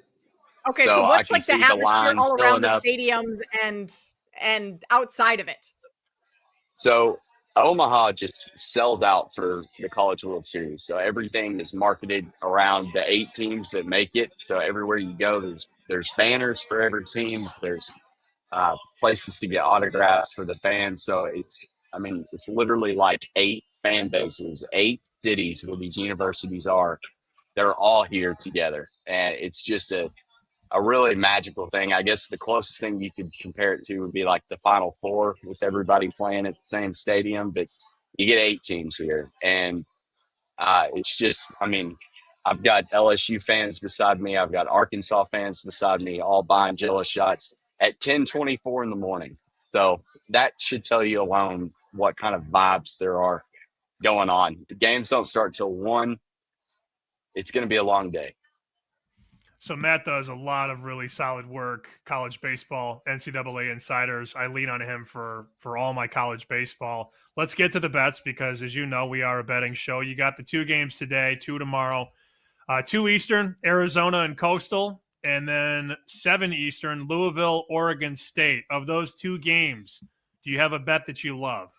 Okay, so what's the atmosphere all around the stadiums and outside of it? So Omaha just sells out for the College World Series. So everything is marketed around the 8 teams that make it. So everywhere you go, there's banners for every team. There's places to get autographs for the fans. So it's literally like 8 fan bases, 8 cities where these universities are. They're all here together. And it's just a really magical thing. I guess the closest thing you could compare it to would be like the Final Four with everybody playing at the same stadium, but you get 8 teams here. And it's just, I've got LSU fans beside me. I've got Arkansas fans beside me, all buying Jello shots at 10:24 in the morning. So that should tell you alone what kind of vibes there are going on. The games don't start till 1. It's going to be a long day. So Matt does a lot of really solid work, college baseball, NCAA insiders. I lean on him for all my college baseball. Let's get to the bets because, as you know, we are a betting show. You got the 2 games today, 2 tomorrow, 2 Eastern, Arizona and Coastal, and then 7 Eastern, Louisville, Oregon State. Of those 2 games, do you have a bet that you love?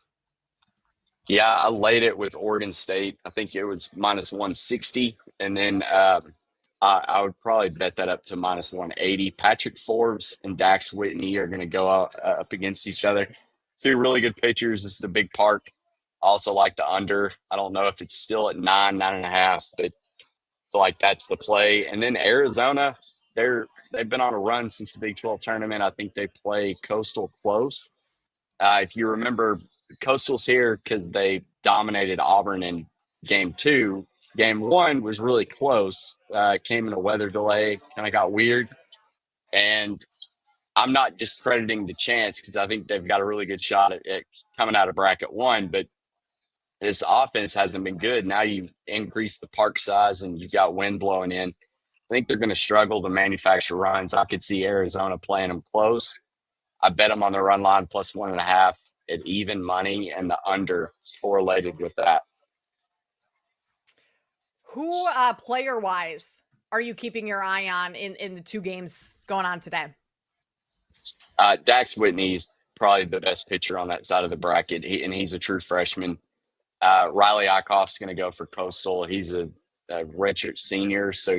Yeah, I laid it with Oregon State. I think it was minus 160, and then I would probably bet that up to minus 180. Patrick Forbes and Dax Whitney are going to go up against each other. 2 really good pitchers. This is a big park. I also like the under. I don't know if it's still at 9.5, but so that's the play. And then Arizona, they've been on a run since the Big 12 tournament. I think they play Coastal close. If you remember, Coastal's here because they dominated Auburn in Game 2. Game 1 was really close. Came in a weather delay, kind of got weird. And I'm not discrediting the chance because I think they've got a really good shot at coming out of bracket 1. But his offense hasn't been good. Now you increase the park size and you've got wind blowing in. I think they're going to struggle to manufacture runs. I could see Arizona playing them close. I bet them on the run line plus 1.5 at even money, and the under is correlated with that. Who, player wise, are you keeping your eye on in the 2 games going on today? Dax Whitney's probably the best pitcher on that side of the bracket, and he's a true freshman. Riley Eichhoff's going to go for Coastal. He's a redshirt senior, so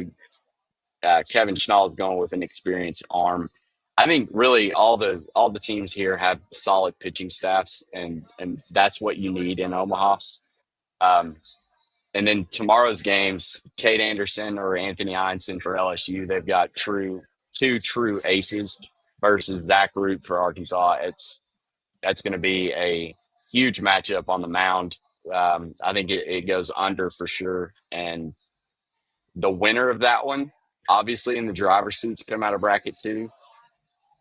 Kevin Schnall is going with an experienced arm. I think really all the teams here have solid pitching staffs, and that's what you need in Omaha. And then tomorrow's games, Kate Anderson or Anthony Einstein for LSU, they've got two true aces versus Zach Root for Arkansas. That's going to be a huge matchup on the mound. I think it goes under for sure. And the winner of that one, obviously in the driver's seats, come out of bracket 2.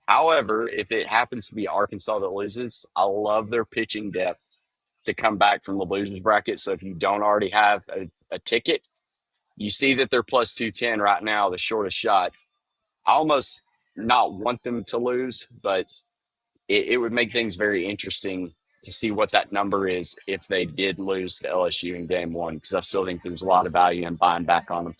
However, if it happens to be Arkansas that loses, I love their pitching depth to come back from the losers bracket. So if you don't already have a ticket, you see that they're plus 210 right now, the shortest shot. I almost not want them to lose, but it would make things very interesting to see what that number is if they did lose to LSU in game 1, because I still think there's a lot of value in buying back on them.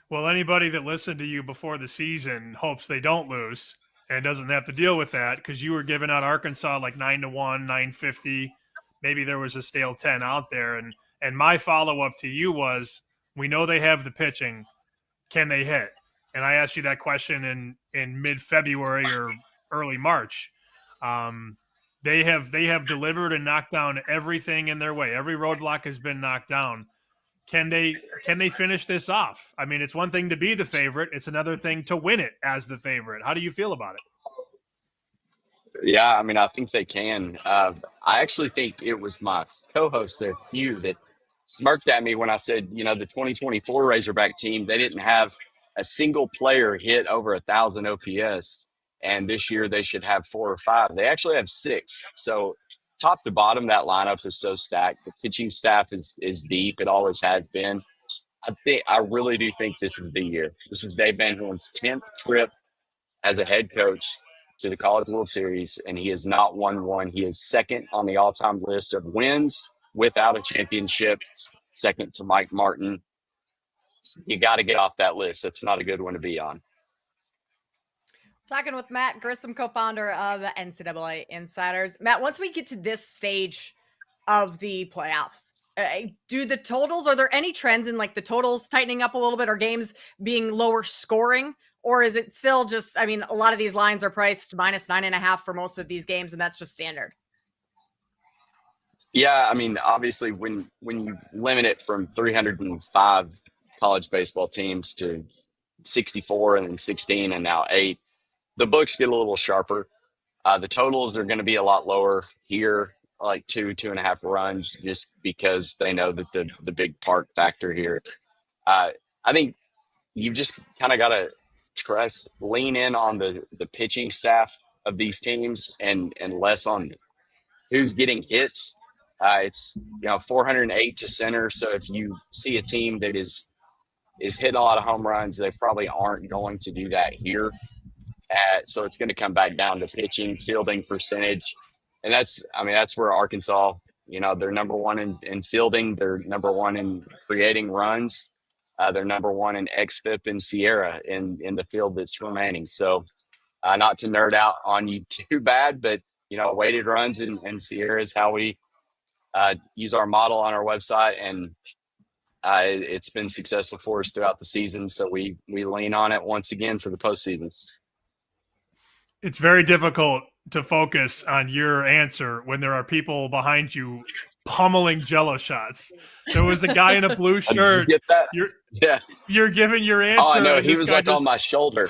Well, anybody that listened to you before the season hopes they don't lose and doesn't have to deal with that, because you were giving out Arkansas like 9-1, 950. Maybe there was a stale 10 out there. And my follow-up to you was, we know they have the pitching. Can they hit? And I asked you that question in mid-February or early March. They have delivered and knocked down everything in their way. Every roadblock has been knocked down. Can they finish this off? I mean, it's one thing to be the favorite. It's another thing to win it as the favorite. How do you feel about it? Yeah, I mean, I think they can. I actually think it was my co-host there, Hugh, that smirked at me when I said, the 2024 Razorback team, they didn't have a single player hit over 1,000 OPS, and this year they should have 4 or 5. They actually have 6. So top to bottom, that lineup is so stacked. The pitching staff is deep. It always has been. I really do think this is the year. This is Dave Van Horn's 10th trip as a head coach to the College World Series, and he has not won one. He is second on the all-time list of wins without a championship, second to Mike Martin. You got to get off that list. That's not a good one to be on. Talking with Matt Grissom, co-founder of the NCAA Insiders. Matt, once we get to this stage of the playoffs, are there any trends in like the totals tightening up a little bit, or games being lower scoring? Or is it still just, a lot of these lines are priced minus 9.5 for most of these games, and that's just standard? Yeah, obviously when you limit it from 305 college baseball teams to 64 and then 16 and now 8, the books get a little sharper. The totals are going to be a lot lower here, like 2.5 runs, just because they know that the big park factor here. I think you've just kind of got to lean in on the pitching staff of these teams and less on who's getting hits. It's 408 to center. So if you see a team that is hitting a lot of home runs, they probably aren't going to do that here. So it's going to come back down to pitching, fielding percentage. And that's where Arkansas, they're number one in fielding. They're number one in creating runs. They're number one in XFIP and Sierra in the field that's remaining. So not to nerd out on you too bad, but, weighted runs and Sierra is how we use our model on our website. And it's been successful for us throughout the season. So we lean on it once again for the postseason. It's very difficult to focus on your answer when there are people behind you pummeling Jello shots. There was a guy in a blue shirt. Did you get that? You're giving your answer. Oh, I know. He was like on my shoulder.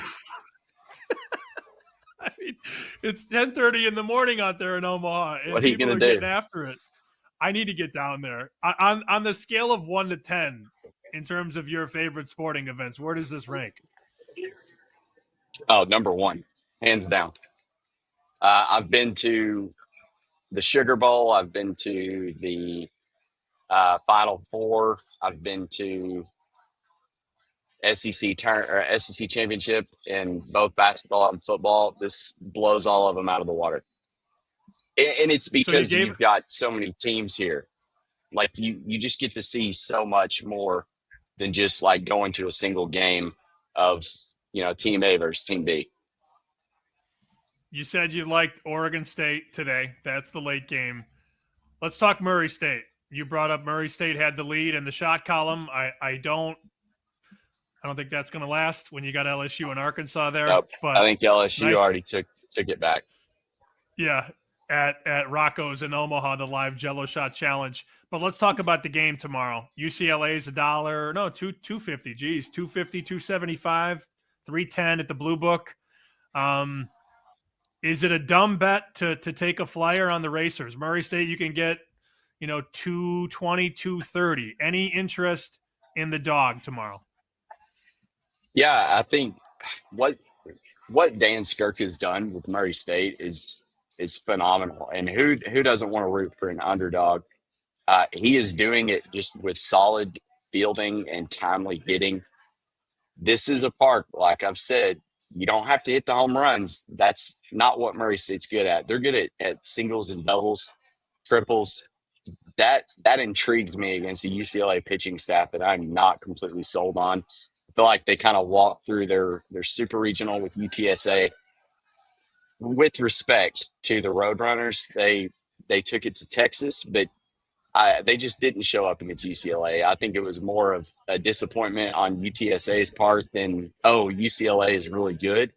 It's 10:30 in the morning out there in Omaha, and what are you people gonna are do? Getting after it. I need to get down there. On the scale of 1 to 10, in terms of your favorite sporting events, where does this rank? Oh, number 1, hands down. I've been to the Sugar Bowl. I've been to the Final Four. I've been to SEC championship in both basketball and football. This blows all of them out of the water, and it's So you because gave you've got so many teams here. Like you just get to see so much more than just like going to a single game of Team A versus Team B. You said you liked Oregon State today. That's the late game. Let's talk Murray State. You brought up Murray State had the lead in the shot column. I don't think that's going to last when you got LSU and Arkansas there. Nope. But I think LSU nice, already took it back. Yeah, at Rocco's in Omaha, the live Jello shot challenge. But let's talk about the game tomorrow. UCLA is $2.50. Geez, 250, 275, 310 at the Blue Book. Is it a dumb bet to take a flyer on the Racers? Murray State, you can get, 220, 230. Any interest in the dog tomorrow? Yeah, I think what Dan Skirk has done with Murray State is phenomenal. And who doesn't want to root for an underdog? He is doing it just with solid fielding and timely hitting. This is a park, like I've said, you don't have to hit the home runs. That's not what Murray State's good at. They're good at singles and doubles, triples. That intrigues me against the UCLA pitching staff that I'm not completely sold on. I feel like they kind of walked through their super regional with UTSA. With respect to the Roadrunners, they took it to Texas, but they just didn't show up against UCLA. I think it was more of a disappointment on UTSA's part than, UCLA is really good.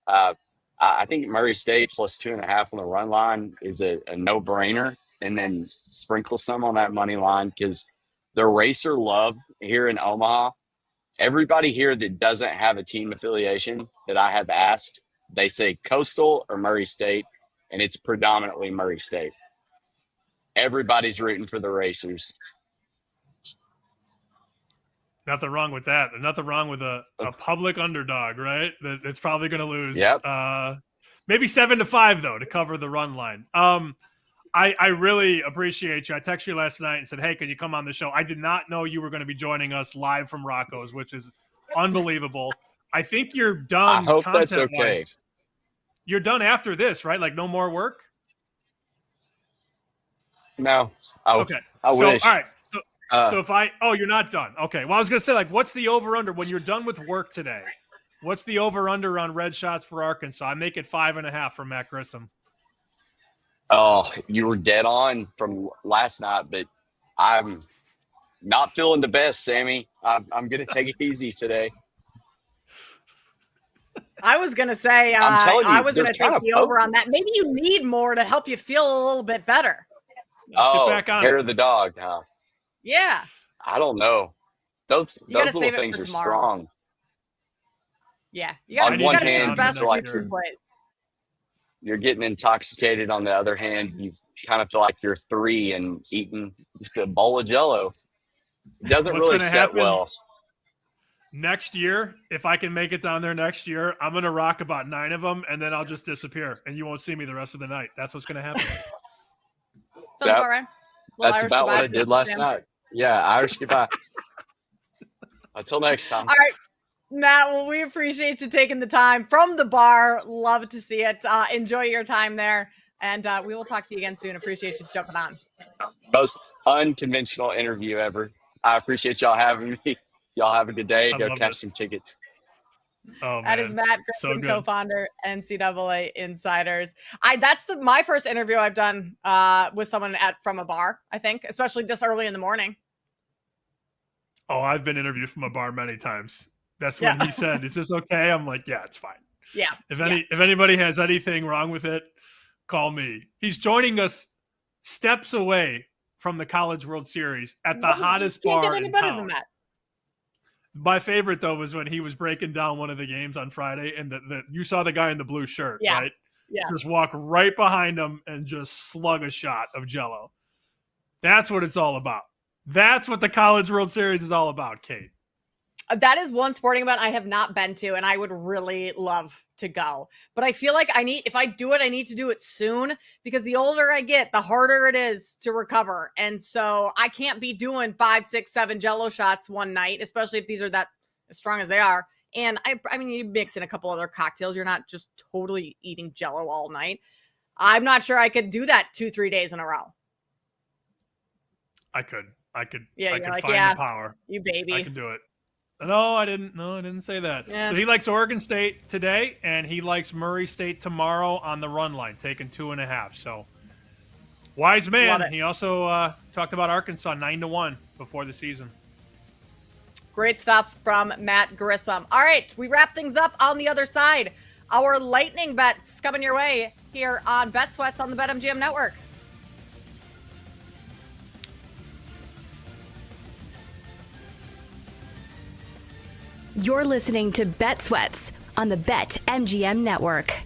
I think Murray State plus 2.5 on the run line is a no-brainer, and then sprinkle some on that money line because the Racer love here in Omaha. Everybody here that doesn't have a team affiliation that I have asked, they say Coastal or Murray State, and it's predominantly Murray State. Everybody's rooting for the Racers. Nothing wrong with that. There's nothing wrong with a public underdog, right? That's probably going to lose. Yep. Maybe 7-5 though to cover the run line. I really appreciate you. I texted you last night and said, "Hey, can you come on the show?" I did not know you were going to be joining us live from Rocco's, which is unbelievable. I think you're done. I hope that's okay. You're done after this, right? Like no more work. No. Okay. I wish. All right. So if you're not done. Okay. Well, I was going to say, what's the over-under when you're done with work today? What's the over-under on red shots for Arkansas? I make it 5.5 for Matt Grissom. Oh, you were dead on from last night, but I'm not feeling the best, Sammy. I'm going to take it easy today. I was going to say, I'm telling you, I was going to take the over on that. Maybe you need more to help you feel a little bit better. Get back on hair of the dog now. Yeah. I don't know. Those little things are strong. Yeah. You got to get your best like plays. You're getting intoxicated. On the other hand, you kind of feel like you're 3 and eating just a bowl of Jello. It doesn't really set well. Next year, if I can make it down there next year, I'm going to rock about 9 of them, and then I'll just disappear, and you won't see me the rest of the night. That's what's going to happen. Sounds about right. That's about what I did last night. Yeah, Irish goodbye. Until next time. All right, Matt, well, we appreciate you taking the time from the bar. Love to see it. Enjoy your time there, and we will talk to you again soon. Appreciate you jumping on. Most unconventional interview ever. I appreciate y'all having me. Y'all have a good day. Go catch some tickets. Oh, that is Matt Grissom, co-founder, NCAA Insiders. That's my first interview I've done with someone from a bar, I think, especially this early in the morning. Oh, I've been interviewed from a bar many times. That's when he said, "Is this okay?" I'm like, "Yeah, it's fine." Yeah. If anybody has anything wrong with it, call me. He's joining us steps away from the College World Series at the hottest bar in town. Than that. My favorite, though, was when he was breaking down one of the games on Friday, and you saw the guy in the blue shirt, right? Yeah. Just walk right behind him and just slug a shot of Jello. That's what it's all about. That's what the College World Series is all about, Kate. That is one sporting event I have not been to, and I would really love to go. But I feel like if I do it, I need to do it soon, because the older I get, the harder it is to recover. And so I can't be doing 5, 6, 7 Jell-O shots one night, especially if these are that as strong as they are. And I mean, you mix in a couple other cocktails. You're not just totally eating Jell-O all night. I'm not sure I could do that 2-3 days in a row. I could. Yeah, I could like, find yeah, the power. You baby. I could do it. No, I didn't say that. Yeah. So he likes Oregon State today, and he likes Murray State tomorrow on the run line, taking 2.5. So wise man. He also talked about Arkansas 9-1 before the season. Great stuff from Matt Grissom. All right, we wrap things up on the other side. Our lightning bets coming your way here on Bet Sweats on the BetMGM Network. You're listening to Bet Sweats on the BetMGM Network.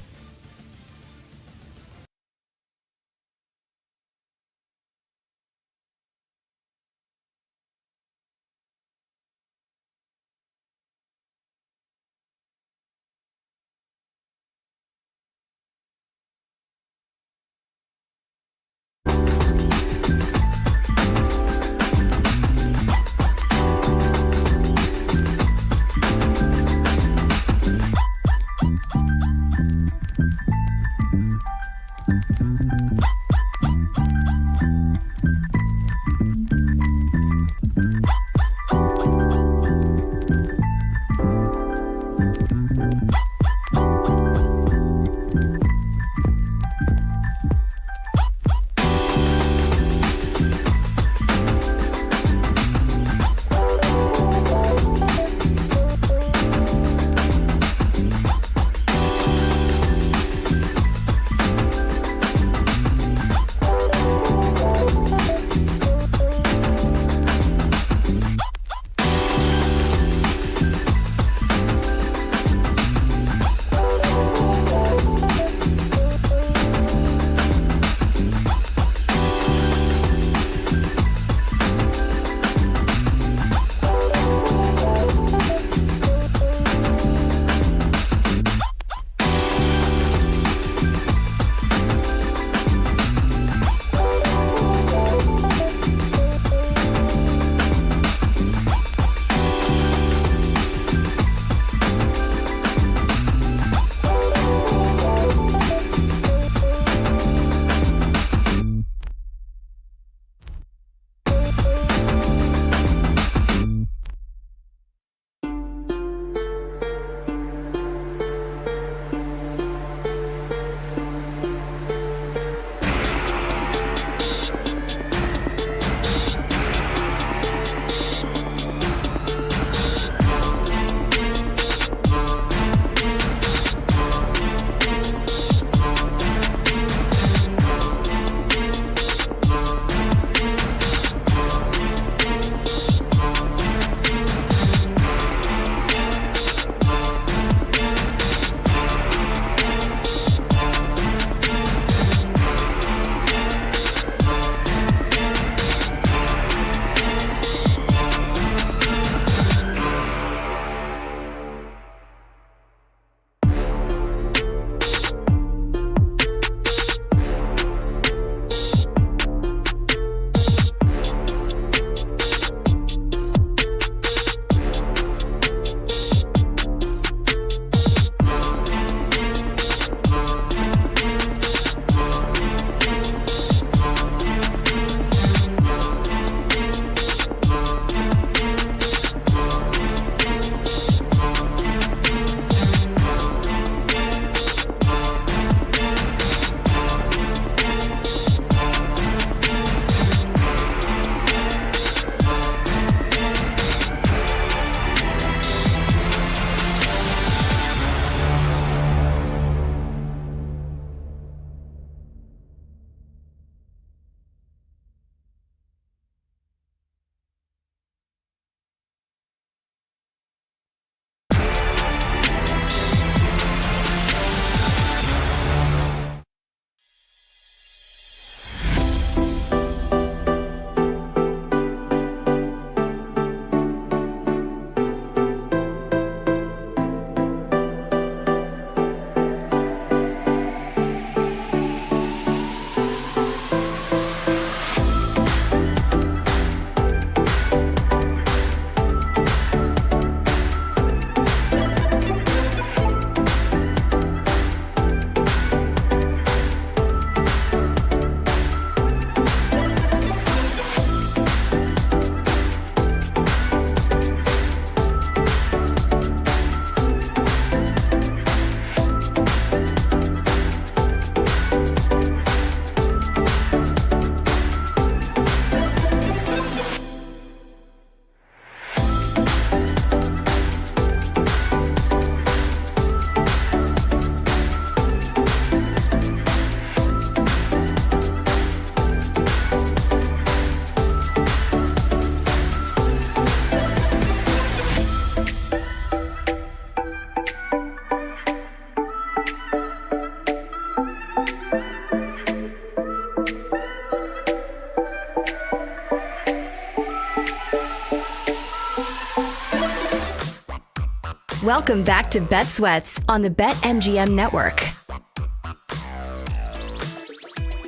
Welcome back to Bet Sweats on the BetMGM network.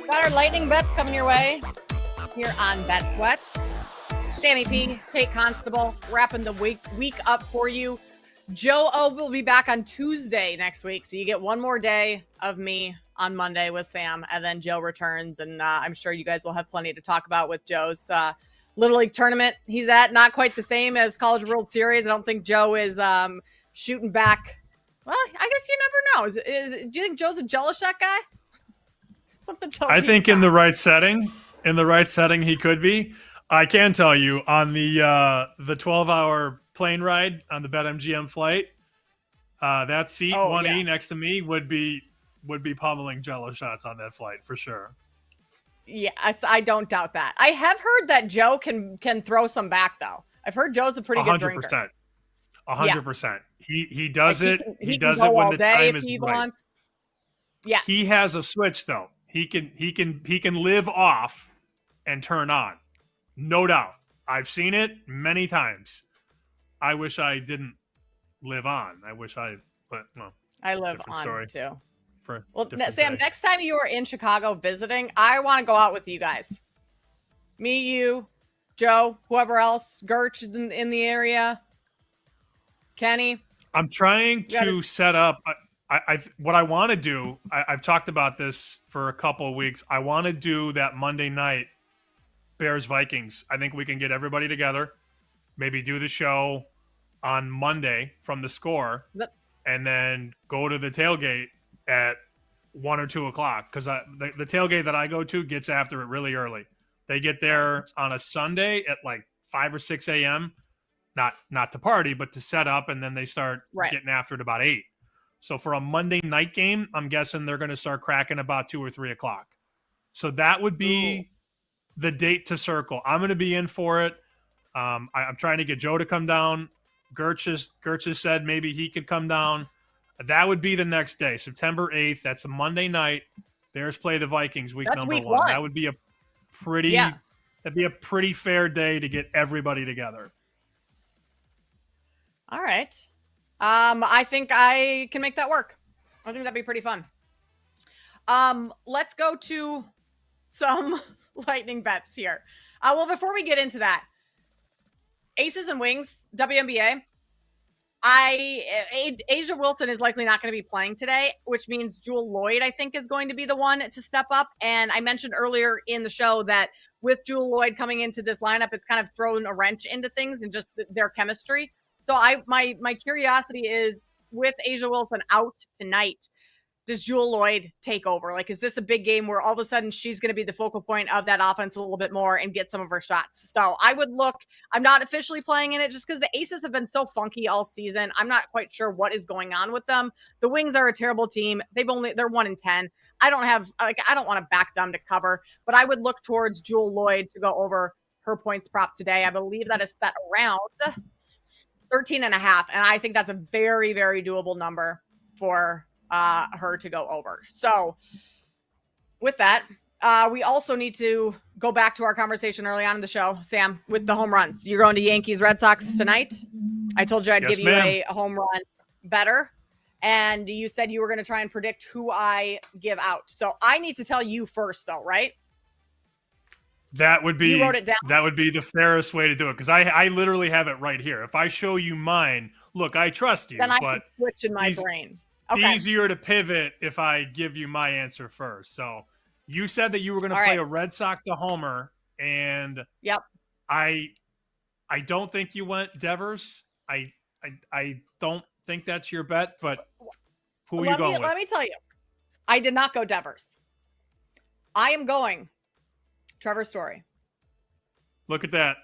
Got our lightning bets coming your way here on Bet Sweats. Sammy P, Kate Constable, wrapping the week up for you. Joe O will be back on Tuesday next week, so you get one more day of me on Monday with Sam, and then Joe returns, and I'm sure you guys will have plenty to talk about with Joe's Little League tournament he's at. Not quite the same as College World Series. I don't think Joe is shooting back. Well, I guess you never know. Do you think Joe's a jealous shot guy? Something tells me I think in the right setting, he could be. I can tell you on the 12-hour plane ride on the BetMGM flight, that seat 1E next to me would be pummeling Jello shots on that flight for sure. Yeah, I don't doubt that. I have heard that Joe can throw some back though. I've heard Joe's a pretty good drinker. 100%. He does it. He does it when the time is right. Wants. Yeah. He has a switch though. He can live off and turn on. No doubt. I've seen it many times. I wish I didn't live on. I live on story. Too. Well, Sam, next time you are in Chicago visiting, I want to go out with you guys. Me, you, Joe, whoever else, Gertch in the area, Kenny. I'm trying to set up. What I want to do. I've talked about this for a couple of weeks. I want to do that Monday night Bears Vikings. I think we can get everybody together. Maybe do the show on Monday from the Score, and then go to the tailgate at 1 or 2 o'clock, because the tailgate that I go to gets after it really early. They get there on a Sunday at like 5 or 6 a.m. Not to party, but to set up, and then they start getting after it about 8. So for a Monday night game, I'm guessing they're going to start cracking about 2 or 3 o'clock. So that would be the date to circle. I'm going to be in for it. I'm trying to get Joe to come down. Gertch has said maybe he could come down. That would be the next day, September 8th. That's a Monday night. Bears play the Vikings week number 1. That would be that'd be a pretty fair day to get everybody together. All right. I think I can make that work. I think that'd be pretty fun. Let's go to some lightning bets here. Well, before we get into that, Aces and Wings, WNBA. Asia Wilson is likely not going to be playing today, which means Jewel Lloyd, I think, is going to be the one to step up. And I mentioned earlier in the show that with Jewel Lloyd coming into this lineup, it's kind of thrown a wrench into things and just their chemistry. So my curiosity is, with Asia Wilson out tonight, does Jewel Lloyd take over? Like, is this a big game where all of a sudden she's going to be the focal point of that offense a little bit more and get some of her shots? So I would look. I'm not officially playing in it just because the Aces have been so funky all season. I'm not quite sure what is going on with them. The Wings are a terrible team. They're 1-10. I don't want to back them to cover, but I would look towards Jewel Lloyd to go over her points prop today. I believe that is set around 13.5, and I think that's a very, very doable number for her to go over. So with that, we also need to go back to our conversation early on in the show, Sam, with the home runs. You're going to Yankees Red Sox tonight. I told you I'd give you a home run better, and you said you were going to try and predict who I give out. So I need to tell you first, though, right? That would be, you wrote it down? That would be the fairest way to do it, because I literally have it right here. If I show you mine, look, I trust you. Then I can switch in my brains. Okay. Easier to pivot if I give you my answer first. So you said that you were going to play a Red Sox to homer, and I don't think you went Devers. I don't think that's your bet, but who are you going with? Let me tell you, I did not go Devers. I am going Trevor Story. Look at that.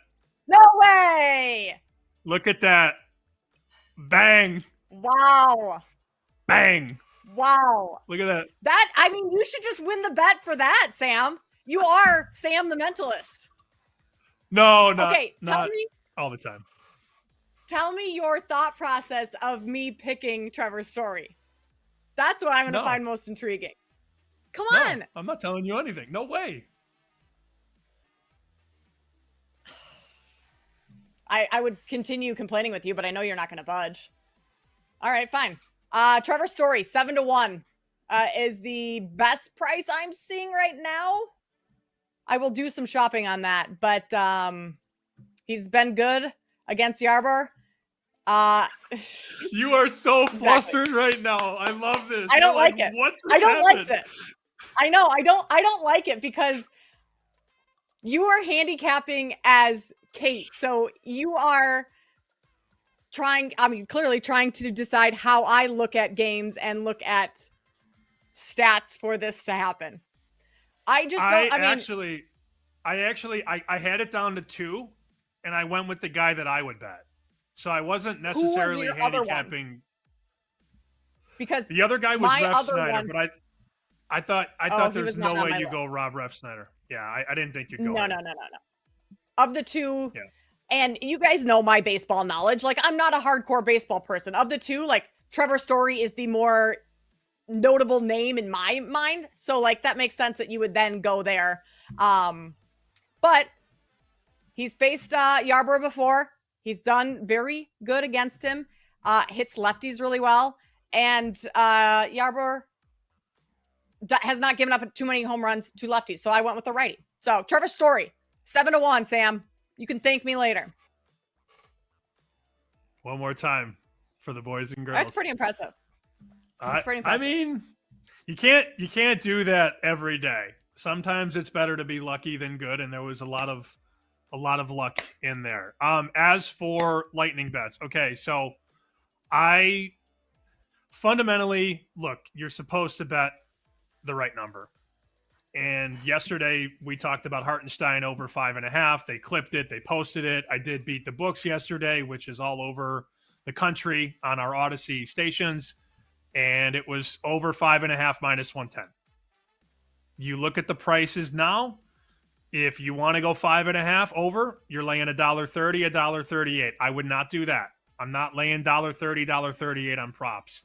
No way. Look at that. Bang. Wow. Bang. Wow. Look at that. You should just win the bet for that, Sam. You are Sam the Mentalist. No, not all the time. Tell me your thought process of me picking Trevor Story. That's what I'm going to find most intriguing. Come on. I'm not telling you anything. No way. I would continue complaining with you, but I know you're not going to budge. All right, fine. Trevor Story, 7-1, is the best price I'm seeing right now. I will do some shopping on that, but he's been good against Yarborough. You are so flustered right now. I love this. I don't like it. What I don't like happened? it. I know. I don't like it because you are handicapping as Kate. So you are clearly trying to decide how I look at games and look at stats for this to happen. I had it down to 2, and I went with the guy that I would bet. So I wasn't necessarily handicapping. Because the other guy was Ref Snyder, one... but I thought there's no way you go Rob Ref Snyder. Yeah, I didn't think you'd go. No. Of the two, and you guys know my baseball knowledge. Like, I'm not a hardcore baseball person. Of the two, like, Trevor Story is the more notable name in my mind. So, like, that makes sense that you would then go there. But he's faced Yarborough before. He's done very good against him. Hits lefties really well. And Yarborough has not given up too many home runs to lefties. So I went with the righty. So Trevor Story, 7-1, Sam. You can thank me later. One more time for the boys and girls. That's pretty impressive. That's pretty impressive. I mean, you can't do that every day. Sometimes it's better to be lucky than good, and there was a lot of luck in there. As for lightning bets, okay, so I fundamentally look, you're supposed to bet the right number. And yesterday we talked about Hartenstein over 5.5. They clipped it. They posted it. I did beat the books yesterday, which is all over the country on our Odyssey stations. And it was over 5.5 minus 110. You look at the prices now. If you want to go 5.5 over, you're laying $1.30, $1.38. I would not do that. I'm not laying $1.30, $1.38 on props.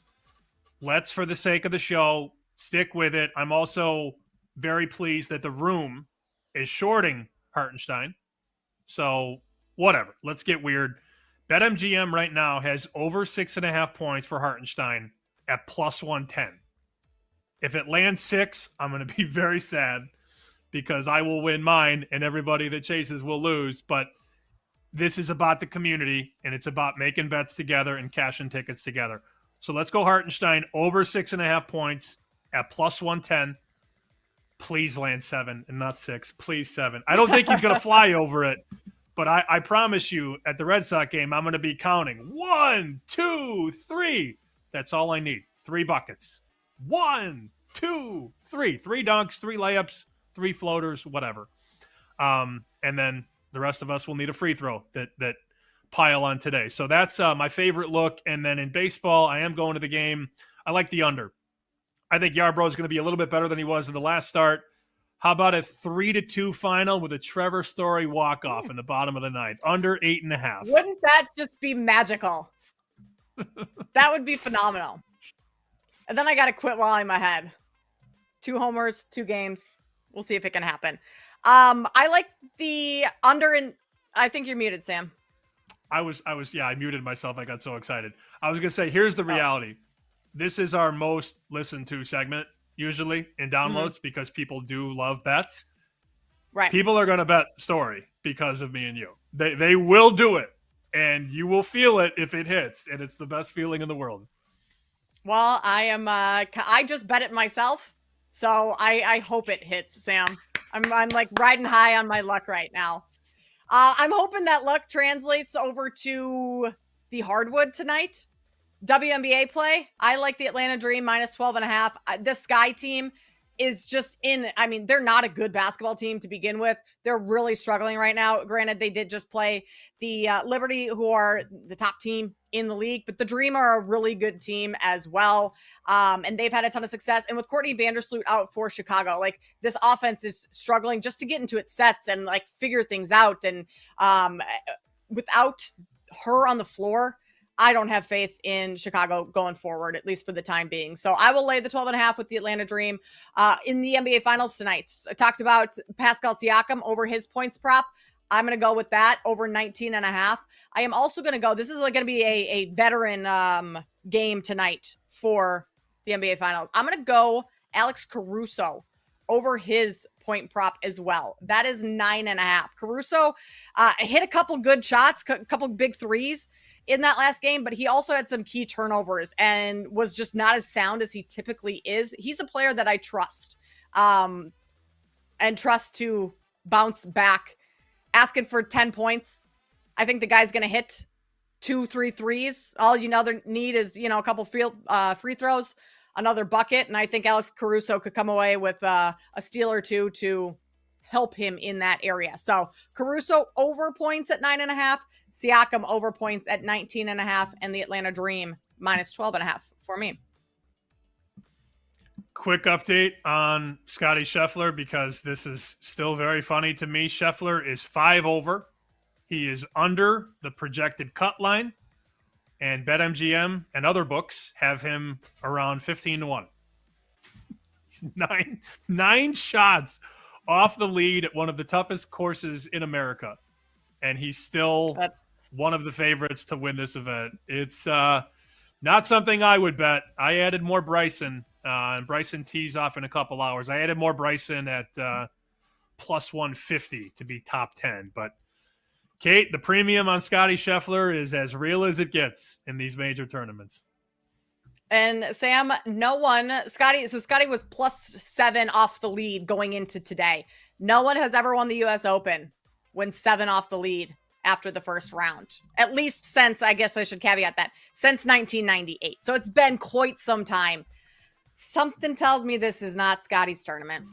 Let's, for the sake of the show, stick with it. I'm also very pleased that the room is shorting Hartenstein. So whatever. Let's get weird. BetMGM right now has over 6.5 points for Hartenstein at plus 110. If it lands 6, I'm going to be very sad because I will win mine and everybody that chases will lose. But this is about the community and it's about making bets together and cashing tickets together. So let's go Hartenstein over 6.5 points at plus 110. Please land 7 and not 6. Please 7. I don't think he's going to fly over it, but I promise you at the Red Sox game, I'm going to be counting 1, 2, 3. That's all I need. 3 buckets. 1, 2, 3. 3 dunks, 3 layups, 3 floaters, whatever. And then the rest of us will need a free throw that pile on today. So that's my favorite look. And then in baseball, I am going to the game. I like the under. I think Yarborough is going to be a little bit better than he was in the last start. How about a 3-2 final with a Trevor Story walk-off in the bottom of the 9th? Under 8.5. Wouldn't that just be magical? That would be phenomenal. And then I got to quit while I'm ahead. 2 homers, 2 games. We'll see if it can happen. I like the under, and I think you're muted, Sam. I muted myself. I got so excited. I was going to say, here's the reality. This is our most listened to segment usually in downloads because people do love bets. Right. People are going to bet Story because of me and you. They will do it, and you will feel it if it hits, and it's the best feeling in the world. Well, I just bet it myself, so I hope it hits, Sam. I'm like riding high on my luck right now. I'm hoping that luck translates over to the hardwood tonight. WNBA play. I like the Atlanta Dream minus 12.5. The Sky team is just they're not a good basketball team to begin with. They're really struggling right now. Granted, they did just play the Liberty, who are the top team in the league, but the Dream are a really good team as well. And they've had a ton of success. And with Courtney Vandersloot out for Chicago, like, this offense is struggling just to get into its sets and like figure things out. And without her on the floor, I don't have faith in Chicago going forward, at least for the time being. So I will lay the 12.5 with the Atlanta Dream. In the NBA Finals tonight, I talked about Pascal Siakam over his points prop. I'm going to go with that over 19.5. I am also going to go, this is going to be a veteran game tonight for the NBA Finals. I'm going to go Alex Caruso over his point prop as well. That is 9.5. Caruso hit a couple good shots, a couple big threes in that last game, but he also had some key turnovers and was just not as sound as he typically is. He's a player that I trust and trust to bounce back. Asking for 10 points. I think the guy's going to hit 2-3 threes. All you know, they need is, a couple free throws, another bucket. And I think Alex Caruso could come away with a steal or two to help him in that area. So Caruso over points at 9.5, Siakam over points at 19.5, and the Atlanta Dream minus 12.5 for me. Quick update on Scottie Scheffler, because this is still very funny to me. Scheffler is 5 over. He is under the projected cut line, and BetMGM and other books have him around 15-1. He's nine shots off the lead at one of the toughest courses in America, and he's still one of the favorites to win this event. It's not something I would bet. I added more Bryson, and Bryson tees off in a couple hours. I added more Bryson at plus 150 to be top 10, but Kate, the premium on Scottie Scheffler is as real as it gets in these major tournaments. And Sam, Scottie was +7 off the lead going into today. No one has ever won the U.S. Open when 7 off the lead after the first round. At least since, I guess I should caveat that, since 1998. So it's been quite some time. Something tells me this is not Scottie's tournament.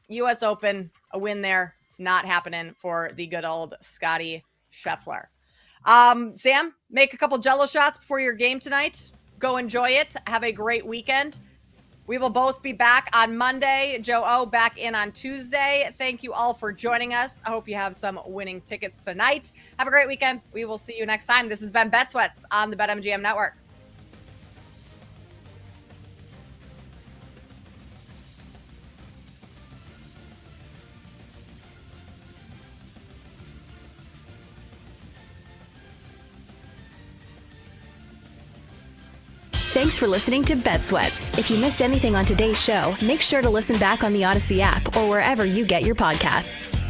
U.S. Open, a win there, not happening for the good old Scottie Scheffler. Sam, make a couple Jello shots before your game tonight. Go enjoy it. Have a great weekend. We will both be back on Monday. Joe O back in on Tuesday. Thank you all for joining us. I hope you have some winning tickets tonight. Have a great weekend. We will see you next time. This has been Bet Sweats on the BetMGM Network. Thanks for listening to Bet Sweats. If you missed anything on today's show, make sure to listen back on the Odyssey app or wherever you get your podcasts.